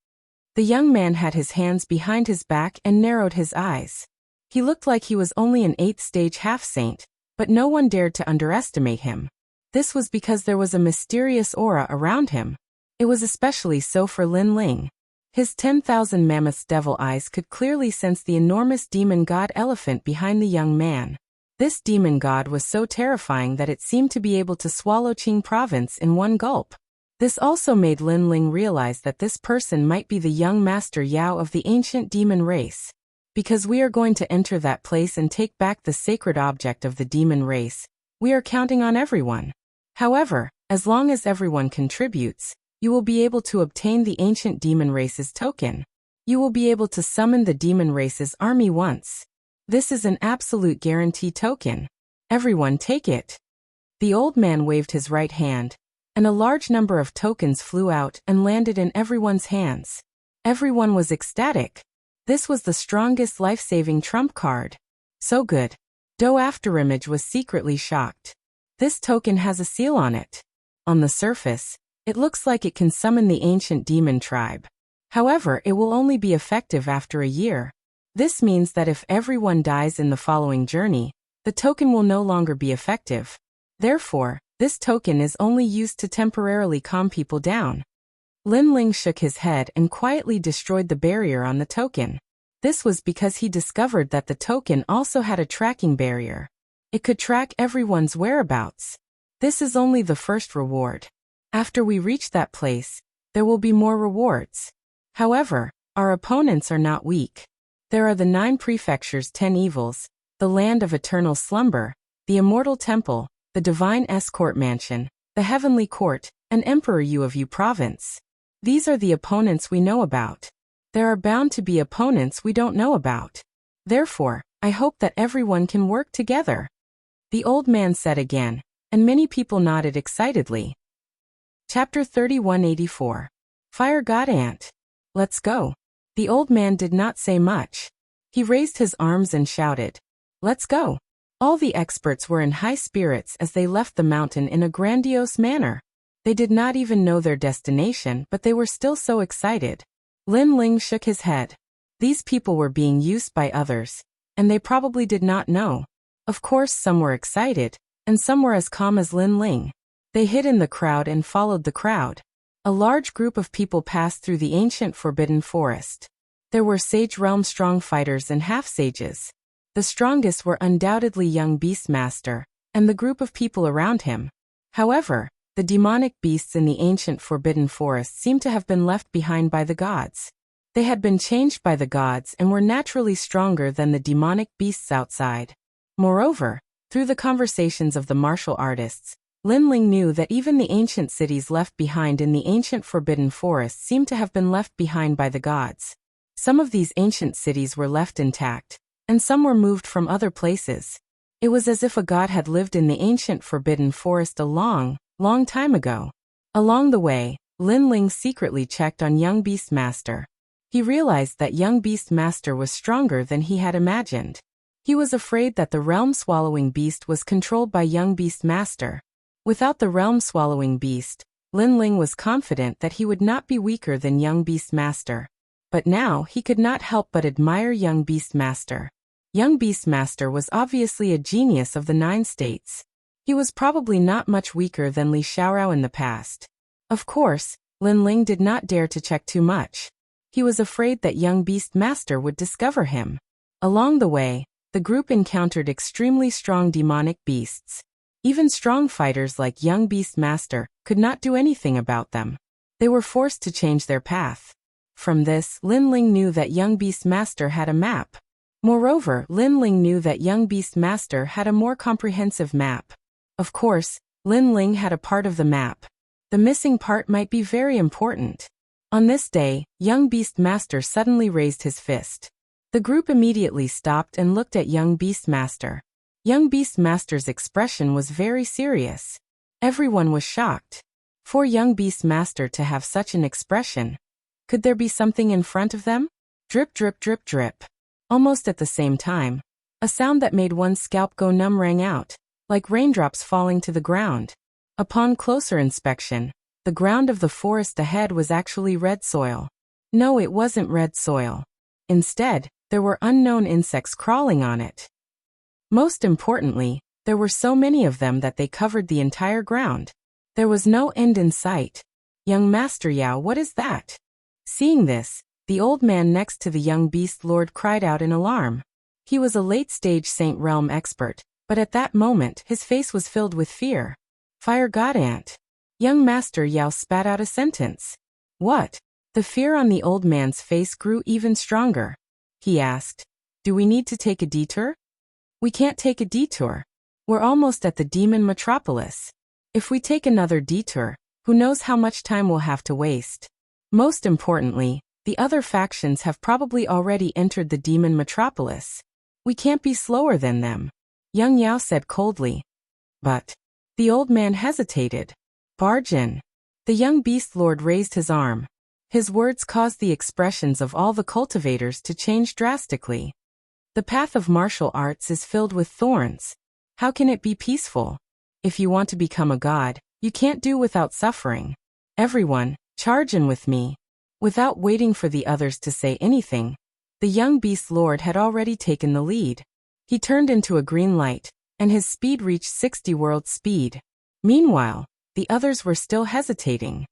The young man had his hands behind his back and narrowed his eyes. He looked like he was only an 8th stage half-saint, but no one dared to underestimate him. This was because there was a mysterious aura around him. It was especially so for Lin Ling. His 10,000 mammoths' devil eyes could clearly sense the enormous demon god elephant behind the young man. This demon god was so terrifying that it seemed to be able to swallow Qing province in one gulp. This also made Lin Ling realize that this person might be the young Master Yao of the ancient demon race. Because we are going to enter that place and take back the sacred object of the demon race, we are counting on everyone. However, as long as everyone contributes, you will be able to obtain the ancient demon race's token. You will be able to summon the demon race's army once. This is an absolute guarantee token. Everyone take it. The old man waved his right hand, and a large number of tokens flew out and landed in everyone's hands. Everyone was ecstatic. This was the strongest life-saving trump card. So good. Do Afterimage was secretly shocked. This token has a seal on it. On the surface, it looks like it can summon the ancient demon tribe. However, it will only be effective after a year. This means that if everyone dies in the following journey, the token will no longer be effective. Therefore, this token is only used to temporarily calm people down. Lin Ling shook his head and quietly destroyed the barrier on the token. This was because he discovered that the token also had a tracking barrier. It could track everyone's whereabouts. This is only the first reward. After we reach that place, there will be more rewards. However, our opponents are not weak. There are the 9 prefectures' 10 evils, the land of eternal slumber, the immortal temple, the divine escort mansion, the heavenly court, and Emperor Yu of Yu province. These are the opponents we know about. There are bound to be opponents we don't know about. Therefore, I hope that everyone can work together. The old man said again, and many people nodded excitedly. Chapter 3184. Fire God Ant. Let's go. The old man did not say much. He raised his arms and shouted, Let's go. All the experts were in high spirits as they left the mountain in a grandiose manner. They did not even know their destination, but they were still so excited. Lin Ling shook his head. These people were being used by others, and they probably did not know. Of course, some were excited, and some were as calm as Lin Ling. They hid in the crowd and followed the crowd. A large group of people passed through the ancient forbidden forest. There were Sage Realm strong fighters and half-sages. The strongest were undoubtedly young Beastmaster, and the group of people around him. However, the demonic beasts in the ancient forbidden forest seemed to have been left behind by the gods. They had been changed by the gods and were naturally stronger than the demonic beasts outside. Moreover, through the conversations of the martial artists, Lin Ling knew that even the ancient cities left behind in the ancient forbidden forest seemed to have been left behind by the gods. Some of these ancient cities were left intact, and some were moved from other places. It was as if a god had lived in the ancient forbidden forest a long, long time ago. Along the way, Lin Ling secretly checked on young Beastmaster. He realized that young Beastmaster was stronger than he had imagined. He was afraid that the realm-swallowing beast was controlled by young Beastmaster. Without the realm-swallowing beast, Lin Ling was confident that he would not be weaker than young Beastmaster. But now he could not help but admire young Beastmaster. Young Beastmaster was obviously a genius of the 9 states. He was probably not much weaker than Li Xiaorao in the past. Of course, Lin Ling did not dare to check too much. He was afraid that young Beastmaster would discover him. Along the way, the group encountered extremely strong demonic beasts. Even strong fighters like young Beastmaster could not do anything about them. They were forced to change their path. From this, Lin Ling knew that young Beastmaster had a map. Moreover, Lin Ling knew that young Beastmaster had a more comprehensive map. Of course, Lin Ling had a part of the map. The missing part might be very important. On this day, young Beastmaster suddenly raised his fist. The group immediately stopped and looked at young Beastmaster. Young Beastmaster's expression was very serious. Everyone was shocked. For young Beastmaster to have such an expression. Could there be something in front of them? Drip, drip, drip, drip. Almost at the same time, a sound that made one's scalp go numb rang out, like raindrops falling to the ground. Upon closer inspection, the ground of the forest ahead was actually red soil. No, it wasn't red soil. Instead, there were unknown insects crawling on it. Most importantly, there were so many of them that they covered the entire ground. There was no end in sight. Young Master Yao, what is that? Seeing this, the old man next to the young beast lord cried out in alarm. He was a late-stage Saint Realm expert, but at that moment his face was filled with fear. Fire God Ant. Young Master Yao spat out a sentence. What? The fear on the old man's face grew even stronger. He asked, do we need to take a detour? We can't take a detour. We're almost at the demon metropolis. If we take another detour, who knows how much time we'll have to waste. Most importantly, the other factions have probably already entered the demon metropolis. We can't be slower than them. Young Yao said coldly. But the old man hesitated. Barge in. The young beast lord raised his arm. His words caused the expressions of all the cultivators to change drastically. The path of martial arts is filled with thorns. How can it be peaceful? If you want to become a god, you can't do without suffering. Everyone, charge in with me. Without waiting for the others to say anything, the young beast lord had already taken the lead. He turned into a green light, and his speed reached 60 world speed. Meanwhile, the others were still hesitating.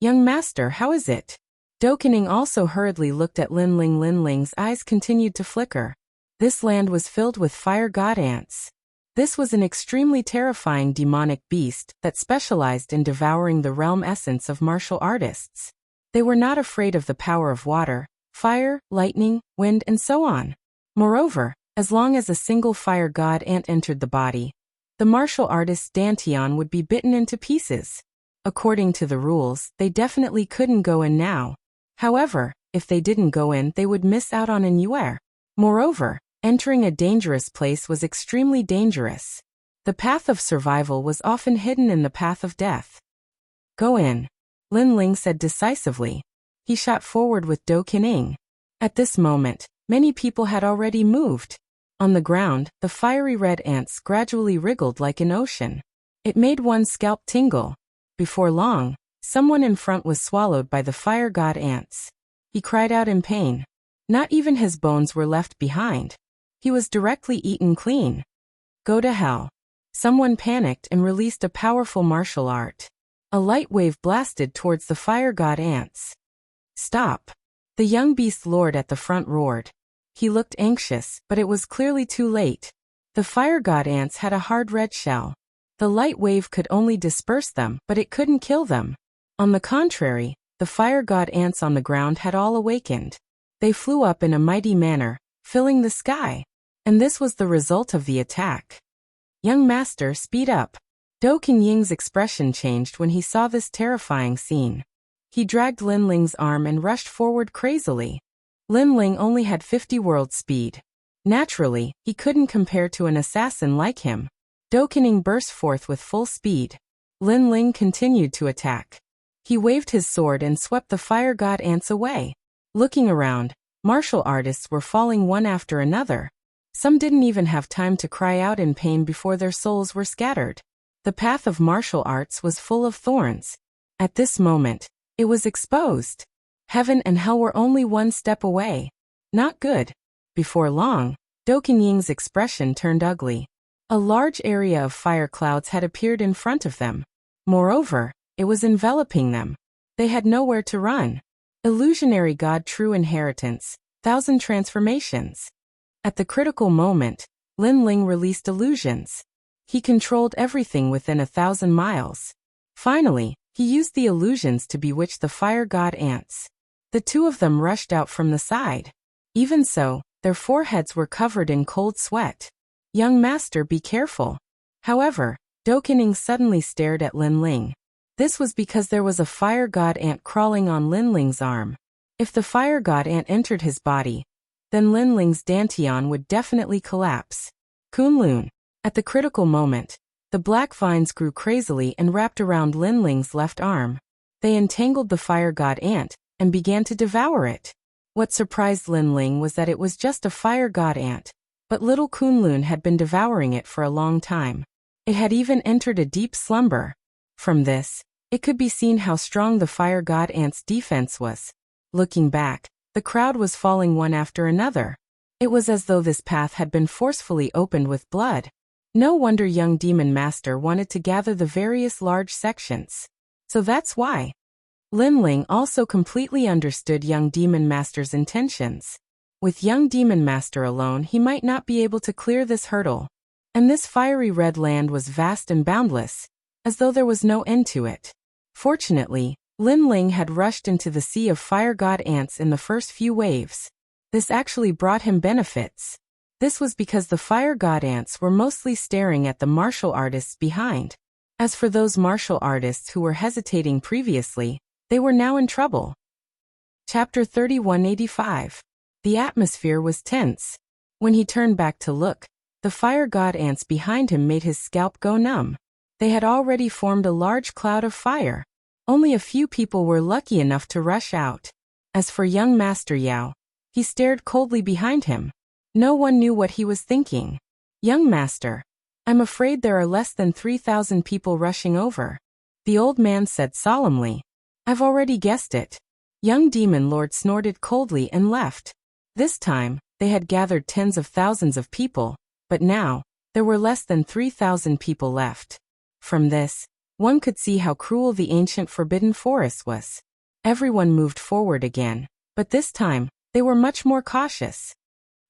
Young master, how is it? Dokening also hurriedly looked at Lin Ling. Lin Ling's eyes continued to flicker. This land was filled with fire god ants. This was an extremely terrifying demonic beast that specialized in devouring the realm essence of martial artists. They were not afraid of the power of water, fire, lightning, wind, and so on. Moreover, as long as a single fire god ant entered the body, the martial artist's dantian would be bitten into pieces. According to the rules, they definitely couldn't go in now. However, if they didn't go in, they would miss out on an yuer. Moreover, entering a dangerous place was extremely dangerous. The path of survival was often hidden in the path of death. Go in. Lin Ling said decisively. He shot forward with Do Qining. At this moment, many people had already moved. On the ground, the fiery red ants gradually wriggled like an ocean. It made one's scalp tingle. Before long, someone in front was swallowed by the fire god ants. He cried out in pain. Not even his bones were left behind. He was directly eaten clean. Go to hell. Someone panicked and released a powerful martial art. A light wave blasted towards the fire god ants. Stop. The young beast lord at the front roared. He looked anxious, but it was clearly too late. The fire god ants had a hard red shell. The light wave could only disperse them, but it couldn't kill them. On the contrary, the fire god ants on the ground had all awakened. They flew up in a mighty manner, filling the sky. And this was the result of the attack. Young master, speed up. Do Qingying's expression changed when he saw this terrifying scene. He dragged Lin Ling's arm and rushed forward crazily. Lin Ling only had 50 world speed. Naturally, he couldn't compare to an assassin like him. Do Kening burst forth with full speed. Lin Ling continued to attack. He waved his sword and swept the fire god ants away. Looking around, martial artists were falling one after another. Some didn't even have time to cry out in pain before their souls were scattered. The path of martial arts was full of thorns. At this moment, it was exposed. Heaven and hell were only one step away. Not good. Before long, Do Kenying's expression turned ugly. A large area of fire clouds had appeared in front of them. Moreover, it was enveloping them. They had nowhere to run. Illusionary God, true inheritance, 1,000 transformations. At the critical moment, Lin Ling released illusions. He controlled everything within 1,000 miles. Finally, he used the illusions to bewitch the fire god ants. The two of them rushed out from the side. Even so, their foreheads were covered in cold sweat. Young master, be careful. However, Do Kening suddenly stared at Lin Ling. This was because there was a fire god ant crawling on Lin Ling's arm. If the fire god ant entered his body, then Lin Ling's dantian would definitely collapse. Kunlun. At the critical moment, the black vines grew crazily and wrapped around Lin Ling's left arm. They entangled the fire god ant and began to devour it. What surprised Lin Ling was that it was just a fire god ant, but little Kunlun had been devouring it for a long time. It had even entered a deep slumber. From this, it could be seen how strong the fire god ant's defense was. Looking back, the crowd was falling one after another. It was as though this path had been forcefully opened with blood. No wonder young demon master wanted to gather the various large sections. So that's why. Lin Ling also completely understood young demon master's intentions. With young demon master alone, he might not be able to clear this hurdle. And this fiery red land was vast and boundless, as though there was no end to it. Fortunately, Lin Ling had rushed into the sea of fire god ants in the first few waves. This actually brought him benefits. This was because the fire god ants were mostly staring at the martial artists behind. As for those martial artists who were hesitating previously, they were now in trouble. Chapter 3185. The atmosphere was tense. When he turned back to look, the fire god ants behind him made his scalp go numb. They had already formed a large cloud of fire. Only a few people were lucky enough to rush out. As for young Master Yao, he stared coldly behind him. No one knew what he was thinking. Young master, I'm afraid there are less than 3,000 people rushing over. The old man said solemnly. I've already guessed it. Young demon lord snorted coldly and left. This time, they had gathered tens of thousands of people, but now, there were less than 3,000 people left. From this, one could see how cruel the ancient forbidden forest was. Everyone moved forward again, but this time, they were much more cautious.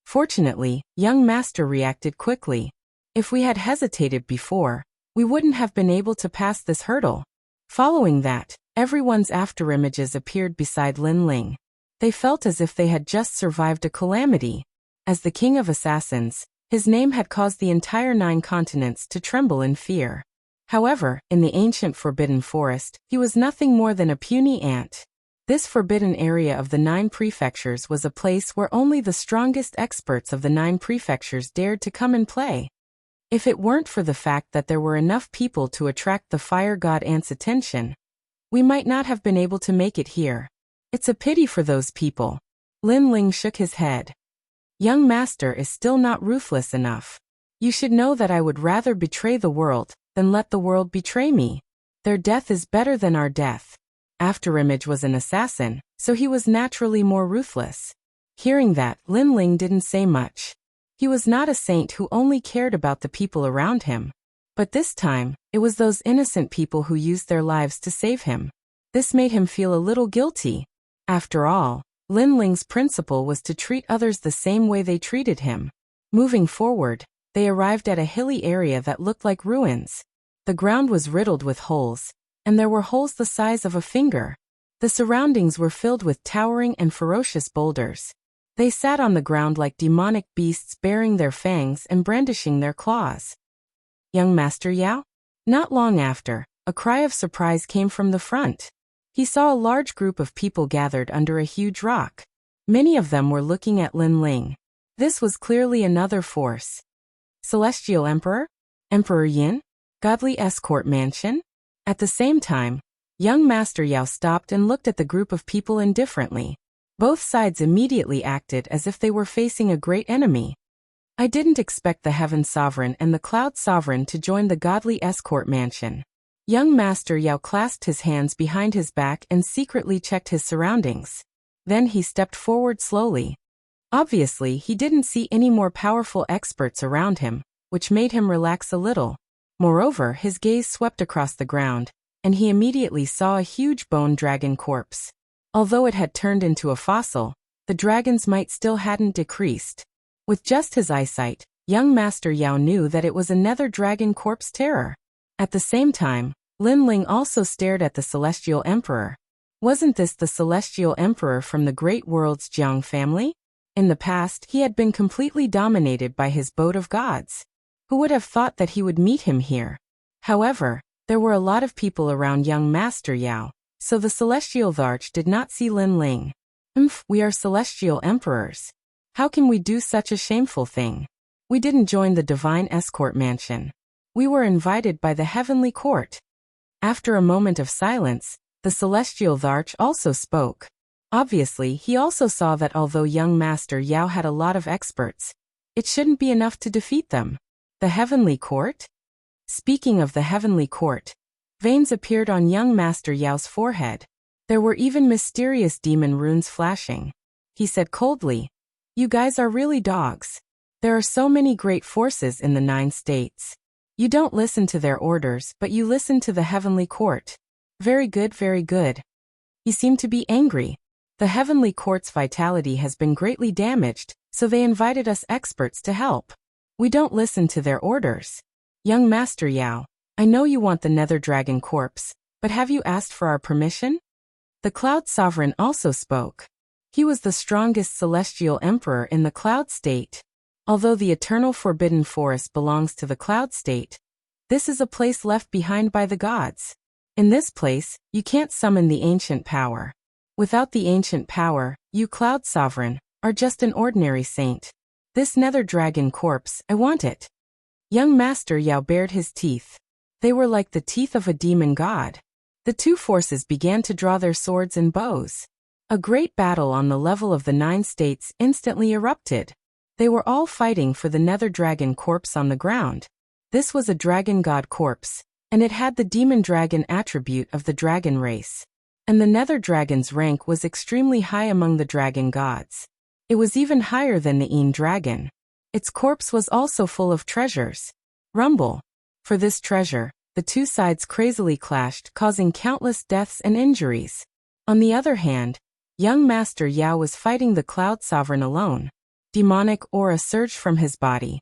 Fortunately, young master reacted quickly. If we had hesitated before, we wouldn't have been able to pass this hurdle. Following that, everyone's afterimages appeared beside Lin Ling. They felt as if they had just survived a calamity. As the king of assassins, his name had caused the entire 9 continents to tremble in fear. However, in the ancient forbidden forest, he was nothing more than a puny ant. This forbidden area of the 9 prefectures was a place where only the strongest experts of the 9 prefectures dared to come and play. If it weren't for the fact that there were enough people to attract the fire god ant's attention, we might not have been able to make it here. It's a pity for those people. Lin Ling shook his head. Young master is still not ruthless enough. You should know that I would rather betray the world than let the world betray me. Their death is better than our death. Afterimage was an assassin, so he was naturally more ruthless. Hearing that, Lin Ling didn't say much. He was not a saint who only cared about the people around him. But this time, it was those innocent people who used their lives to save him. This made him feel a little guilty. After all, Lin Ling's principle was to treat others the same way they treated him. Moving forward, they arrived at a hilly area that looked like ruins. The ground was riddled with holes, and there were holes the size of a finger. The surroundings were filled with towering and ferocious boulders. They sat on the ground like demonic beasts, baring their fangs and brandishing their claws. Young Master Yao? Not long after, a cry of surprise came from the front. He saw a large group of people gathered under a huge rock. Many of them were looking at Lin Ling. This was clearly another force. Celestial Emperor? Emperor Yin? Godly escort mansion? At the same time, young Master Yao stopped and looked at the group of people indifferently. Both sides immediately acted as if they were facing a great enemy. I didn't expect the Heaven Sovereign and the Cloud Sovereign to join the Godly Escort Mansion. Young Master Yao clasped his hands behind his back and secretly checked his surroundings. Then he stepped forward slowly. Obviously, he didn't see any more powerful experts around him, which made him relax a little. Moreover, his gaze swept across the ground, and he immediately saw a huge bone dragon corpse. Although it had turned into a fossil, the dragon's might still hadn't decreased. With just his eyesight, young Master Yao knew that it was a nether dragon corpse terror. At the same time, Lin Ling also stared at the Celestial Emperor. Wasn't this the Celestial Emperor from the Great World's Jiang family? In the past, he had been completely dominated by his boat of gods. Who would have thought that he would meet him here? However, there were a lot of people around young Master Yao, so the Celestial Varch did not see Lin Ling. We are Celestial Emperors. How can we do such a shameful thing? We didn't join the Divine Escort Mansion. We were invited by the Heavenly Court. After a moment of silence, the Celestial Varch also spoke. Obviously, he also saw that although young Master Yao had a lot of experts, it shouldn't be enough to defeat them. The Heavenly Court? Speaking of the Heavenly Court, veins appeared on young Master Yao's forehead. There were even mysterious demon runes flashing. He said coldly, "You guys are really dogs. There are so many great forces in the 9 states. You don't listen to their orders, but you listen to the Heavenly Court. Very good, very good." He seemed to be angry. The Heavenly Court's vitality has been greatly damaged, so they invited us experts to help. We don't listen to their orders. Young Master Yao, I know you want the Nether Dragon corpse, but have you asked for our permission? The Cloud Sovereign also spoke. He was the strongest Celestial Emperor in the Cloud State. Although the Eternal Forbidden Forest belongs to the Cloud State, this is a place left behind by the gods. In this place, you can't summon the ancient power. Without the ancient power, you Cloud Sovereign are just an ordinary saint. This Nether Dragon corpse, I want it. Young Master Yao bared his teeth. They were like the teeth of a demon god. The two forces began to draw their swords and bows. A great battle on the level of the 9 states instantly erupted. They were all fighting for the Nether Dragon corpse on the ground. This was a dragon god corpse, and it had the demon dragon attribute of the dragon race. And the Nether Dragon's rank was extremely high among the dragon gods. It was even higher than the Een dragon. Its corpse was also full of treasures. Rumble. For this treasure, the two sides crazily clashed, causing countless deaths and injuries. On the other hand, young Master Yao was fighting the Cloud Sovereign alone. Demonic aura surged from his body.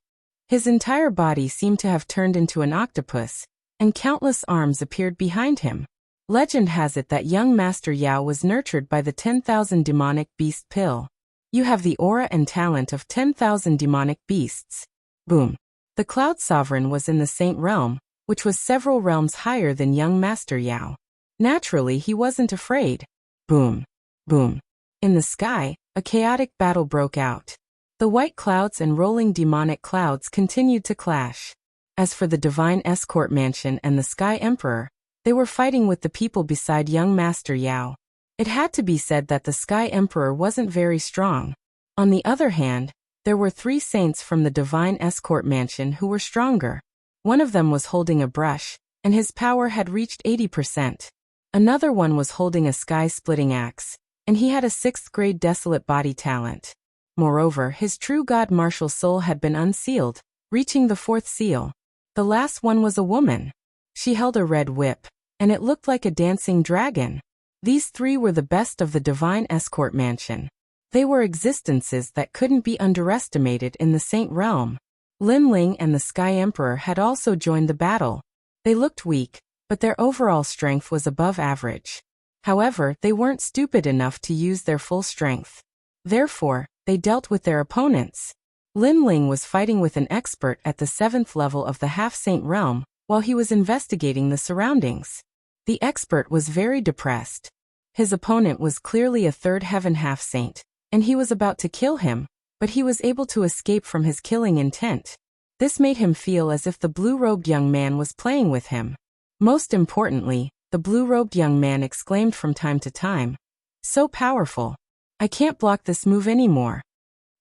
His entire body seemed to have turned into an octopus, and countless arms appeared behind him. Legend has it that young Master Yao was nurtured by the 10,000 demonic beast pill. You have the aura and talent of 10,000 demonic beasts. Boom. The Cloud Sovereign was in the Saint Realm, which was several realms higher than young Master Yao. Naturally, he wasn't afraid. Boom. Boom. In the sky, a chaotic battle broke out. The white clouds and rolling demonic clouds continued to clash. As for the Divine Escort Mansion and the Sky Emperor, they were fighting with the people beside young Master Yao. It had to be said that the Sky Emperor wasn't very strong. On the other hand, there were 3 saints from the Divine Escort Mansion who were stronger. One of them was holding a brush, and his power had reached 80%. Another one was holding a sky-splitting axe, and he had a 6th grade desolate body talent. Moreover, his true god martial soul had been unsealed, reaching the 4th seal. The last one was a woman. She held a red whip, and it looked like a dancing dragon. These 3 were the best of the Divine Escort Mansion. They were existences that couldn't be underestimated in the Saint Realm. Lin Ling and the Sky Emperor had also joined the battle. They looked weak, but their overall strength was above average. However, they weren't stupid enough to use their full strength. Therefore, they dealt with their opponents. Lin Ling was fighting with an expert at the 7th level of the Half-Saint Realm, while he was investigating the surroundings. The expert was very depressed. His opponent was clearly a 3rd heaven half-saint, and he was about to kill him, but he was able to escape from his killing intent. This made him feel as if the blue-robed young man was playing with him. Most importantly, the blue-robed young man exclaimed from time to time, "So powerful. I can't block this move anymore."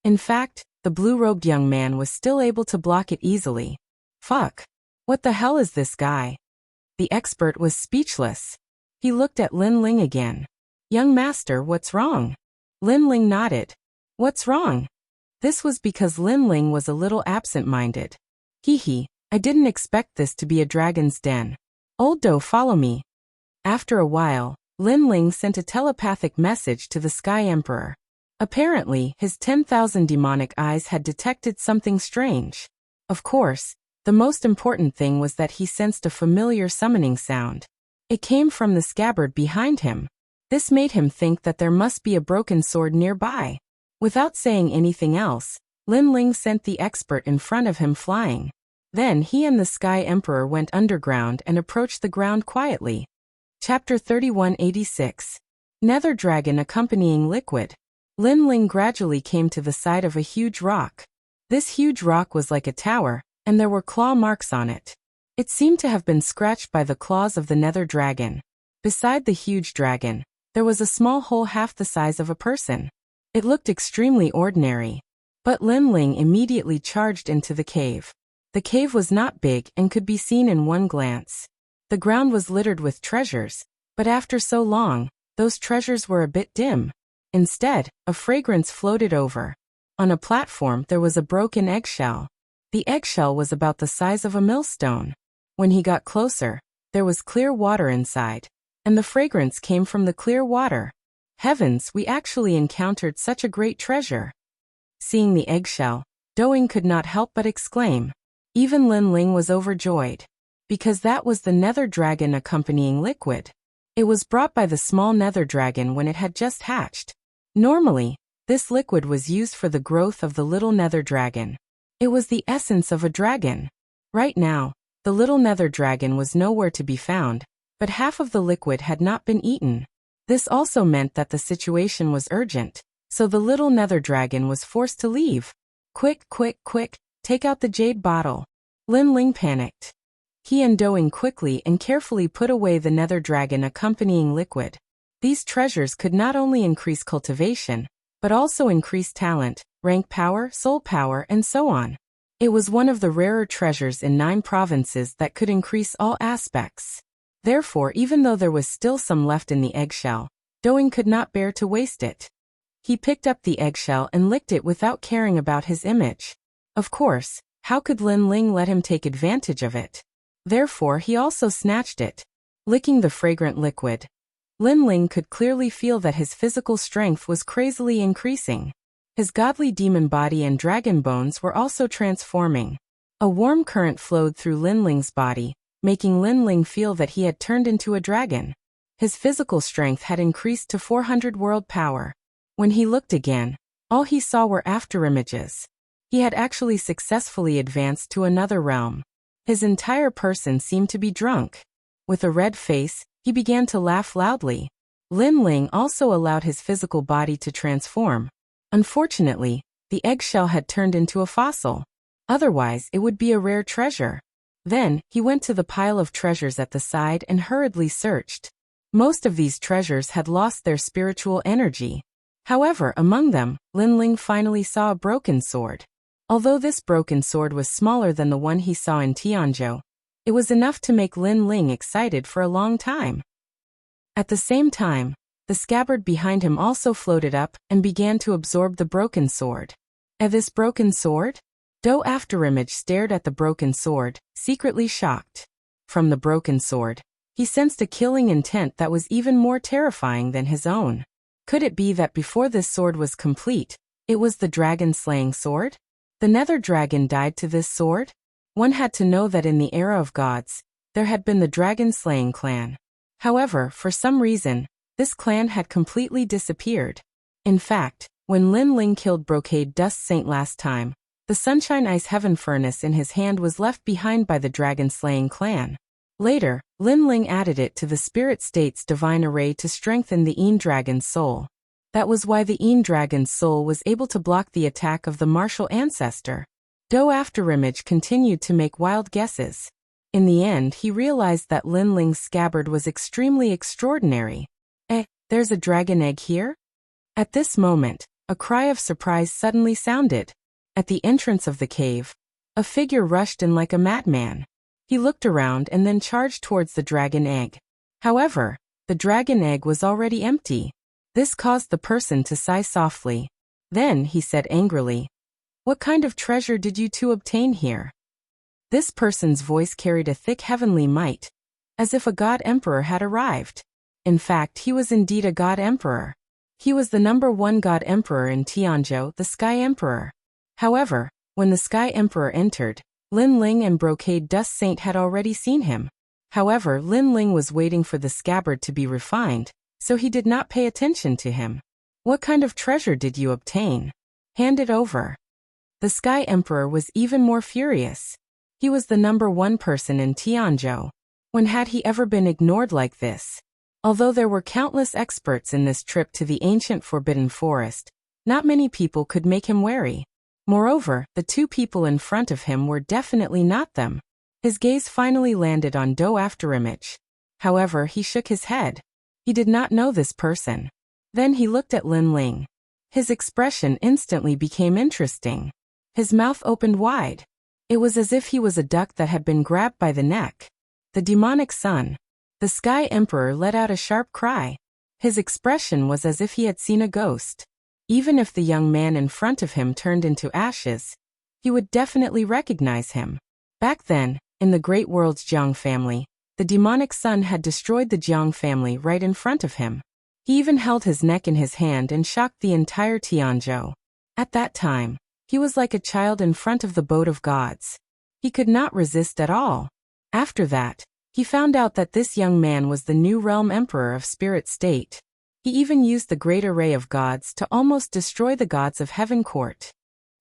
In fact, the blue-robed young man was still able to block it easily. Fuck. What the hell is this guy? The expert was speechless. He looked at Lin Ling again. "Young master, what's wrong?" Lin Ling nodded. "What's wrong?" This was because Lin Ling was a little absent-minded. "Hee, I didn't expect this to be a dragon's den. Old Do, follow me." After a while, Lin Ling sent a telepathic message to the Sky Emperor. Apparently, his 10,000 demonic eyes had detected something strange. Of course, the most important thing was that he sensed a familiar summoning sound. It came from the scabbard behind him. This made him think that there must be a broken sword nearby. Without saying anything else, Lin Ling sent the expert in front of him flying. Then he and the Sky Emperor went underground and approached the ground quietly. Chapter 3186. Nether Dragon Accompanying Liquid. Lin Ling gradually came to the side of a huge rock. This huge rock was like a tower, and there were claw marks on it. It seemed to have been scratched by the claws of the Nether Dragon. Beside the huge dragon, there was a small hole half the size of a person. It looked extremely ordinary. But Lin Ling immediately charged into the cave. The cave was not big and could be seen in one glance. The ground was littered with treasures, but after so long, those treasures were a bit dim. Instead, a fragrance floated over. On a platform there was a broken eggshell. The eggshell was about the size of a millstone. When he got closer, there was clear water inside, and the fragrance came from the clear water. Heavens, we actually encountered such a great treasure. Seeing the eggshell, Doing could not help but exclaim. Even Lin Ling was overjoyed. Because that was the Nether Dragon accompanying liquid. It was brought by the small Nether Dragon when it had just hatched. Normally, this liquid was used for the growth of the little Nether Dragon. It was the essence of a dragon. Right now, the little Nether Dragon was nowhere to be found, but half of the liquid had not been eaten. This also meant that the situation was urgent, so the little Nether Dragon was forced to leave. Quick, quick, quick, take out the jade bottle. Lin Ling panicked. He and Doing quickly and carefully put away the Nether Dragon accompanying liquid. These treasures could not only increase cultivation, but also increase talent, rank power, soul power, and so on. It was one of the rarer treasures in 9 provinces that could increase all aspects. Therefore, even though there was still some left in the eggshell, Doing could not bear to waste it. He picked up the eggshell and licked it without caring about his image. Of course, how could Lin Ling let him take advantage of it? Therefore, he also snatched it. Licking the fragrant liquid, Lin Ling could clearly feel that his physical strength was crazily increasing. His godly demon body and dragon bones were also transforming. A warm current flowed through Lin Ling's body, making Lin Ling feel that he had turned into a dragon. His physical strength had increased to 400 world power. When he looked again, all he saw were afterimages. He had actually successfully advanced to another realm. His entire person seemed to be drunk. With a red face, he began to laugh loudly. Lin Ling also allowed his physical body to transform. Unfortunately, the eggshell had turned into a fossil. Otherwise, it would be a rare treasure. Then, he went to the pile of treasures at the side and hurriedly searched. Most of these treasures had lost their spiritual energy. However, among them, Lin Ling finally saw a broken sword. Although this broken sword was smaller than the one he saw in Tianzhou, it was enough to make Lin Ling excited for a long time. At the same time, the scabbard behind him also floated up and began to absorb the broken sword. At this broken sword? Do Afterimage stared at the broken sword, secretly shocked. From the broken sword, he sensed a killing intent that was even more terrifying than his own. Could it be that before this sword was complete, it was the dragon-slaying sword? The Nether Dragon died to this sword? One had to know that in the era of gods, there had been the dragon-slaying clan. However, for some reason, this clan had completely disappeared. In fact, when Lin Ling killed Brocade Dust Saint last time, the Sunshine Ice Heaven Furnace in his hand was left behind by the dragon-slaying clan. Later, Lin Ling added it to the Spirit State's divine array to strengthen the Een Dragon's soul. That was why the Een dragon's soul was able to block the attack of the martial ancestor. Do Afterimage continued to make wild guesses. In the end, he realized that Lin Ling's scabbard was extremely extraordinary. There's a dragon egg here? At this moment, a cry of surprise suddenly sounded. At the entrance of the cave, a figure rushed in like a madman. He looked around and then charged towards the dragon egg. However, the dragon egg was already empty. This caused the person to sigh softly. Then he said angrily, "What kind of treasure did you two obtain here?" This person's voice carried a thick heavenly might, as if a god emperor had arrived. In fact, he was indeed a god emperor. He was the #1 god emperor in Tianzhou, the Sky Emperor. However, when the Sky Emperor entered, Lin Ling and Brocade Dust Saint had already seen him. However, Lin Ling was waiting for the scabbard to be refined, so he did not pay attention to him. "What kind of treasure did you obtain? Hand it over." The Sky Emperor was even more furious. He was the #1 person in Tianzhou. When had he ever been ignored like this? Although there were countless experts in this trip to the ancient Forbidden Forest, not many people could make him wary. Moreover, the two people in front of him were definitely not them. His gaze finally landed on Do Afterimage. However, he shook his head. He did not know this person. Then he looked at Lin Ling. His expression instantly became interesting. His mouth opened wide. It was as if he was a duck that had been grabbed by the neck. The demonic sun. The Sky Emperor let out a sharp cry. His expression was as if he had seen a ghost. Even if the young man in front of him turned into ashes, he would definitely recognize him. Back then, in the Great World's Jiang family, the demonic sun had destroyed the Jiang family right in front of him. He even held his neck in his hand and shocked the entire Tianzhou. At that time, he was like a child in front of the boat of gods. He could not resist at all. After that, he found out that this young man was the new realm emperor of Spirit State. He even used the great array of gods to almost destroy the gods of Heaven Court.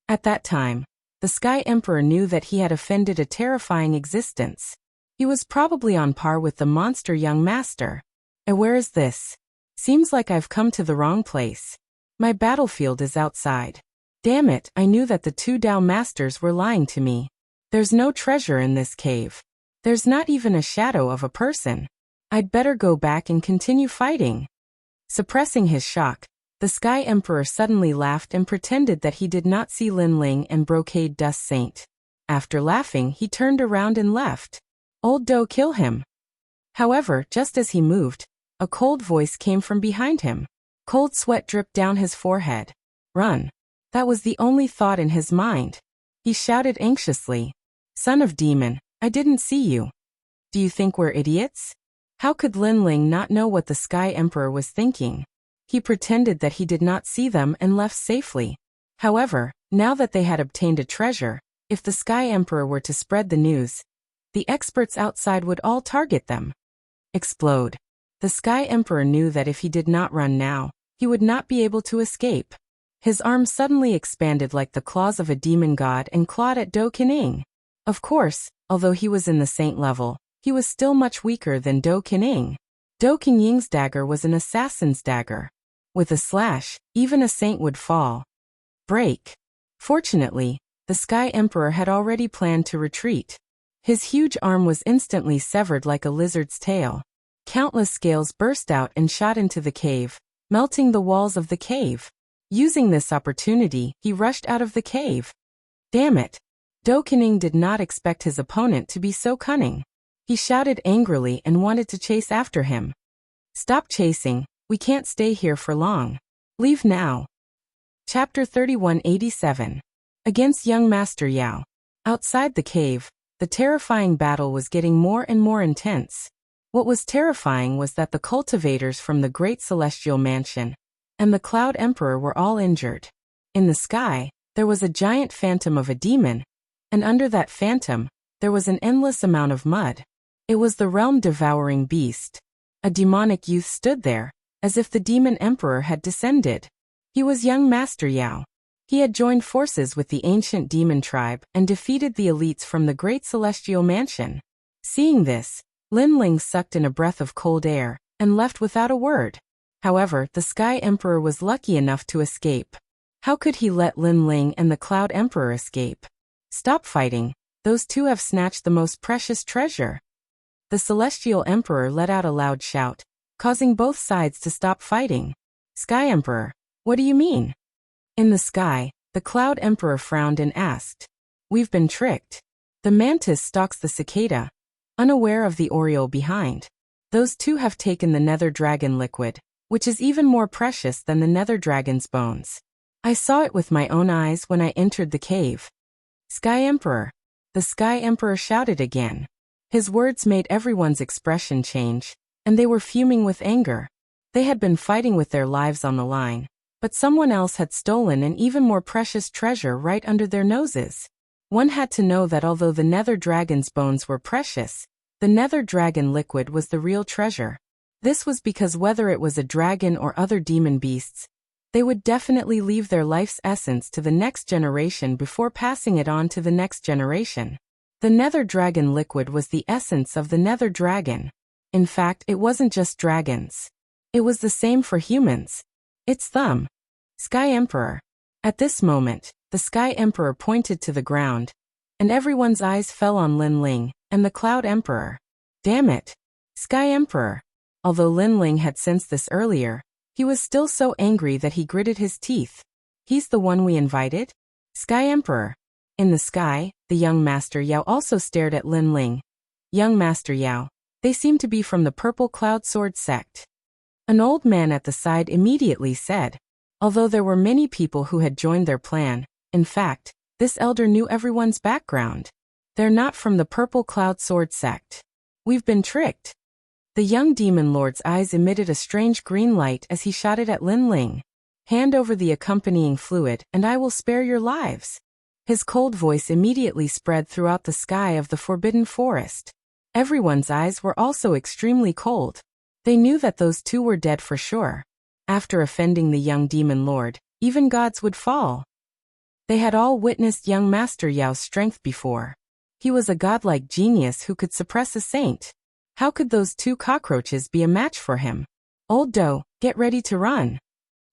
At that time, the Sky Emperor knew that he had offended a terrifying existence. He was probably on par with the monster young master. Where is this? Seems like I've come to the wrong place. My battlefield is outside. Damn it, I knew that the two Dao masters were lying to me. There's no treasure in this cave. There's not even a shadow of a person. I'd better go back and continue fighting. Suppressing his shock, the Sky Emperor suddenly laughed and pretended that he did not see Lin Ling and Brocade Dust Saint. After laughing, he turned around and left. Old Do, kill him. However, just as he moved, a cold voice came from behind him. Cold sweat dripped down his forehead. Run. That was the only thought in his mind. He shouted anxiously. Son of demon, I didn't see you. Do you think we're idiots? How could Lin Ling not know what the Sky Emperor was thinking? He pretended that he did not see them and left safely. However, now that they had obtained a treasure, if the Sky Emperor were to spread the news, the experts outside would all target them. Explode. The Sky Emperor knew that if he did not run now, he would not be able to escape. His arms suddenly expanded like the claws of a demon god and clawed at Do Qining. Of course, although he was in the saint level, he was still much weaker than Do Qining. Do Qingying's dagger was an assassin's dagger. With a slash, even a saint would fall. Break. Fortunately, the Sky Emperor had already planned to retreat. His huge arm was instantly severed like a lizard's tail. Countless scales burst out and shot into the cave, melting the walls of the cave. Using this opportunity, he rushed out of the cave. Damn it! Do Qining did not expect his opponent to be so cunning. He shouted angrily and wanted to chase after him. Stop chasing, we can't stay here for long. Leave now. Chapter 3187. Against Young Master Yao. Outside the cave, the terrifying battle was getting more and more intense. What was terrifying was that the cultivators from the Great Celestial Mansion and the Cloud Emperor were all injured. In the sky, there was a giant phantom of a demon, and under that phantom, there was an endless amount of mud. It was the realm-devouring beast. A demonic youth stood there, as if the demon emperor had descended. He was young Master Yao. He had joined forces with the ancient demon tribe and defeated the elites from the Great Celestial Mansion. Seeing this, Lin Ling sucked in a breath of cold air and left without a word. However, the Sky Emperor was lucky enough to escape. How could he let Lin Ling and the Cloud Emperor escape? Stop fighting. Those two have snatched the most precious treasure. The Celestial Emperor let out a loud shout, causing both sides to stop fighting. Sky Emperor, what do you mean? In the sky, the Cloud Emperor frowned and asked. We've been tricked. The mantis stalks the cicada, unaware of the Oriole behind. Those two have taken the Nether Dragon liquid, which is even more precious than the Nether Dragon's bones. I saw it with my own eyes when I entered the cave. Sky Emperor. The Sky Emperor shouted again. His words made everyone's expression change, and they were fuming with anger. They had been fighting with their lives on the line, but someone else had stolen an even more precious treasure right under their noses. One had to know that although the Nether Dragon's bones were precious, the Nether Dragon liquid was the real treasure. This was because whether it was a dragon or other demon beasts, they would definitely leave their life's essence to the next generation before passing it on to the next generation. The Nether Dragon liquid was the essence of the Nether Dragon. In fact, it wasn't just dragons. It was the same for humans. Its thumb. Sky Emperor. At this moment, the Sky Emperor pointed to the ground, and everyone's eyes fell on Lin Ling and the Cloud Emperor. Damn it. Sky Emperor. Although Lin Ling had sensed this earlier, he was still so angry that he gritted his teeth. He's the one we invited? Sky Emperor. In the sky, the young Master Yao also stared at Lin Ling. Young Master Yao. They seem to be from the Purple Cloud Sword sect. An old man at the side immediately said. Although there were many people who had joined their plan, in fact, this elder knew everyone's background. They're not from the Purple Cloud Sword sect. We've been tricked. The young demon lord's eyes emitted a strange green light as he shouted at Lin Ling. Hand over the accompanying fluid, and I will spare your lives. His cold voice immediately spread throughout the sky of the Forbidden Forest. Everyone's eyes were also extremely cold. They knew that those two were dead for sure. After offending the young demon lord, even gods would fall. They had all witnessed young Master Yao's strength before. He was a godlike genius who could suppress a saint. How could those two cockroaches be a match for him? Old Do, get ready to run.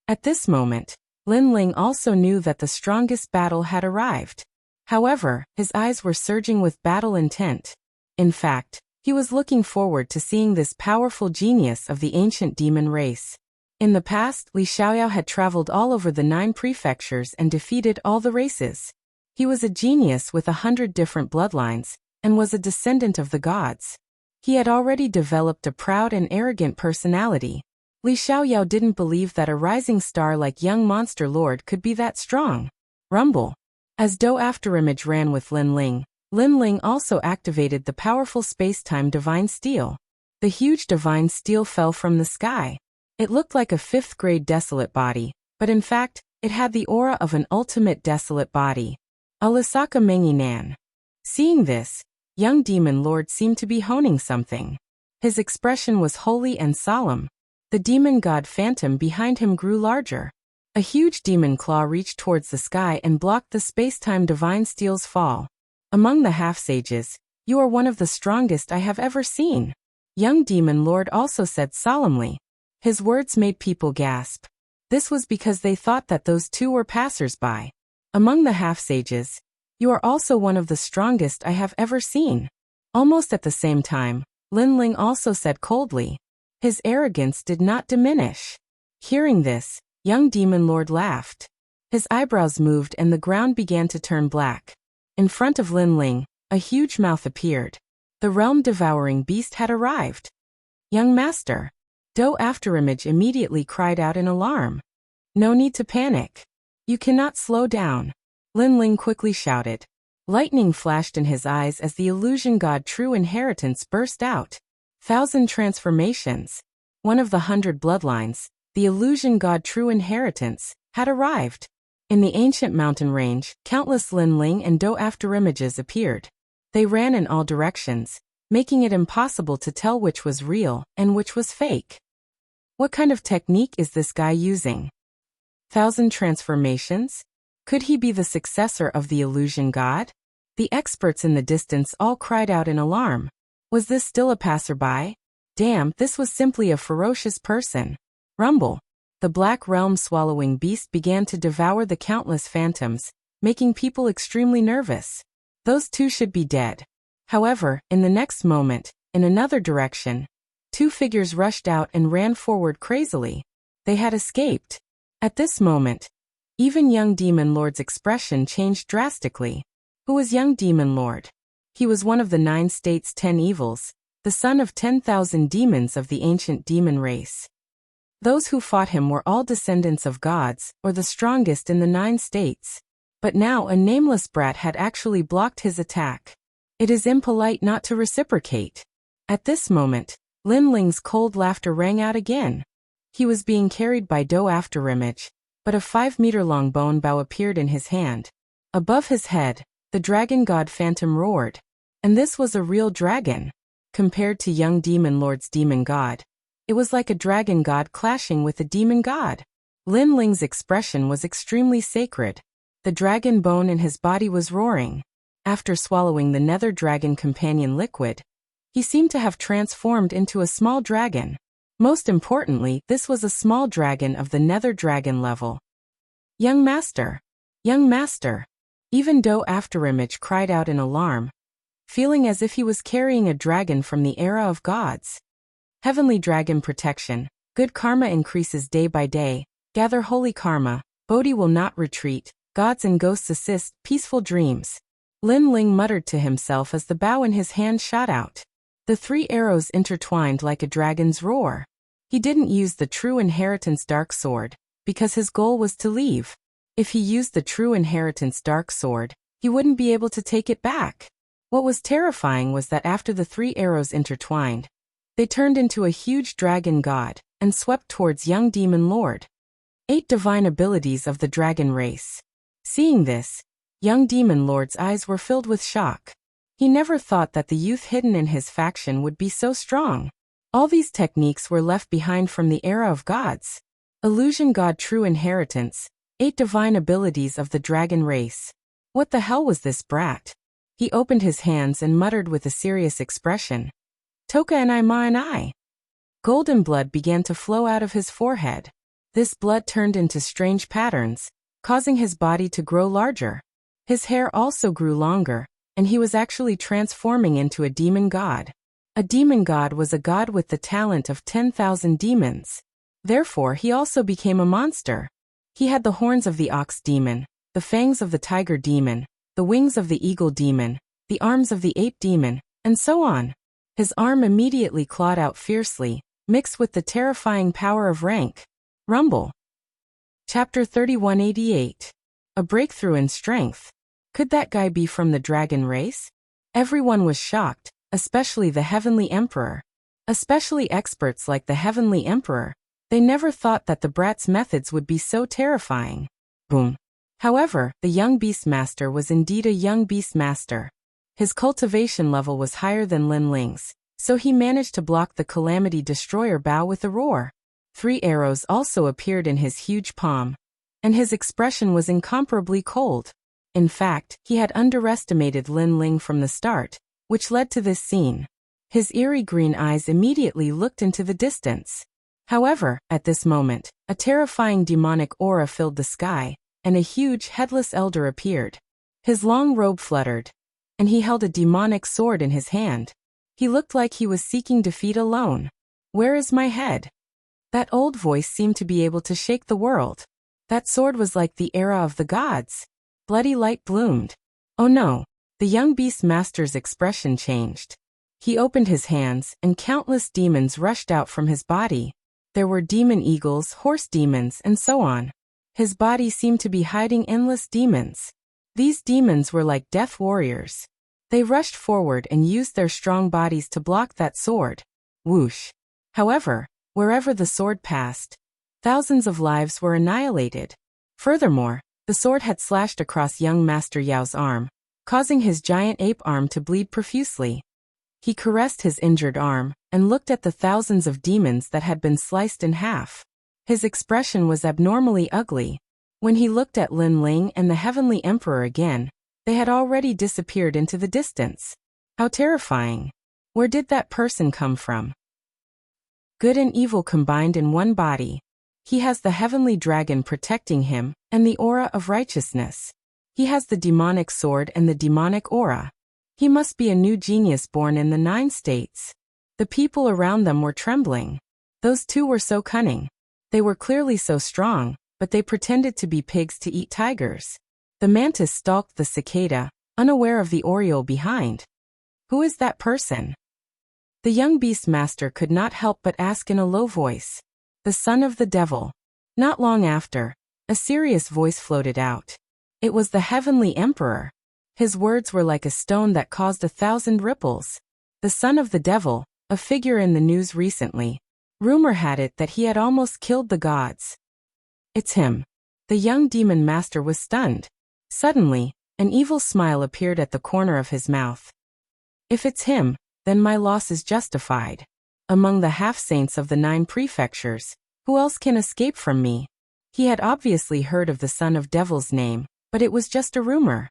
At this moment, Lin Ling also knew that the strongest battle had arrived. However, his eyes were surging with battle intent. In fact, he was looking forward to seeing this powerful genius of the ancient demon race. In the past, Li Xiaoyao had traveled all over the 9 prefectures and defeated all the races. He was a genius with 100 different bloodlines, and was a descendant of the gods. He had already developed a proud and arrogant personality. Li Xiaoyao didn't believe that a rising star like young Monster Lord could be that strong. Rumble. As Do Afterimage ran with Lin Ling also activated the powerful space-time Divine Steel. The huge Divine Steel fell from the sky. It looked like a 5th-grade desolate body, but in fact, it had the aura of an ultimate desolate body. Alasaka Menginan. Seeing this, young demon lord seemed to be honing something. His expression was holy and solemn. The demon god phantom behind him grew larger. A huge demon claw reached towards the sky and blocked the space-time Divine Steel's fall. Among the half-sages, you are one of the strongest I have ever seen. Young demon lord also said solemnly. His words made people gasp. This was because they thought that those two were passers-by. Among the half-sages, you are also one of the strongest I have ever seen. Almost at the same time, Lin Ling also said coldly. His arrogance did not diminish. Hearing this, young demon lord laughed. His eyebrows moved and the ground began to turn black. In front of Lin Ling, a huge mouth appeared. The realm-devouring beast had arrived. Young master. Do Afterimage immediately cried out in alarm. No need to panic. You cannot slow down. Lin Ling quickly shouted. Lightning flashed in his eyes as the illusion god True Inheritance burst out. 1,000 transformations. One of the 100 bloodlines, the illusion god True Inheritance, had arrived. In the ancient mountain range, countless Lin Ling and Do Afterimages appeared. They ran in all directions, making it impossible to tell which was real and which was fake. What kind of technique is this guy using? 1,000 transformations? Could he be the successor of the illusion god? The experts in the distance all cried out in alarm. Was this still a passerby? Damn, this was simply a ferocious person. Rumble. The black realm-swallowing beast began to devour the countless phantoms, making people extremely nervous. Those two should be dead. However, in the next moment, in another direction, two figures rushed out and ran forward crazily. They had escaped. At this moment, even young Demon Lord's expression changed drastically. Who was young Demon Lord? He was one of the 9 states' 10 evils, the son of 10,000 demons of the ancient demon race. Those who fought him were all descendants of gods, or the strongest in the 9 states. But now a nameless brat had actually blocked his attack. It is impolite not to reciprocate. At this moment, Lin Ling's cold laughter rang out again. He was being carried by Do Afterimage, but a 5-meter-long bone bow appeared in his hand. Above his head, the dragon god Phantom roared. And this was a real dragon. Compared to young Demon Lord's demon god, it was like a dragon god clashing with a demon god. Lin Ling's expression was extremely sacred. The dragon bone in his body was roaring. After swallowing the nether dragon companion liquid, he seemed to have transformed into a small dragon. Most importantly, this was a small dragon of the nether dragon level. Young Master! Young Master! Even Do Afterimage cried out in alarm, feeling as if he was carrying a dragon from the era of gods. Heavenly Dragon Protection. Good karma increases day by day. Gather holy karma. Bodhi will not retreat. Gods and ghosts assist. Peaceful dreams. Lin Ling muttered to himself as the bow in his hand shot out. The 3 arrows intertwined like a dragon's roar. He didn't use the True Inheritance Dark Sword, because his goal was to leave. If he used the True Inheritance Dark Sword, he wouldn't be able to take it back. What was terrifying was that after the 3 arrows intertwined, they turned into a huge dragon god, and swept towards young Demon Lord. 8 divine abilities of the dragon race. Seeing this, young Demon Lord's eyes were filled with shock. He never thought that the youth hidden in his faction would be so strong. All these techniques were left behind from the era of gods. Illusion God True Inheritance, 8 divine abilities of the dragon race. What the hell was this brat? He opened his hands and muttered with a serious expression. Toka and I ma and I. Golden blood began to flow out of his forehead. This blood turned into strange patterns, causing his body to grow larger. His hair also grew longer, and he was actually transforming into a demon god. A demon god was a god with the talent of 10,000 demons. Therefore, he also became a monster. He had the horns of the ox demon, the fangs of the tiger demon, the wings of the eagle demon, the arms of the ape demon, and so on. His arm immediately clawed out fiercely, mixed with the terrifying power of rank. Rumble. Chapter 3188. A breakthrough in strength. Could that guy be from the dragon race? Everyone was shocked, especially the Heavenly Emperor. Especially experts like the Heavenly Emperor. They never thought that the brat's methods would be so terrifying. Boom. However, the young Beastmaster was indeed a young Beastmaster. His cultivation level was higher than Lin Ling's, so he managed to block the Calamity Destroyer bow with a roar. 3 arrows also appeared in his huge palm, and his expression was incomparably cold. In fact, he had underestimated Lin Ling from the start, which led to this scene. His eerie green eyes immediately looked into the distance. However, at this moment, a terrifying demonic aura filled the sky, and a huge headless elder appeared. His long robe fluttered, and he held a demonic sword in his hand. He looked like he was seeking defeat alone. Where is my head? That old voice seemed to be able to shake the world. That sword was like the era of the gods. Bloody light bloomed. Oh no, the young Beastmaster's expression changed. He opened his hands, and countless demons rushed out from his body. There were demon eagles, horse demons, and so on. His body seemed to be hiding endless demons. These demons were like death warriors. They rushed forward and used their strong bodies to block that sword. Whoosh. However, wherever the sword passed, thousands of lives were annihilated. Furthermore, the sword had slashed across young Master Yao's arm, causing his giant ape arm to bleed profusely. He caressed his injured arm, and looked at the thousands of demons that had been sliced in half. His expression was abnormally ugly. When he looked at Lin Ling and the Heavenly Emperor again, they had already disappeared into the distance. How terrifying. Where did that person come from? Good and evil combined in one body. He has the heavenly dragon protecting him, and the aura of righteousness. He has the demonic sword and the demonic aura. He must be a new genius born in the 9 states. The people around them were trembling. Those two were so cunning. They were clearly so strong, but they pretended to be pigs to eat tigers. The mantis stalked the cicada, unaware of the oriole behind. Who is that person? The young beast master could not help but ask in a low voice. The son of the devil. Not long after, a serious voice floated out. It was the heavenly emperor. His words were like a stone that caused 1,000 ripples. The son of the devil, a figure in the news recently. Rumor had it that he had almost killed the gods. It's him. The young demon master was stunned. Suddenly, an evil smile appeared at the corner of his mouth. If it's him, then my loss is justified. Among the half-saints of the 9 prefectures, who else can escape from me? He had obviously heard of the son of devil's name, but it was just a rumor.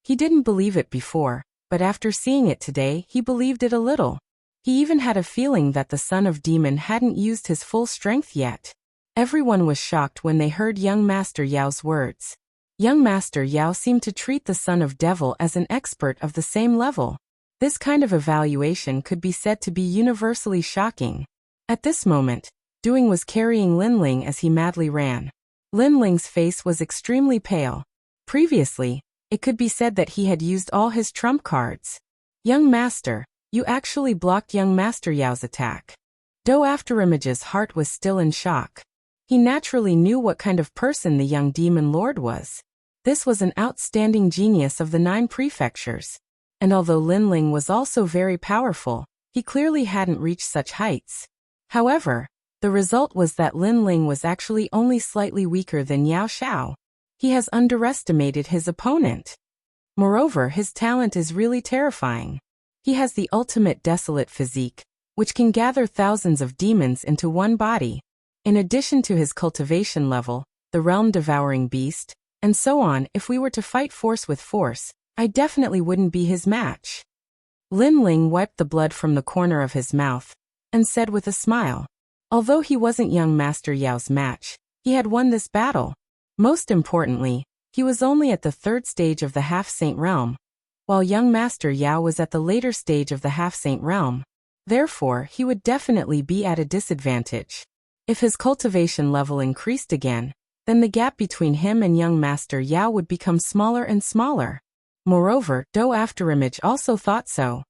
He didn't believe it before, but after seeing it today, he believed it a little. He even had a feeling that the son of demon hadn't used his full strength yet. Everyone was shocked when they heard young Master Yao's words. Young Master Yao seemed to treat the son of devil as an expert of the same level. This kind of evaluation could be said to be universally shocking. At this moment, Doing was carrying Linling as he madly ran. Linling's face was extremely pale. Previously, it could be said that he had used all his trump cards. Young Master, you actually blocked young Master Yao's attack. Do Afterimage's heart was still in shock. He naturally knew what kind of person the young demon lord was. This was an outstanding genius of the 9 prefectures. And although Linling was also very powerful, he clearly hadn't reached such heights. However, the result was that Linling was actually only slightly weaker than Yao Xiao. He has underestimated his opponent. Moreover, his talent is really terrifying. He has the ultimate desolate physique, which can gather thousands of demons into one body. In addition to his cultivation level, the realm-devouring beast, and so on. If we were to fight force with force, I definitely wouldn't be his match. Linling wiped the blood from the corner of his mouth, and said with a smile. Although he wasn't young Master Yao's match, he had won this battle. Most importantly, he was only at the 3rd stage of the half-saint realm, while young Master Yao was at the later stage of the half-saint realm. Therefore, he would definitely be at a disadvantage. If his cultivation level increased again, then the gap between him and young Master Yao would become smaller and smaller. Moreover, Do Afterimage also thought so.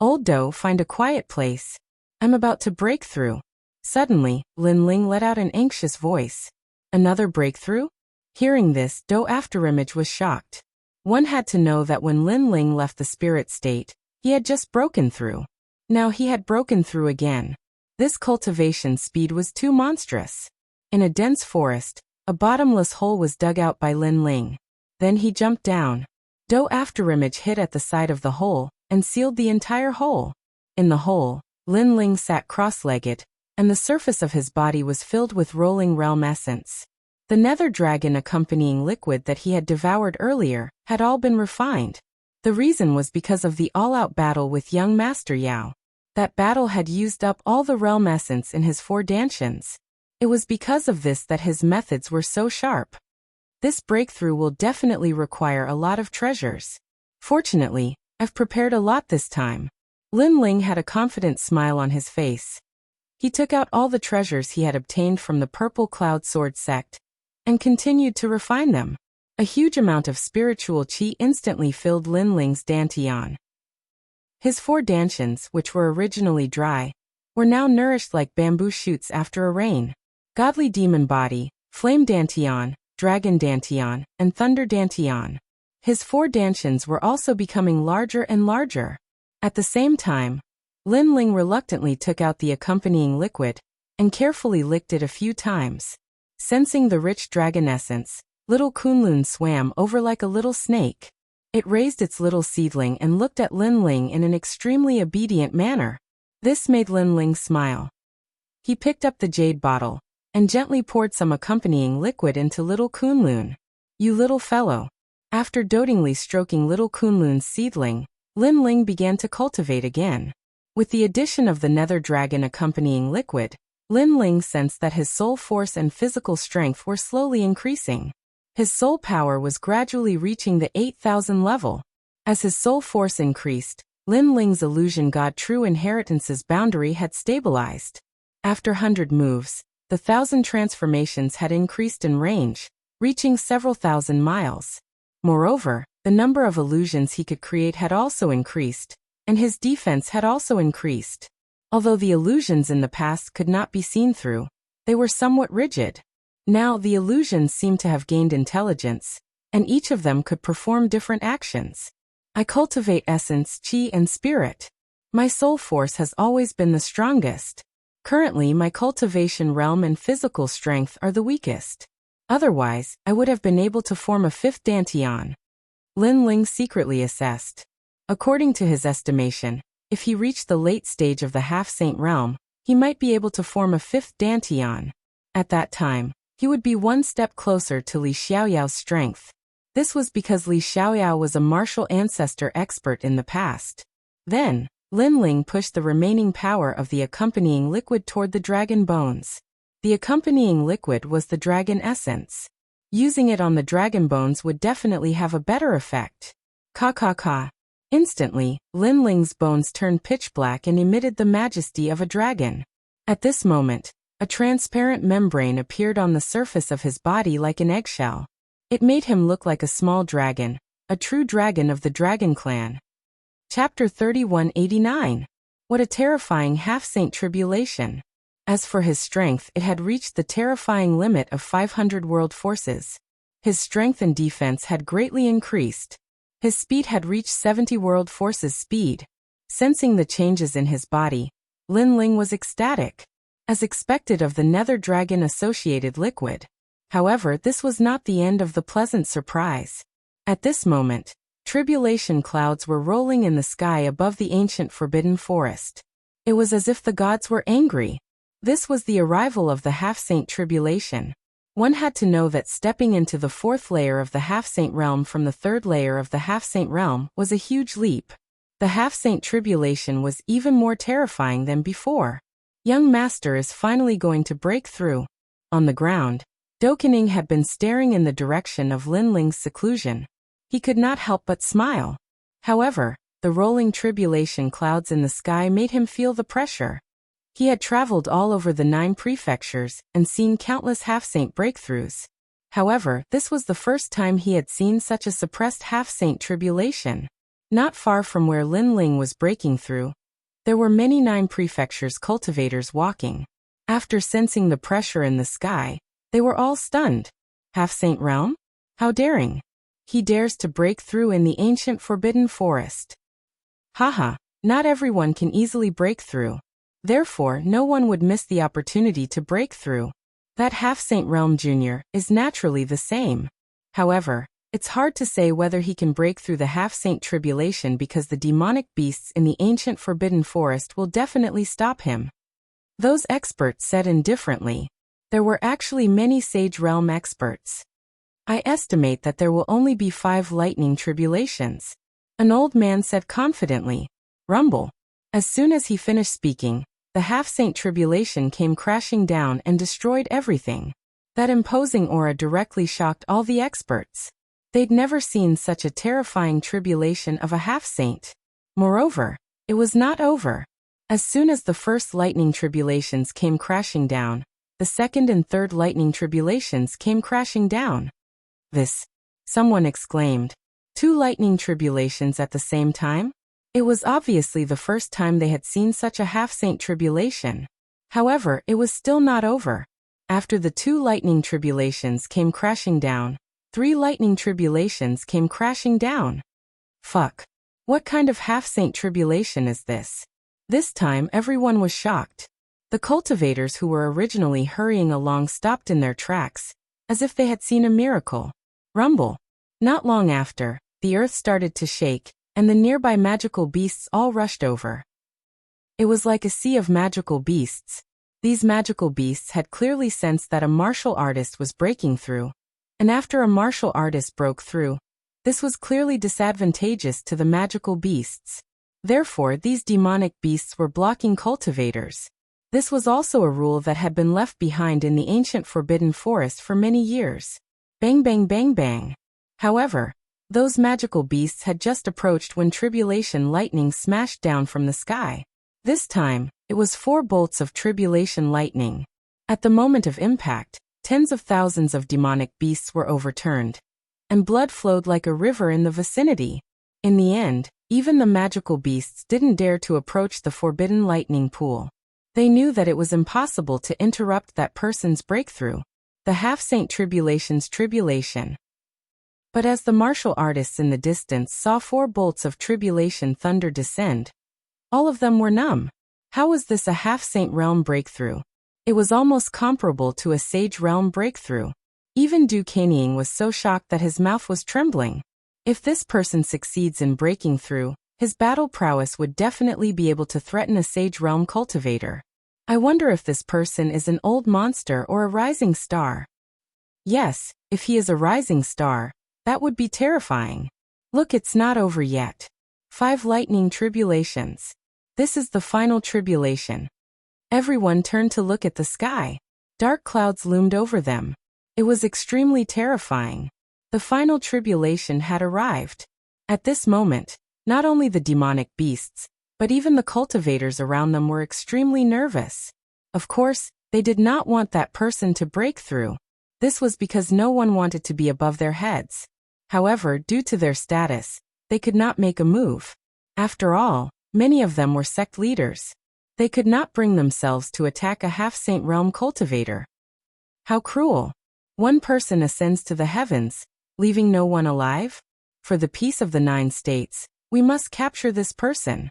Old Do, find a quiet place. I'm about to break through. Suddenly, Linling let out an anxious voice. Another breakthrough? Hearing this, Do Afterimage was shocked. One had to know that when Linling left the spirit state, he had just broken through. Now he had broken through again. This cultivation speed was too monstrous. In a dense forest, a bottomless hole was dug out by Linling. Then he jumped down. Do Afterimage hit at the side of the hole, and sealed the entire hole. In the hole, Linling sat cross-legged, and the surface of his body was filled with rolling realm essence. The nether dragon accompanying liquid that he had devoured earlier had all been refined. The reason was because of the all-out battle with young Master Yao. That battle had used up all the realm essence in his 4 dantians. It was because of this that his methods were so sharp. This breakthrough will definitely require a lot of treasures. Fortunately, I've prepared a lot this time. Linling had a confident smile on his face. He took out all the treasures he had obtained from the Purple Cloud Sword sect, and continued to refine them. A huge amount of spiritual qi instantly filled Linling's dantian. His 4 dantians, which were originally dry, were now nourished like bamboo shoots after a rain. Godly demon body, flame dantian, dragon dantian, and thunder dantian. His 4 dantians were also becoming larger and larger. At the same time, Linling reluctantly took out the accompanying liquid, and carefully licked it a few times. Sensing the rich dragon essence, little Kunlun swam over like a little snake. It raised its little seedling and looked at Linling in an extremely obedient manner. This made Linling smile. He picked up the jade bottle, and gently poured some accompanying liquid into little Kunlun. You little fellow. After dotingly stroking little Kunlun's seedling, Linling began to cultivate again. With the addition of the nether dragon accompanying liquid, Lin Ling sensed that his soul force and physical strength were slowly increasing. His soul power was gradually reaching the 8,000 level. As his soul force increased, Lin Ling's illusion god true inheritance's boundary had stabilized. After 100 moves, the 1,000 transformations had increased in range, reaching several thousand miles. Moreover, the number of illusions he could create had also increased, and his defense had also increased. Although the illusions in the past could not be seen through, they were somewhat rigid. Now the illusions seemed to have gained intelligence, and each of them could perform different actions. I cultivate essence, chi, and spirit. My soul force has always been the strongest. Currently, my cultivation realm and physical strength are the weakest. Otherwise, I would have been able to form a fifth dantian. Lin Ling secretly assessed. According to his estimation, if he reached the late stage of the half-saint realm, he might be able to form a fifth dantian. At that time, he would be one step closer to Li Xiaoyao's strength. This was because Li Xiaoyao was a martial ancestor expert in the past. Then, Lin Ling pushed the remaining power of the accompanying liquid toward the dragon bones. The accompanying liquid was the dragon essence. Using it on the dragon bones would definitely have a better effect. Ka. Instantly, Lin Ling's bones turned pitch black and emitted the majesty of a dragon. At this moment, a transparent membrane appeared on the surface of his body like an eggshell. It made him look like a small dragon, a true dragon of the Dragon Clan. Chapter 3189. What a terrifying half-saint tribulation. As for his strength, it had reached the terrifying limit of 500 world forces. His strength and defense had greatly increased. His speed had reached 70 world forces speed. Sensing the changes in his body, Lin Ling was ecstatic, as expected of the nether dragon-associated liquid. However, this was not the end of the pleasant surprise. At this moment, tribulation clouds were rolling in the sky above the ancient forbidden forest. It was as if the gods were angry. This was the arrival of the half-saint tribulation. One had to know that stepping into the fourth layer of the half-saint realm from the third layer of the half-saint realm was a huge leap. The half-saint tribulation was even more terrifying than before. Young master is finally going to break through. On the ground, Dokening had been staring in the direction of Lin Ling's seclusion. He could not help but smile. However, the rolling tribulation clouds in the sky made him feel the pressure. He had traveled all over the 9 prefectures and seen countless half-saint breakthroughs. However, this was the first time he had seen such a suppressed half-saint tribulation. Not far from where Lin Ling was breaking through, there were many 9 prefectures cultivators walking. After sensing the pressure in the sky, they were all stunned. Half-saint realm? How daring! He dares to break through in the ancient forbidden forest. Haha, not everyone can easily break through. Therefore, no one would miss the opportunity to break through. That half-saint realm junior is naturally the same. However, it's hard to say whether he can break through the half-saint tribulation because the demonic beasts in the ancient forbidden forest will definitely stop him. Those experts said indifferently. There were actually many sage realm experts. I estimate that there will only be 5 lightning tribulations. An old man said confidently. Rumble. As soon as he finished speaking, the half-saint tribulation came crashing down and destroyed everything. That imposing aura directly shocked all the experts. They'd never seen such a terrifying tribulation of a half-saint. Moreover, it was not over. As soon as the first lightning tribulations came crashing down, the second and third lightning tribulations came crashing down. This, someone exclaimed. 2 lightning tribulations at the same time? It was obviously the first time they had seen such a half-saint tribulation. However, it was still not over. After the 2 lightning tribulations came crashing down, 3 lightning tribulations came crashing down. Fuck. What kind of half-saint tribulation is this? This time everyone was shocked. The cultivators who were originally hurrying along stopped in their tracks, as if they had seen a miracle. Rumble. Not long after, the earth started to shake, and the nearby magical beasts all rushed over. It was like a sea of magical beasts. These magical beasts had clearly sensed that a martial artist was breaking through. And after a martial artist broke through, this was clearly disadvantageous to the magical beasts. Therefore, these demonic beasts were blocking cultivators. This was also a rule that had been left behind in the ancient Forbidden Forest for many years. Bang bang bang bang. However, those magical beasts had just approached when tribulation lightning smashed down from the sky. This time, it was 4 bolts of tribulation lightning. At the moment of impact, tens of thousands of demonic beasts were overturned, and blood flowed like a river in the vicinity. In the end, even the magical beasts didn't dare to approach the forbidden lightning pool. They knew that it was impossible to interrupt that person's breakthrough, the half-saint tribulation's tribulation. But as the martial artists in the distance saw 4 bolts of tribulation thunder descend, all of them were numb. How was this a half-saint realm breakthrough? It was almost comparable to a sage realm breakthrough. Even Du Kanying was so shocked that his mouth was trembling. If this person succeeds in breaking through, his battle prowess would definitely be able to threaten a sage realm cultivator. I wonder if this person is an old monster or a rising star. Yes, if he is a rising star, that would be terrifying. Look, it's not over yet. 5 lightning tribulations. This is the final tribulation. Everyone turned to look at the sky. Dark clouds loomed over them. It was extremely terrifying. The final tribulation had arrived. At this moment, not only the demonic beasts, but even the cultivators around them were extremely nervous. Of course, they did not want that person to break through. This was because no one wanted to be above their heads. However, due to their status, they could not make a move. After all, many of them were sect leaders. They could not bring themselves to attack a half-saint realm cultivator. How cruel! One person ascends to the heavens, leaving no one alive? For the peace of the 9 states, we must capture this person.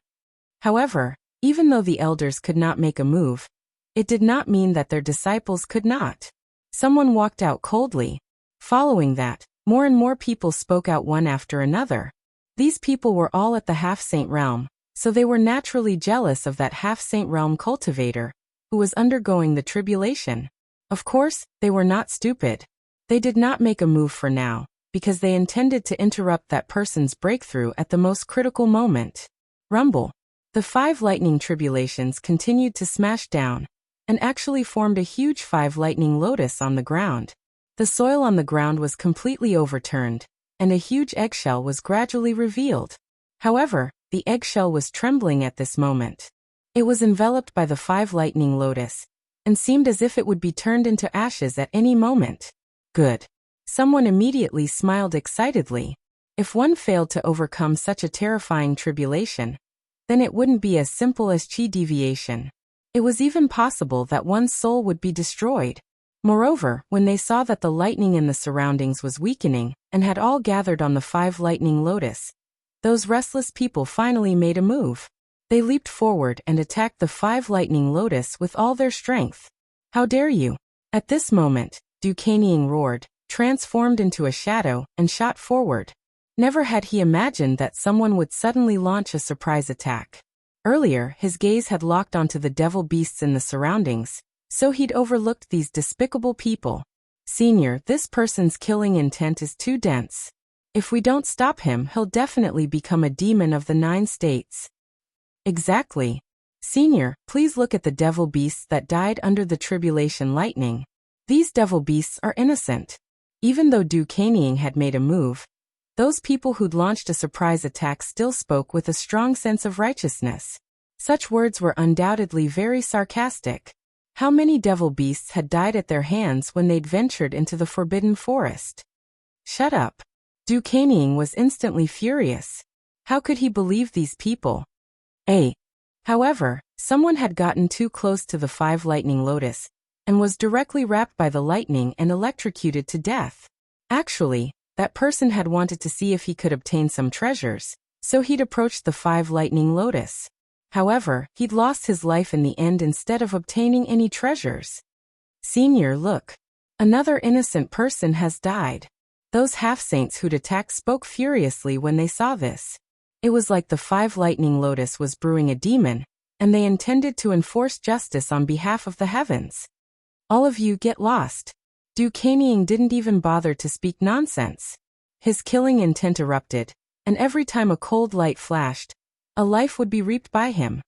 However, even though the elders could not make a move, it did not mean that their disciples could not. Someone walked out coldly. Following that, more and more people spoke out one after another. These people were all at the half-saint realm, so they were naturally jealous of that half-saint realm cultivator, who was undergoing the tribulation. Of course, they were not stupid. They did not make a move for now, because they intended to interrupt that person's breakthrough at the most critical moment. Rumble. The 5 lightning tribulations continued to smash down, and actually formed a huge 5 lightning lotus on the ground. The soil on the ground was completely overturned, and a huge eggshell was gradually revealed. However, the eggshell was trembling at this moment. It was enveloped by the 5 lightning lotus, and seemed as if it would be turned into ashes at any moment. Good. Someone immediately smiled excitedly. If one failed to overcome such a terrifying tribulation, then it wouldn't be as simple as chi deviation. It was even possible that one's soul would be destroyed. Moreover, when they saw that the lightning in the surroundings was weakening, and had all gathered on the 5 lightning lotus, those restless people finally made a move. They leaped forward and attacked the 5 lightning lotus with all their strength. How dare you! At this moment, Du Kanying roared, transformed into a shadow, and shot forward. Never had he imagined that someone would suddenly launch a surprise attack. Earlier, his gaze had locked onto the devil beasts in the surroundings, so he'd overlooked these despicable people. Senior, this person's killing intent is too dense. If we don't stop him, he'll definitely become a demon of the 9 states. Exactly. Senior, please look at the devil beasts that died under the tribulation lightning. These devil beasts are innocent. Even though Du Kanying had made a move, those people who'd launched a surprise attack still spoke with a strong sense of righteousness. Such words were undoubtedly very sarcastic. How many devil beasts had died at their hands when they'd ventured into the forbidden forest? Shut up. Du Kanying was instantly furious. How could he believe these people? However, someone had gotten too close to the 5 lightning lotus, and was directly wrapped by the lightning and electrocuted to death. Actually, that person had wanted to see if he could obtain some treasures, so he'd approached the 5 lightning lotus. However, he'd lost his life in the end instead of obtaining any treasures. Senior, look. Another innocent person has died. Those half-saints who'd attacked spoke furiously when they saw this. It was like the 5 lightning lotus was brewing a demon, and they intended to enforce justice on behalf of the heavens. All of you get lost. Du Kanying didn't even bother to speak nonsense. His killing intent erupted, and every time a cold light flashed, a life would be reaped by him.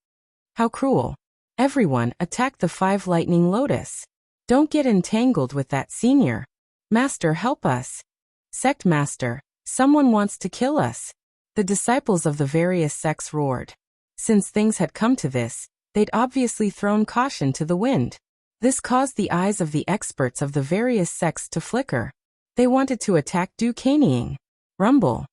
How cruel. Everyone attack the 5 lightning lotus. Don't get entangled with that senior. Master, help us. Sect master, someone wants to kill us. The disciples of the various sects roared. Since things had come to this, they'd obviously thrown caution to the wind. This caused the eyes of the experts of the various sects to flicker. They wanted to attack Du Caneying. Rumble.